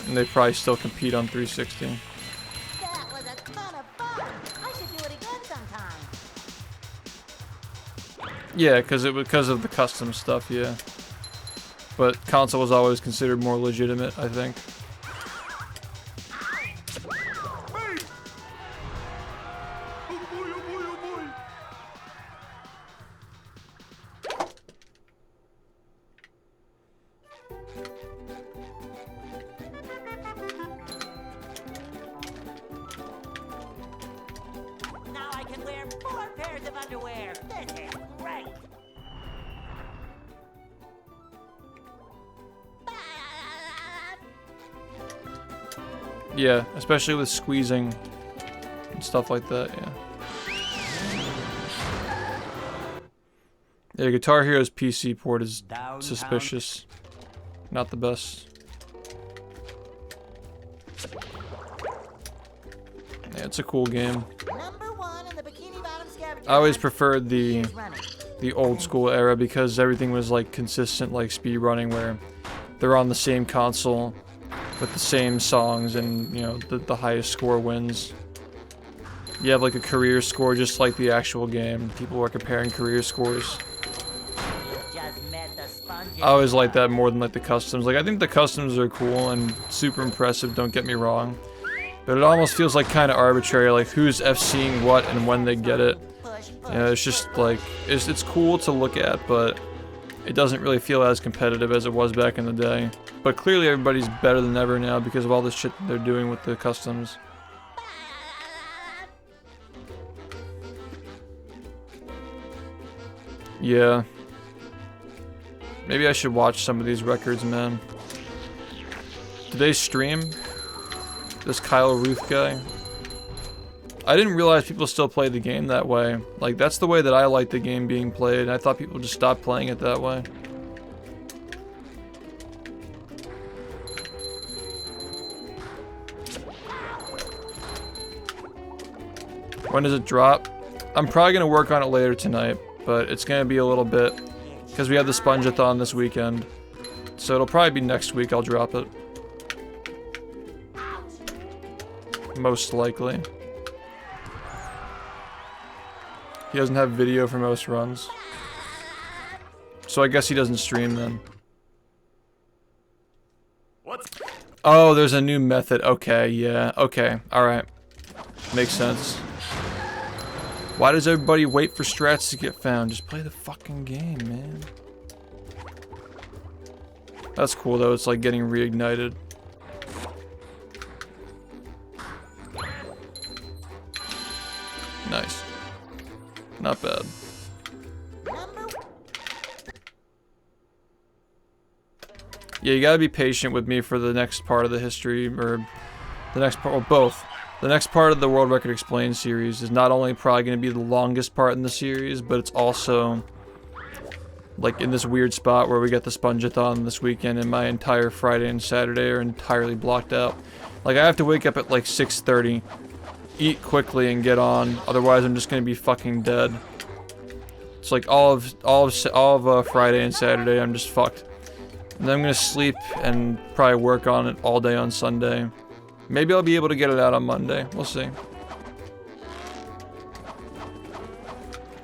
And they probably still compete on 360. That was a ton of fun. I should do it again sometime. Yeah, because of the custom stuff, yeah. But console was always considered more legitimate, I think. Now I can wear 4 pairs of underwear. This is great. Yeah, especially with squeezing and stuff like that, yeah. Yeah, Guitar Hero's PC port is suspicious. Not the best. Yeah, it's a cool game. Number 1 in the Bikini Bottom Scavenger I always Hunt. preferred 3 years running. the old school era because everything was like consistent, like speedrunning, where they're on the same console with the same songs, and you know the highest score wins. You have like a career score, just like the actual game. People were comparing career scores. You just met the sponges. I always like that more than like the customs. Like I think the customs are cool and super impressive. Don't get me wrong, but it almost feels like kind of arbitrary, like who's FCing what and when they get it. Push, You know, it's just like it's cool to look at, but it doesn't really feel as competitive as it was back in the day. But clearly everybody's better than ever now because of all the shit that they're doing with the customs. Yeah. Maybe I should watch some of these records, man. Did they stream? This Kyle Ruth guy? I didn't realize people still play the game that way. Like, that's the way that I like the game being played. I thought people just stopped playing it that way. When does it drop? I'm probably going to work on it later tonight, but it's going to be a little bit, because we have the Sponge-a-thon this weekend. So it'll probably be next week I'll drop it. Most likely. He doesn't have video for most runs. So I guess he doesn't stream then. What's Oh, there's a new method. Okay, yeah. Okay, alright. Makes sense. Why does everybody wait for strats to get found? Just play the fucking game, man. That's cool though, it's like getting reignited. Nice. Not bad. Yeah, you gotta be patient with me for the next part of the history, or the next part, well, both. The next part of the World Record Explained series is not only probably gonna be the longest part in the series, but it's also like in this weird spot where we get the Sponge-a-thon this weekend and my entire Friday and Saturday are entirely blocked out. Like I have to wake up at like 6:30, eat quickly and get on, otherwise I'm just gonna be fucking dead. It's like all of Friday and Saturday I'm just fucked. And then I'm gonna sleep and probably work on it all day on Sunday. Maybe I'll be able to get it out on Monday. We'll see.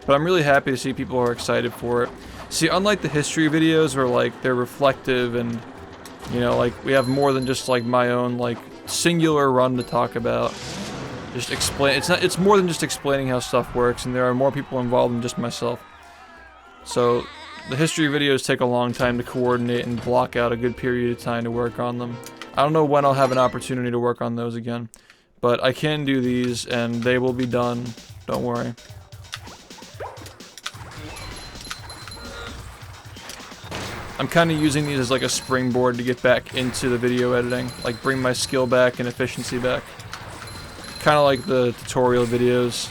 But I'm really happy to see people are excited for it. See, unlike the history videos where like they're reflective and you know, like we have more than just like my own like singular run to talk about. Just explain. It's more than just explaining how stuff works, and there are more people involved than just myself. So the history videos take a long time to coordinate and block out a good period of time to work on them. I don't know when I'll have an opportunity to work on those again, but I can do these and they will be done. Don't worry. I'm kind of using these as like a springboard to get back into the video editing, like bring my skill back and efficiency back. Kind of like the tutorial videos.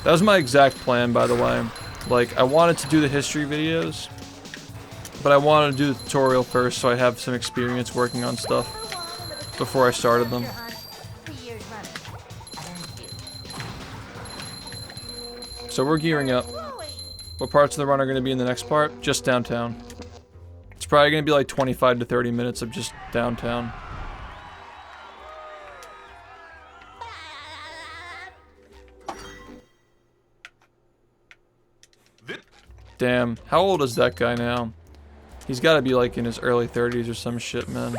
That was my exact plan, by the way. Like, I wanted to do the history videos, but I wanted to do the tutorial first so I have some experience working on stuff. before I started them. So we're gearing up. What parts of the run are going to be in the next part? Just downtown. It's probably going to be like 25 to 30 minutes of just downtown. Damn, how old is that guy now? He's got to be like in his early 30s or some shit, man.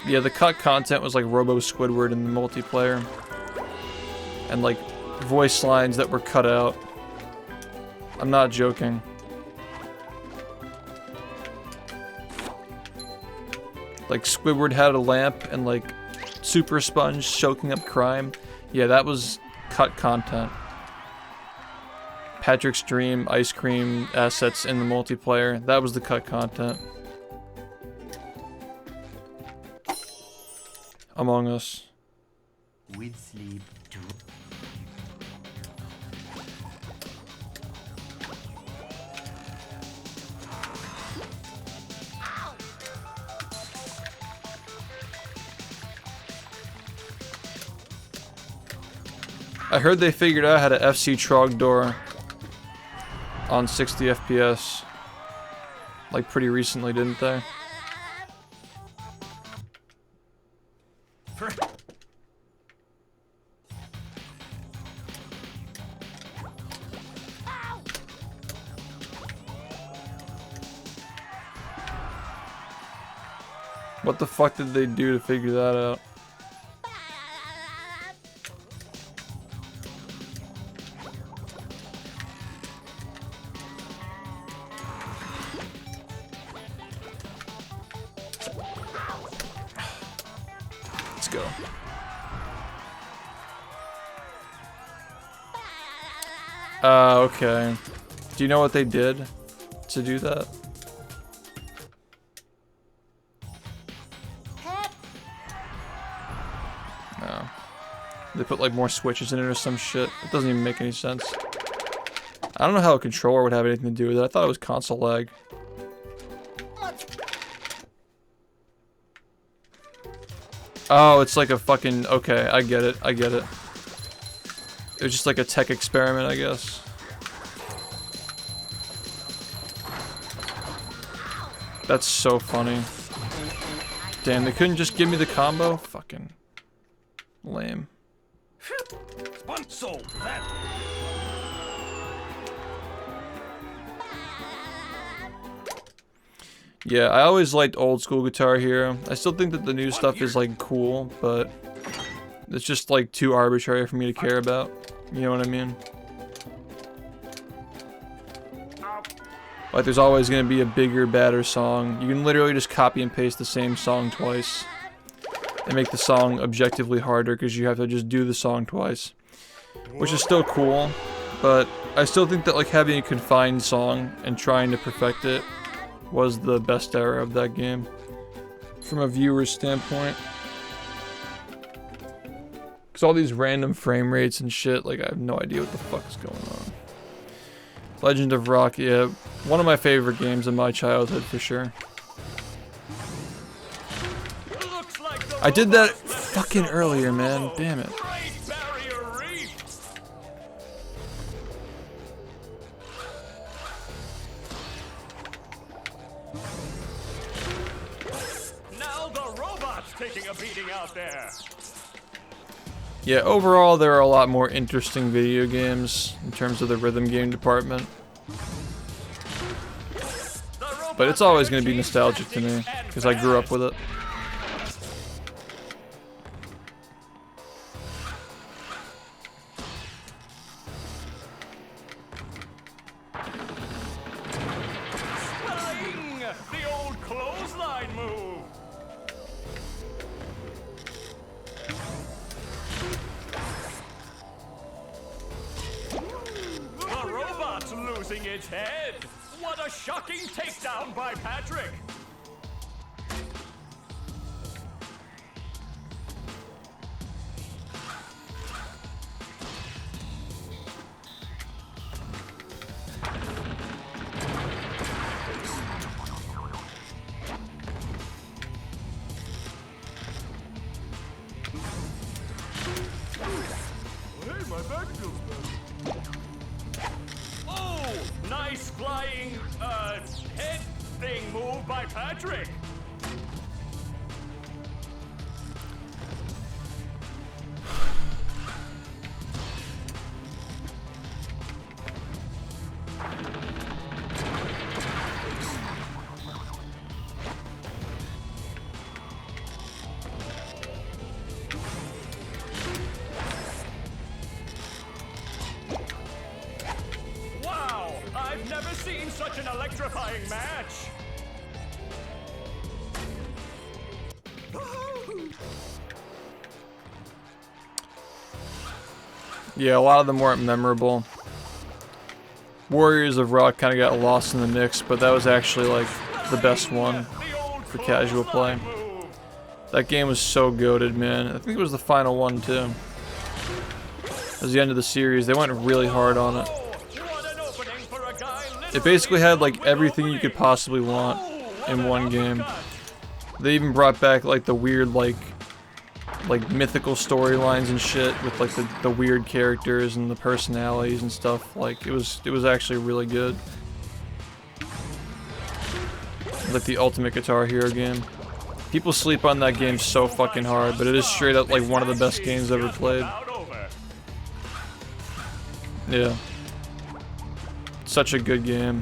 Yeah, the cut content was like Robo Squidward in the multiplayer. And like voice lines that were cut out. I'm not joking. Like Squidward had a lamp and like Super Sponge soaking up crime. Yeah, that was cut content. Patrick's Dream, ice cream assets in the multiplayer. That was the cut content. Among Us. With sleep too. I heard they figured out how to FC Trogdor on 60 FPS. Like pretty recently, didn't they? What the fuck did they do to figure that out? Let's go. Okay. Do you know what they did to do that? No. They put like more switches in it or some shit. It doesn't even make any sense. I don't know how a controller would have anything to do with it. I thought it was console lag. Oh, it's like a fucking... Okay, I get it. I get it. It was just like a tech experiment, I guess. That's so funny. Damn, they couldn't just give me the combo? Fucking lame. So that Yeah, I always liked old school Guitar Hero. I still think that the new stuff is like cool, but it's just like too arbitrary for me to care about. You know what I mean? Like there's always gonna be a bigger, badder song. You can literally just copy and paste the same song twice and make the song objectively harder because you have to just do the song twice. Which is still cool, but I still think that like having a confined song and trying to perfect it was the best era of that game from a viewer's standpoint. Because all these random frame rates and shit, like I have no idea what the fuck is going on. Legend of Rock, yeah, one of my favorite games in my childhood for sure. I did that fucking earlier, man, damn it. Taking a beating out there. Yeah, overall there are a lot more interesting video games in terms of the rhythm game department. But it's always going to be nostalgic to me because I grew up with it. The old clothesline move. kid's head. What a shocking takedown by Patrick. Oh, nice flying, head thing move by Patrick. Wow, I've never seen such an electrifying match. Yeah, a lot of them weren't memorable. Warriors of Rock kind of got lost in the mix, but that was actually like the best one for casual play. That game was so goated, man. I think it was the final one too. It was the end of the series. They went really hard on it. It basically had like everything you could possibly want in one game. They even brought back like the weird like mythical storylines and shit with like the weird characters and the personalities and stuff. Like it was actually really good. Like the ultimate Guitar Hero game. People sleep on that game so fucking hard, but it is straight up like one of the best games ever played. Yeah. Such a good game.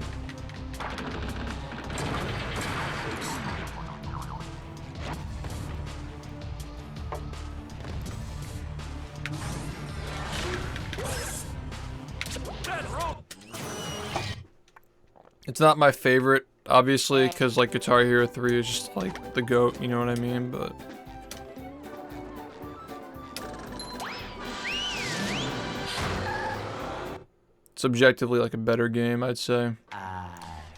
It's not my favorite, obviously, because like Guitar Hero 3 is just like the GOAT, you know what I mean? But it's objectively like a better game, I'd say.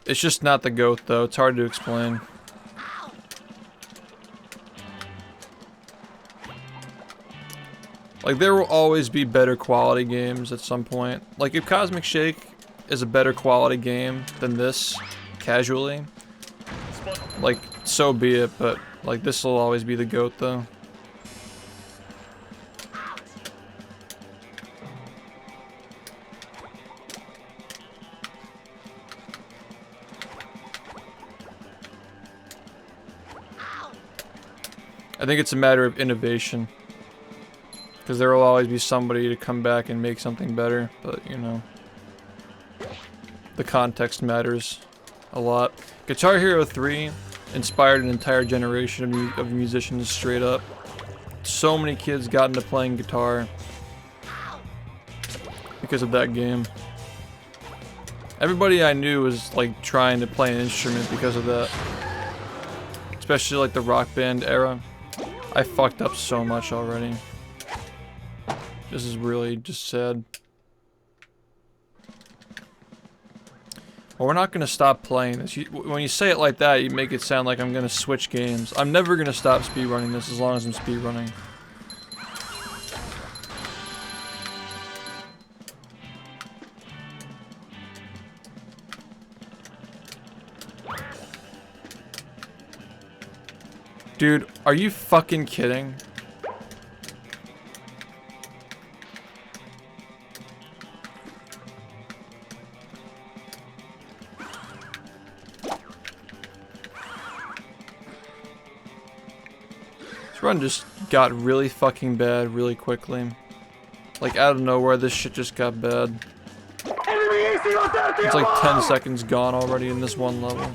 It's just not the GOAT though, it's hard to explain. Like there will always be better quality games at some point. Like if Cosmic Shake is a better quality game than this, casually, like so be it, but like this will always be the GOAT though. I think it's a matter of innovation, because there will always be somebody to come back and make something better, but you know, the context matters a lot. Guitar Hero 3 inspired an entire generation of musicians straight up. So many kids got into playing guitar because of that game. Everybody I knew was like trying to play an instrument because of that. Especially like the Rock Band era. I fucked up so much already. This is really just sad. Well, we're not gonna stop playing this. When you say it like that, you make it sound like I'm gonna switch games. I'm never gonna stop speedrunning this as long as I'm speedrunning. Dude, are you fucking kidding? Run just got really fucking bad really quickly. Like out of nowhere, this shit just got bad. It's like 10 seconds gone already in this one level.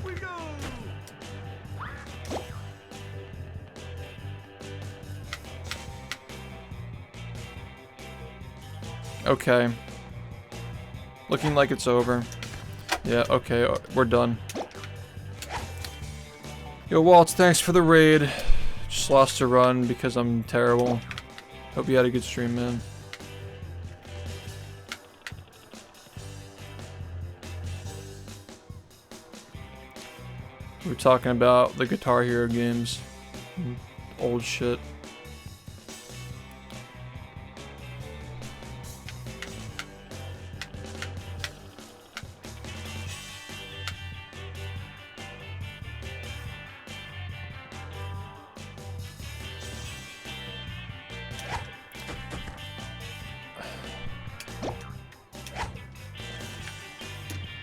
Okay. Looking like it's over. Yeah, okay, we're done. Yo, Waltz, thanks for the raid. Just lost a run because I'm terrible. Hope you had a good stream, man. We were talking about the Guitar Hero games. Old shit.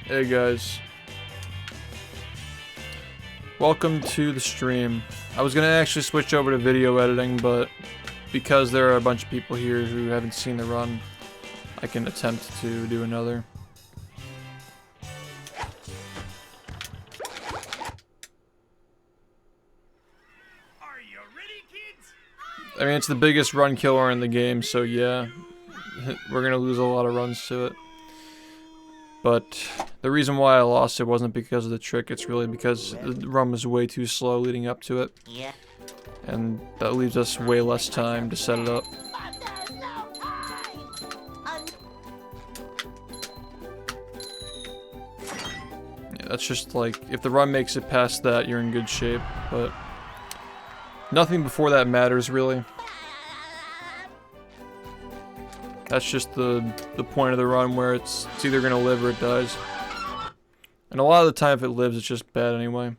Hey guys, welcome to the stream. I was gonna actually switch over to video editing, but because there are a bunch of people here who haven't seen the run, I can attempt to do another. Are you ready, kids? I mean, it's the biggest run killer in the game, so yeah, we're gonna lose a lot of runs to it. But the reason why I lost it wasn't because of the trick, it's really because the run was way too slow leading up to it. Yeah. And that leaves us way less time to set it up. But there's no time! Yeah, that's just like, if the run makes it past that, you're in good shape, but nothing before that matters, really. That's just the point of the run where it's either gonna live or it dies. And a lot of the time if it lives, it's just bad anyway.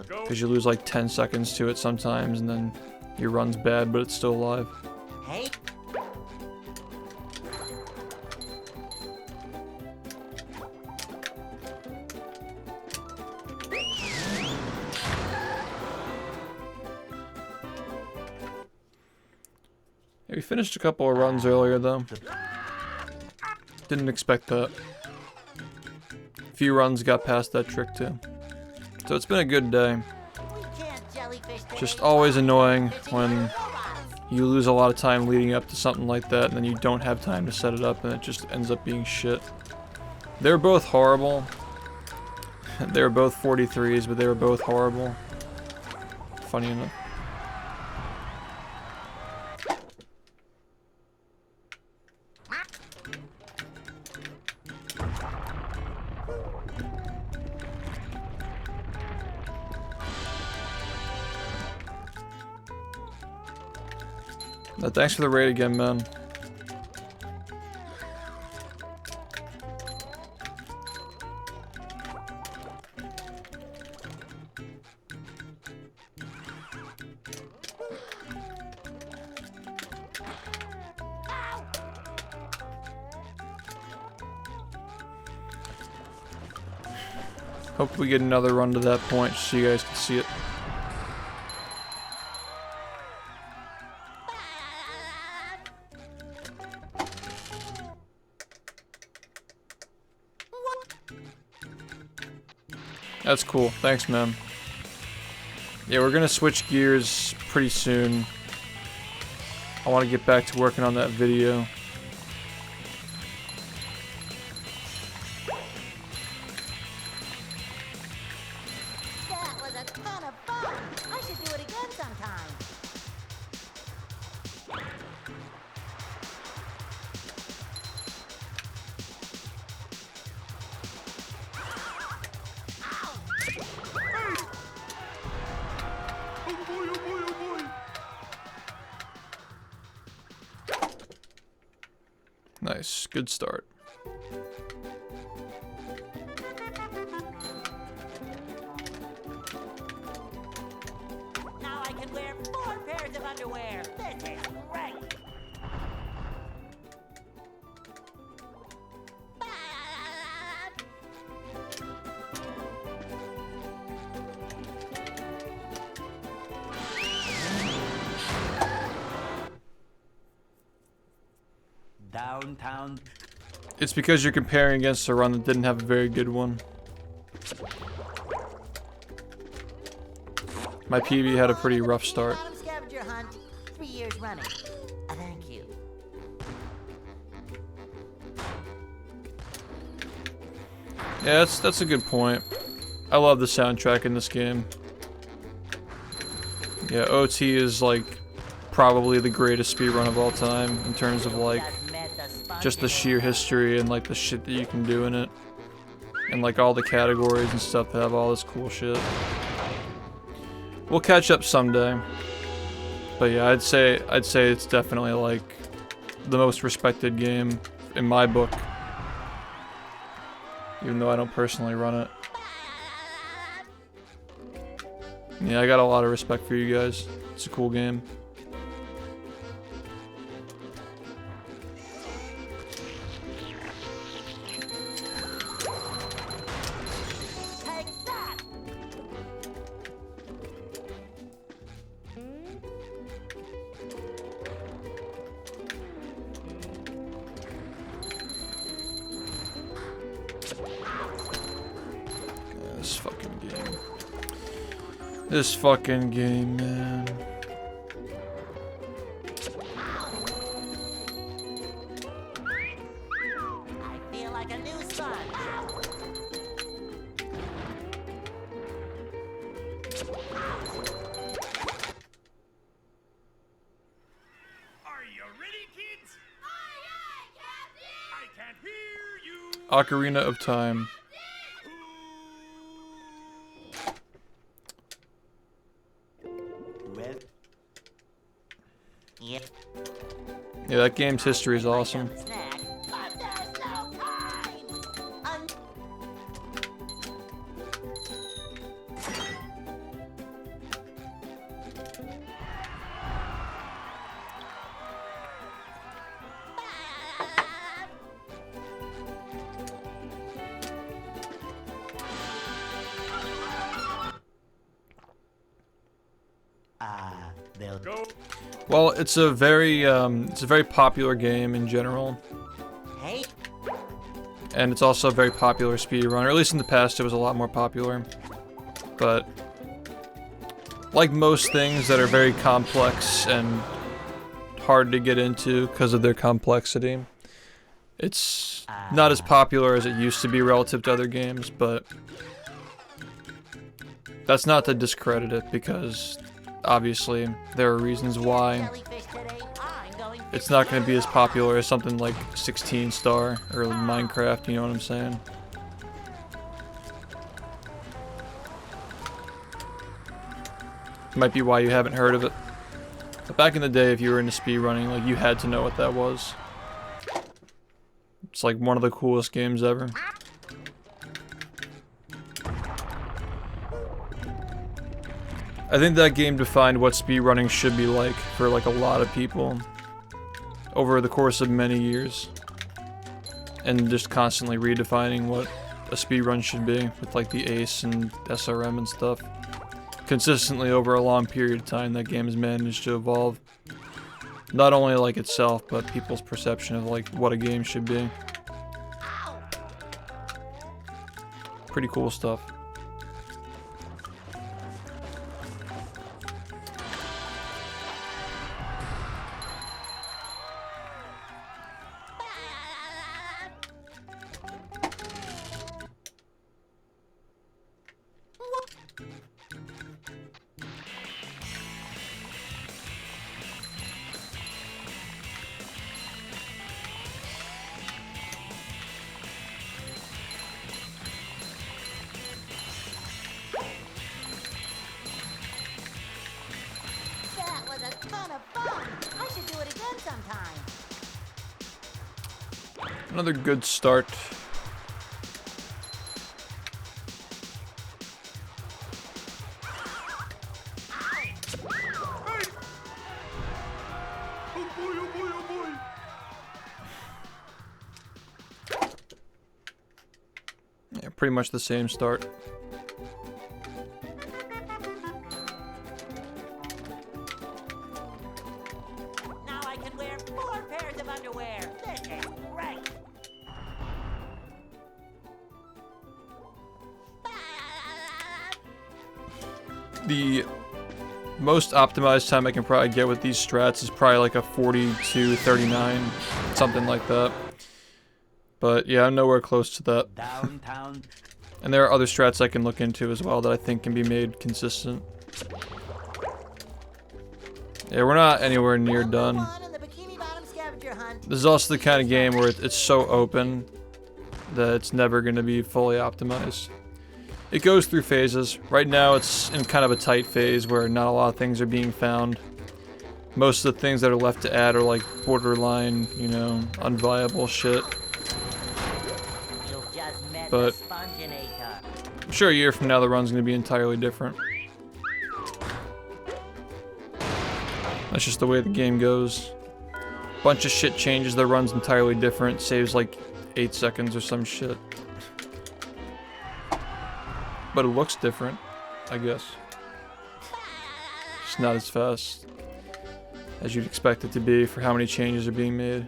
Because you lose like 10 seconds to it sometimes, and then your run's bad, but it's still alive. Hey. Yeah, we finished a couple of runs earlier though. Didn't expect that. A few runs got past that trick too. So it's been a good day. Just always annoying when you lose a lot of time leading up to something like that and then you don't have time to set it up and it just ends up being shit. They were both horrible. They were both 43s, but they were both horrible. Funny enough. Thanks for the raid again, man. Hope we get another run to that point so you guys can see it. That's cool. Thanks, man. Yeah, we're gonna switch gears pretty soon. I want to get back to working on that video. That was a ton of fun. I should do it again sometime. Nice, good start. Now I can wear 4 pairs of underwear. This is great. Downtown. It's because you're comparing against a run that didn't have a very good one. My PB had a pretty rough start. Scavenger hunt, 3 years running. Thank you. Yeah, that's a good point. I love the soundtrack in this game. Yeah, OT is like probably the greatest speedrun of all time in terms of like just the sheer history and like the shit that you can do in it. and like all the categories and stuff that have all this cool shit. We'll catch up someday. But yeah, I'd say it's definitely like the most respected game in my book. Even though I don't personally run it. Yeah, I got a lot of respect for you guys. It's a cool game. This fucking game, man. I feel like a new sponge. Are you ready, kids? Aye, aye, Captain! I can't hear you. Ocarina of Time. Yep. Yeah, that game's history is awesome. Snack. But there's no time. Go. Well, it's a very popular game in general. Hey. And it's also a very popular speedrun, or at least in the past it was a lot more popular. But like most things that are very complex and hard to get into because of their complexity, it's not as popular as it used to be relative to other games, but that's not to discredit it because obviously there are reasons why it's not going to be as popular as something like 16 Star or Minecraft, you know what I'm saying? Might be why you haven't heard of it. But back in the day, if you were into speedrunning, like, you had to know what that was. It's like one of the coolest games ever. I think that game defined what speedrunning should be like for like a lot of people over the course of many years, and just constantly redefining what a speedrun should be with like the ACE and SRM and stuff. Consistently over a long period of time, that game has managed to evolve not only like itself, but people's perception of like what a game should be. Pretty cool stuff. That was a ton of fun. I should do it again sometime. Another good start. Yeah, pretty much the same start. Now I can wear 4 pairs of underwear. This is great. The most optimized time I can probably get with these strats is probably like a 42-39, something like that. But yeah, I'm nowhere close to that. Downtown. And there are other strats I can look into as well that I think can be made consistent. Yeah, we're not anywhere near done. Number 1 in the Bikini Bottom scavenger hunt. This is also the kind of game where it's so open that it's never going to be fully optimized. It goes through phases. Right now it's in kind of a tight phase where not a lot of things are being found. Most of the things that are left to add are like borderline, you know, unviable shit. You've just met But the Sponginator. I'm sure a year from now the run's going to be entirely different. That's just the way the game goes. Bunch of shit changes, the run's entirely different, saves like 8 seconds or some shit. But it looks different, I guess. It's not as fast as you'd expect it to be for how many changes are being made.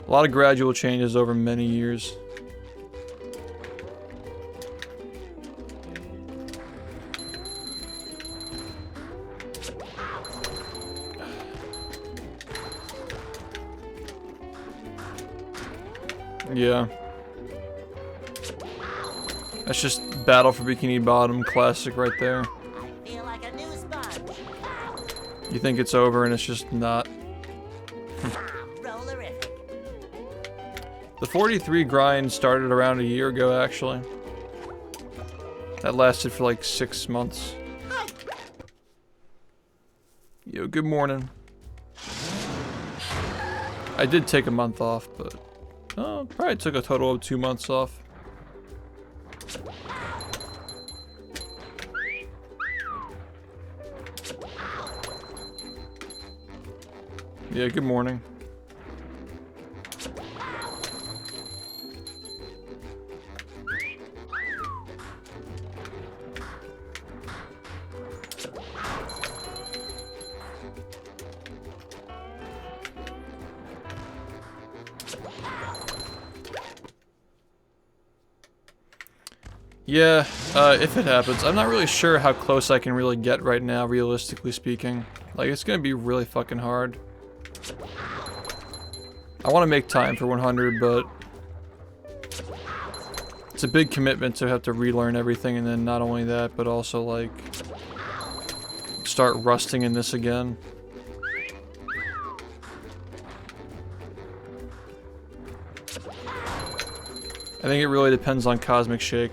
A lot of gradual changes over many years. Yeah. That's just Battle for Bikini Bottom classic right there. I feel like a new sponge. You think it's over and it's just not. Rollerific. The 43 grind started around a year ago, actually. That lasted for like 6 months. Yo, good morning. I did take a month off, but probably took a total of 2 months off. Yeah, good morning. Yeah, if it happens. I'm not really sure how close I can really get right now, realistically speaking. Like, it's gonna be really fucking hard. I want to make time for 100, but it's a big commitment to have to relearn everything, and then not only that, but also, like, start rusting in this again. I think it really depends on Cosmic Shake.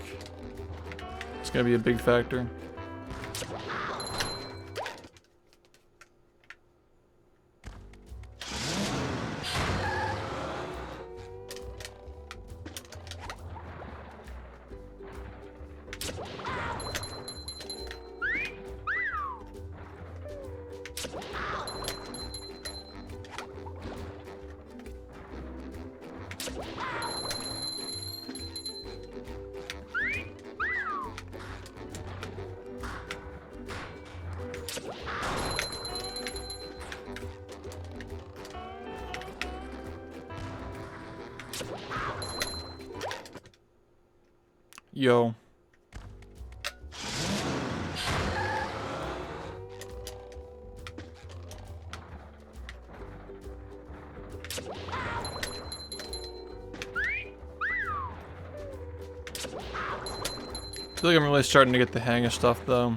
It's gonna be a big factor. Yo. I feel like I'm really starting to get the hang of stuff though.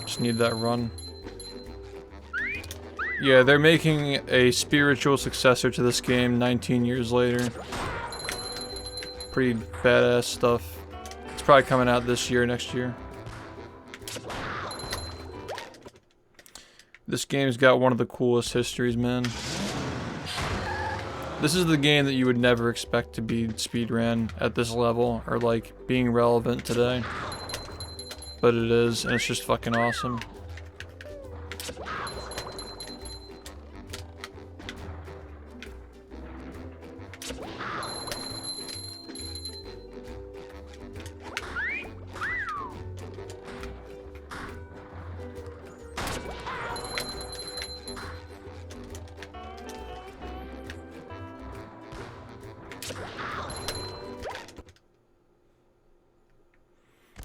Just need that run. Yeah, they're making a spiritual successor to this game 19 years later. Pretty badass stuff. It's probably coming out this year, next year. This game's got one of the coolest histories, man. This is the game that you would never expect to be speedrun at this level, or like being relevant today. But it is, and it's just fucking awesome.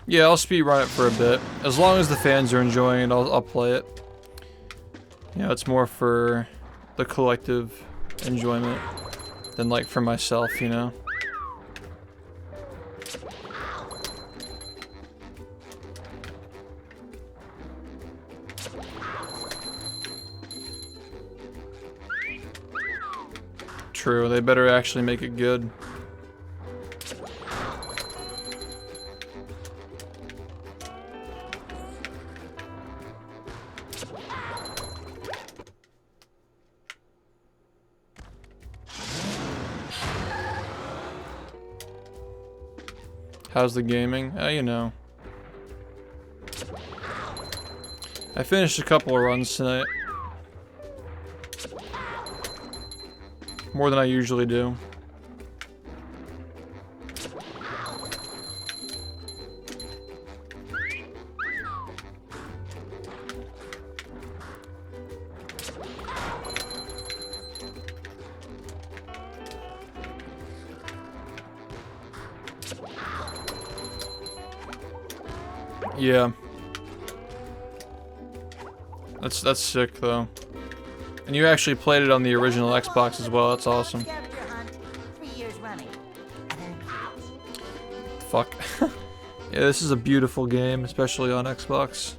Yeah, I'll speedrun it for a bit. As long as the fans are enjoying it, I'll play it. You know, it's more for the collective enjoyment than like for myself, you know? True, they better actually make it good. How's the gaming? You know. I finished a couple of runs tonight. More than I usually do. Yeah. That's sick though. And you actually played it on the original Xbox as well. That's awesome. Scavenger hunt 3 years running. Fuck. Yeah, this is a beautiful game, especially on Xbox.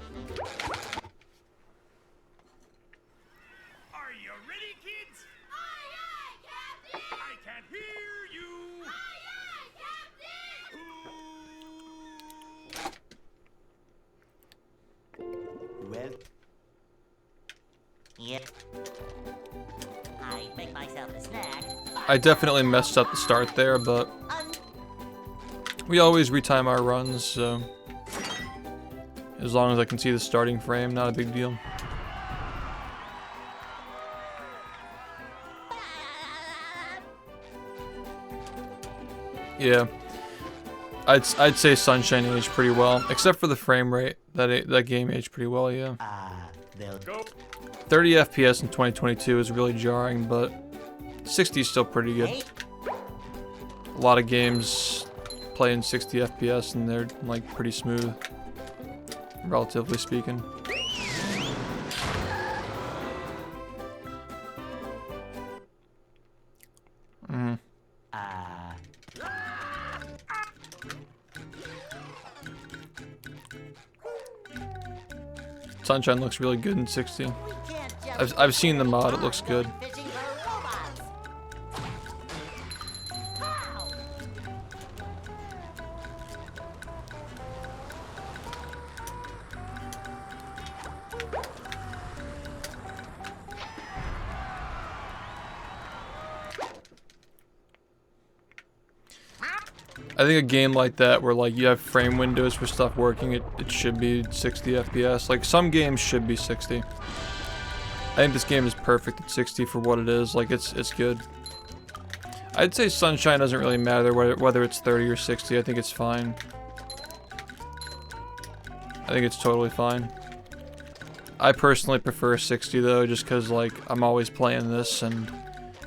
Are you ready, kids? Aye, aye, Captain! I can't hear you. Aye, aye, Captain! Well, Yep. I make myself a snack. I definitely messed up the start there, but we always retime our runs, so as long as I can see the starting frame, not a big deal. Yeah, I'd say Sunshine aged pretty well, except for the frame rate. That game aged pretty well, yeah. they'll 30 FPS in 2022 is really jarring, but 60 is still pretty good. A lot of games play in 60 FPS and they're like pretty smooth, relatively speaking. Sunshine looks really good in 60. I've seen the mod, it looks good. I think a game like that where like you have frame windows for stuff working, it should be 60 FPS. Like some games should be 60. I think this game is perfect at 60 for what it is. Like it's good. I'd say Sunshine doesn't really matter whether it's 30 or 60. I think it's fine. I think it's totally fine. I personally prefer 60 though, just because like I'm always playing this and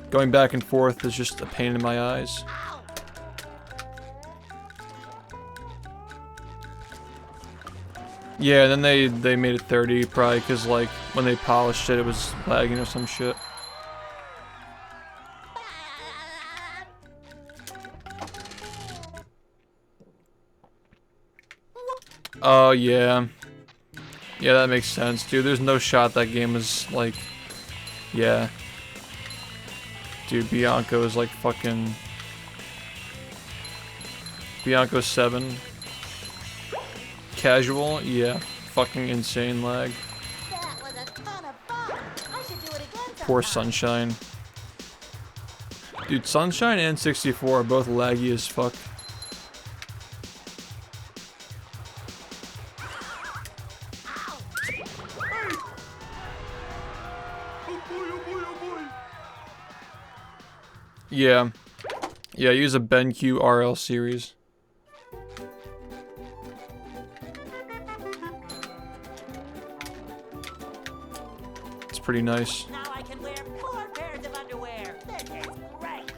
going back and forth is just a pain in my eyes. Yeah, and then they made it 30 probably because like when they polished it, it was lagging or some shit. Oh yeah. Yeah, that makes sense, dude. There's no shot that game was like, yeah. Dude, Bianco is like fucking... Bianco 7. Casual, yeah. Fucking insane lag. That was a ton of fun. I should do it again Poor sometime. Sunshine. Dude, Sunshine and 64 are both laggy as fuck. Yeah. Yeah, use a BenQ RL series. It's pretty nice. Now I can wear 4 pairs of underwear. This is great.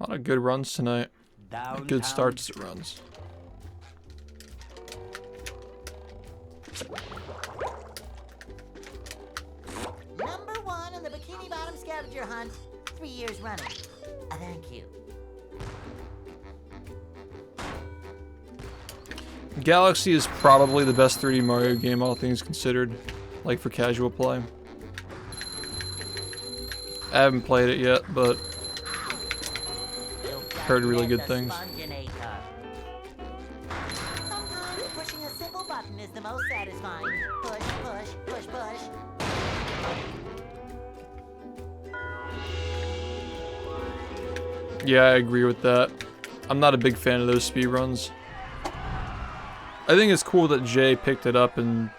A lot of good runs tonight. downtown. Good starts to runs. scavenger hunt 3 years running. Thank you. Galaxy is probably the best 3D Mario game, all things considered, like for casual play. I haven't played it yet, but heard really good things. Sometimes pushing a simple button is the most satisfying. Push, push, push, push. Yeah, I agree with that. I'm not a big fan of those speedruns. I think it's cool that Jay picked it up and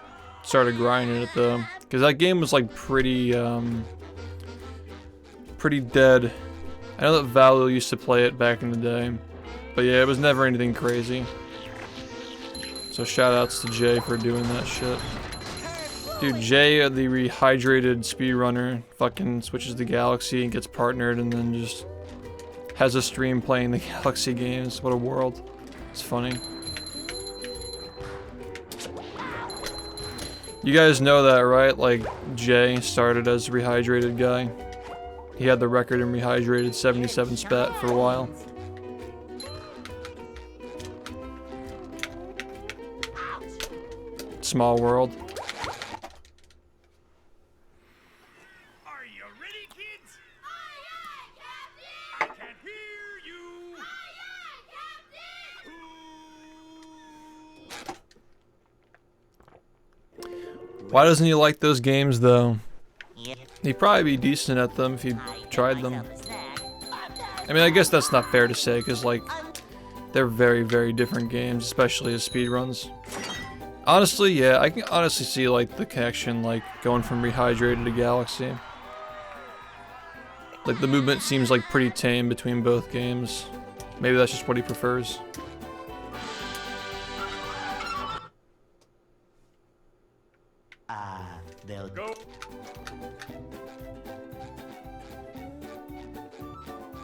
started grinding it though, because that game was like pretty dead. I know that Valor used to play it back in the day, but yeah, it was never anything crazy. So shoutouts to Jay for doing that shit. Dude, Jay, the rehydrated speedrunner, fucking switches to Galaxy and gets partnered and then just has a stream playing the Galaxy games. What a world. It's funny. You guys know that, right? Like, Jay started as a rehydrated guy. He had the record in rehydrated 77 spat for a while. Small world. Are you ready, kids? I can't hear you. Why doesn't he like those games, though? He'd probably be decent at them if he tried them. I mean, I guess that's not fair to say, because, like, they're very, very different games, especially as speedruns. Honestly, yeah, I can honestly see, like, the connection, like, going from rehydrated to Galaxy. Like, the movement seems, like, pretty tame between both games. Maybe that's just what he prefers. They'll Go.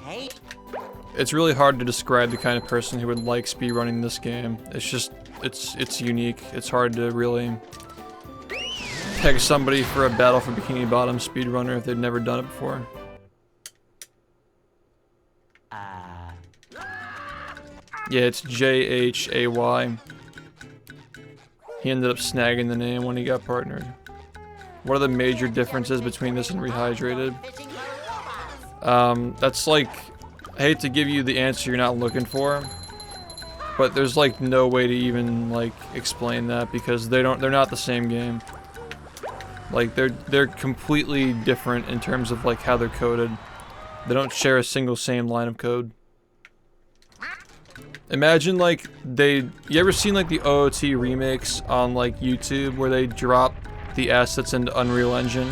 Hey, It's really hard to describe the kind of person who would like speedrunning this game. It's just, it's unique. It's hard to really peg somebody for a Battle for Bikini Bottom speedrunner if they've never done it before. Yeah, it's Jhay. He ended up snagging the name when he got partnered. What are the major differences between this and rehydrated? That's like, I hate to give you the answer you're not looking for, but there's like no way to even like explain that because they're not the same game. Like they're completely different in terms of like how they're coded. They don't share a single same line of code. Imagine like you ever seen like the OOT remakes on like YouTube where they drop the assets into Unreal Engine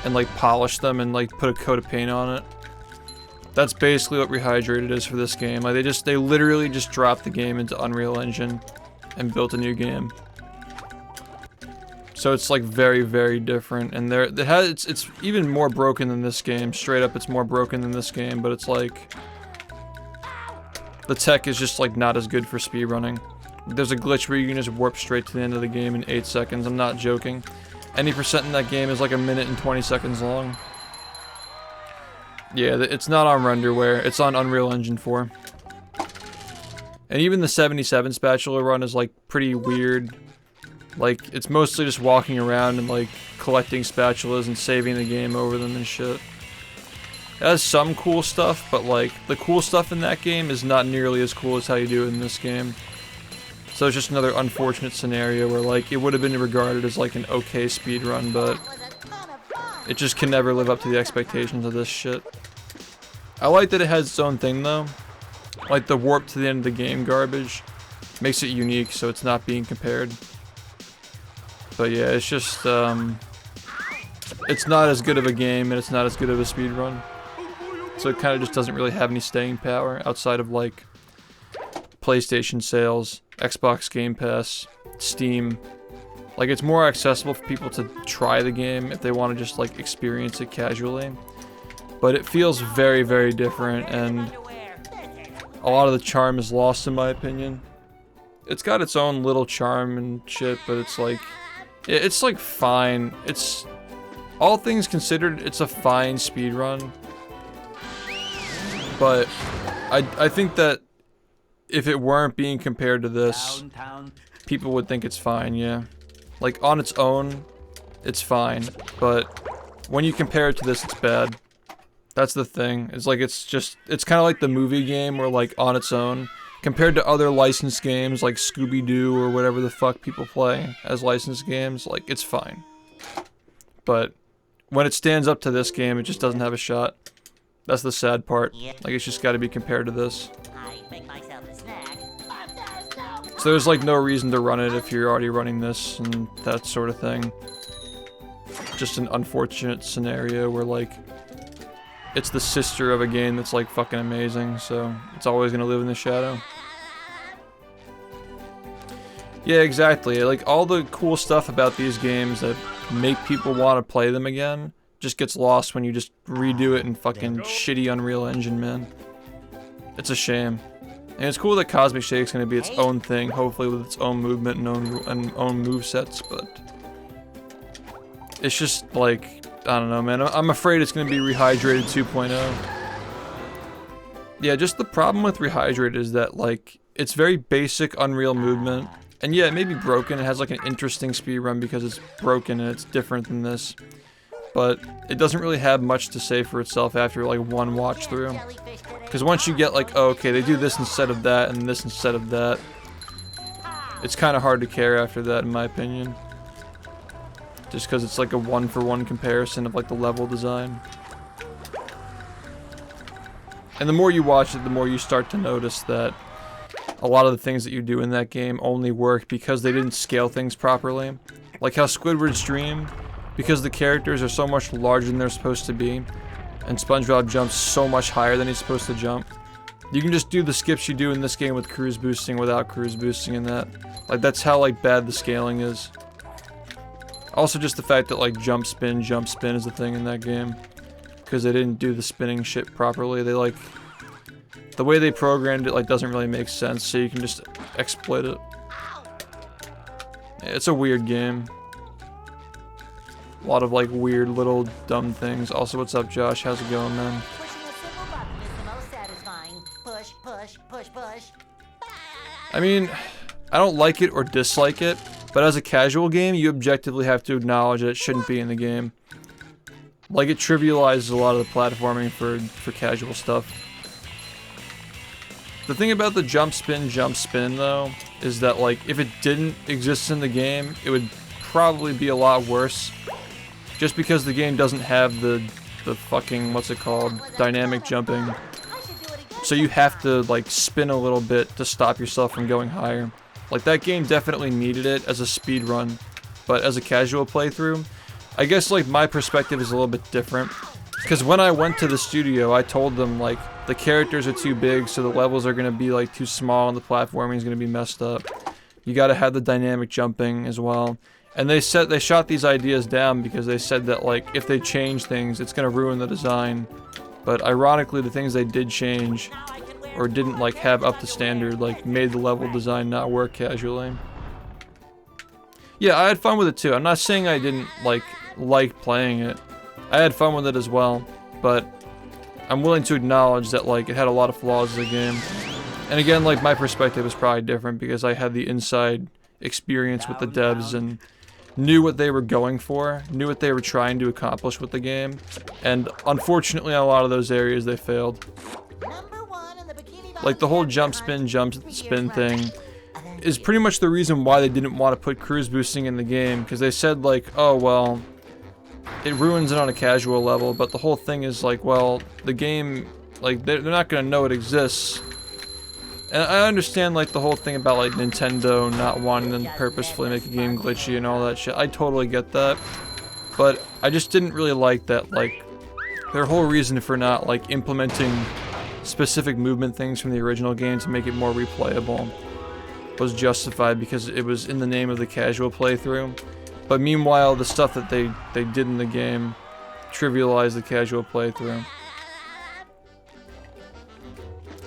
and like polish them and like put a coat of paint on it? That's basically what rehydrated is for this game. Like they literally just dropped the game into Unreal Engine and built a new game. So it's like very, very different, and it's even more broken than this game. Straight up, it's more broken than this game, but it's like the tech is just like not as good for speedrunning. There's a glitch where you can just warp straight to the end of the game in 8 seconds. I'm not joking. Any percent in that game is like 1 minute and 20 seconds long. Yeah, it's not on renderware. It's on Unreal Engine 4. And even the 77 spatula run is like pretty weird. Like, it's mostly just walking around and like collecting spatulas and saving the game over them and shit. It has some cool stuff, but like the cool stuff in that game is not nearly as cool as how you do it in this game. So it's just another unfortunate scenario where like it would have been regarded as like an okay speedrun, but it just can never live up to the expectations of this shit. I like that it has its own thing though. Like the warp to the end of the game garbage makes it unique, so it's not being compared. But yeah, it's just it's not as good of a game and it's not as good of a speedrun. So it kind of just doesn't really have any staying power outside of like PlayStation sales, Xbox Game Pass, Steam. Like it's more accessible for people to try the game if they want to just like experience it casually. But it feels very, very different and a lot of the charm is lost in my opinion. It's got its own little charm and shit, but it's like fine. It's all things considered, it's a fine speedrun. But I think that if it weren't being compared to this, people would think it's fine, yeah. Like, on its own, it's fine. But when you compare it to this, it's bad. That's the thing. It's like, it's kind of like the movie game where, like, on its own, compared to other licensed games like Scooby-Doo or whatever the fuck people play as licensed games, like, it's fine. But when it stands up to this game, it just doesn't have a shot. That's the sad part. Like, it's just gotta be compared to this. I make myself a snack. So there's like no reason to run it if you're already running this and that sort of thing. Just an unfortunate scenario where like it's the sister of a game that's like fucking amazing, so it's always gonna live in the shadow. Yeah, exactly. Like all the cool stuff about these games that make people want to play them again just gets lost when you just redo it in fucking shitty Unreal Engine, man. It's a shame. And it's cool that Cosmic Shake's gonna be its own thing, hopefully with its own movement and own movesets, but it's just like, I don't know, man. I'm afraid it's gonna be Rehydrated 2.0. Yeah, just the problem with Rehydrated is that like it's very basic Unreal movement, and yeah, it may be broken. It has like an interesting speedrun because it's broken and it's different than this, but it doesn't really have much to say for itself after like one watch through. Because once you get like, oh, okay, they do this instead of that and this instead of that, it's kind of hard to care after that, in my opinion. Just because it's like a one-for-one comparison of like the level design. And the more you watch it, the more you start to notice that a lot of the things that you do in that game only work because they didn't scale things properly. Like how Squidward's Dream, because the characters are so much larger than they're supposed to be, and SpongeBob jumps so much higher than he's supposed to jump. You can just do the skips you do in this game with cruise boosting without cruise boosting in that. Like that's how like bad the scaling is. Also just the fact that like jump spin is a thing in that game. Because they didn't do the spinning shit properly. They like, the way they programmed it like doesn't really make sense, so you can just exploit it. It's a weird game. A lot of like weird little dumb things. Also, what's up, Josh? How's it going, man? Pushing a simple button is the most satisfying. Push, push, push, push. I mean, I don't like it or dislike it, but as a casual game, you objectively have to acknowledge that it shouldn't be in the game. Like, it trivializes a lot of the platforming for casual stuff. The thing about the jump spin, though, is that, like, if it didn't exist in the game, it would probably be a lot worse. Just because the game doesn't have the fucking, what's it called, dynamic jumping. So you have to, like, spin a little bit to stop yourself from going higher. Like, that game definitely needed it as a speed run, but as a casual playthrough, I guess, like, my perspective is a little bit different. Because when I went to the studio, I told them, like, the characters are too big, so the levels are going to be, like, too small and the platforming is going to be messed up. You gotta have the dynamic jumping as well. And they shot these ideas down because they said that, like, if they change things, it's gonna ruin the design. But ironically, the things they did change, or didn't, like, have up to standard, like, made the level design not work casually. Yeah, I had fun with it too. I'm not saying I didn't, like playing it. I had fun with it as well, but I'm willing to acknowledge that, like, it had a lot of flaws as a game. And again, like, my perspective is probably different because I had the inside experience with the devs and knew what they were going for, knew what they were trying to accomplish with the game, and unfortunately, in a lot of those areas, they failed. Like, the whole jump spin thing is pretty much the reason why they didn't want to put cruise boosting in the game, because they said, like, oh, well, it ruins it on a casual level, but the whole thing is, like, well, the game, like, they're not gonna know it exists. And I understand, like, the whole thing about, like, Nintendo not wanting them to purposefully make a game glitchy and all that shit. I totally get that. But I just didn't really like that, like, their whole reason for not, like, implementing specific movement things from the original game to make it more replayable was justified because it was in the name of the casual playthrough. But meanwhile, the stuff that they did in the game trivialized the casual playthrough.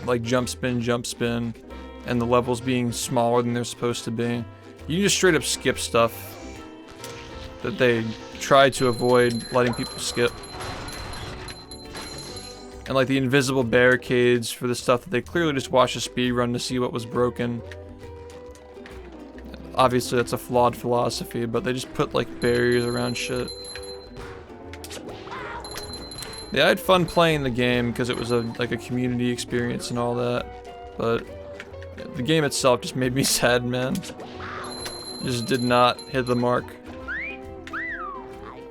Like jump spin, and the levels being smaller than they're supposed to be. You can just straight up skip stuff. that they tried to avoid letting people skip. And like the invisible barricades for the stuff that they clearly just watched a speedrun to see what was broken. Obviously that's a flawed philosophy, but they just put like barriers around shit. Yeah, I had fun playing the game because it was like a community experience and all that. But the game itself just made me sad, man. Just did not hit the mark. I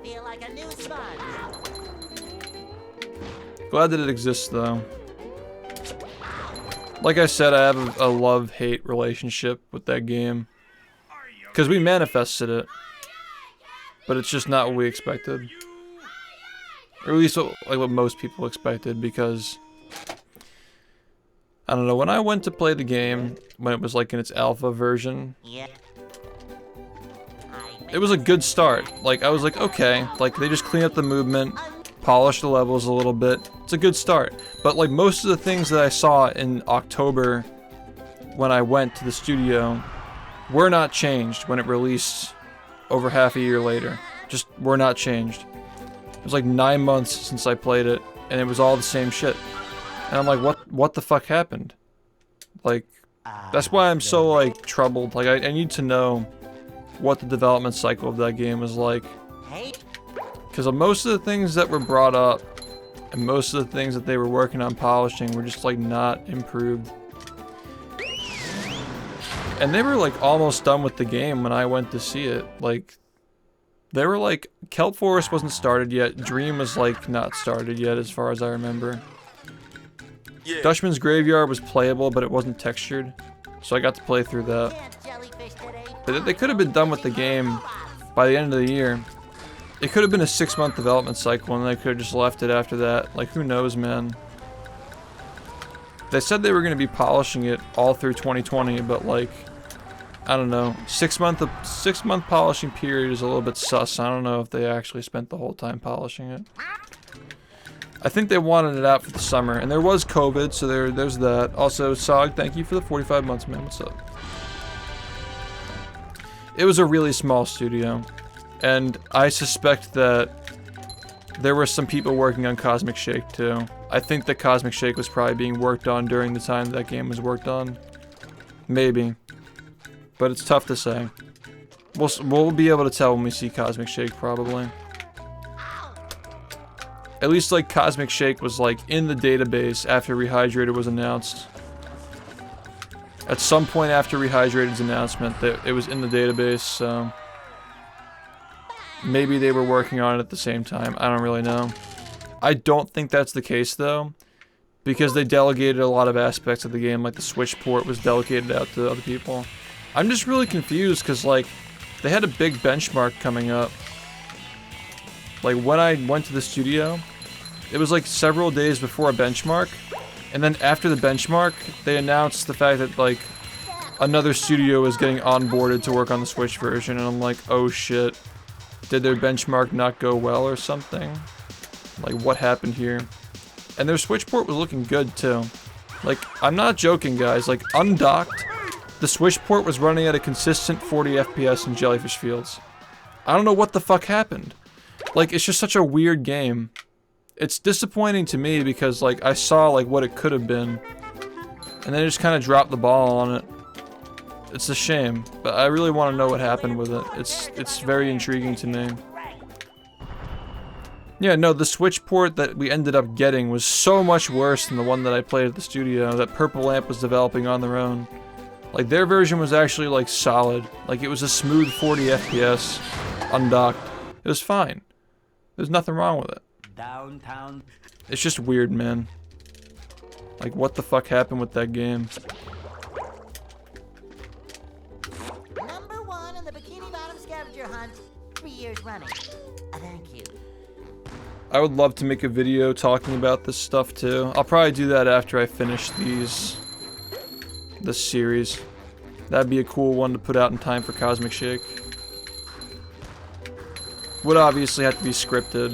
feel like a new sponge. Glad that it exists though. Like I said, I have a love-hate relationship with that game. Because we manifested it. But it's just not what we expected. Or at least what most people expected, because I don't know, when I went to play the game, when it was like in its alpha version, Yeah. it was a good start. Like, I was like, okay, like they just clean up the movement, polish the levels a little bit. It's a good start. But like most of the things that I saw in October when I went to the studio were not changed when it released over half a year later. Just were not changed. It was like 9 months since I played it, and it was all the same shit. And I'm like, what the fuck happened? Like, that's why I'm so like troubled. Like, I need to know what the development cycle of that game was like. Hey. Because most of the things that were brought up, and most of the things that they were working on polishing were just like not improved. And they were like almost done with the game when I went to see it. Like, they were like, Kelp Forest wasn't started yet, Dream was like not started yet as far as I remember. Yeah. Dutchman's Graveyard was playable, but it wasn't textured. So I got to play through that. Can't jellyfish today. But they could have been done with the game by the end of the year. It could have been a 6-month development cycle, and they could have just left it after that. Like, who knows, man? They said they were going to be polishing it all through 2020, but like, I don't know. 6-month polishing period is a little bit sus. I don't know if they actually spent the whole time polishing it. I think they wanted it out for the summer, and there was COVID, so there's that. Also, Sog, thank you for the 45 months, man. What's up? It was a really small studio, and I suspect that there were some people working on Cosmic Shake too. I think that Cosmic Shake was probably being worked on during the time that game was worked on. Maybe. But it's tough to say. We'll be able to tell when we see Cosmic Shake, probably. At least, like, Cosmic Shake was, like, in the database after Rehydrated was announced. At some point after Rehydrated's announcement, that it was in the database, so... maybe they were working on it at the same time. I don't really know. I don't think that's the case, though. Because they delegated a lot of aspects of the game, like the Switch port was delegated out to other people. I'm just really confused, because, like, they had a big benchmark coming up. Like, when I went to the studio, it was like several days before a benchmark, and then after the benchmark, they announced the fact that, like, another studio was getting onboarded to work on the Switch version, and I'm like, oh shit. Did their benchmark not go well or something? Like, what happened here? And their Switch port was looking good, too. Like, I'm not joking, guys. Like, undocked, the Switch port was running at a consistent 40 FPS in Jellyfish Fields. I don't know what the fuck happened. Like, it's just such a weird game. It's disappointing to me because, like, I saw, like, what it could have been. And then it just kind of dropped the ball on it. It's a shame, but I really want to know what happened with it. It's very intriguing to me. Yeah, no, the Switch port that we ended up getting was so much worse than the one that I played at the studio that Purple Lamp was developing on their own. Like, their version was actually, like, solid. Like, it was a smooth 40 FPS, undocked. It was fine. There's nothing wrong with it. Downtown. It's just weird, man. Like, what the fuck happened with that game? Number 1 in the Bikini Bottom scavenger hunt, 3 years running. Thank you. I would love to make a video talking about this stuff too. I'll probably do that after I finish this series. That'd be a cool one to put out in time for Cosmic Shake. Would obviously have to be scripted.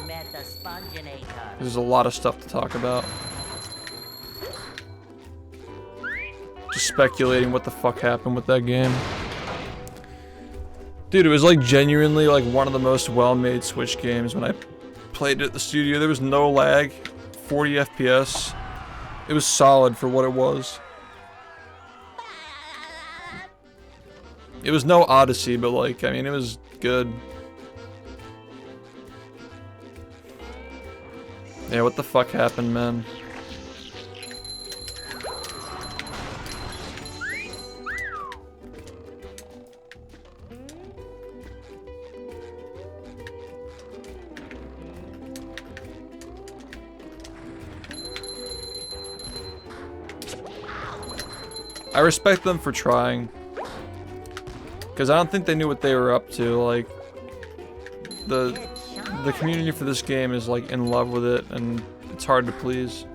Met the Sponginator. There's a lot of stuff to talk about. Just speculating what the fuck happened with that game. Dude, it was like genuinely like one of the most well-made Switch games when I played it at the studio. There was no lag, 40 FPS. It was solid for what it was. It was no Odyssey, but like, I mean, it was good. Yeah, what the fuck happened, man? I respect them for trying. Because I don't think they knew what they were up to. Like, the community for this game is like in love with it, and it's hard to please.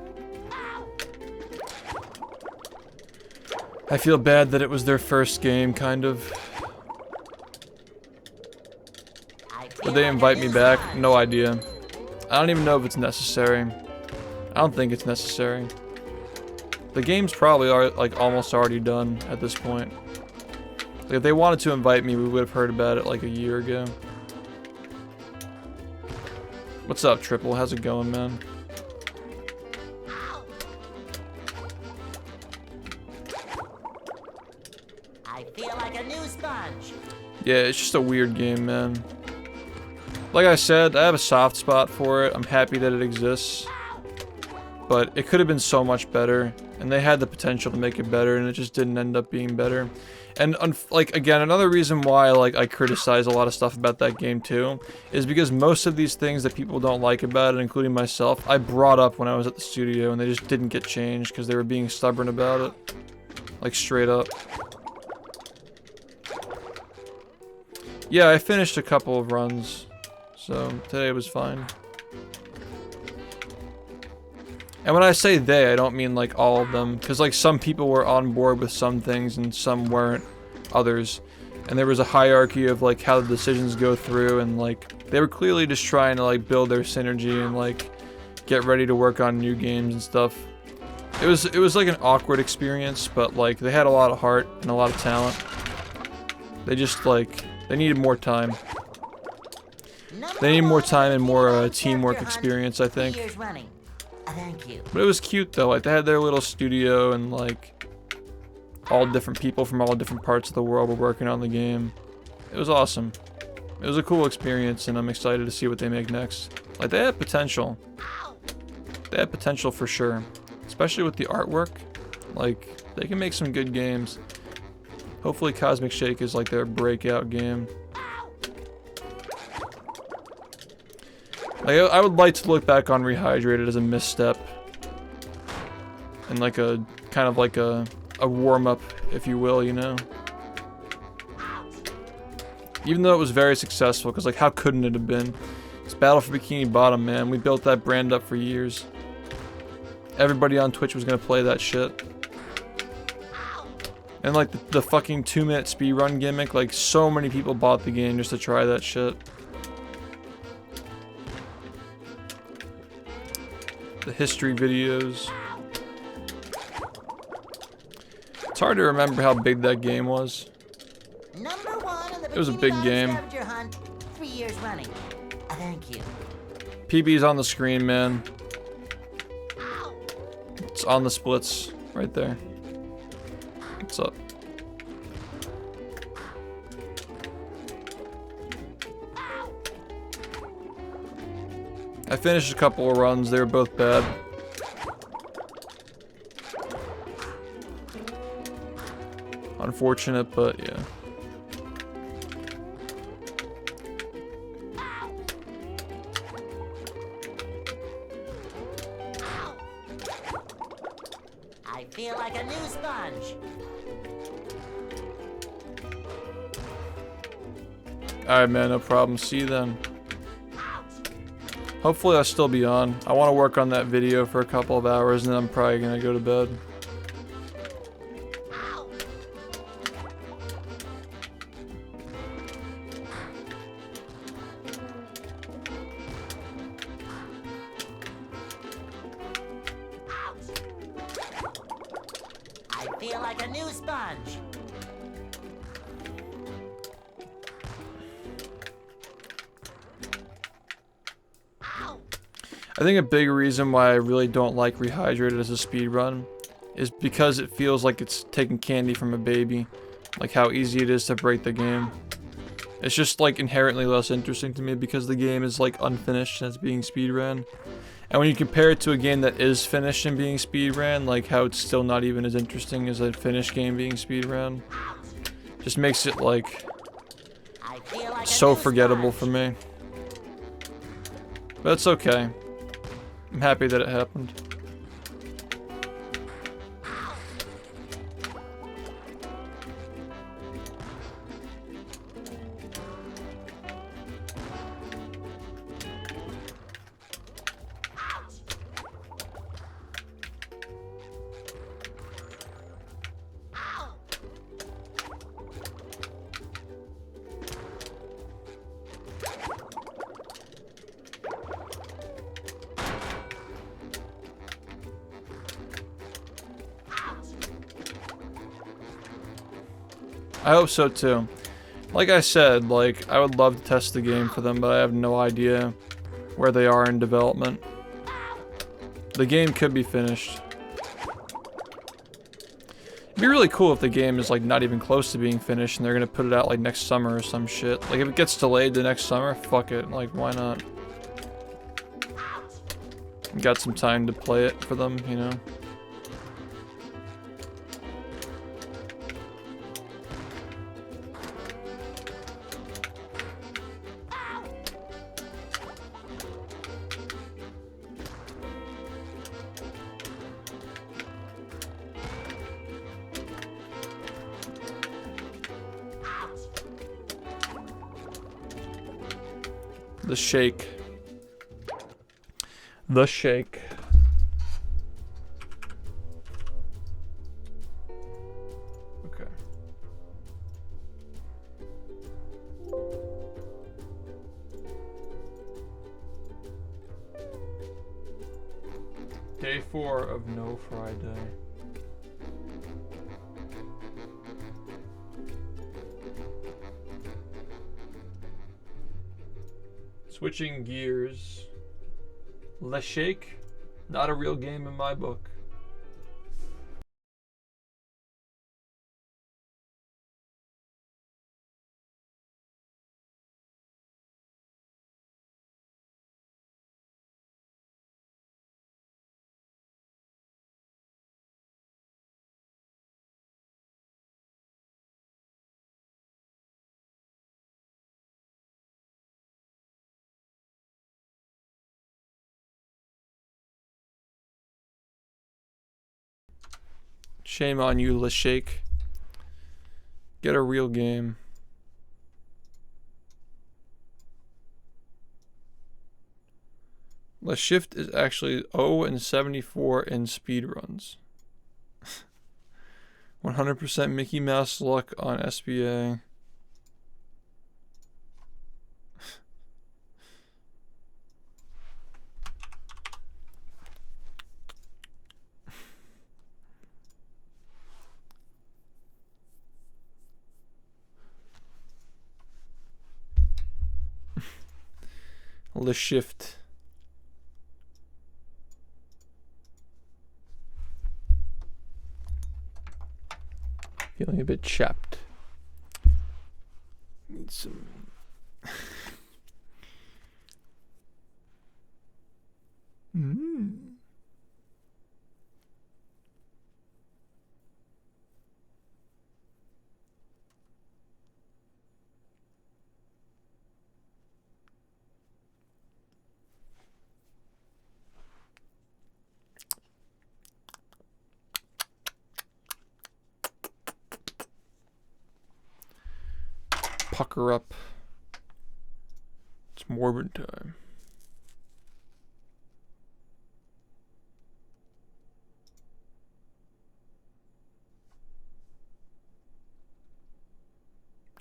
I feel bad that it was their first game, kind of. Would they invite me back? No idea. I don't even know if it's necessary. I don't think it's necessary. The game's probably like almost already done at this point. Like, if they wanted to invite me, we would have heard about it like a year ago. What's up, Triple? How's it going, man? I feel like a new sponge. Yeah, it's just a weird game, man. Like I said, I have a soft spot for it. I'm happy that it exists. But it could have been so much better. And they had the potential to make it better, and it just didn't end up being better. And like, again, another reason why like I criticize a lot of stuff about that game too is because most of these things that people don't like about it, including myself, I brought up when I was at the studio, and they just didn't get changed because they were being stubborn about it. Like, straight up. Yeah, I finished a couple of runs, so today was fine. And when I say they, I don't mean like all of them, because like some people were on board with some things and some weren't others. And there was a hierarchy of like how the decisions go through, and like they were clearly just trying to like build their synergy and like get ready to work on new games and stuff. It was like an awkward experience, but like they had a lot of heart and a lot of talent. They just like, they needed more time. They need more time and more teamwork experience, I think. Thank you. But it was cute though, like they had their little studio, and like all different people from all different parts of the world were working on the game. It was awesome. It was a cool experience, and I'm excited to see what they make next. Like, they had potential. They had potential for sure. Especially with the artwork. Like, they can make some good games. Hopefully Cosmic Shake is like their breakout game. Like, I would like to look back on Rehydrated as a misstep. And like a, kind of like a warm-up, if you will, you know? Even though it was very successful, because like, how couldn't it have been? It's Battle for Bikini Bottom, man. We built that brand up for years. Everybody on Twitch was gonna play that shit. And like, the fucking 2-minute speedrun gimmick, like, so many people bought the game just to try that shit. The history videos. It's hard to remember how big that game was. It was a big game. 3 years running. Thank you. PB's on the screen, man. It's on the splits right there. What's up? I finished a couple of runs, they were both bad. Unfortunate, but yeah. I feel like a new sponge. Alright, man, no problem. See you then. Hopefully I'll still be on. I want to work on that video for a couple of hours, and then I'm probably gonna go to bed. I feel like a new sponge. I think a big reason why I really don't like Rehydrated as a speedrun is because it feels like it's taking candy from a baby. Like how easy it is to break the game. It's just like inherently less interesting to me because the game is like unfinished and it's being speedrun. And when you compare it to a game that is finished and being speedrun, like how it's still not even as interesting as a finished game being speedrun, just makes it like so forgettable for me. But it's okay. I'm happy that it happened. I hope so too. Like I said, like, I would love to test the game for them, but I have no idea where they are in development. The game could be finished. It'd be really cool if the game is like not even close to being finished and they're gonna put it out like next summer or some shit. Like if it gets delayed the next summer, fuck it, like why not? Got some time to play it for them, you know? The shake. The shake. Okay. Day 4 of No Friday. Switching gears. Le Shake, not a real game in my book. Shame on you, Le Shake. Get a real game. Le SHiFT is actually 0-74 in speedruns. 100% Mickey Mouse luck on SBA. Le SHiFT. Feeling a bit chapped. Need some. Pucker up. It's morbid time.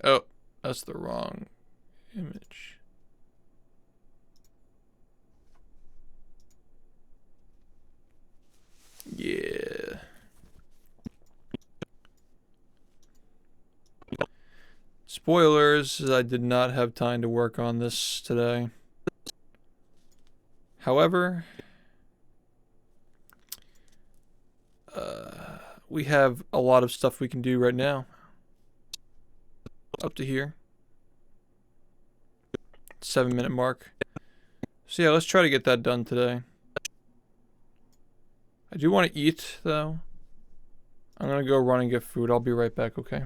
Oh, that's the wrong image. Yeah. Spoilers, I did not have time to work on this today. However, we have a lot of stuff we can do right now. Up to here. 7-minute mark. So yeah, let's try to get that done today. I do want to eat, though. I'm gonna go run and get food. I'll be right back, okay?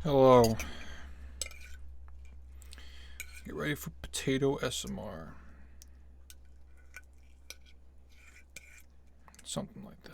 Hello. Get ready for potato SMR. Something like that.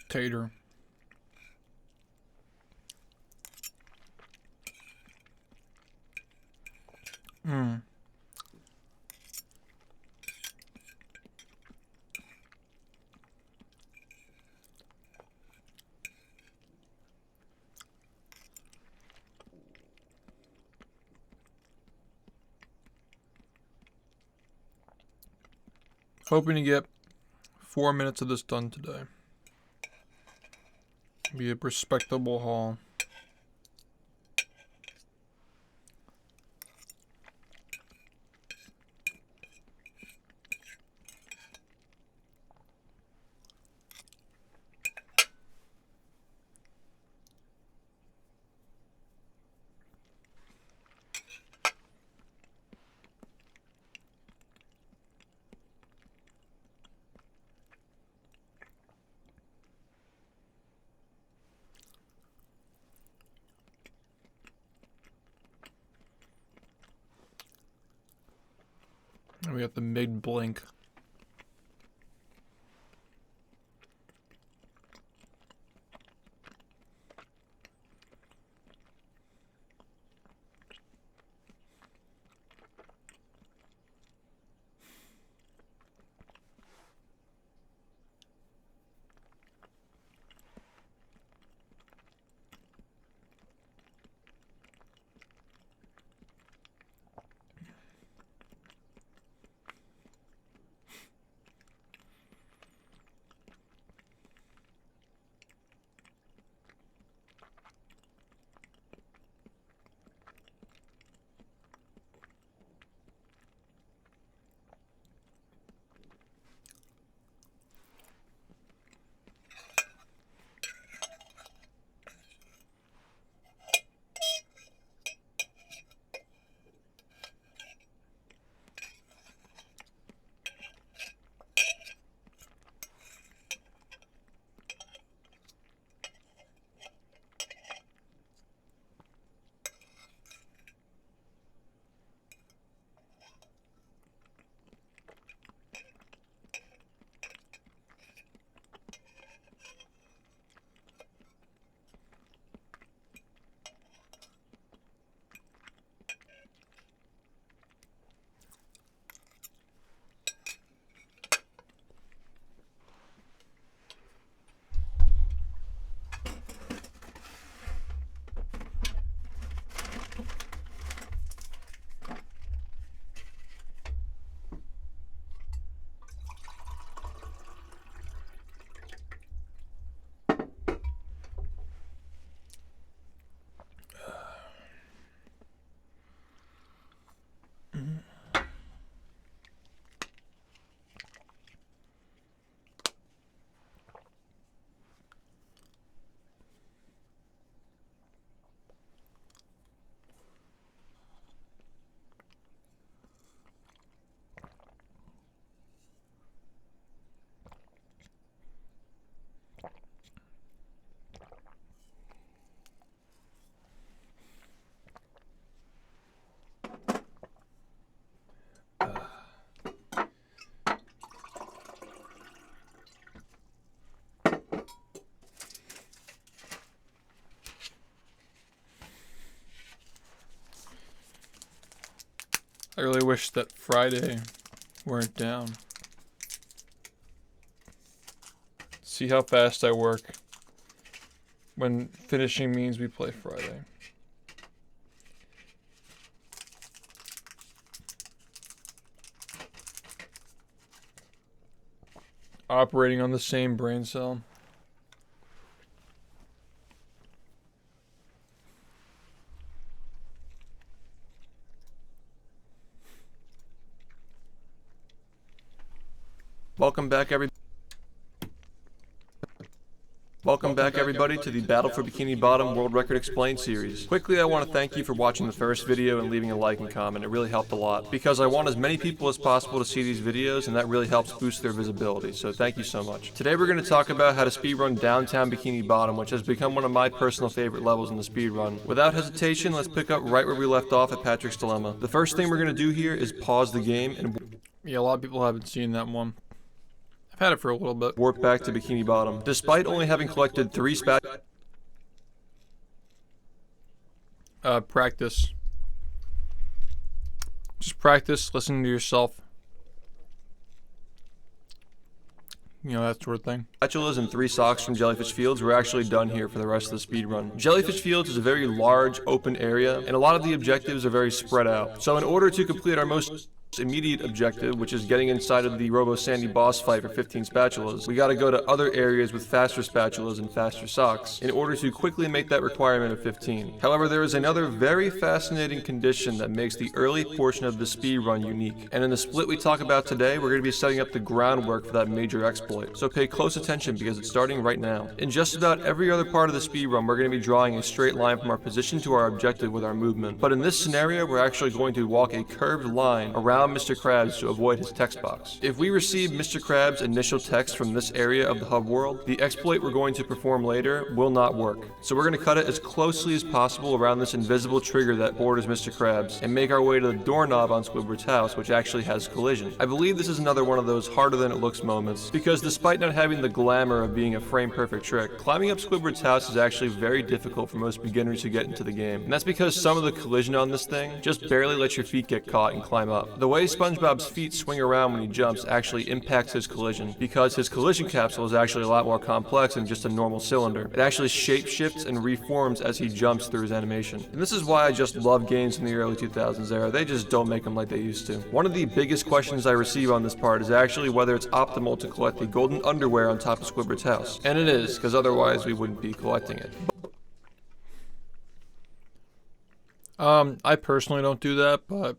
Tater. Hoping to get 4 minutes of this done today. Be a respectable haul. And we got the mid blink. I really wish that Friday weren't down. See how fast I work when finishing means we play Friday. operating on the same brain cell. Welcome back, everybody. Welcome back, everybody, to the Battle for Bikini Bottom World Record Explained series. Quickly, I want to thank you for watching the first video and leaving a like and comment. It really helped a lot, because I want as many people as possible to see these videos, and that really helps boost their visibility, so thank you so much. Today we're going to talk about how to speedrun downtown Bikini Bottom, which has become one of my personal favorite levels in the speedrun. Without hesitation, let's pick up right where we left off at Patrick's Dilemma. The first thing we're going to do here is pause the game and... Yeah, a lot of people haven't seen that one. I've had it for a little bit. Warp back to Bikini Bottom. Despite only having collected 3 practice. Just practice, listen to yourself. You know, that sort of thing. Spatulas and 3 socks from Jellyfish Fields, we're actually done here for the rest of the speed run. Jellyfish Fields is a very large, open area, and a lot of the objectives are very spread out. So in order to complete our most immediate objective, which is getting inside of the Robo Sandy boss fight for 15 spatulas, we gotta go to other areas with faster spatulas and faster socks in order to quickly make that requirement of 15. However, there is another very fascinating condition that makes the early portion of the speed run unique. And in the split we talk about today, we're gonna be setting up the groundwork for that major exploit. So pay close attention because it's starting right now. In just about every other part of the speed run, we're gonna be drawing a straight line from our position to our objective with our movement. But in this scenario, we're actually going to walk a curved line around Mr. Krabs to avoid his text box. If we receive Mr. Krabs' initial text from this area of the hub world, the exploit we're going to perform later will not work. So we're going to cut it as closely as possible around this invisible trigger that borders Mr. Krabs, and make our way to the doorknob on Squidward's house, which actually has collision. I believe this is another one of those harder than it looks moments, because despite not having the glamour of being a frame-perfect trick, climbing up Squidward's house is actually very difficult for most beginners who get into the game. And that's because some of the collision on this thing just barely lets your feet get caught and climb up. The way SpongeBob's feet swing around when he jumps actually impacts his collision, because his collision capsule is actually a lot more complex than just a normal cylinder. It actually shape-shifts and reforms as he jumps through his animation. And this is why I just love games in the early 2000s era. They just don't make them like they used to. One of the biggest questions I receive on this part is actually whether it's optimal to collect the golden underwear on top of Squidward's house. And it is, because otherwise we wouldn't be collecting it. I personally don't do that, but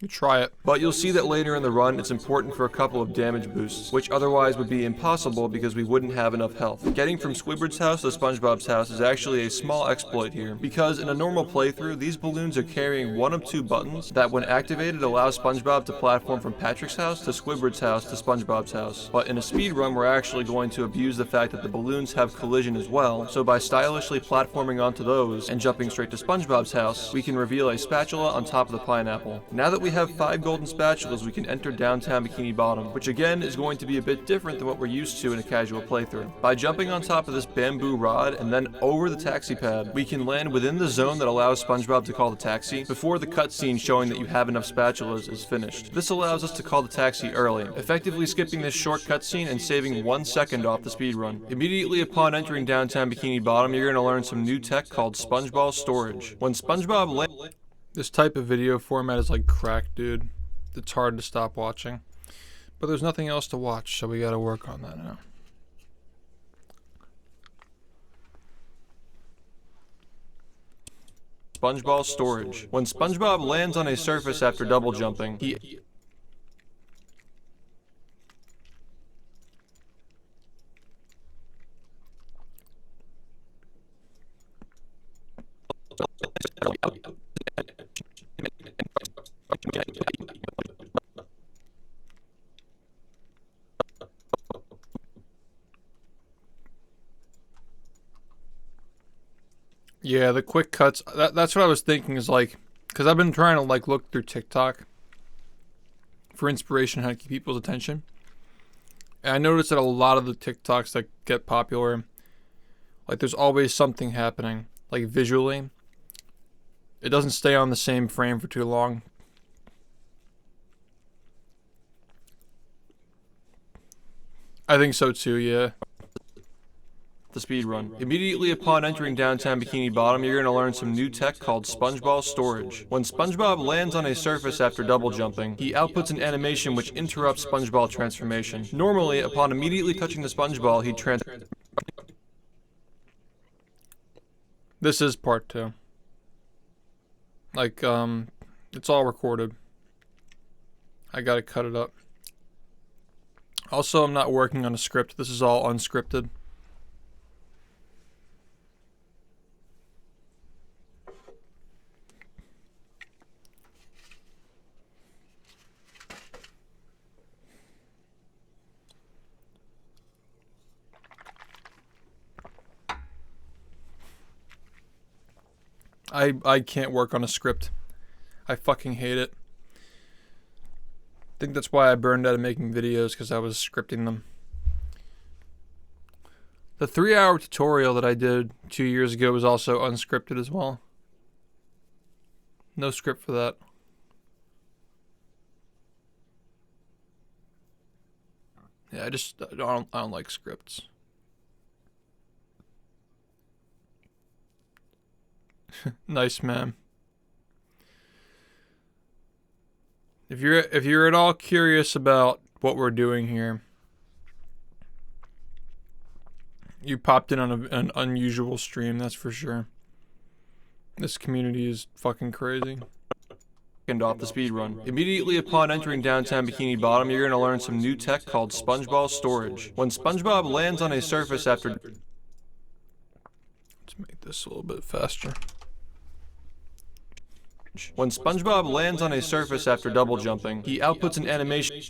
you try it. But you'll see that later in the run, it's important for a couple of damage boosts, which otherwise would be impossible because we wouldn't have enough health. Getting from Squidward's house to SpongeBob's house is actually a small exploit here, because in a normal playthrough, these balloons are carrying one of 2 buttons that when activated allow SpongeBob to platform from Patrick's house to Squidward's house to SpongeBob's house. But in a speed run, we're actually going to abuse the fact that the balloons have collision as well, so by stylishly platforming onto those and jumping straight to SpongeBob's house, we can reveal a spatula on top of the pineapple. Now that we have 5 golden spatulas, we can enter downtown Bikini Bottom, which again is going to be a bit different than what we're used to in a casual playthrough. By jumping on top of this bamboo rod and then over the taxi pad, we can land within the zone that allows SpongeBob to call the taxi before the cutscene showing that you have enough spatulas is finished. This allows us to call the taxi early, effectively skipping this short cutscene and saving 1 second off the speedrun. Immediately upon entering downtown Bikini Bottom, you're going to learn some new tech called SpongeBall Storage. When SpongeBob This type of video format is like crack, dude. It's hard to stop watching. But there's nothing else to watch, so we gotta work on that now. SpongeBall Storage. When SpongeBob lands on a surface after double jumping, he Yeah, the quick cuts, that's what I was thinking is like, because I've been trying to like look through TikTok for inspiration how to keep people's attention. And I noticed that a lot of the TikToks that get popular, like there's always something happening, like visually. It doesn't stay on the same frame for too long. I think so too, yeah. the speedrun. Immediately upon entering downtown Bikini Bottom, you're going to learn some new tech called SpongeBob Storage. When SpongeBob lands on a surface after double jumping, he outputs an animation which interrupts SpongeBob transformation. Normally, upon immediately touching the SpongeBob, he This is part 2. Like, it's all recorded. I gotta cut it up. Also, I'm not working on a script. This is all unscripted. I can't work on a script. I fucking hate it. I think that's why I burned out of making videos, because I was scripting them. The 3-hour tutorial that I did 2 years ago was also unscripted as well. No script for that. Yeah, I don't like scripts. Nice, man. If you're at all curious about what we're doing here, you popped in on an unusual stream, that's for sure. This community is fucking crazy. And off the speedrun. Immediately upon entering downtown Bikini Bottom, you're gonna learn some new tech called SpongeBob Storage. When SpongeBob lands on a surface after... Let's make this a little bit faster. When SpongeBob lands on a surface after double jumping, he outputs an animation.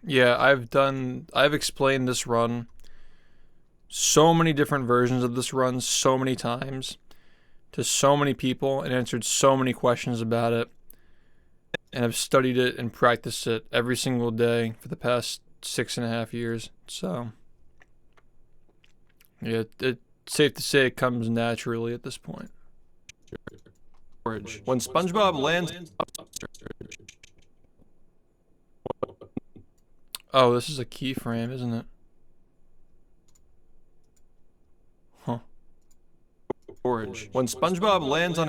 Yeah, I've explained this run, so many different versions of this run, so many times, to so many people, and answered so many questions about it. And I've studied it and practiced it every single day for the past 6.5 years, so... Yeah, it's safe to say it comes naturally at this point. When SpongeBob lands... Oh, this is a keyframe, isn't it? Huh. When SpongeBob lands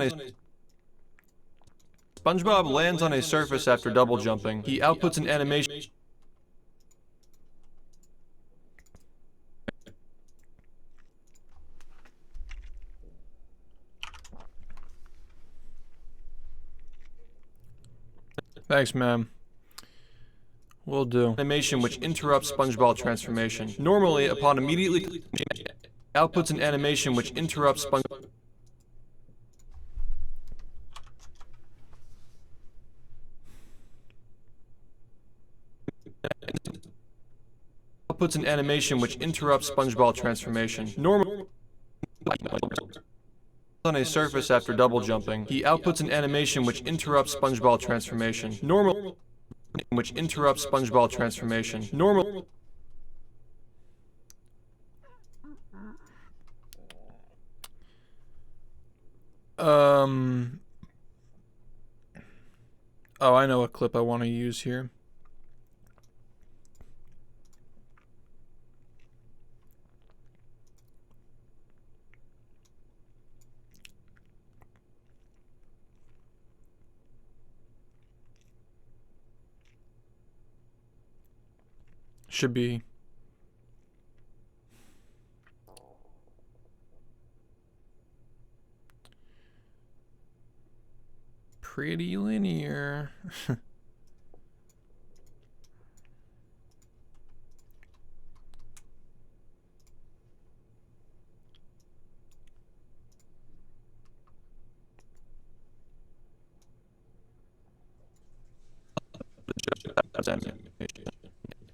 on a surface after double jumping, he outputs an animation... Thanks, ma'am. Will do. Animation which interrupts SpongeBob transformation. Normally, upon immediately outputs an animation which interrupts SpongeBob. Outputs an animation which interrupts SpongeBob transformation. Normally, on a surface after double jumping, he outputs an animation which interrupts SpongeBob transformation. Normal, which interrupts SpongeBob transformation. Normal. Oh, I know what clip I want to use here. Should be pretty linear.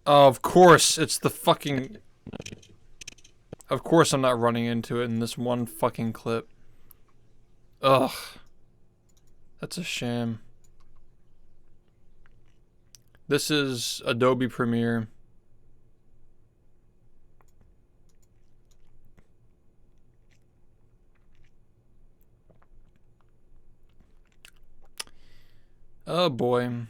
Oh, of course, it's the fucking... Of course I'm not running into it in this one fucking clip. Ugh. That's a shame. This is Adobe Premiere. Oh boy.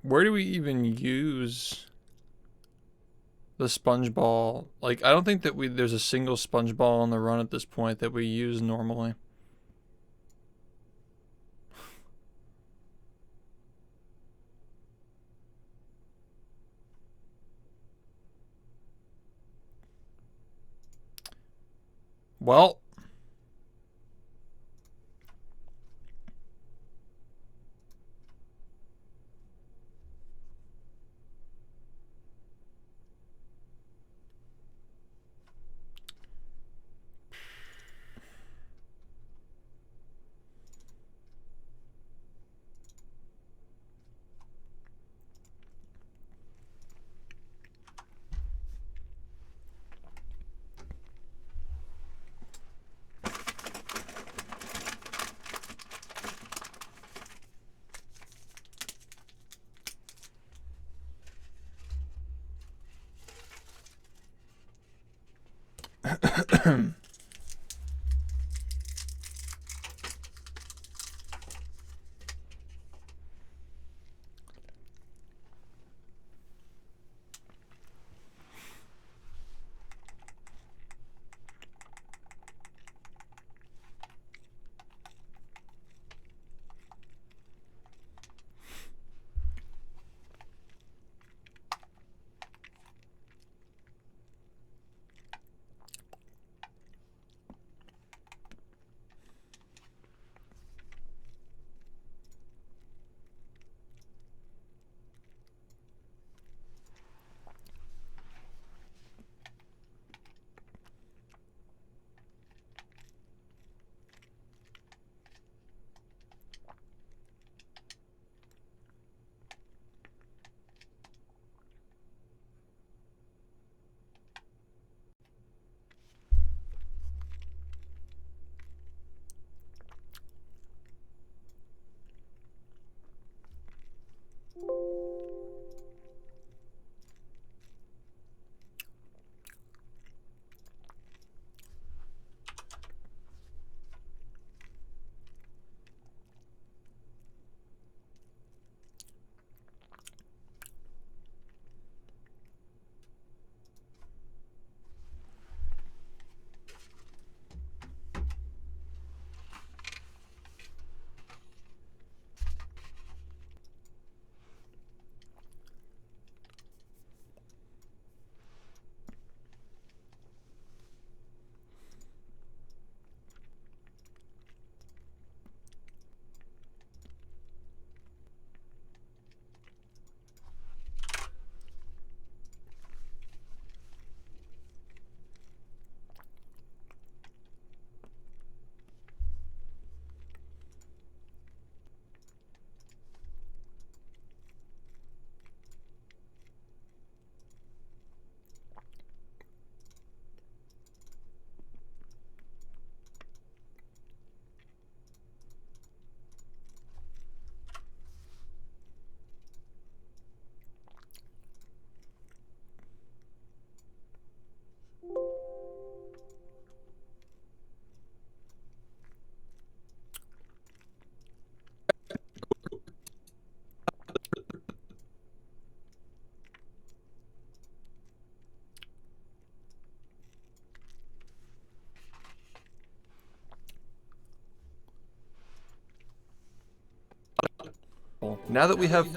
Where do we even use the sponge ball? Like, I don't think that there's a single sponge ball on the run at this point that we use normally. Well, now that we have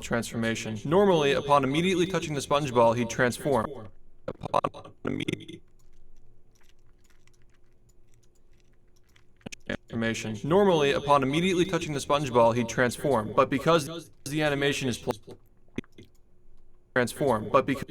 transformation. Normally, upon immediately touching the sponge ball, he'd transform. Upon immediate animation. Normally, upon immediately touching the sponge ball, he'd transform. But because the animation is transform, but because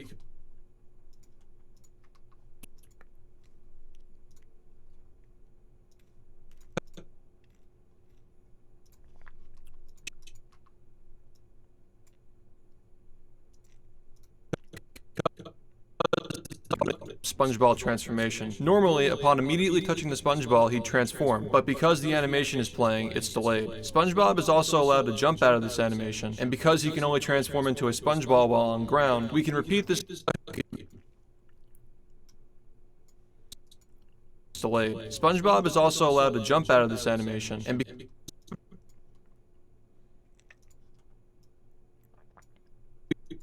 sponge ball transformation. Normally, upon immediately touching the sponge ball, he'd transform, but because the animation is playing, it's delayed. SpongeBob is also allowed to jump out of this animation, and because he can only transform into a sponge ball while on ground, we can repeat this delayed. SpongeBob is also allowed to jump out of this animation, and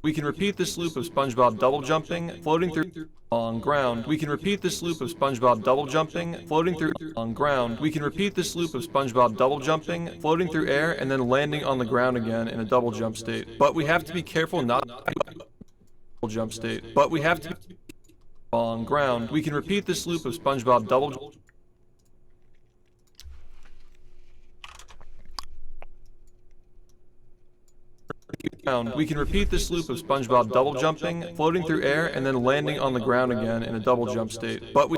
we can repeat this loop of SpongeBob double jumping, floating through on ground. We can repeat this loop of SpongeBob double jumping, floating through on ground. We can repeat this loop of SpongeBob double jumping, floating through air, and then landing on the ground again in a double jump state. But we have to be careful not to jump state. But we have to be on ground. We can repeat this loop of SpongeBob double We can repeat this loop of SpongeBob double jumping, floating through air, and then landing on the ground again in a double jump state. But we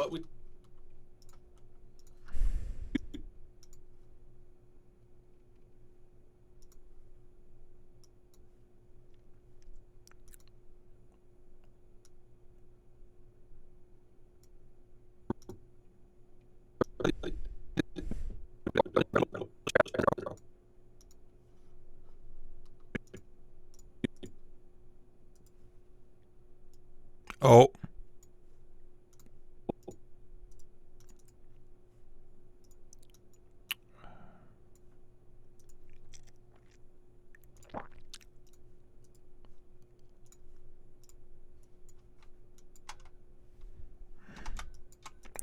Oh.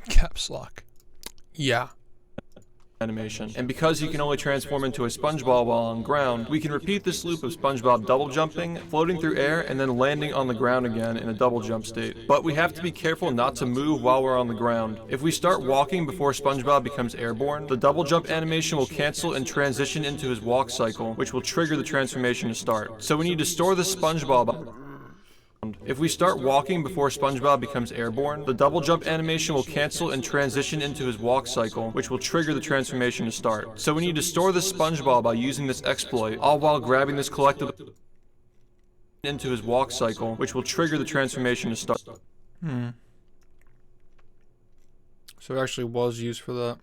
Caps lock. Yeah. animation. And because he can only transform into a sponge ball while on ground, we can repeat this loop of SpongeBob double jumping, floating through air, and then landing on the ground again in a double jump state. But we have to be careful not to move while we're on the ground. If we start walking before SpongeBob becomes airborne, the double jump animation will cancel and transition into his walk cycle, which will trigger the transformation to start. So we need to store the SpongeBob. If we start walking before SpongeBob becomes airborne, the double jump animation will cancel and transition into his walk cycle, which will trigger the transformation to start. So we need to store the SpongeBob by using this exploit, all while grabbing this collectible into his walk cycle, which will trigger the transformation to start. So it actually was used for that.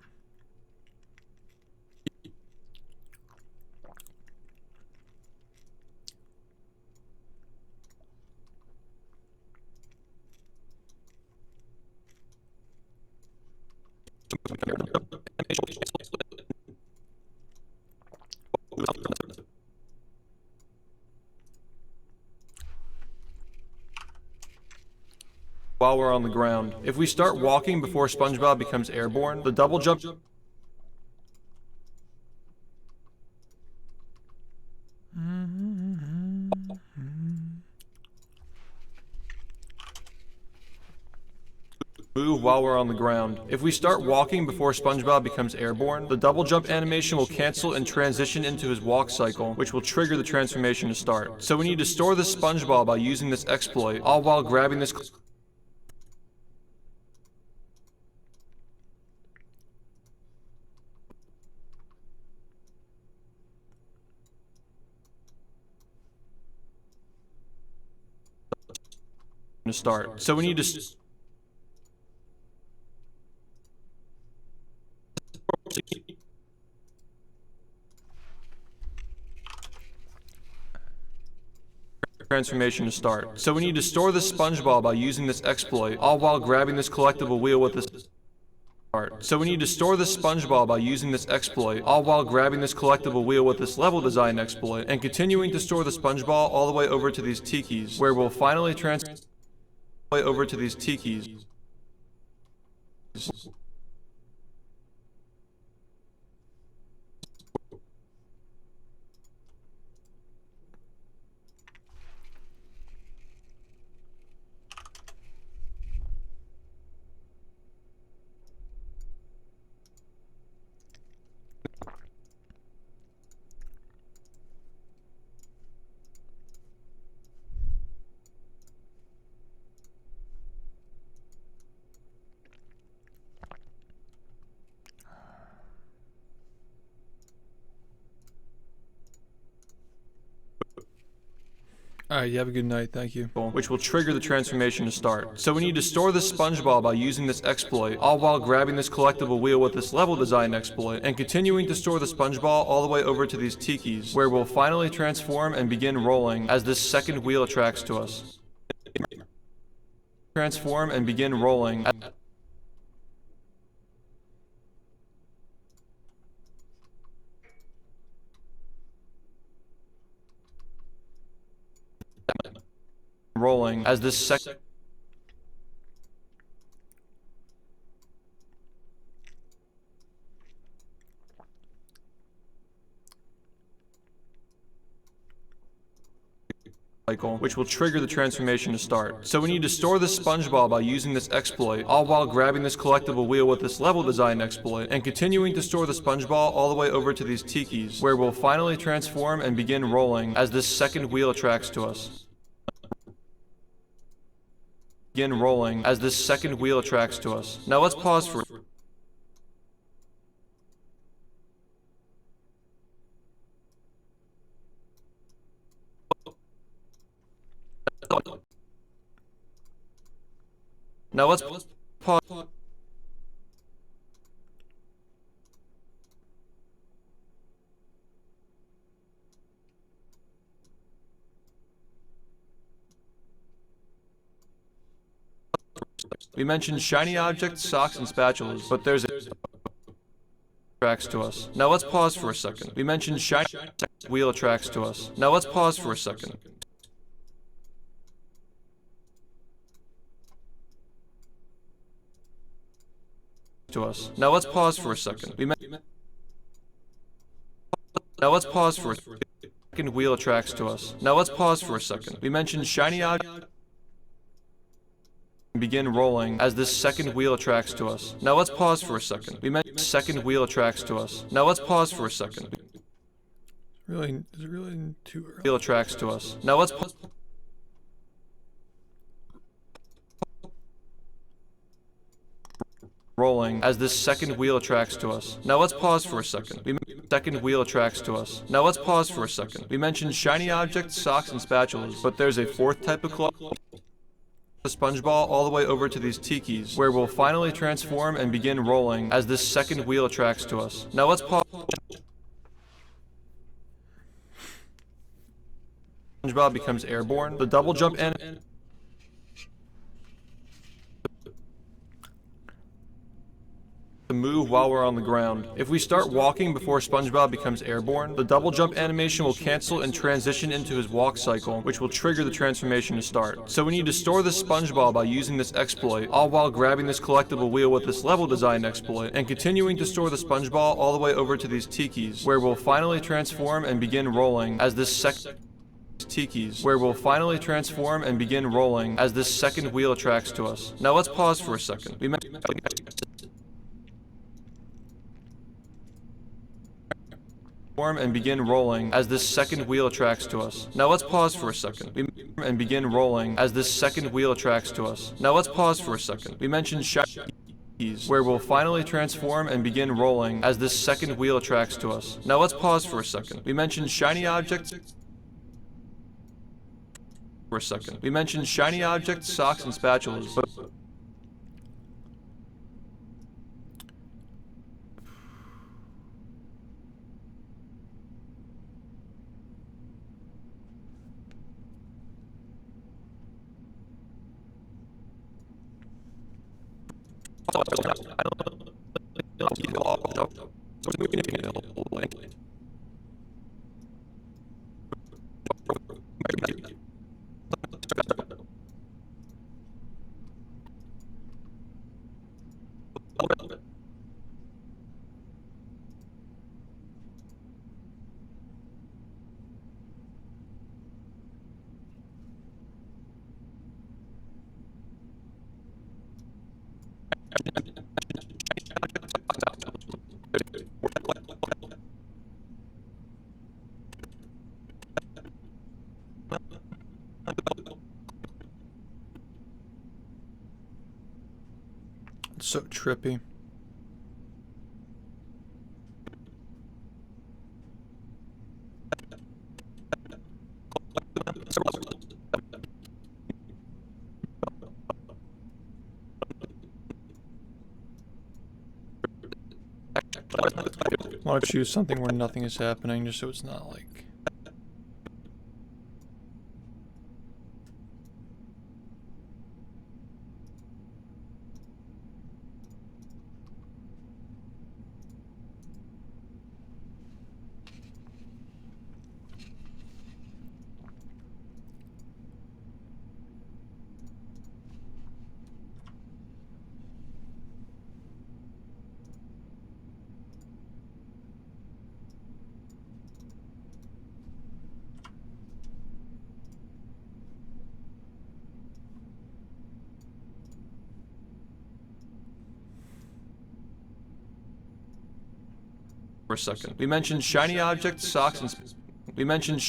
While we're on the ground. If we start walking before SpongeBob becomes airborne, the double jump move while we're on the ground. If we start walking before SpongeBob becomes airborne, the double jump animation will cancel and transition into his walk cycle, which will trigger the transformation to start. So we need to store the SpongeBob by using this exploit, all while grabbing this to start. So we need to transformation to start. So we need to store the SpongeBob by using this exploit, all while grabbing this collectible wheel with this So we need to store the SpongeBob by using this exploit, all while grabbing this collectible wheel with this level design exploit, and continuing to store the SpongeBob all the way over to these tikis, where we'll finally transfer over to these tikis. Alright, you have a good night, thank you. Which will trigger the transformation to start. So we need to store this sponge ball by using this exploit, all while grabbing this collectible wheel with this level design exploit, and continuing to store the sponge ball all the way over to these tikis, where we'll finally transform and begin rolling as this second wheel attracts to us. Transform and begin rolling. Rolling as this second cycle, which will trigger the transformation to start. So we need to store this sponge ball by using this exploit, all while grabbing this collectible wheel with this level design exploit, and continuing to store the sponge ball all the way over to these tikis, where we'll finally transform and begin rolling as this second wheel attracts to us. Begin rolling as this second wheel attracts to us. Now let's pause for Now let's pause. We mentioned shiny objects, socks, and spatulas, but there's a attracts to us. Now let's pause for a second. We mentioned shiny wheel attracts to us. Now let's pause for a second. To us. Now let's pause for a second. Now let's pause for a second. Wheel attracts to us. Now let's pause for a second. We mentioned shiny objects. Begin rolling as this second wheel attracts to us. Now let's pause for a second. We mentioned second wheel attracts to us. Now let's pause for a second. Is it really too early? Wheel attracts to us. Now let's pause. Rolling as this second wheel attracts to us. Now let's pause for a second. We mentioned second wheel attracts to us. Now let's pause for a second. We mentioned shiny objects, socks, and spatulas, but there's a fourth type of the sponge ball all the way over to these tikis, where we'll finally transform and begin rolling as this second wheel attracts to us. Now let's pause. SpongeBob becomes airborne. The double jump and to move while we're on the ground. If we start walking before SpongeBob becomes airborne, the double jump animation will cancel and transition into his walk cycle, which will trigger the transformation to start. So we need to store this sponge ball by using this exploit, all while grabbing this collectible wheel with this level design exploit, and continuing to store the sponge ball all the way over to these tikis, where we'll finally transform and begin rolling as this second tikis, where we'll finally transform and begin rolling as this second wheel attracts to us. Now let's pause for a second. We and begin rolling as this second wheel attracts to us. Now let's pause for a second. And begin rolling as this second wheel attracts to us. Now let's pause for a second. We mentioned SHiFT, where we'll finally transform and begin rolling as this second wheel attracts to us. Now let's pause for a second. We mentioned shiny objects for a second. We mentioned shiny objects, socks, and spatulas, but It's so trippy. want to choose something where nothing is happening, just so it's not like. For a second. We mentioned shiny objects, socks, and we mentioned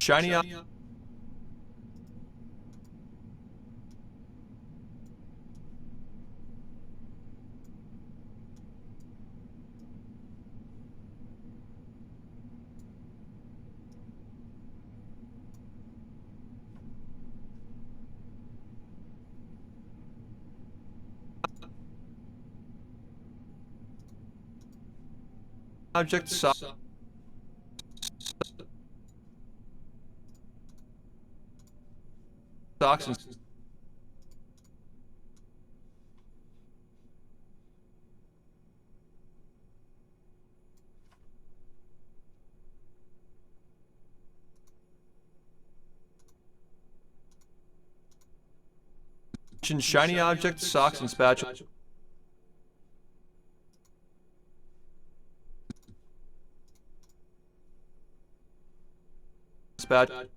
shiny objects, socks, and mentioned shiny objects, socks, and spatula. Spatulas.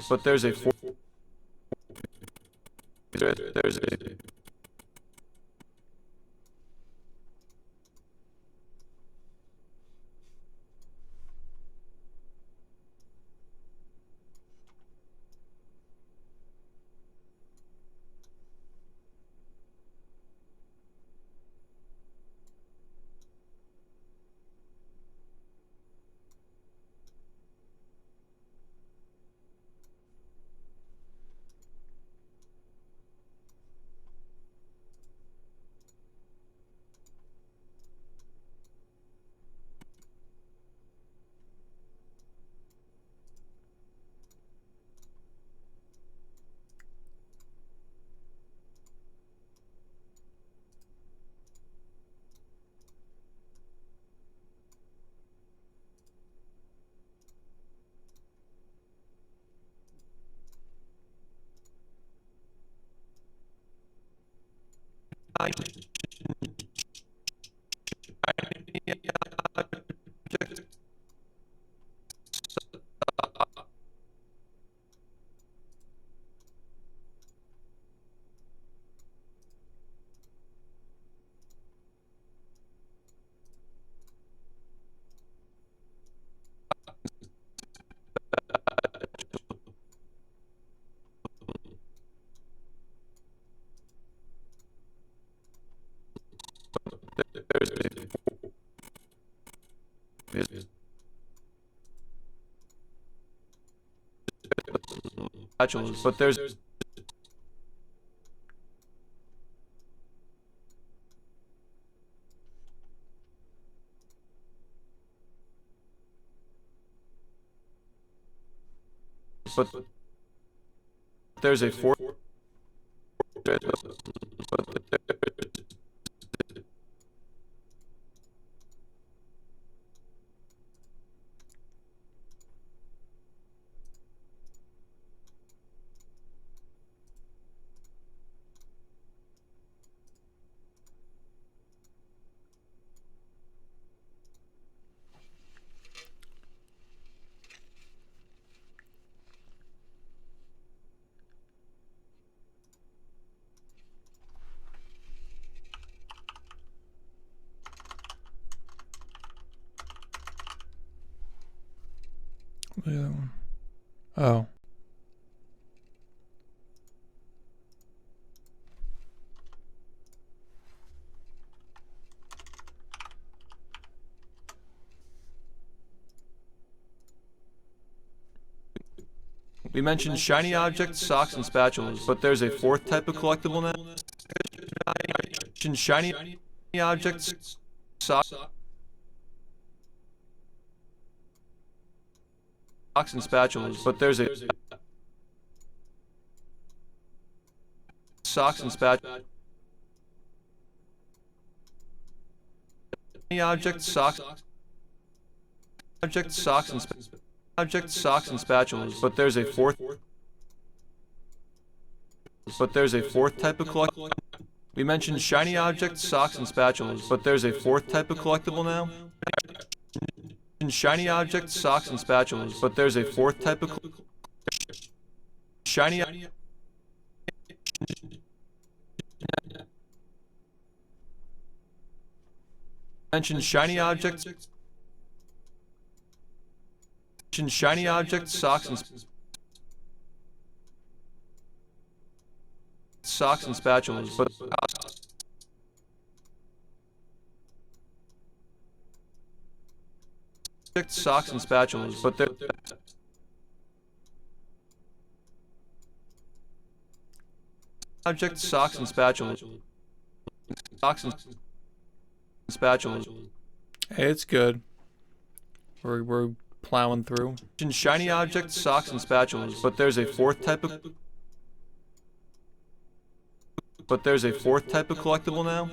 But there's a there's a spatulas, but there's a fourth. Look at that one. Oh. We mentioned shiny objects, socks, and spatulas, but there's a fourth type of collectible now. We mentioned shiny objects, socks, and spatulas, but there's a socks and spatulas. Shiny objects, socks, and spatulas, but there's a fourth type of collectible. We mentioned shiny objects, socks, and spatulas, but there's a fourth type of collectible now. Shiny objects, socks, and spatulas, but there's a fourth type of shiny mentioned shiny objects, socks, and spatulas, but socks and spatulas, but they're objects, socks, and spatulas, Hey, it's good. We're plowing through. Shiny objects, socks, and spatulas, but there's a fourth type of collectible now.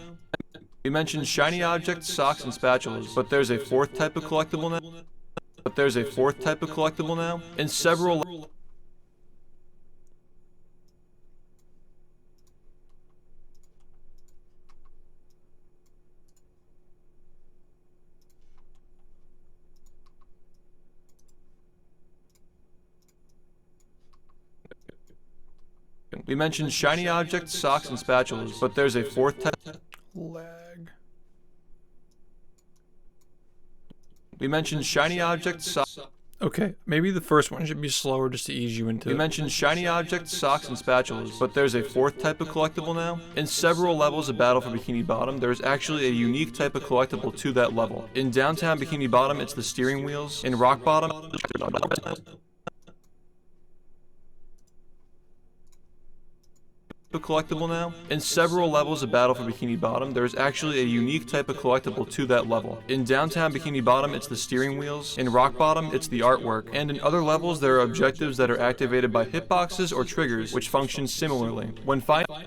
We mentioned shiny objects, socks, and spatulas, but there's a fourth type of collectible now. In several we mentioned shiny objects, socks, and spatulas, but there's a fourth type. Lag. We mentioned shiny objects, Okay, maybe the first one should be slower just to ease you into we mentioned shiny objects, socks, and spatulas, but there's a fourth type of collectible now. In several levels of Battle for Bikini Bottom, there's actually a unique type of collectible to that level. In Downtown Bikini Bottom, it's the steering wheels. In Rock Bottom, collectible now. In several levels of Battle for Bikini Bottom, there is actually a unique type of collectible to that level. In Downtown Bikini Bottom, it's the steering wheels. In Rock Bottom, it's the artwork. And in other levels, there are objectives that are activated by hitboxes or triggers, which function similarly. When finding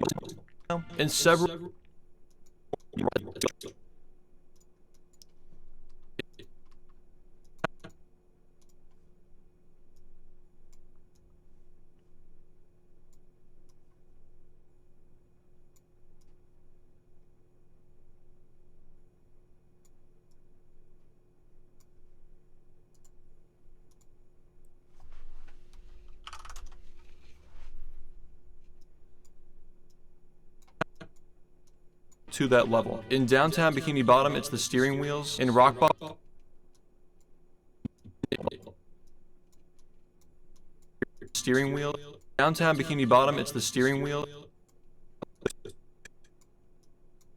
in several to that level. In Downtown Bikini Bottom, it's the steering wheels. In Rock Bottom, steering wheel. Downtown Bikini Bottom, it's the steering wheel.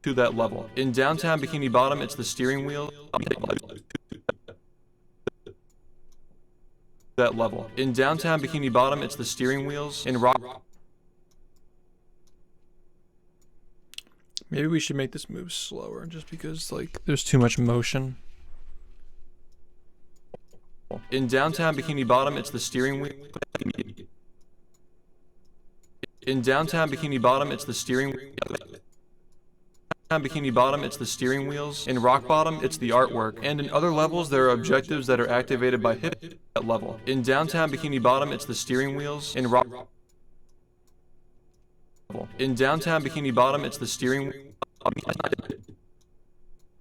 To that level. In Downtown Bikini Bottom, it's the steering wheel. That level. In Downtown Bikini Bottom, it's the steering wheels. In Rock. Maybe we should make this move slower, just because, like, there's too much motion. In Downtown Bikini Bottom, it's the steering wheel. In Downtown Bikini Bottom, it's the steering wheel. Bikini Bottom, it's the steering wheels. In Rock Bottom, it's the artwork. And in other levels, there are objectives that are activated by hit that level. In Downtown Bikini Bottom, it's the steering wheels. In Rock. In Downtown Bikini Bottom, it's the steering.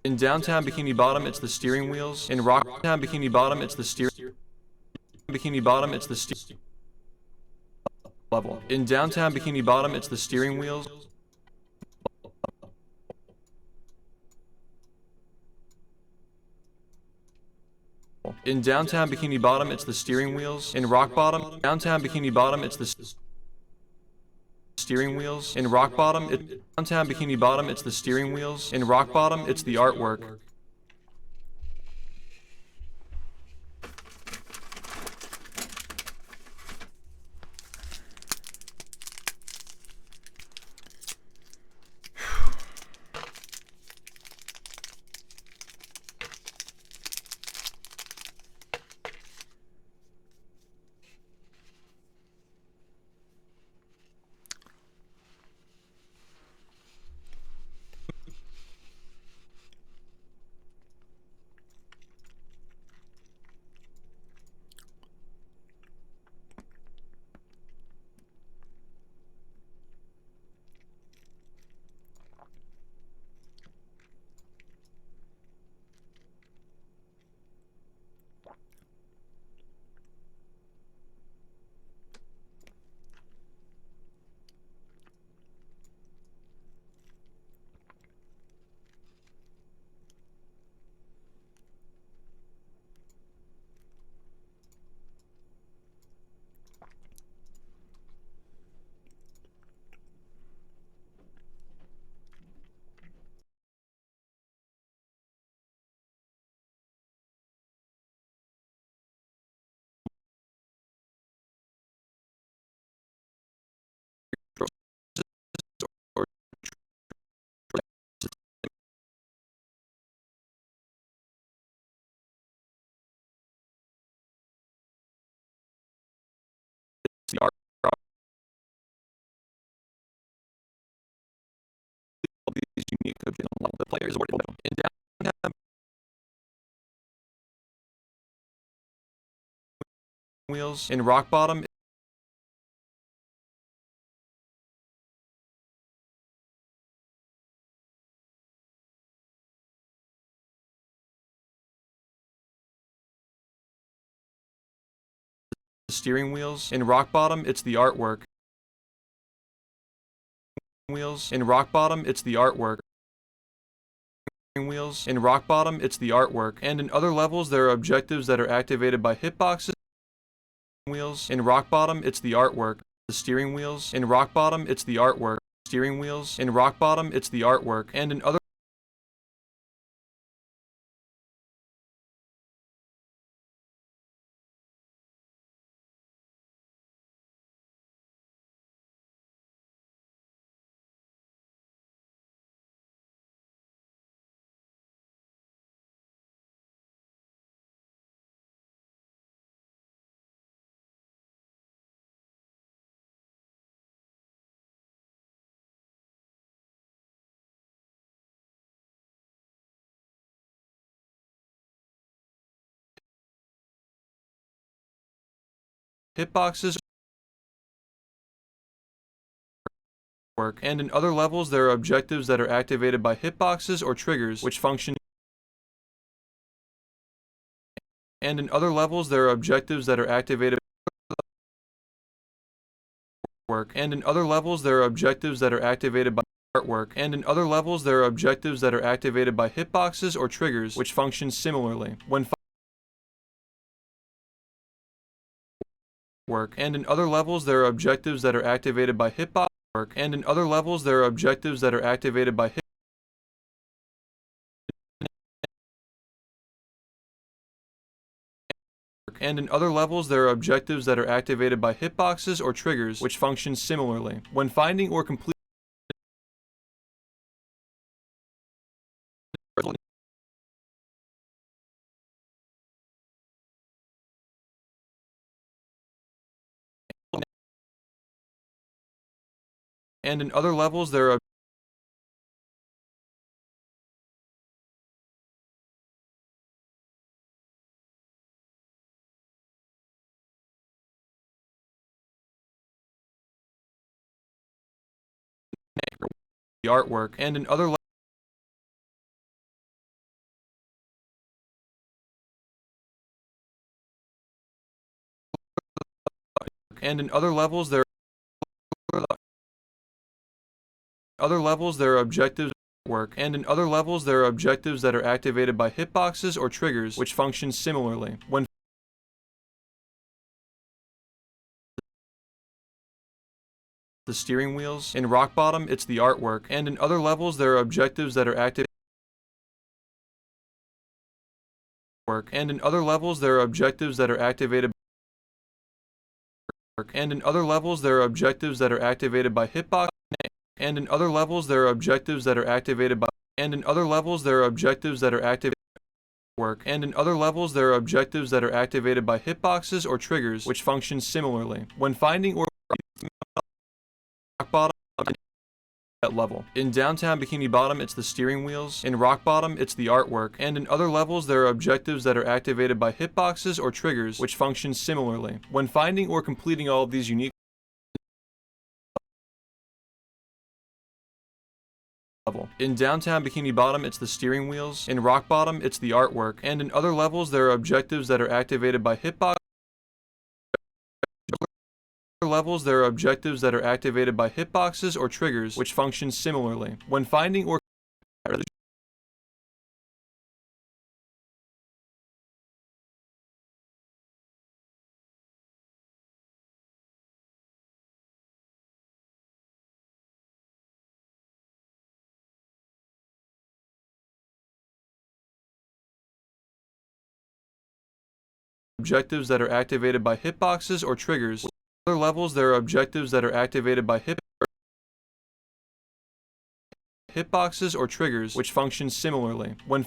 In Downtown Bikini Bottom, it's the steering wheels. In Rocktown Bikini Bottom, it's the steering. Bikini Bottom, it's the steering level. In Downtown Bikini Bottom, it's the steering wheels. In downtown Bikini Bottom, it's the steering wheels. In Rock Bottom, downtown Bikini Bottom, it's the steering wheels. In Rock Bottom, downtown Bikini Bottom, it's the steering wheels. In Rock Bottom, it's the artwork. The art. These unique the players in downtown wheels. In Rock Bottom, the steering wheels. In Rock Bottom, it's the artwork. Wheels. In Rock Bottom, it's the artwork. Wheels. In Rock Bottom, it's the artwork. And in other levels, there are objectives that are activated by hitboxes. Wheels. In Rock Bottom, it's the artwork. The steering wheels. In Rock Bottom, it's the artwork. Steering wheels. In Rock Bottom, it's the artwork. And in other hitboxes work. And in other levels, there are objectives that are activated by hitboxes or triggers, which function. And in other levels, there are objectives that are activated work. And in other levels, there are objectives that are activated by artwork. And in other levels, there are objectives that are activated by hitboxes or triggers, which function similarly. When work. And in other levels, there are objectives that are activated by hitbox work. And in other levels, there are objectives that are activated by and in other levels, there are objectives that are activated by hitboxes or triggers, which function similarly. When finding or completing and in other levels, there are the artwork. And in other and in other levels, there are objectives work, and in other levels there are objectives that are activated by hitboxes or triggers which function similarly. When the steering wheels, in Rock Bottom it's the artwork, and in other levels there are objectives that are activated and in other levels there are objectives that are activated and in other levels there are objectives that are activated by hitbox and in other levels there are objectives that are activated by and in other levels there are objectives that are activated work and in other levels there are objectives that are activated by hitboxes or triggers which function similarly. When finding or Rock Bottom at level. In Downtown Bikini Bottom it's the steering wheels, in Rock Bottom it's the artwork, and in other levels there are objectives that are activated by hitboxes or triggers which function similarly. When finding or completing all of these unique level. In Downtown Bikini Bottom it's the steering wheels, in Rock Bottom it's the artwork, and in other levels there are objectives that are activated by hitboxes levels there are objectives that are activated by hitboxes or triggers which function similarly. When finding or objectives that are activated by hitboxes or triggers. Other levels there are objectives that are activated by hitboxes or triggers which function similarly. When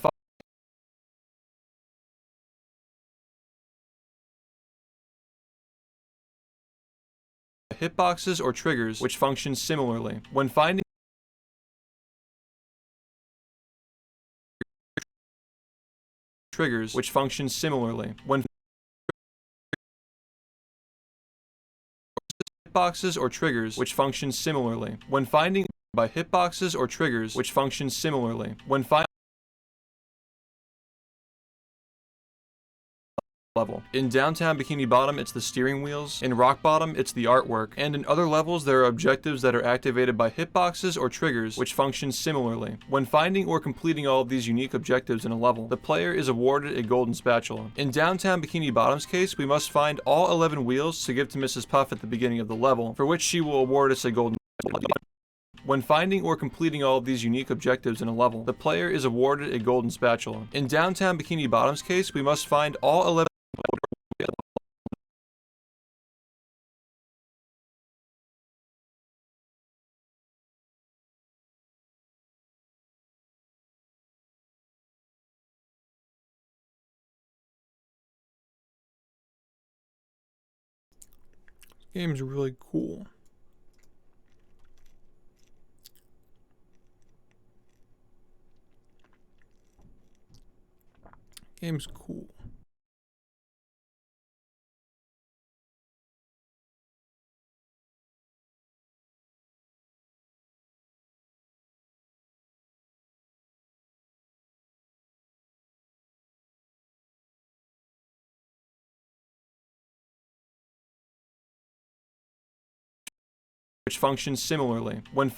hitboxes or triggers which function similarly. When finding triggers which function similarly. When hitboxes or triggers which function similarly. When finding by hitboxes or triggers which function similarly. When finding level. In Downtown Bikini Bottom it's the steering wheels, in Rock Bottom it's the artwork, and in other levels there are objectives that are activated by hitboxes or triggers which function similarly. When finding or completing all of these unique objectives in a level, the player is awarded a golden spatula. In Downtown Bikini Bottom's case, we must find all 11 wheels to give to Mrs. Puff at the beginning of the level, for which she will award us a golden spatula. When finding or completing all of these unique objectives in a level, the player is awarded a golden spatula. In Downtown Bikini Bottom's case, we must find all 11 Game's really cool. Game's cool. which function similarly. When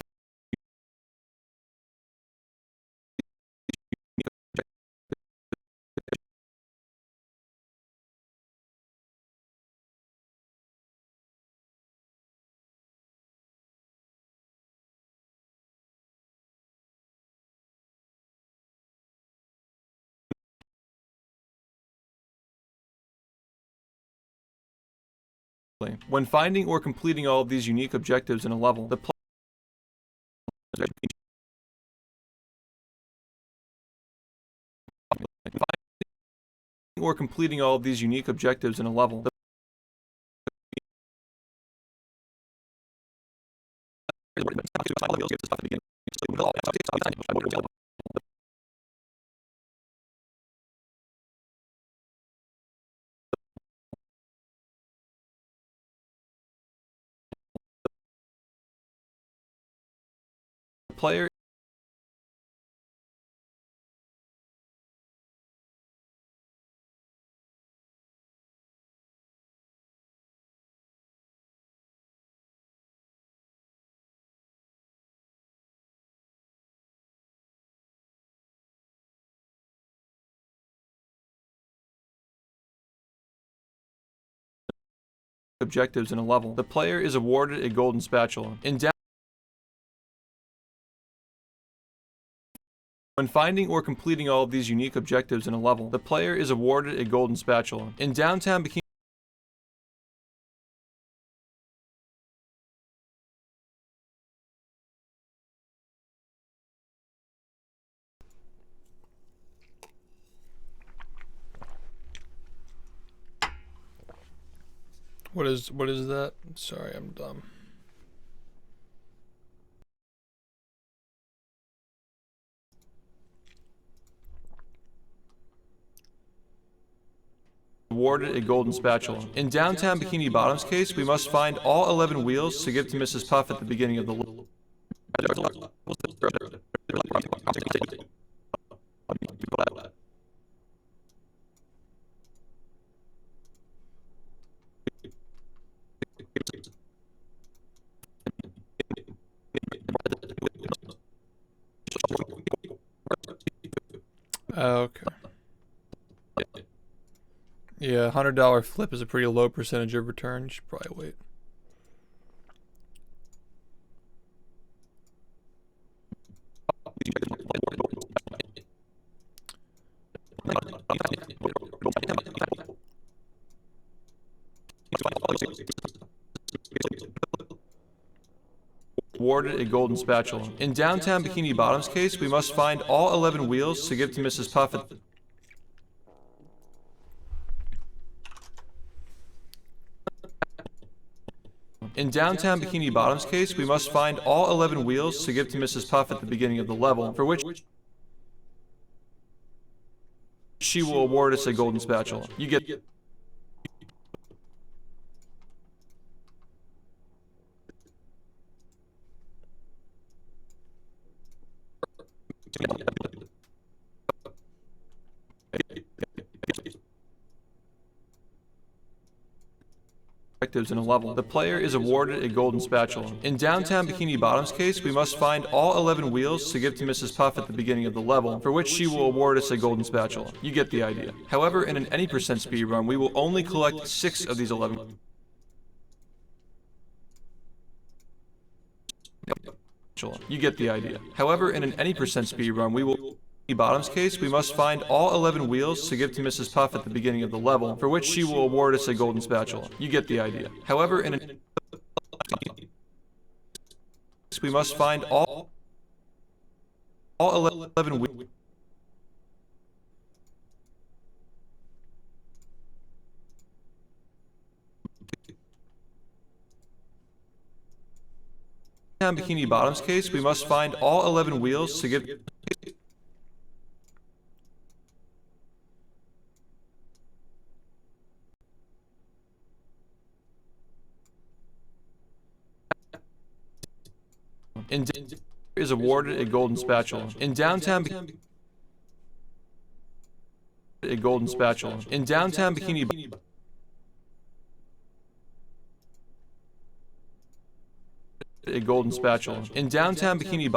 when finding or completing all of these unique objectives in a level, the player or completing all of these unique objectives in a level, the player objectives in a level, the player is awarded a golden spatula. When finding or completing all of these unique objectives in a level, the player is awarded a golden spatula. In downtown Bikini... What is that? Sorry, I'm dumb. awarded a golden spatula. In downtown Bikini Bottom's case, we must find all 11 wheels to give to Mrs. Puff at the beginning of the level. Okay. Yeah, $100 flip is a pretty low percentage of return. You should probably wait. Awarded a golden spatula. In downtown Bikini Bottom's case, we must find all 11 wheels to give to Mrs. Puff at... In downtown Bikini Bottom's case, we must find all 11 wheels to give to Mrs. Puff at the beginning of the level, for which she will award us a golden spatula. You get... objectives in a level, the player is awarded a golden spatula. In downtown Bikini Bottom's case, we must find all 11 wheels to give to Mrs. Puff at the beginning of the level, for which she will award us a golden spatula. You get the idea. However, in an any percent speed run, we will only collect 6 of these 11. You get the idea. However, in an any percent speed run, we will... Bottom's case, we must find all 11 wheels to give to Mrs. Puff at the beginning of the level, for which she will award us a golden spatula. You get the idea. However, in an... we must find all 11 wheels. In Bikini Bottom's case, we must find all 11 wheels to give... is awarded a golden spatula. In downtown a golden spatula. In downtown Bikini a golden spatula. In downtown Bikini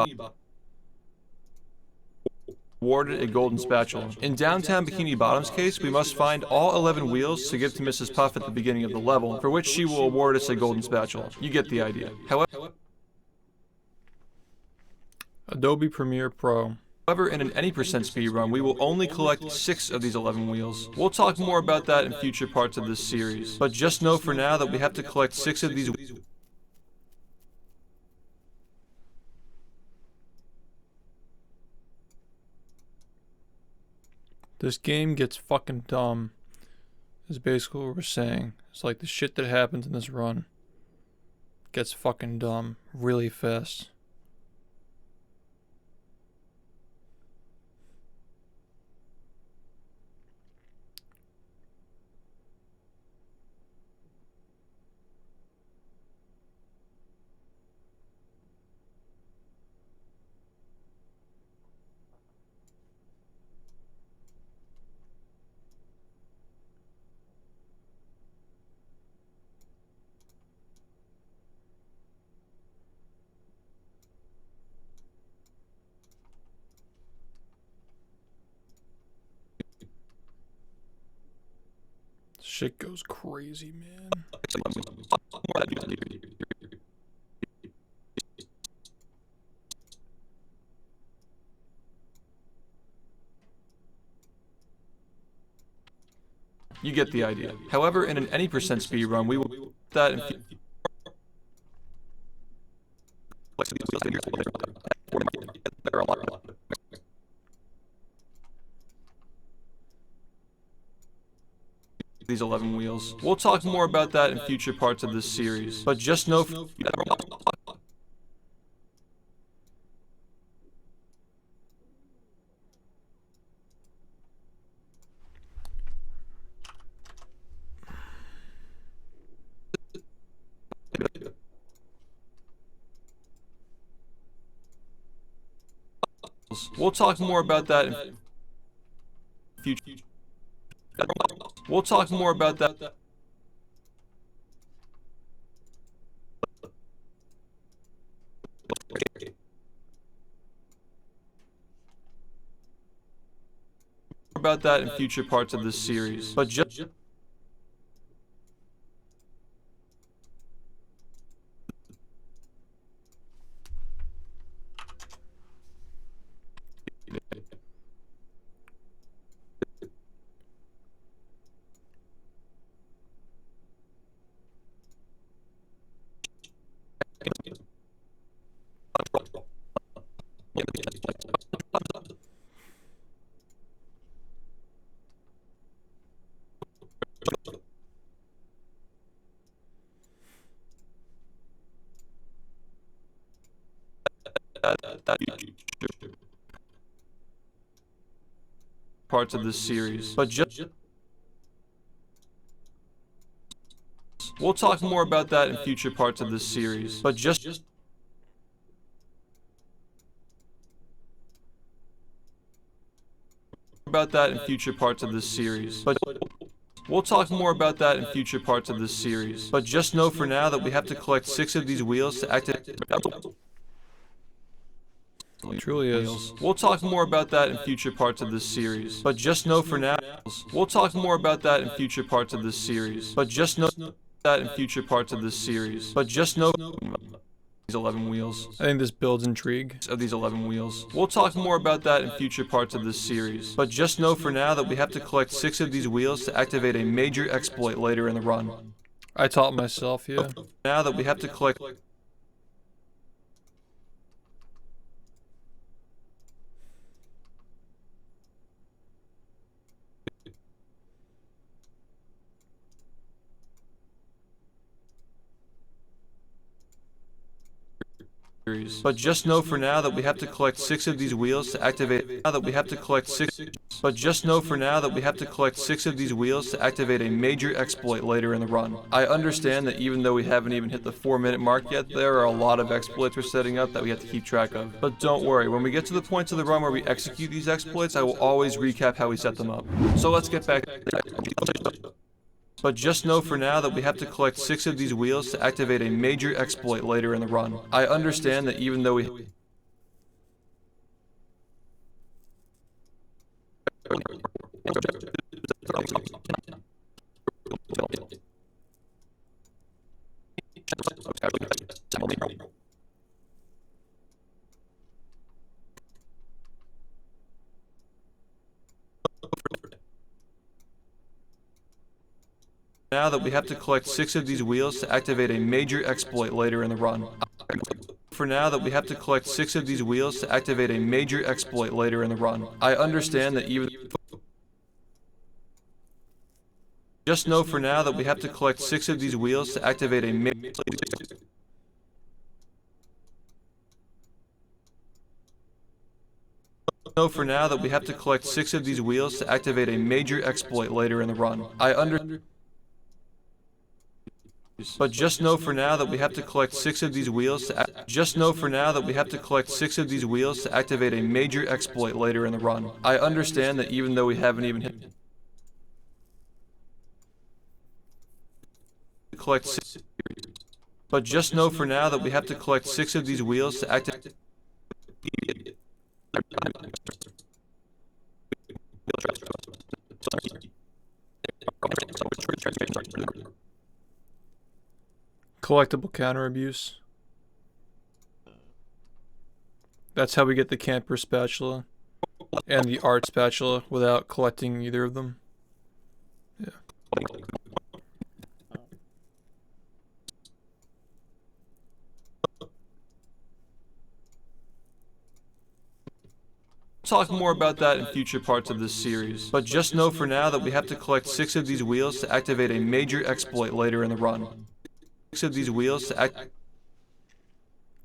awarded a golden spatula. In downtown Bikini Bottom's case, we must find all 11 wheels to give to Mrs. Puff at the beginning of the level, for which she will award us a golden spatula. You get the idea. Adobe Premiere Pro. However, in an any percent speed run, we will only collect 6 of these 11 wheels. We'll talk more about that in future parts of this series, but just know for now that we have to collect 6 of these. This game gets fucking dumb, is basically what we're saying. It's like the shit that happens in this run gets fucking dumb really fast. Shit goes crazy, man. You get the idea. However, in an any percent speed run, we will that in these 11 wheels. We'll talk more about that in future parts of this series, but just know we'll talk more about that in future. We'll talk more about that. About that in future parts of this series, but just parts of this series, but just we'll talk more about that in future parts of this series, but just about that in future parts of this series, but we'll talk more about that in future parts of this series, but just know for now that we have to collect 6 of these wheels to activate. It truly is. We'll talk more about that in future parts of this series, but just know for now. We'll talk more about that in future parts of this series, but just know that in future parts of this series, but just know these 11 wheels. I think this builds intrigue of these 11 wheels. We'll talk more about that in future parts of this series, but just know for now that we have to collect 6 of these wheels to activate a major exploit later in the run. I taught myself, yeah. Now that we have to collect but just know for now that we have to collect 6 of these wheels to activate. Now that we have to collect 6. But just know for now that we have to collect 6 of these wheels to activate a major exploit later in the run. I understand that even though we haven't even hit the 4-minute mark yet, there are a lot of exploits we're setting up that we have to keep track of. But don't worry, when we get to the points of the run where we execute these exploits, I will always recap how we set them up. So let's get back. But just know for now that we have to collect 6 of these wheels to activate a major exploit later in the run. I understand that even though we now that we have to collect 6 of these wheels to activate a major exploit later in the run. For now that we have to collect 6 of these wheels to activate a major exploit later in the run. I understand that even just know for now that we have to collect 6 of these wheels to activate a major know for now that we have to collect 6 of these wheels to activate a major exploit later in the run. But just know for now that we have to collect 6 of these wheels to just know for now that we have to collect 6 of these wheels to activate a major exploit later in the run. I understand that even though we haven't even hit collect 6, but just know for now that we have to collect 6 of these wheels to activate Collectible counter abuse. That's how we get the camper spatula and the art spatula without collecting either of them. Yeah. Talk more about that in future parts of this series, but just know for now that we have to collect 6 of these wheels to activate a major exploit later in the run. 6 of these wheels to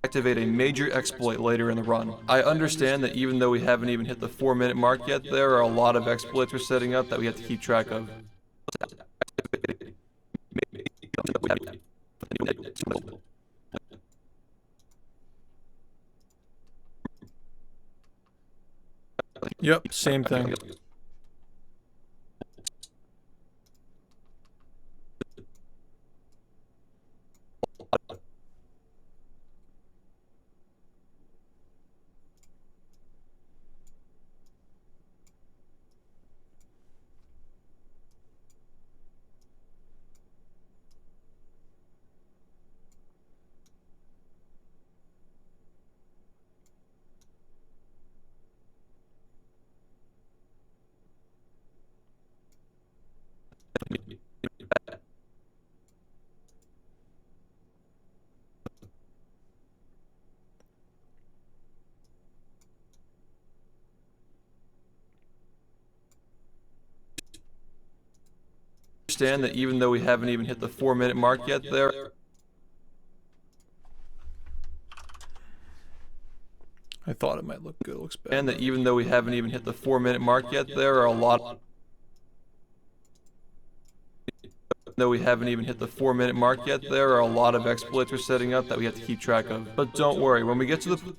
activate a major exploit later in the run. I understand that even though we haven't even hit the 4-minute mark yet, there are a lot of exploits we're setting up that we have to keep track of. Yep, same thing. Understand that even though we haven't even hit the 4-minute mark yet, there. I thought it might look good. It looks bad. And that even though we haven't even hit the 4-minute mark yet, there are a lot. Though we haven't even hit the 4-minute mark yet, there are a lot of exploits we're setting up that we have to keep track of. But don't worry, when we get to the.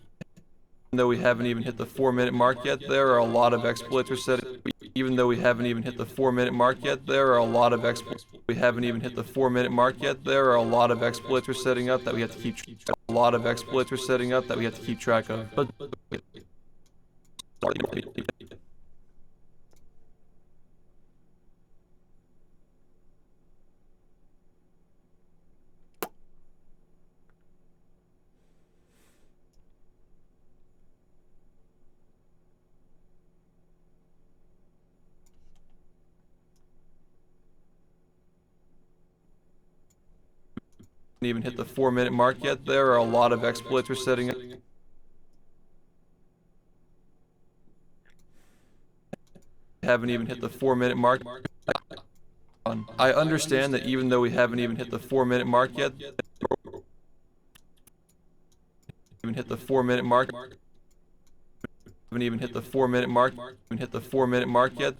Though we haven't even hit the 4-minute mark yet, there are a lot of exploits we're setting. Even though we haven't even hit the 4-minute mark yet, there are a lot of exploits. We haven't even hit the 4-minute mark yet. There are a lot of exploits we're setting up that we have to keep. A lot of exploits we're setting up that we have to keep track of. But. Even hit the 4-minute mark yet. There are a lot of exploits we're setting up. Haven't even hit the 4-minute mark. I understand that even though we haven't even hit the 4-minute mark yet. Even hit the 4-minute mark. Haven't even hit the 4-minute mark. Even hit the 4-minute mark yet.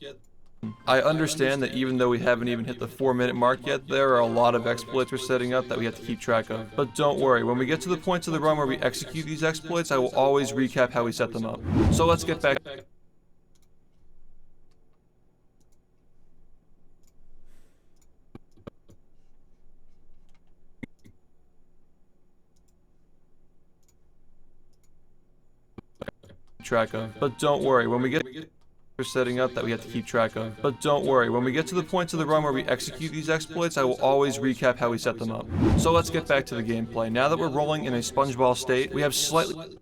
I understand that even though we haven't even hit the 4-minute mark yet, there are a lot of exploits we're setting up that we have to keep track of. But don't worry, when we get to the points of the run where we execute these exploits, I will always recap how we set them up. So let's get back. Track of. But don't worry, when we get. We're setting up that we have to keep track of. But don't worry, when we get to the points of the run where we execute these exploits, I will always recap how we set them up. So let's get back to the gameplay. Now that we're rolling in a spongeball state, we have slightly...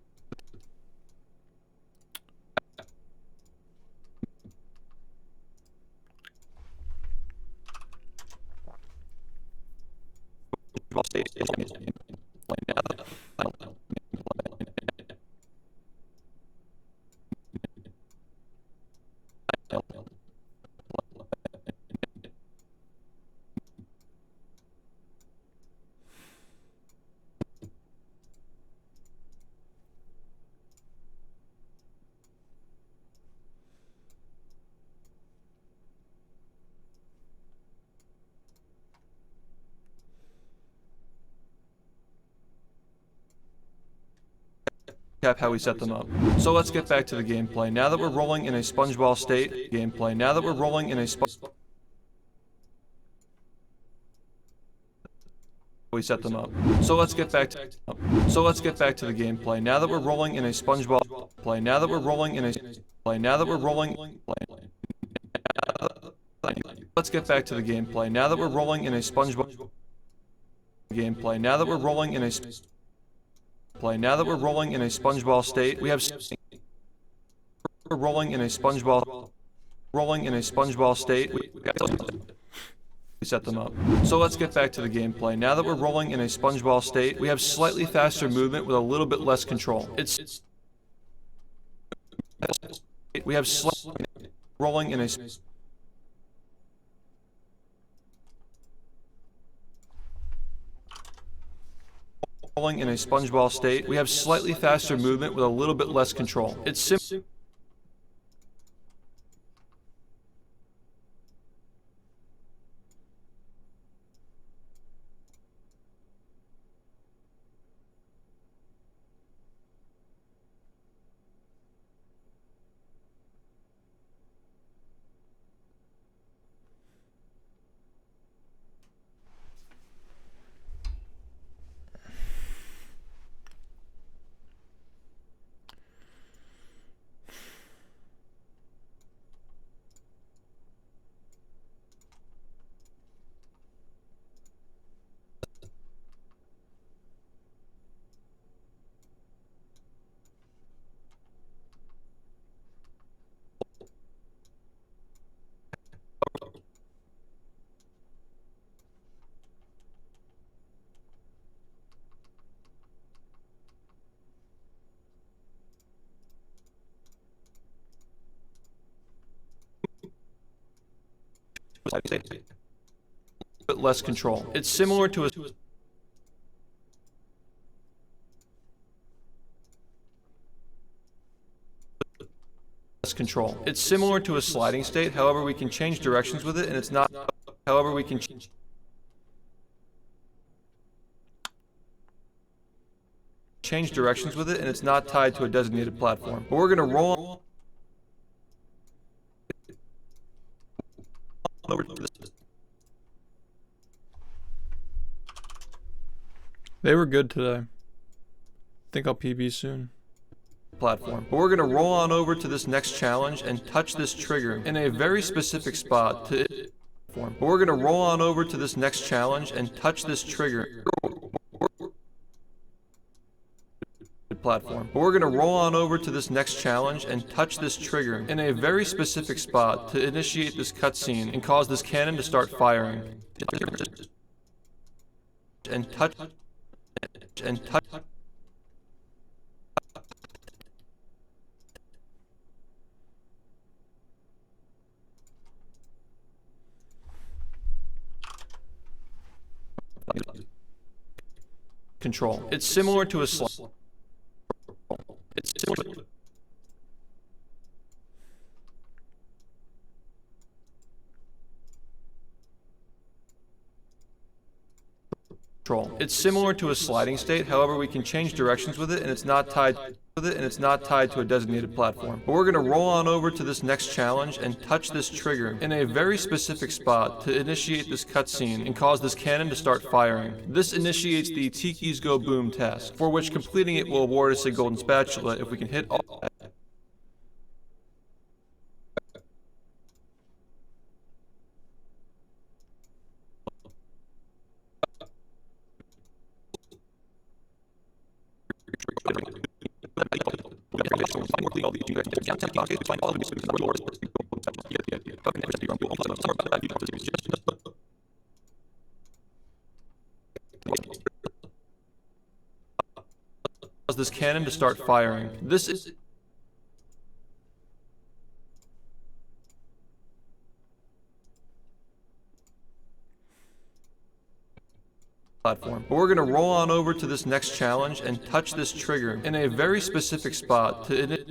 how we set them up. So let's get back to the gameplay. Now that we're rolling in a spongeball state, Now that we're rolling in a we set them up. So let's get back to the gameplay. Now that we're rolling in a spongeball play. Now that we're rolling in a play. Now that we're rolling Let's get back to the gameplay. Now that we're rolling in a spongeball gameplay. Now that we're rolling in a SpongeBall state, we have state. We set them up. So let's get back to the gameplay. Now that we're rolling in a SpongeBall state, we have slightly faster movement with a little bit less control. We have rolling in a SpongeBall state. We have slightly faster movement with a little bit less control. It's simple. Bit less control. It's similar to a control. It's similar to a sliding state, however we can change directions with it and it's not change directions with it and it's not tied to a designated platform. But we're going to roll over to this. They were good today. Think I'll PB soon. Platform. But we're going to roll on over to this next challenge and touch this trigger in a very specific spot to platform. But we're going to roll on over to this next challenge and touch this trigger platform. But we're going to roll on over to this next challenge and touch this trigger in a very specific spot to initiate this cutscene and cause this cannon to start firing. And touch control. It's similar to a slide. It's similar to control. It's similar to a sliding state, however we can change directions with it and it's not tied to a designated platform. But we're going to roll on over to this next challenge and touch this trigger in a very specific spot to initiate this cutscene and cause this cannon to start firing. This initiates the Tiki's Go Boom task, for which completing it will award us a golden spatula if we can hit all this cannon to start firing. This is platform. But we're going to roll on over to this next challenge and touch this trigger in a very specific spot to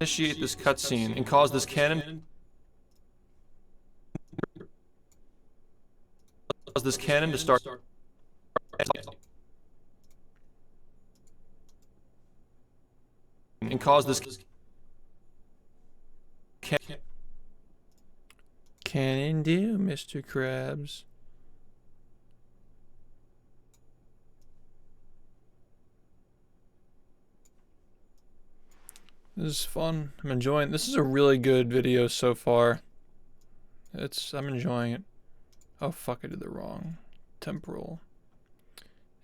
initiate this cutscene and cause this cannon to start and cause this Cannon do, Mr. Krabs. This is fun. I'm enjoying. This is a really good video so far. I'm enjoying it. Oh fuck! I did the wrong temporal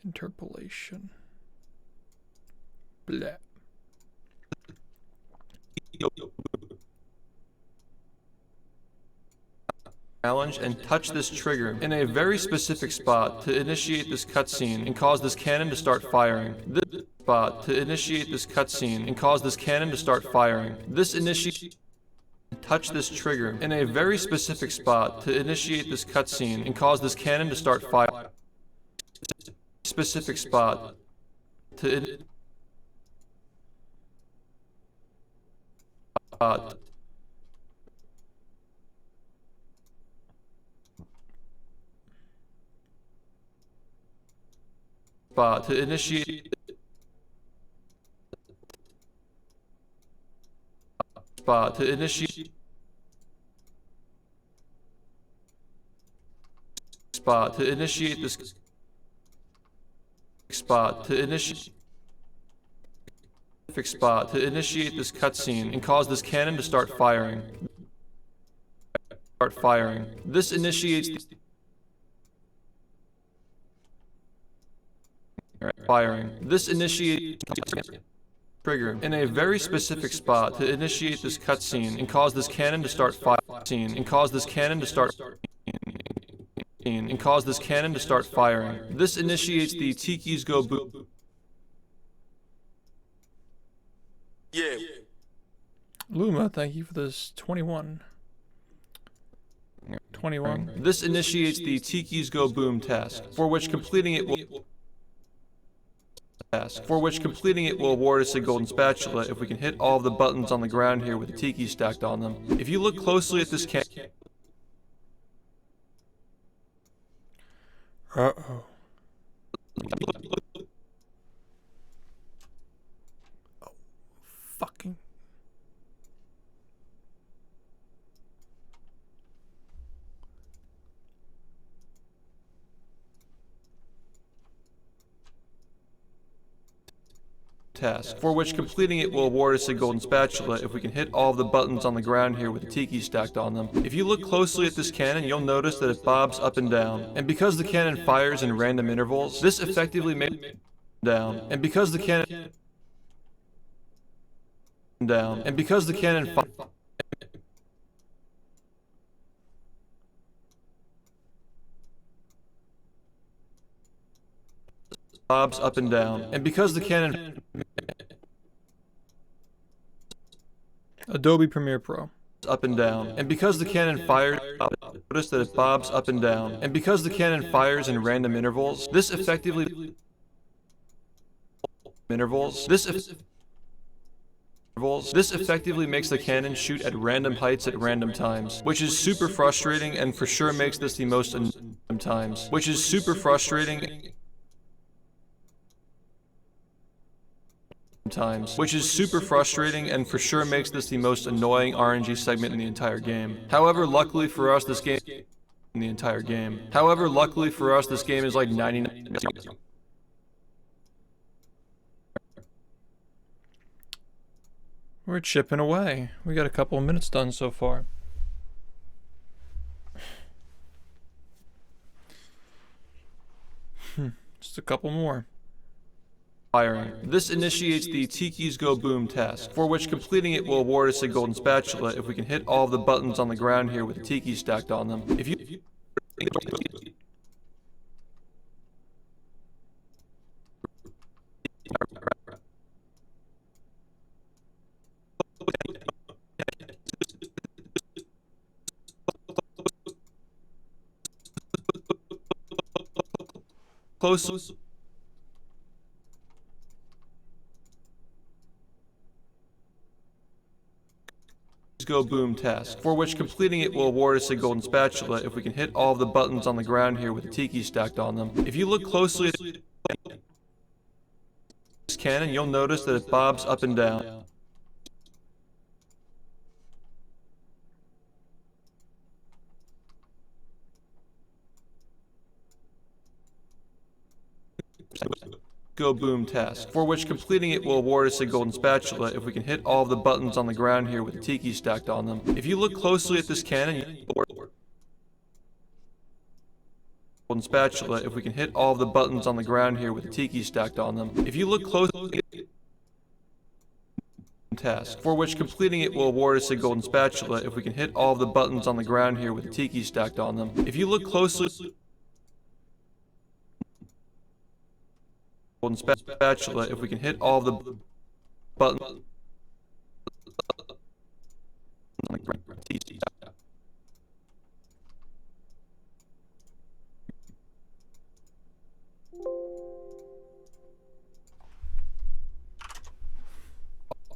interpolation. Blah. Challenge and touch this trigger in a very specific spot to initiate this cutscene and cause this cannon to start firing. This spot to initiate this cutscene and cause this cannon to start firing. This initiate. Touch this trigger in a very specific spot to initiate this cutscene and cause this cannon to start firing. Specific spot to spot to initiate spot to initiate spot to initiate this spot to initiate spot to initiate this cutscene and cause this cannon to start firing. This initiates firing. This initiates trigger in a very specific spot to initiate this cutscene and cause this cannon to start firing. And cause this cannon to start and cause this cannon to start firing. This initiates the Tikis Go Boom. Yeah. Luma, thank you for this 21. 21. This initiates the Tikis Go Boom task, for which completing it will award us a golden spatula if we can hit all of the buttons on the ground here with the tiki stacked on them. If you look closely at this Uh-oh. Oh, fucking. task, for which completing it will award us a golden spatula if we can hit all of the buttons on the ground here with the tiki stacked on them. If you look closely at this cannon, you'll notice that it bobs up and down. And because the cannon fires in random intervals, this effectively makes down. And because the cannon down. And because the cannon bobs up and down. And because the cannon Adobe Premiere Pro. Up and down. And because the cannon fires, notice that it bobs up and down. And because the cannon fires in random intervals, this effectively this effectively makes the cannon shoot at random heights at random times, which is super frustrating and for sure makes this the most annoying RNG segment in the entire game. However, luckily for us, this game is like 99. We're chipping away. We got a couple of minutes done so far. Just a couple more. Firing. This initiates the Tikis Go Boom task, for which completing it will award us a golden spatula if we can hit all of the buttons on the ground here with the tiki stacked on them. If you close Go Boom task, for which completing it will award us a golden spatula if we can hit all of the buttons on the ground here with the tiki stacked on them. If you look closely at this cannon, you'll notice that it bobs up and down. Go Boom task, for which completing it will award us a golden spatula if we can hit all of the buttons on the ground here with the tiki stacked on them. If you look closely at this cannon, golden spatula if we can hit all of the buttons on the ground here with a tiki stacked on them. If you look closely, task, for which completing it will award us a golden spatula if we can hit all of the buttons on the ground here with a tiki stacked on them. If you look closely, golden spatula if we can hit all of the buttons on the ground.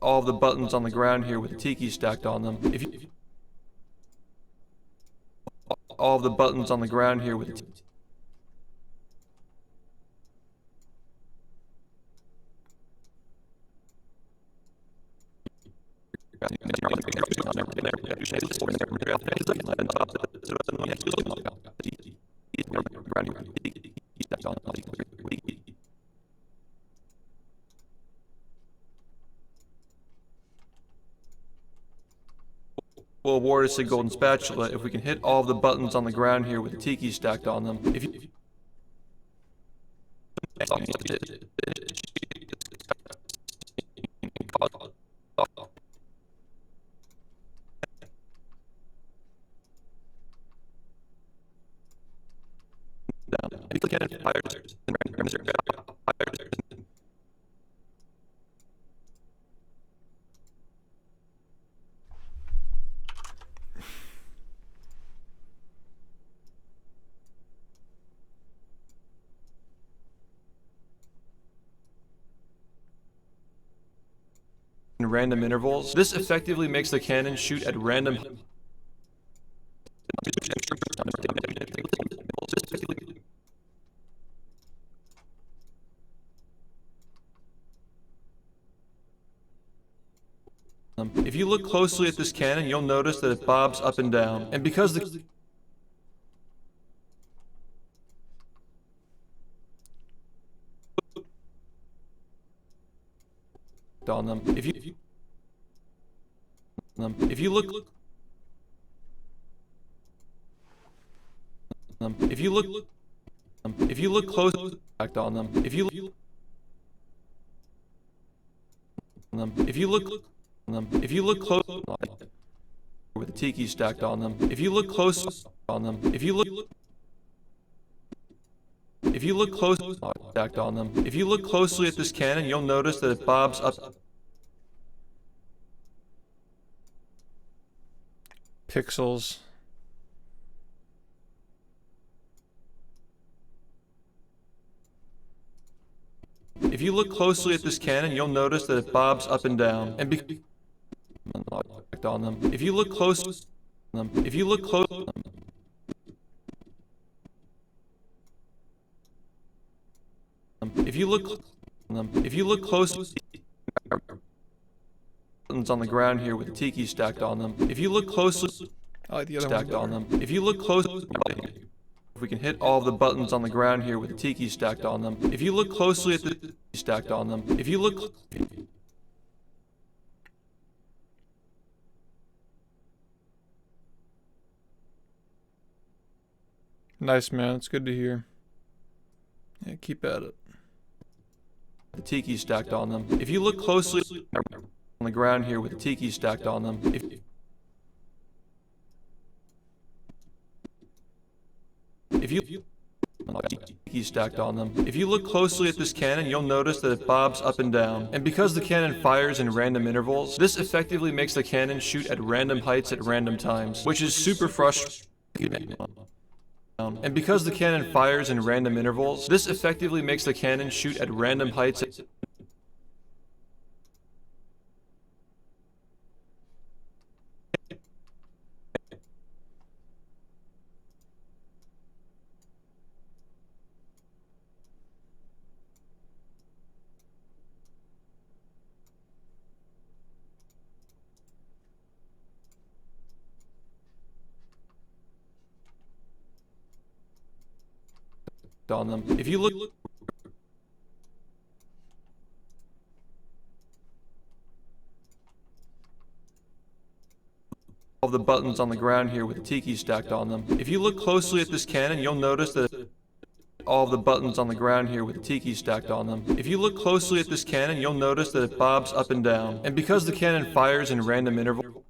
All of the buttons on the ground here with a tiki stacked on them. If you all of the buttons on the ground here with a tiki. Will award us a golden spatula if we can hit all of the buttons on the ground here with a tiki stacked on them. If you in random intervals, this effectively makes the cannon shoot at random. If you look closely at this cannon, you'll notice that it bobs up and down. And because the on them, if you look close on them, if you look close with a tiki stacked on them, if you look close on them, if you look close stacked on them, if you look closely at this cannon, you'll notice that it bobs up. Pixels. If you look closely at this cannon, you'll notice that it bobs up and down. And on them. If you look close, if you look close, if you look close, buttons on the ground here with a tiki stacked on them. If you look closely, I like the other stacked one on them. If you look close, if we can hit all of the buttons on the ground here with a tiki stacked on them. If you look closely at the stacked on them. If you look. Nice, man. It's good to hear. Yeah, keep at it. The tiki stacked on them. If you look closely on the ground here with the tiki stacked on them. If you tiki stacked on them. If you look closely at this cannon, you'll notice that it bobs up and down. And because the cannon fires in random intervals, this effectively makes the cannon shoot at random heights at random times, which is super frustrating. And because the cannon fires in random intervals, this effectively makes the cannon shoot at random heights. On them. If you look all the buttons on the ground here with the tiki stacked on them. If you look closely at this cannon, you'll notice that all of the buttons on the ground here with the tiki stacked on them. If you look closely at this cannon, you'll notice that it bobs up and down. And because the cannon fires in random intervals,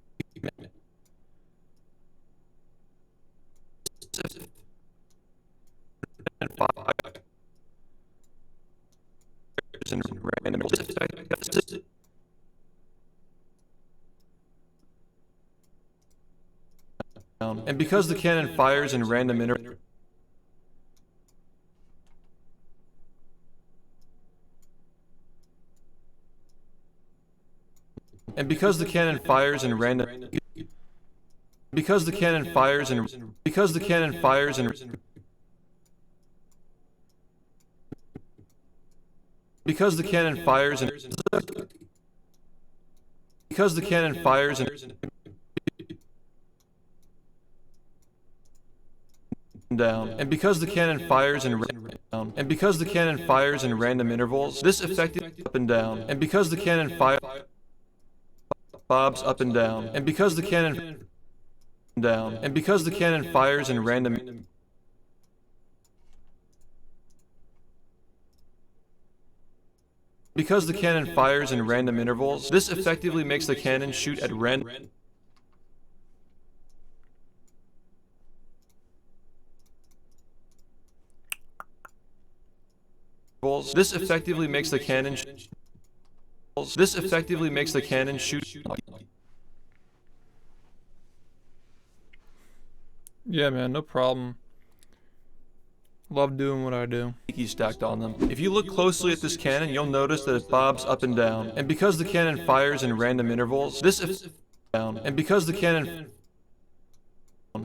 and because the cannon fires in random intervals, and because the cannon fires in random, because the cannon fires in, because the cannon fires in, because the cannon fires in, because the cannon fires in, down, and because the cannon fires in down, and because the cannon fires in random intervals, this effectively up and down, and because the cannon fire bobs up and down, and because the cannon down, and because the cannon fires in random, because the cannon fires in random intervals, this effectively makes the cannon shoot at random. This effectively makes the cannon. This effectively makes the cannon shoot. Yeah, man, no problem. Love doing what I do. Tiki stacked on them. If you look closely at this cannon, you'll notice that it bobs up and down. And because the cannon fires in random intervals, this down. And because the cannon.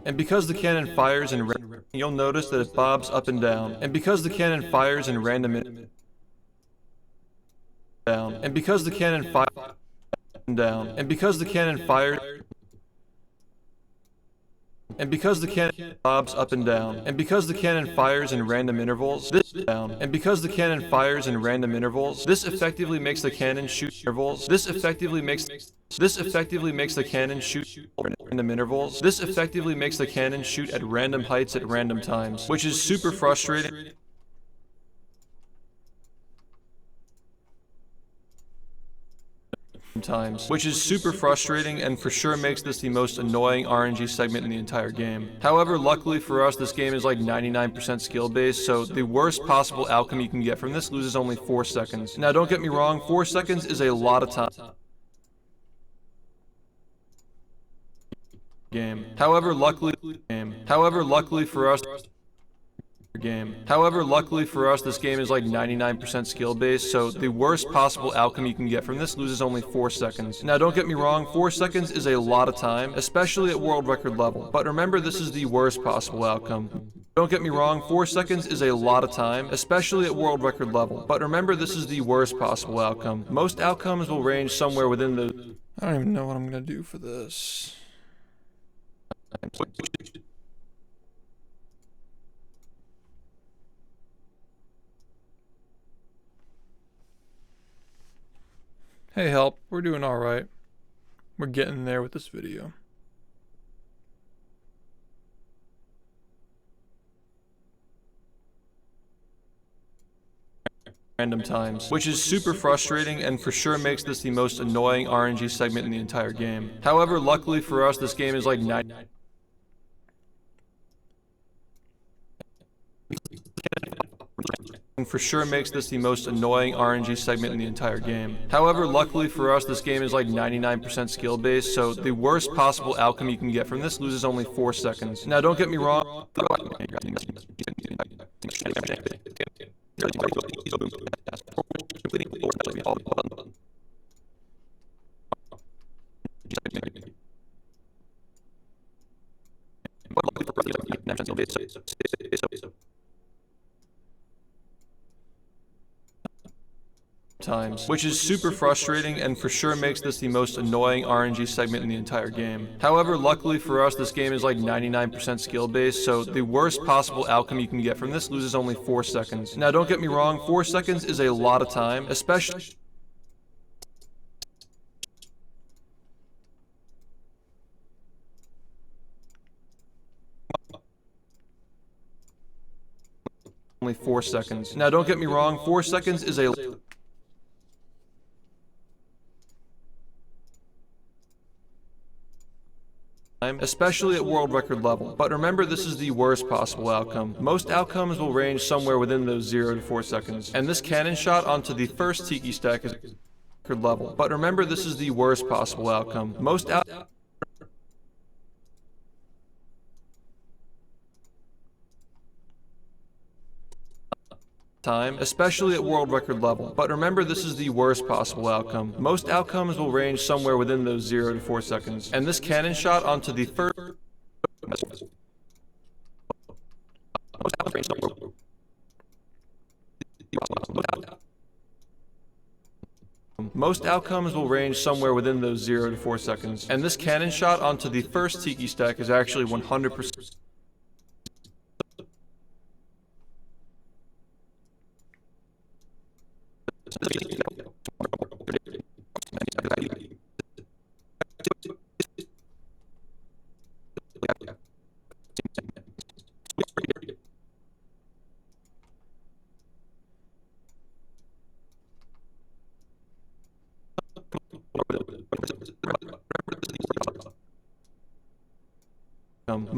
And because the cannon fires in random, you'll notice that it bobs up and down. And because the cannon fires in random down. And because the cannon fires down. And because the cannon fires and because the cannon bobs up and down, and because the cannon fires in random intervals, this down, and because the cannon fires in random intervals, this effectively makes the cannon shoot intervals. This effectively makes the cannon shoot random intervals. This effectively makes the cannon shoot at random heights at random times, which is super frustrating. Which is super frustrating and for sure makes this the most annoying RNG segment in the entire game. However, luckily for us, this game is like 99% skill based, so the worst possible outcome you can get from this loses only 4 seconds. Now don't get me wrong, 4 seconds is a lot of time. However, luckily for us, this game is like 99% skill based, so the worst possible outcome you can get from this loses only 4 seconds. Now don't get me wrong, 4 seconds is a lot of time, especially at world record level, but remember this is the worst possible outcome. Don't get me wrong, 4 seconds is a lot of time, especially at world record level, but remember this is the worst possible outcome. Most outcomes will range somewhere within the... I don't even know what I'm gonna do for this. Hey help, we're doing alright. We're getting there with this video. Random times, which is super frustrating and for sure makes this the most annoying RNG segment in the entire game. However, luckily for us, this game is like 90. And for sure makes this the most annoying RNG segment in the entire game. However, luckily for us, this game is like 99% skill based, so the worst possible outcome you can get from this loses only 4 seconds. Now don't get me wrong. Which is super frustrating and for sure makes this the most annoying RNG segment in the entire game. However, luckily for us, this game is like 99% skill based, so the worst possible outcome you can get from this loses only 4 seconds. Now don't get me wrong, 4 seconds is a lot of time, especially... only 4 seconds. Now don't get me wrong, 4 seconds is a time, especially at world record level. But remember, this is the worst possible outcome. Most outcomes will range somewhere within those 0 to 4 seconds. And this cannon shot onto the first tiki stack is record level. But remember, this is the worst possible outcome. Most time, especially at world record level. But remember, this is the worst possible outcome. Most outcomes will range somewhere within those 0 to 4 seconds. And this cannon shot onto the first most outcomes will range somewhere within those 0 to 4 seconds. And this cannon shot onto the first tiki stack is actually 100%.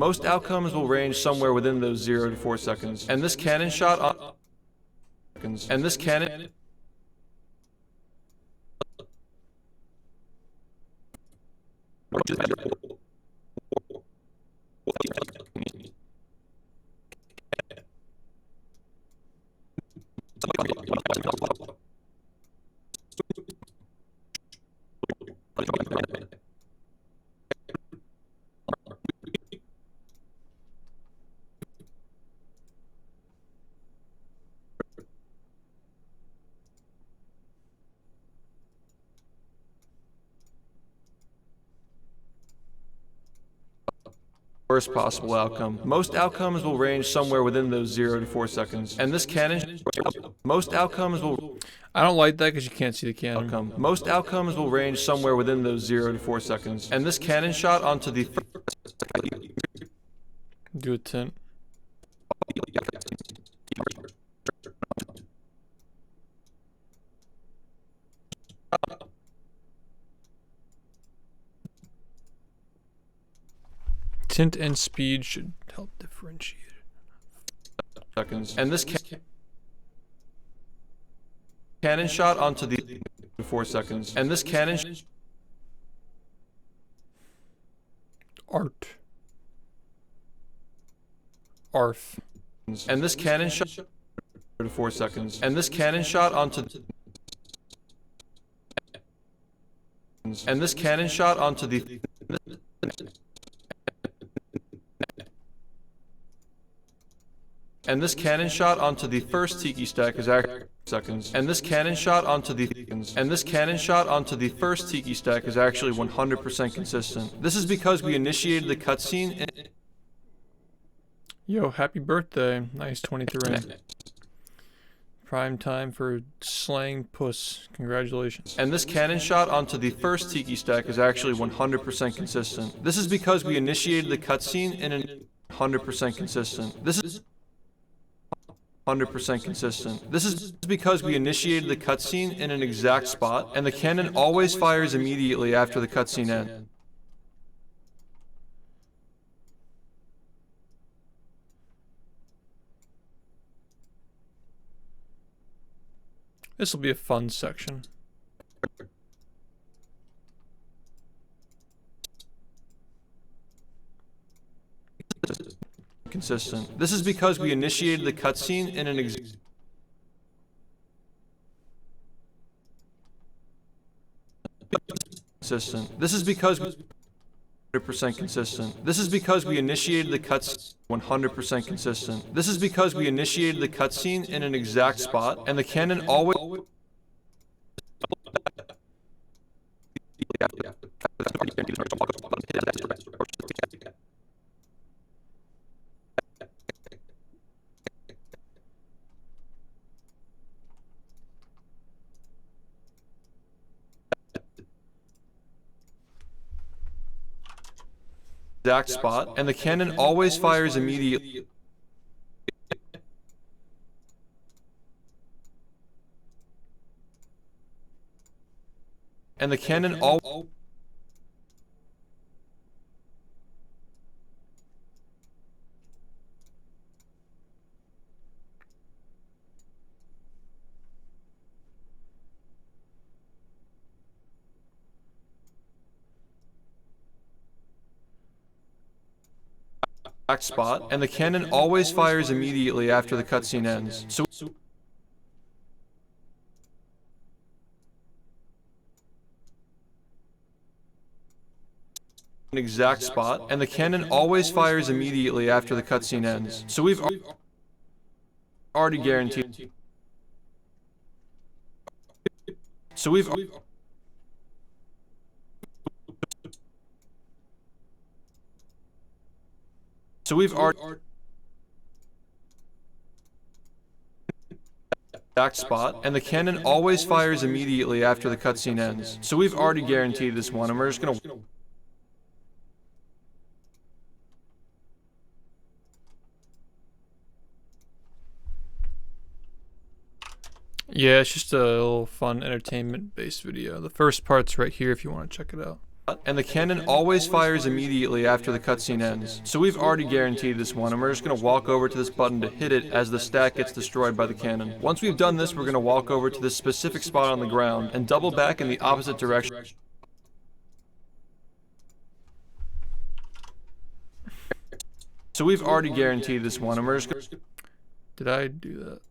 Most outcomes will range somewhere within those 0 to 4 seconds. And this cannon shot on and this cannon worst possible outcome. Most outcomes will range somewhere within those 0 to 4 seconds. And this cannon most outcomes will I don't like that because you can't see the cannon. Most outcomes will range somewhere within those 0 to 4 seconds. And this cannon shot onto the Do a tint. Tint and speed should help differentiate it. seconds. And this cannon shot onto the 4 seconds. And this cannon Art. Arth. and this cannon shot to 4 seconds. And this cannon shot onto and this cannon shot onto the and this cannon shot onto the first tiki stack is actually seconds. And this cannon shot onto the first tiki stack is actually 100% consistent. This is because we initiated the cutscene. Yo, happy birthday. Nice 23. Prime time for slaying puss. Congratulations. And this cannon shot onto the first tiki stack is actually 100% consistent. This is because we initiated the cutscene in an 100% consistent. This is 100% consistent. This is because we initiated the cutscene in an exact spot, and the cannon always fires immediately after the cutscene ends. This will be a fun section. Consistent. This is because we initiated the cutscene in an consistent. This is because 100% consistent. This is because we initiated the cutscene 100% consistent. This is because we initiated the cutscene in an exact spot, and the cannon always exact spot, and the cannon always fires immediately. and the cannon all exact spot, and the cannon always fires immediately after the cutscene ends. An exact spot, and the cannon always fires immediately after the cutscene ends. So we've already guaranteed. So we've already exact spot, and the cannon always fires immediately after the cutscene ends. So we've already guaranteed this one, and we're just gonna. Yeah, it's just a little fun entertainment-based video. The first part's right here if you want to check it out. And the cannon always fires immediately after the cutscene ends. So we've already guaranteed this one, and we're just gonna walk over to this button to hit it as the stack gets destroyed by the cannon. Once we've done this, we're gonna walk over to this specific spot on the ground and double back in the opposite direction. So we've already guaranteed this one, and we're just gonna. Did I do that?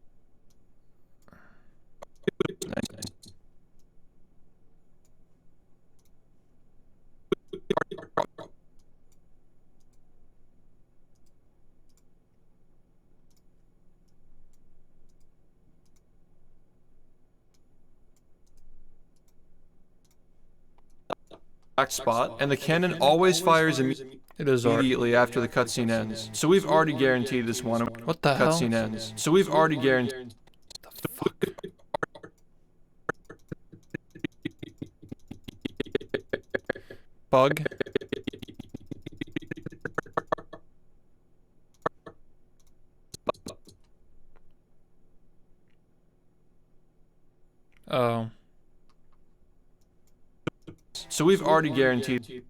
Spot, and the cannon always fires immediately after the cutscene ends. So we've already guaranteed this one. What the hell? Cutscene ends. So we've already guaranteed. Bug? Oh. So we've already guaranteed.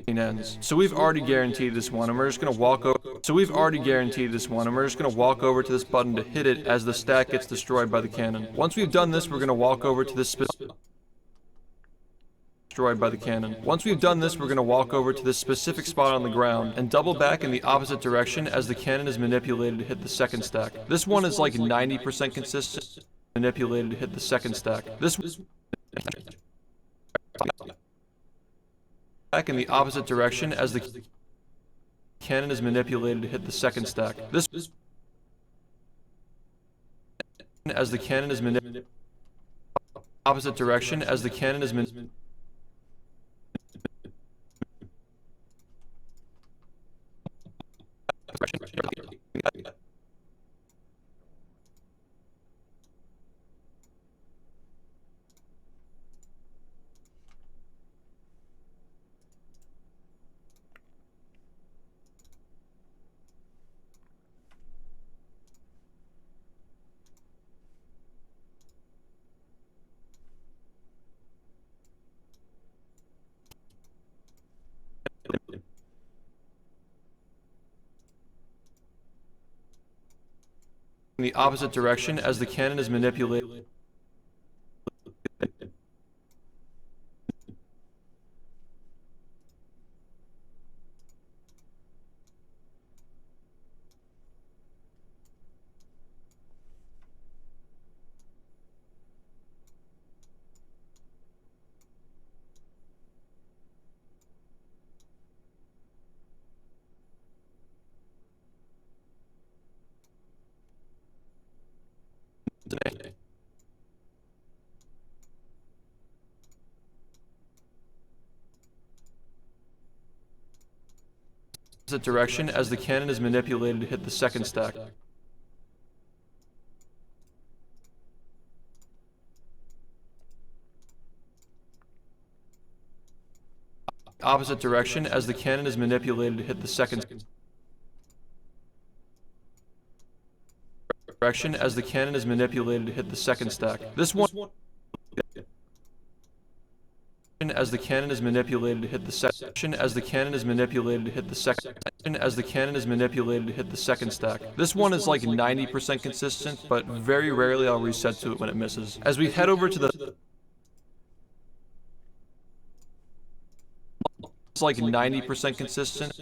Ends. So we've already guaranteed this one, and we're just gonna walk over. So we've already guaranteed this one, and we're just gonna walk over to this button to hit it as the stack gets destroyed by the cannon. Once we've done this, we're gonna walk over to this destroyed by the cannon. Once we've done this, we're gonna walk over to this specific spot on the ground and double back in the opposite direction as the cannon is manipulated to hit the second stack. This one is like 90% consistent. Manipulated to hit the second stack. This back in the opposite direction as the cannon is manipulated to hit the second stack. This as the cannon is manipulated opposite direction as the cannon is in the opposite direction as the cannon is manipulated. Opposite direction as the cannon is manipulated to hit the second stack. Opposite direction as the cannon is manipulated to hit the second direction as the cannon is manipulated to hit the second stack. This one as the cannon is manipulated to hit the section as the cannon is manipulated to hit the second as the cannon is manipulated to hit the second stack. This one is like 90% consistent, but very rarely I'll reset to it when it misses. As we head over to the it's like 90% consistent.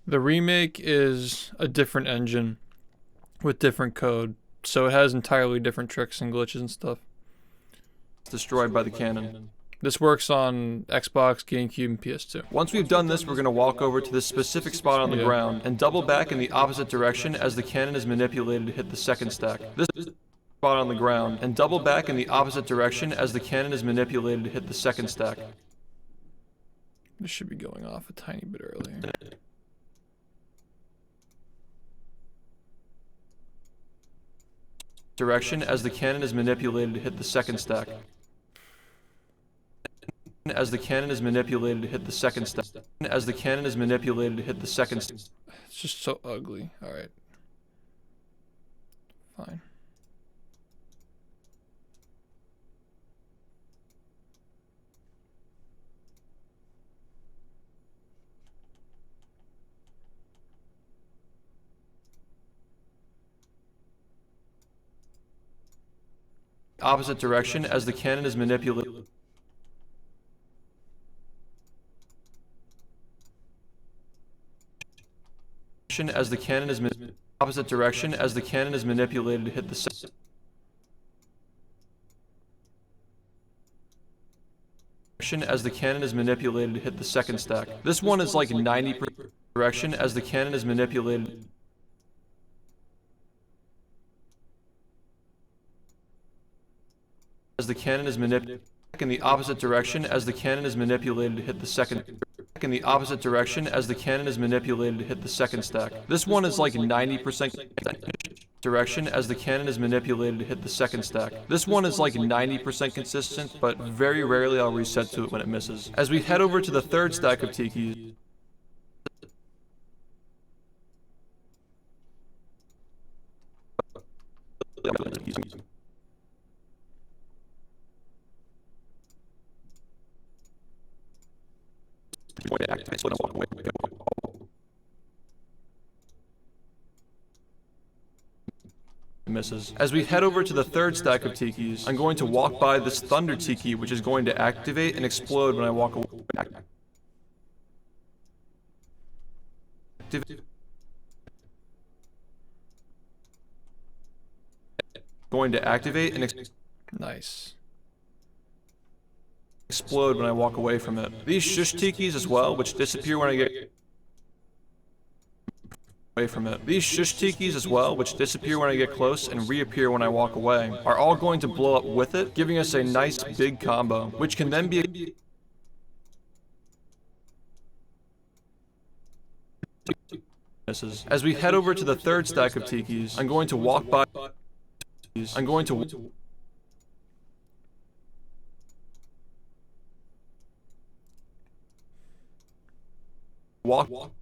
The remake is a different engine with different code, so it has entirely different tricks and glitches and stuff. Destroyed by the cannon. This works on Xbox, GameCube, and PS2. Once we've done this, we're going to walk over to this specific spot on the ground and double back in the opposite direction as the cannon is manipulated to hit the second stack. This spot on the ground and double back in the opposite direction as the cannon is manipulated to hit the second stack. This should be going off a tiny bit earlier. Direction as the cannon is manipulated to hit the second stack. As the cannon is manipulated to hit the second stack. As the cannon is manipulated to hit the second stack. It's just so ugly. Alright. Fine. Opposite direction as the cannon is manipulated. As the cannon is opposite direction as the cannon is manipulated to hit the second. As the cannon is manipulated to hit the second stack. This one is like 90% direction as the cannon is manipulated. As the cannon is manipulated in the opposite direction as the cannon is manipulated to hit the second. In the opposite direction as the cannon is manipulated to hit the second stack. This one is like 90% direction as the cannon is manipulated to hit the second stack. This one is like 90% consistent, but very rarely I'll reset to it when it misses. As we head over to the third stack of tikis, misses. As we head over to the third stack of tikis, I'm going to walk by this thunder tiki, which is going to activate and explode when I walk away. Going to activate and Nice. explode when I walk away from it. These SHiFT tikis as well, which disappear when I get away from it. These SHiFT tikis as well, which disappear when I get close and reappear when I walk away, are all going to blow up with it, giving us a nice big combo, which can then be misses. As we head over to the third stack of tikis, I'm going to walk by. I'm going to walk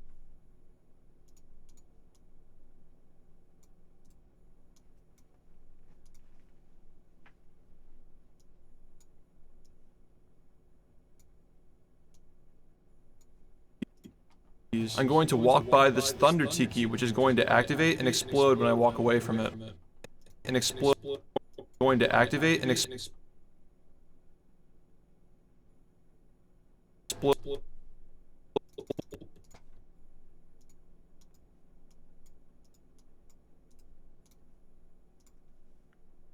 I'm going to walk by this thunder tiki, which is going to activate and explode when I walk away from it. And explode. Going to activate and explode.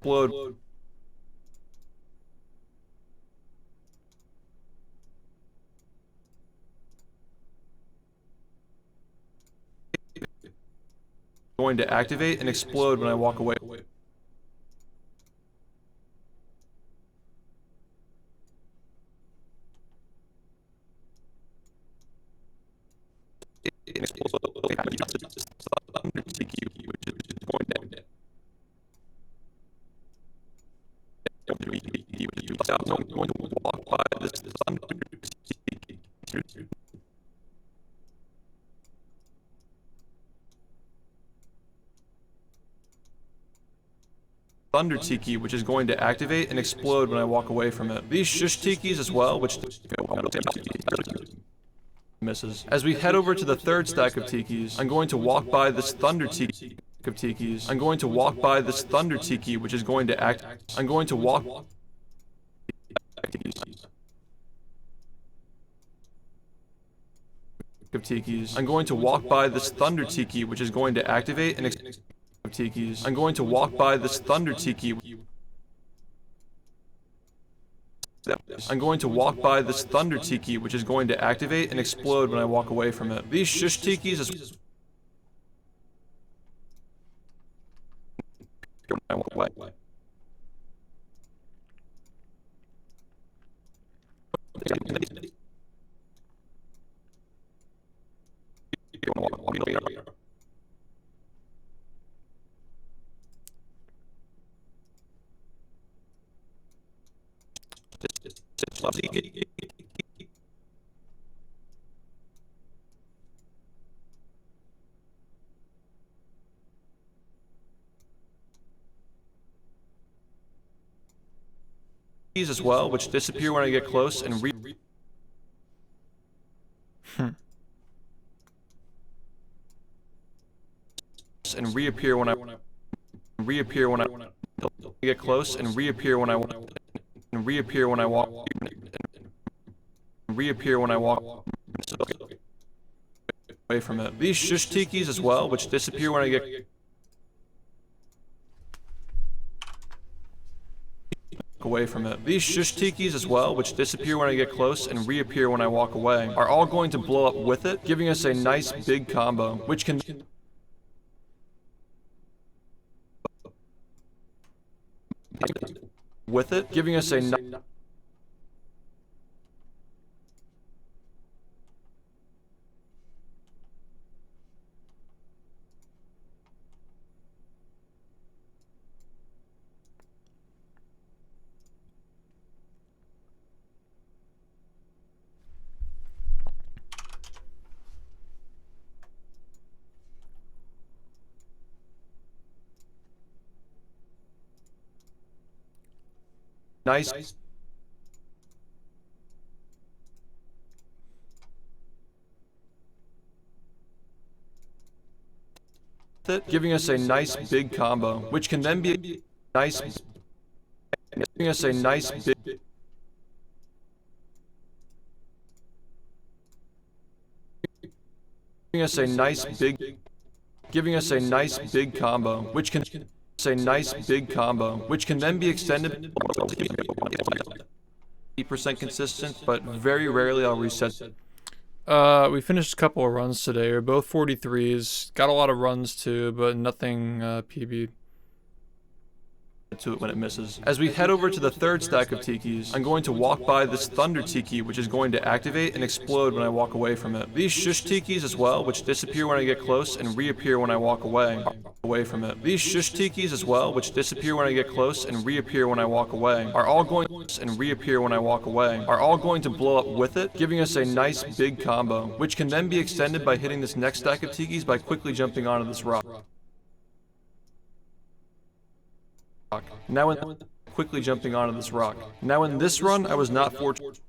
Explode. Going to activate and explode when I walk away. Thunder Tiki, which is going to activate and explode when I walk away from it. These SHiFT Tikis as well, which misses. As we head over to the third stack of Tikis, I'm going to walk by this Thunder Tiki of Tikis. I'm going to walk by this Thunder Tiki, which is going to act. I'm going to walk of Tikis. I'm going to walk by this Thunder Tiki, which is going to activate and Tikis. I'm going to walk by this Thunder Tiki. I'm going to walk by this Thunder Tiki, which is going to activate and explode when I walk away from it. These SHiFT Tikis is as well, which disappear when I get close and reappear when I get close and reappear when I walk away from it. These SHiFT Tikis as well, which disappear when I get away from it. These SHiFT Tikis as well, which disappear when I get close and reappear when I walk away, are all going to blow up with it, giving us a nice big combo, which can with it, giving us a nice giving us a nice big combo, which can then be nice, giving us a nice big giving us a nice big giving us a nice big combo, which can a nice big combo, which can then be extended 80% consistent, but very rarely I'll reset. We finished a couple of runs today. We're both 43s. Got a lot of runs too, but nothing PB. To it when it misses. As we head over to the third stack of Tikis, I'm going to walk by this Thunder Tiki, which is going to activate and explode when I walk away from it. These SHiFT Tikis as well, which disappear when I get close and reappear when I walk away from it. These SHiFT Tikis as well, which disappear when I get close and reappear when I walk away, are all going to blow up with it, giving us a nice big combo, which can then be extended by hitting this next stack of Tikis by quickly jumping onto this rock. Now in quickly jumping onto this rock. Now in this run, I was not fortunate.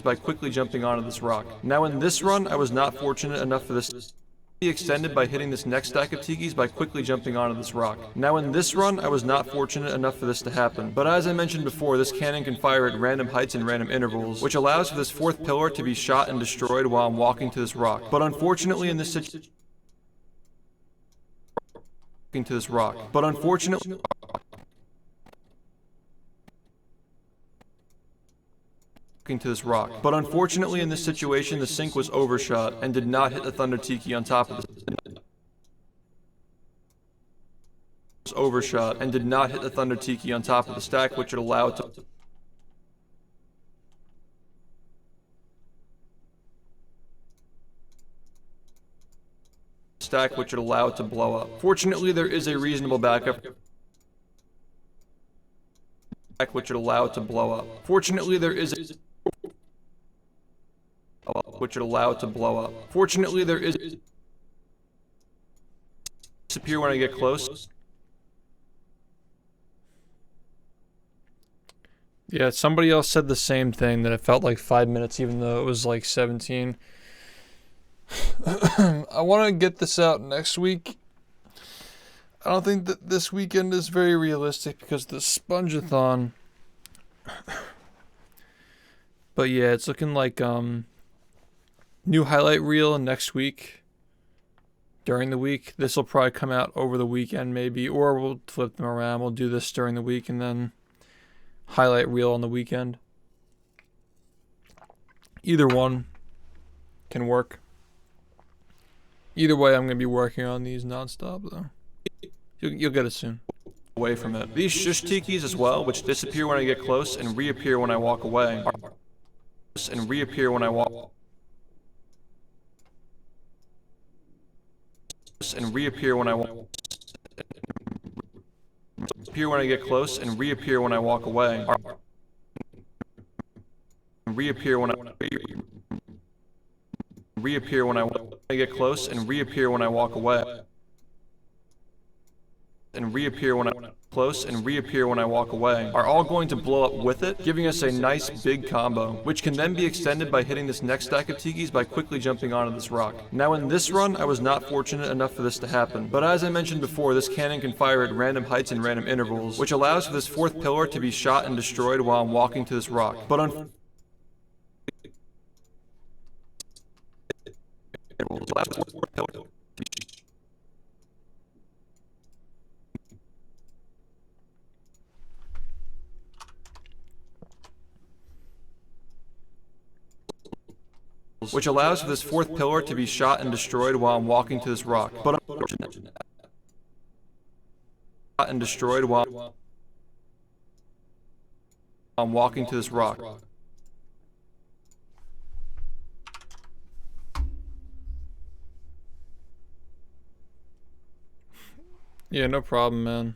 By quickly jumping onto this rock. Now in this run, I was not fortunate enough for this to be extended by hitting this next stack of Tikis by quickly jumping onto this rock. Now in this run, I was not fortunate enough for this to happen, but as I mentioned before, this cannon can fire at random heights and random intervals, which allows for this fourth pillar to be shot and destroyed while I'm walking to this rock. But unfortunately in this situation, to this rock. But unfortunately to this rock. But unfortunately in this situation, the sink was overshot and did not hit the Thunder Tiki on top of the overshot and did not hit the Thunder Tiki on top of the stack, which would allow it to blow up. Fortunately, there is a reasonable backup which would allow it to blow up. Fortunately, there is which would allow it to blow up. Fortunately, there is disappear when I get close. Yeah, somebody else said the same thing, that it felt like 5 minutes even though it was like 17. I want to get this out next week. I don't think that this weekend is very realistic because the Sponge-a-thon. But yeah, it's looking like new highlight reel next week. During the week. This will probably come out over the weekend maybe, or we'll flip them around. We'll do this during the week and then highlight reel on the weekend. Either one can work. Either way, I'm going to be working on these non-stop though. You'll get it soon. Away from it. These shish tikis as well, which disappear when I get close and reappear when I walk away. And reappear when I walk. And reappear when I walk. Appear when I get close and reappear when I walk away. Reappear when I reappear when I get close and reappear when I walk away. And reappear when I close and reappear when I walk away are all going to blow up with it, giving us a nice big combo, which can then be extended by hitting this next stack of tikis by quickly jumping onto this rock. Now in this run, I was not fortunate enough for this to happen, but as I mentioned before, this cannon can fire at random heights and random intervals, which allows for this fourth pillar to be shot and destroyed while I'm walking to this rock. But which allows for this fourth pillar to be shot and destroyed while I'm walking to this rock. But and destroyed while I'm walking to this rock. Yeah, no problem, man.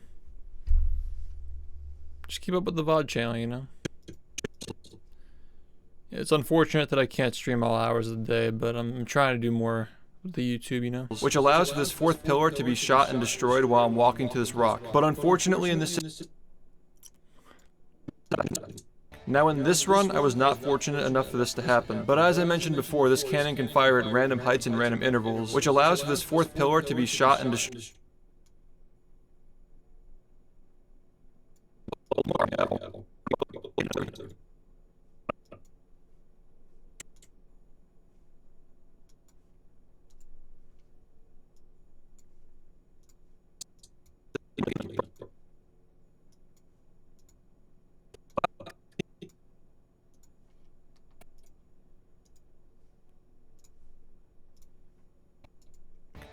Just keep up with the VOD channel, you know? It's unfortunate that I can't stream all hours of the day, but I'm trying to do more with the YouTube, you know? Which allows for this fourth pillar to be shot and destroyed while I'm walking to this rock. But unfortunately in this... Now in this run, I was not fortunate enough for this to happen. But as I mentioned before, this cannon can fire at random heights and random intervals, which allows for this fourth pillar to be shot and destroyed.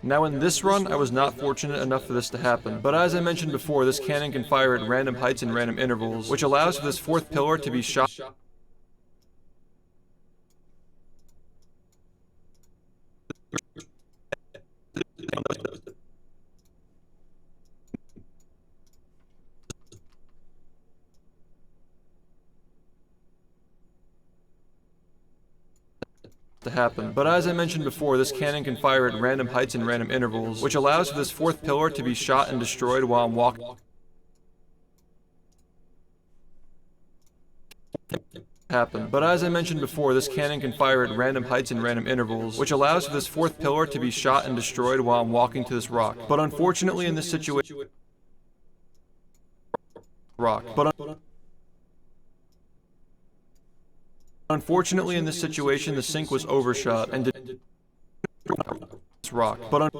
Now in this run, I was not fortunate enough for this to happen, but as I mentioned before, this cannon can fire at random heights and random intervals, which allows for this fourth pillar to be shot. To happen. But as I mentioned before, this cannon can fire at random heights and random intervals, which allows for this fourth pillar to be shot and destroyed while I'm walking. Happen. But as I mentioned before, this cannon can fire at random heights and random intervals, which allows for this fourth pillar to be shot and destroyed while I'm walking to this rock. But unfortunately in this situation... Unfortunately, in this situation, the sink was overshot and did this rock. But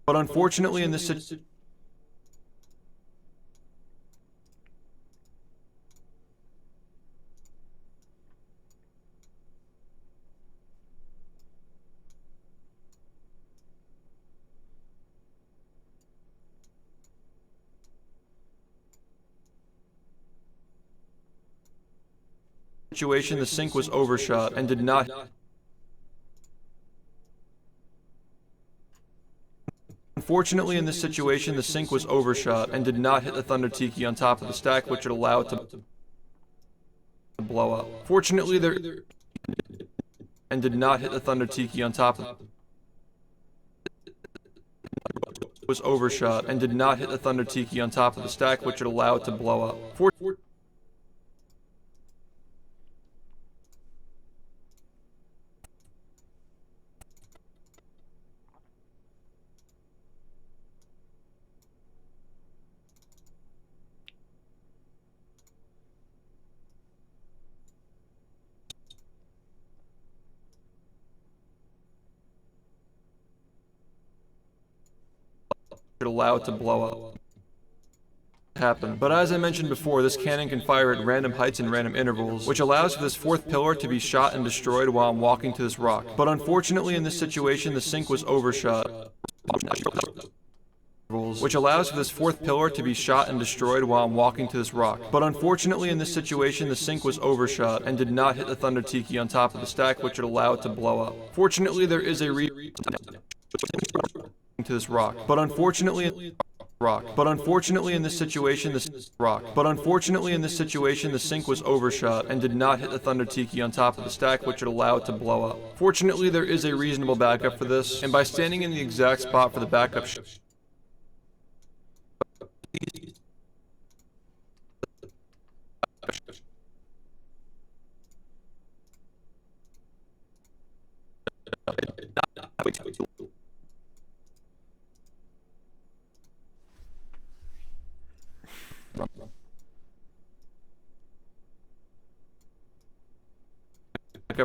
unfortunately, in this situation. situation, the sink was overshot and did not. Unfortunately, in this situation, the sink was overshot and did not hit the Thunder Tiki on top of the stack, which would allow it to blow up. Fortunately, there and did not hit the Thunder Tiki on top of was overshot and did not hit the Thunder Tiki on top of the stack, which would allow it to blow up. Allow it to blow up. Happen. But as I mentioned before, this cannon can fire at random heights and random intervals, which allows for this fourth pillar to be shot and destroyed while I'm walking to this rock. But unfortunately, in this situation, the sink was overshot, which allows for this fourth pillar to be shot and destroyed while I'm walking to this rock. But unfortunately, in this situation, the sink was overshot and did not hit the Thunder Tiki on top of the stack, which would allow it to blow up. Fortunately, there is a to this rock. But unfortunately, in this situation, the sink was overshot and did not hit the Thunder Tiki on top of the stack, which would allow it to blow up. Fortunately, there is a reasonable backup for this, and by standing in the exact spot for the backup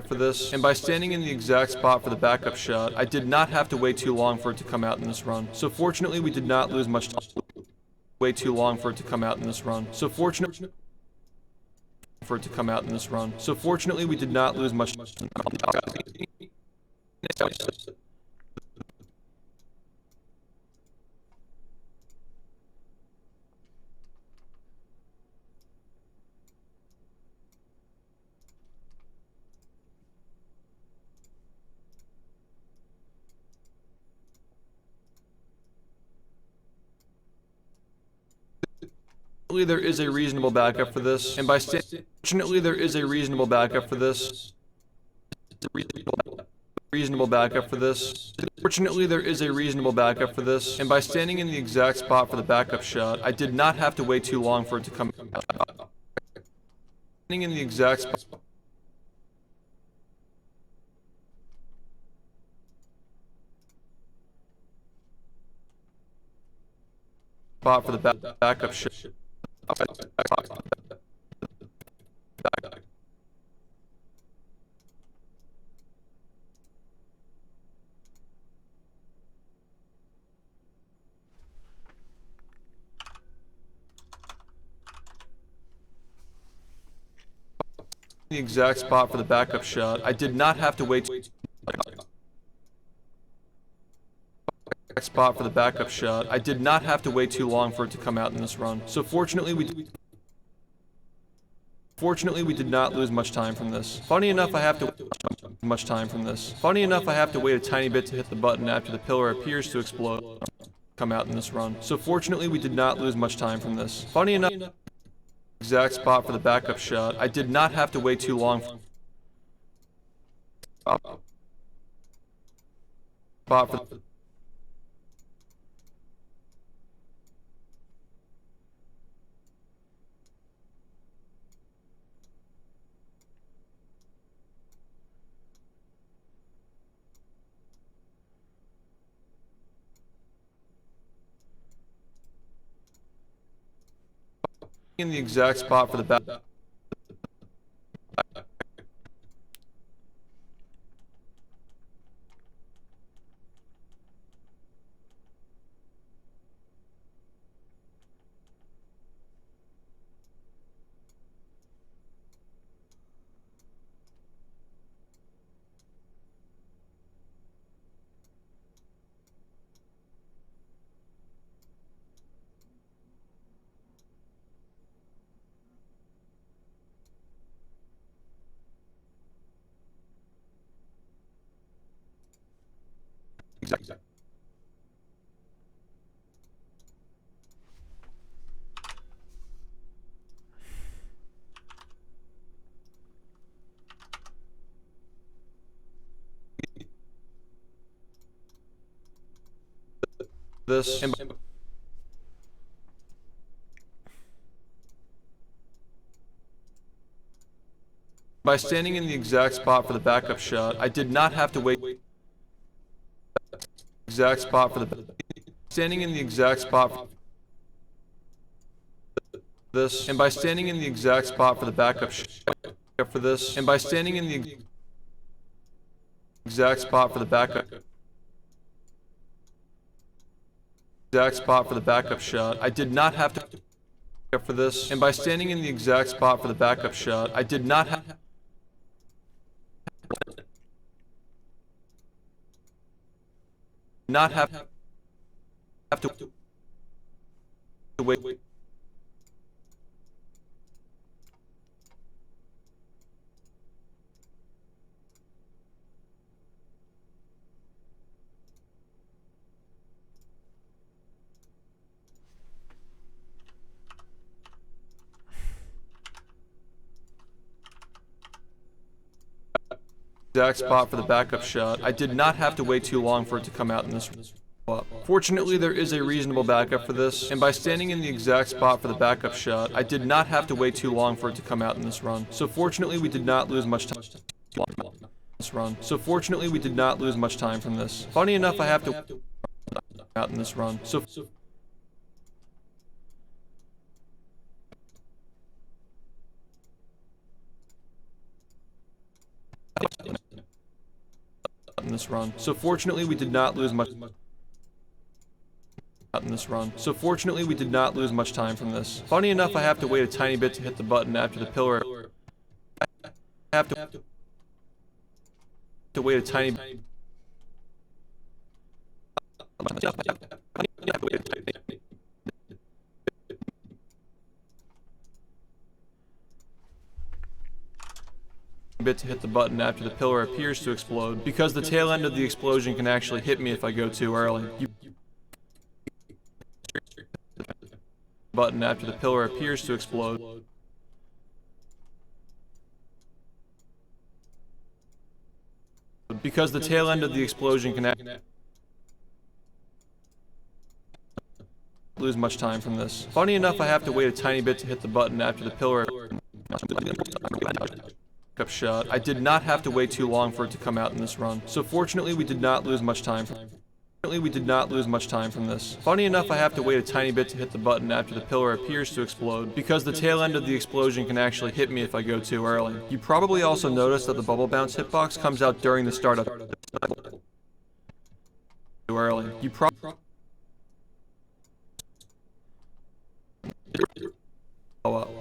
for this, and by standing in the exact spot for the backup shot, I did not have to wait too long for it to come out in this run. So fortunately, we did not lose much time. Way too long for it to come out in this run. So fortunately, we did not lose much time. There is a reasonable backup for this, and by fortunately there is a reasonable backup for this. Fortunately, there is a reasonable backup for this, and by standing in the exact spot for the backup shot, I did not have to wait too long for it to come out. Standing in the exact spot for the backup shot. The exact spot for the backup shot. I did not have to wait. Spot for the backup shot. I did not have to wait too long for it to come out in this run. So fortunately, we did not lose much time from this. Funny enough, I have to wait a tiny bit to hit the button after the pillar appears to explode. Come out in this run. So fortunately, we did not lose much time from this. Funny enough, exact spot for the backup shot. I did not have to wait too long. Spot for in the exact spot for the back. This and by standing in the exact spot for the backup shot, I did not have to wait. Exact spot for the standing in the exact spot for this and by standing in the exact spot for the backup shot for this and by standing in the exact spot for the backup shot, I did not have to for this and by standing in the exact spot for the backup shot, I did not have to wait. Exact spot for the backup shot. I did not have to wait too long for it to come out in this spot. Fortunately, there is a reasonable backup for this, and by standing in the exact spot for the backup shot, I did not have to wait too long for it to come out in this run. So fortunately, we did not lose much time. From this. Funny enough, I have to out in this run. In this run. So fortunately we did not lose much time from this. Funny enough, I have to wait a tiny bit to hit the button after the pillar. I have to wait a tiny bit to hit the button after the pillar appears to explode, because the tail end of the explosion can actually hit me if I go too early. Button after the pillar appears to explode. Because the tail end of the explosion can lose much time from this. Funny enough, I have to wait a tiny bit to hit the button after the pillar shot. I did not have to wait too long for it to come out in this run. So fortunately, we did not lose much time from this. Funny enough, I have to wait a tiny bit to hit the button after the pillar appears to explode, because the tail end of the explosion can actually hit me if I go too early. You probably also noticed that the bubble bounce hitbox comes out during the startup. Too early.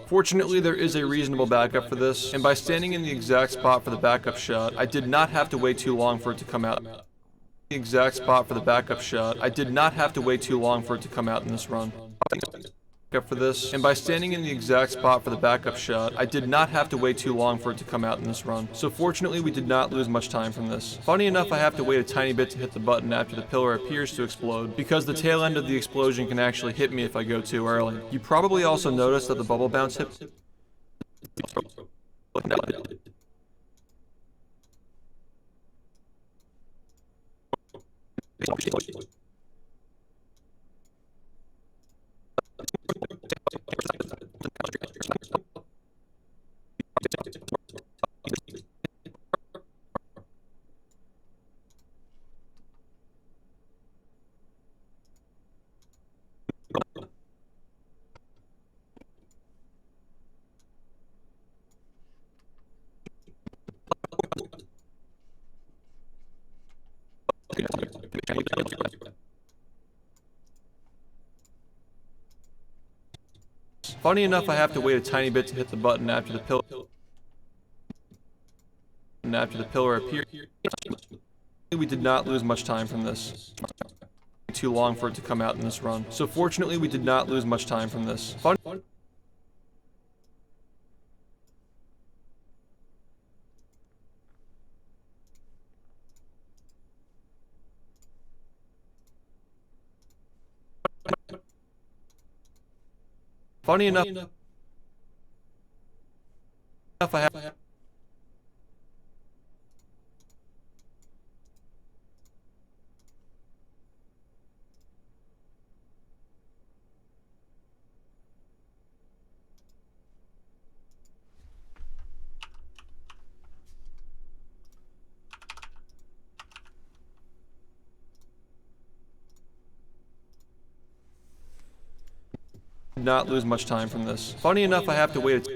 Fortunately, there is a reasonable backup for this, and by standing in the exact spot for the backup shot, I did not have to wait too long for it to come out. The exact spot for the backup shot, I did not have to wait too long for it to come out in this run. For this, and by standing in the exact spot for the backup shot, I did not have to wait too long for it to come out in this run. So fortunately, we did not lose much time from this. Funny enough, I have to wait a tiny bit to hit the button after the pillar appears to explode, because the tail end of the explosion can actually hit me if I go too early. You probably also noticed that the bubble bounce hit. Funny enough, I have to wait a tiny bit to hit the button after the pillar appeared. We did not lose much time from this. Too long for it to come out in this run. So fortunately, we did not lose much time from this. Funny enough, I have. Not lose much time from this. Funny enough, I have to wait.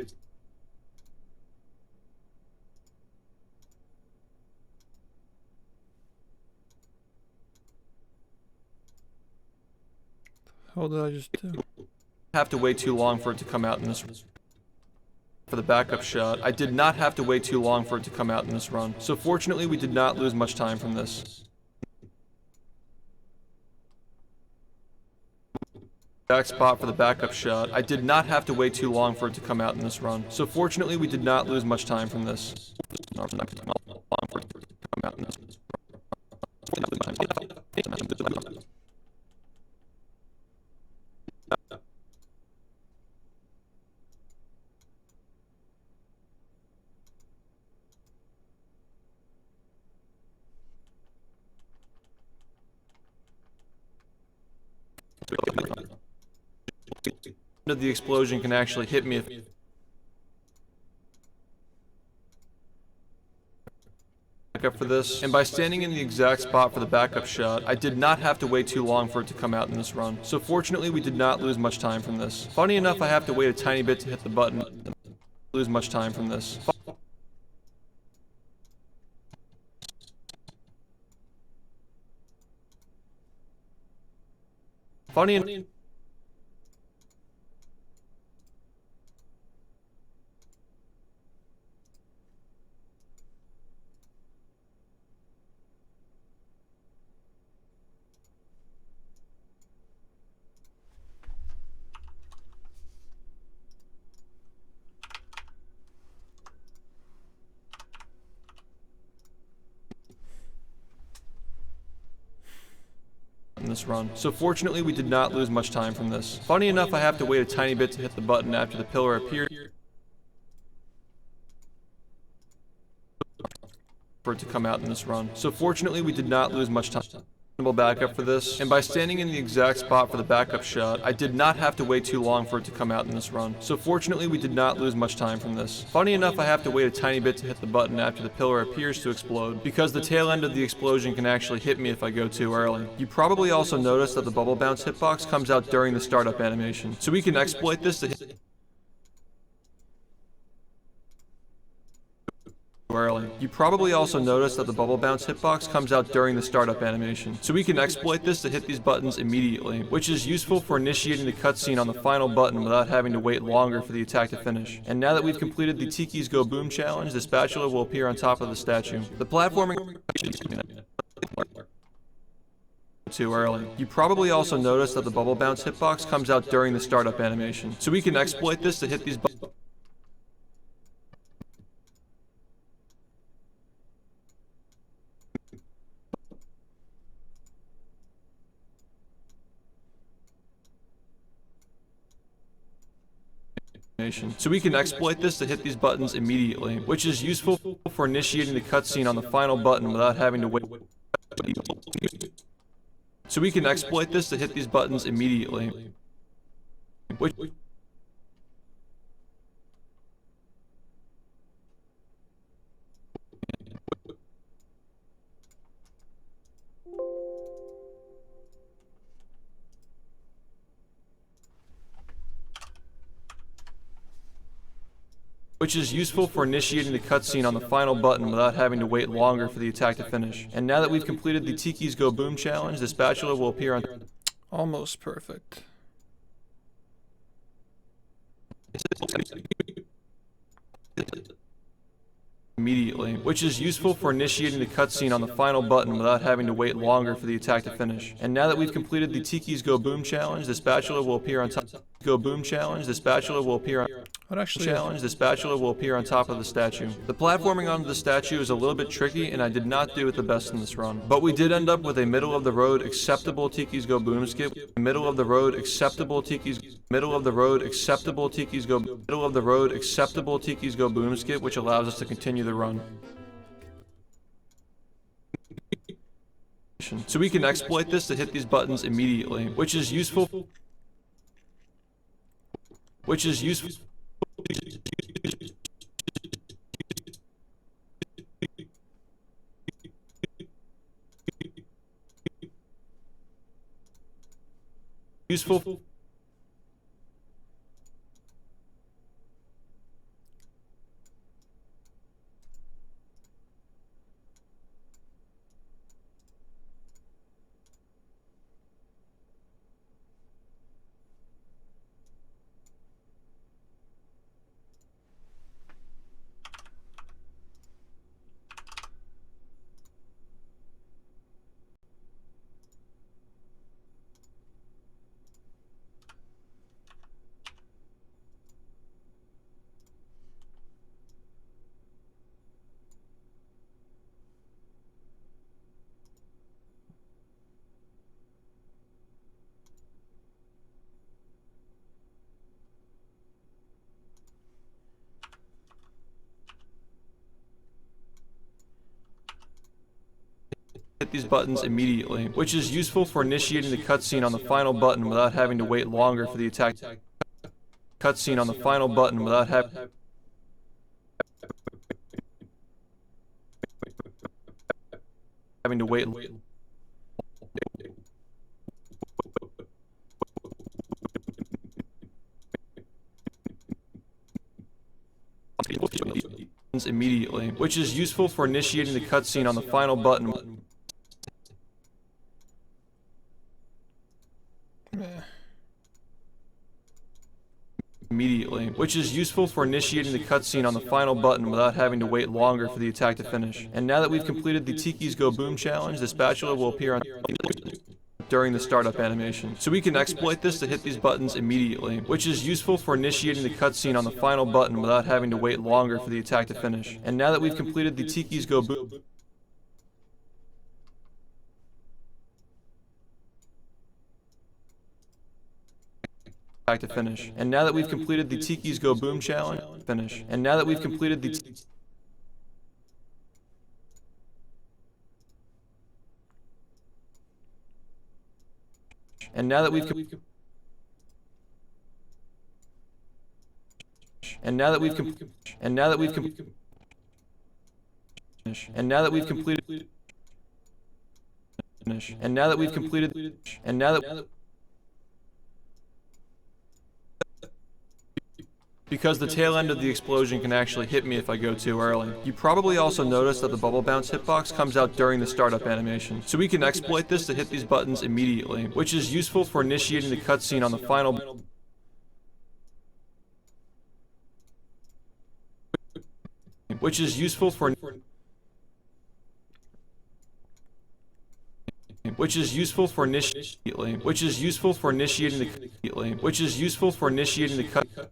How did I just do? Have to wait too long for it to come out in this. For the backup shot, I did not have to wait too long for it to come out in this run. So fortunately, we did not lose much time from this. Back spot for the backup shot. I did not have to wait too long for it to come out in this run. So fortunately, we did not lose much time from this. The explosion can actually hit me if backup for this, and by standing in the exact spot for the backup shot, I did not have to wait too long for it to come out in this run. So fortunately, we did not lose much time from this. Funny enough, I have to wait a tiny bit to hit the button. Lose much time from this. Funny enough. In this run. So fortunately, we did not lose much time from this. Funny enough, I have to wait a tiny bit to hit the button after the pillar appeared for it to come out in this run. So fortunately, we did not lose much time. Backup for this, and by standing in the exact spot for the backup shot, I did not have to wait too long for it to come out in this run. So fortunately, we did not lose much time from this. Funny enough, I have to wait a tiny bit to hit the button after the pillar appears to explode, because the tail end of the explosion can actually hit me if I go too early. You probably also noticed that the bubble bounce hitbox comes out during the startup animation, so we can exploit this to hit early. You probably also noticed that the bubble bounce hitbox comes out during the startup animation, so we can exploit this to hit these buttons immediately, which is useful for initiating the cutscene on the final button without having to wait longer for the attack to finish. And now that we've completed the Tiki's Go Boom challenge, the spatula will appear on top of the statue. The platforming too early. You probably also noticed that the bubble bounce hitbox comes out during the startup animation, so we can exploit this to hit these buttons. So we can exploit this to hit these buttons immediately, which is useful for initiating the cutscene on the final button without having to wait. So we can exploit this to hit these buttons immediately. Which is useful for initiating the cutscene on the final button without having to wait longer for the attack to finish. And now that we've completed the Tiki's Go Boom challenge, the spatula will appear on... Almost perfect. Immediately, which is useful for initiating the cutscene on the final button without having to wait longer for the attack to finish. And now that we've completed the Tiki's Go Boom challenge, the spatula will appear on top. Go Boom challenge, the spatula will appear on... What actually challenge, the spatula will appear on top of the statue. The platforming onto the statue is a little bit tricky, and I did not do it the best in this run. But we did end up with a middle-of-the-road acceptable Tiki's Go boom skip. Middle-of-the-road acceptable Tiki's... Middle-of-the-road acceptable Tiki's Go... Middle-of-the-road acceptable Tiki's Go boom skip, which allows us to continue the run. So we can exploit this to hit these buttons immediately, which is useful. Useful. Hit these buttons immediately, which is useful for initiating the cutscene on the final button without having to wait longer for the attack. Cutscene on the final button without having to wait. Immediately, which is useful for initiating the cutscene on the final button. Immediately, which is useful for initiating the cutscene on the final button without having to wait longer for the attack to finish. And now that we've completed the Tiki's Go Boom challenge, the spatula will appear on during the startup animation. So we can exploit this to hit these buttons immediately, which is useful for initiating the cutscene on the final button without having to wait longer for the attack to finish. And now that we've completed the Tiki's Go Boom to finish. And now that we've completed the Tiki's Go Boom challenge, finish. And now that we've completed the and now that we've completed and now that we've completed and now that we've completed and now that we've completed and now that we've completed and now that because the tail end of the explosion can actually hit me if I go too early. You probably also noticed that the bubble bounce hitbox comes out during the startup animation. So we can exploit this to hit these buttons immediately, which is useful for initiating the cutscene on the final which is useful for initiating the which is useful for initiating the cut.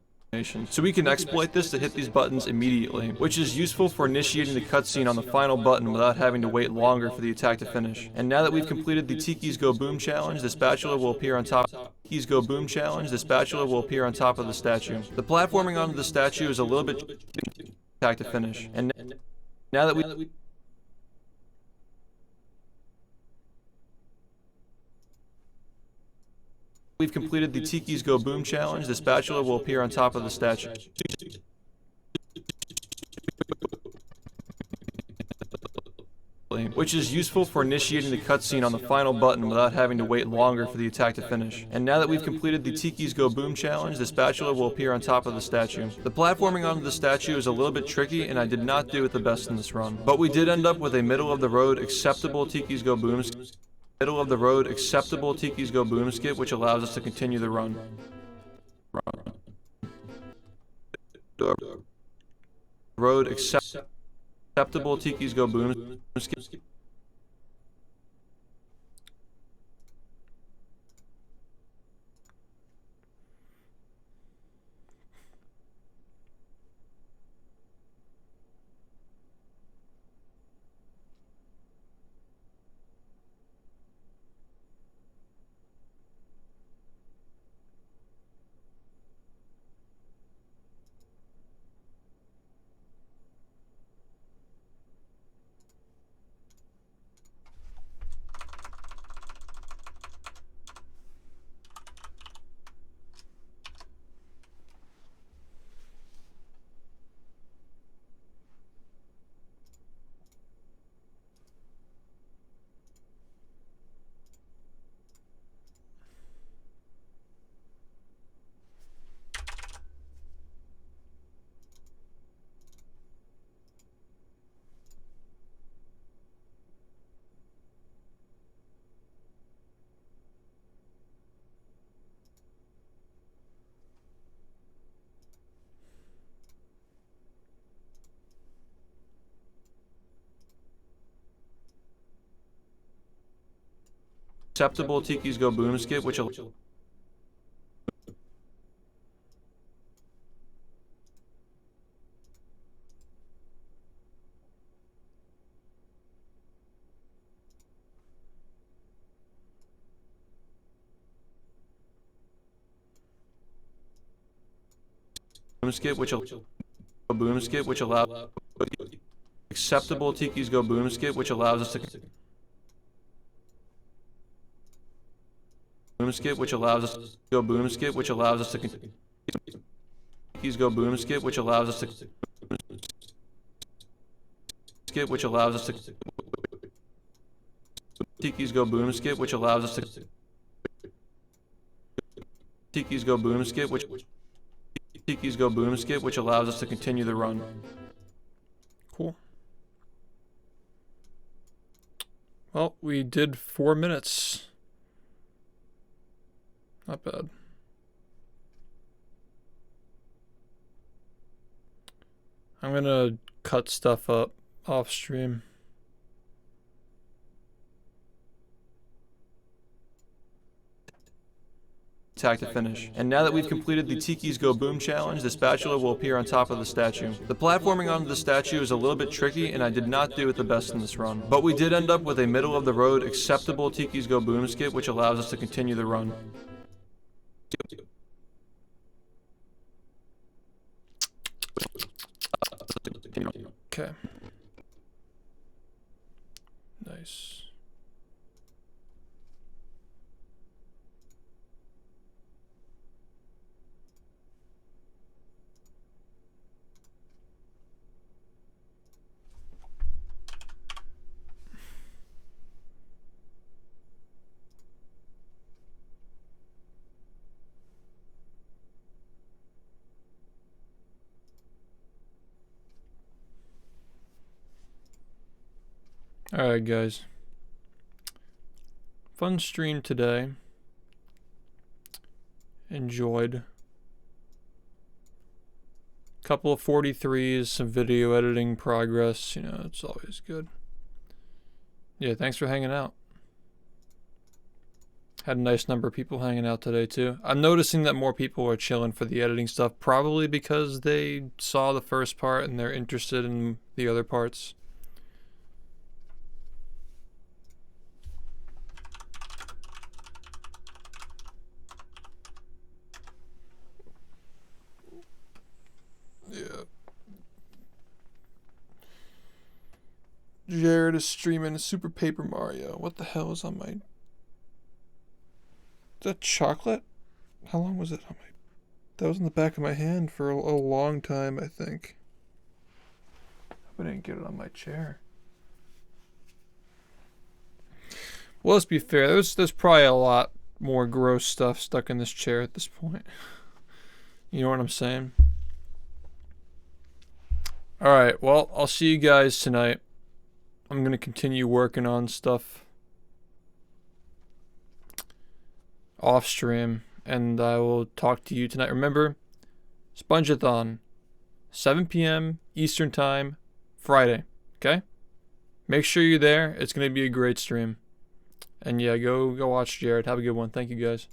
So we can exploit this to hit these buttons immediately, which is useful for initiating the cutscene on the final button without having to wait longer for the attack to finish. And now that we've completed the Tiki's Go Boom challenge, the spatula will appear on top. Tiki's Go Boom challenge, the spatula will appear on top of the statue. The platforming onto the statue is a little bit attack to finish. And now that we've completed the Tiki's Go Boom challenge, the spatula will appear on top of the statue. Which is useful for initiating the cutscene on the final button without having to wait longer for the attack to finish. And now that we've completed the Tiki's Go Boom challenge, the spatula will appear on top of the statue. The platforming onto the statue is a little bit tricky, and I did not do it the best in this run. But we did end up with a middle-of-the-road acceptable Tiki's Go Boom middle-of-the-road acceptable Tiki's Go Boom skip, which allows us to continue the run. Road acceptable Tiki's Go Boom skip. Acceptable Tiki's Go Boom Skip, which will boom skip, which will boom skip, which allows acceptable Tiki's Go Boom Skip, which allows us to boom skip, which allows us to go boom skip, which allows us to Tiki's Go Boom Skip, which allows us to skip, which allows us to Tiki's Go Boom Skip, which allows us to Tiki's Go Boom Skip, which Tiki's Go Boom Skip, which allows us to continue the run. Cool. Well, we did 4 minutes. Not bad. I'm gonna cut stuff up off stream. Attack to finish. And now that we've completed the Tiki's Go Boom challenge, the spatula will appear on top of the statue. The platforming onto the statue is a little bit tricky, and I did not do it the best in this run. But we did end up with a middle of the road acceptable Tiki's Go Boom Skip, which allows us to continue the run. Okay. Nice. Alright guys, fun stream today, enjoyed, couple of 43s, some video editing progress, you know, it's always good. Yeah, thanks for hanging out. Had a nice number of people hanging out today too. I'm noticing that more people are chilling for the editing stuff, probably because they saw the first part and they're interested in the other parts. Yeah. Jared is streaming Super Paper Mario. What the hell is on my... Is that chocolate? How long was it on my... That was in the back of my hand for a long time, I think. I didn't get it on my chair. Well, let's be fair. There's probably a lot more gross stuff stuck in this chair at this point. You know what I'm saying? Alright, well, I'll see you guys tonight. I'm going to continue working on stuff off stream, and I will talk to you tonight. Remember, Spongeathon, 7 p.m. Eastern Time, Friday, okay? Make sure you're there. It's going to be a great stream. And yeah, go watch Jared. Have a good one. Thank you, guys.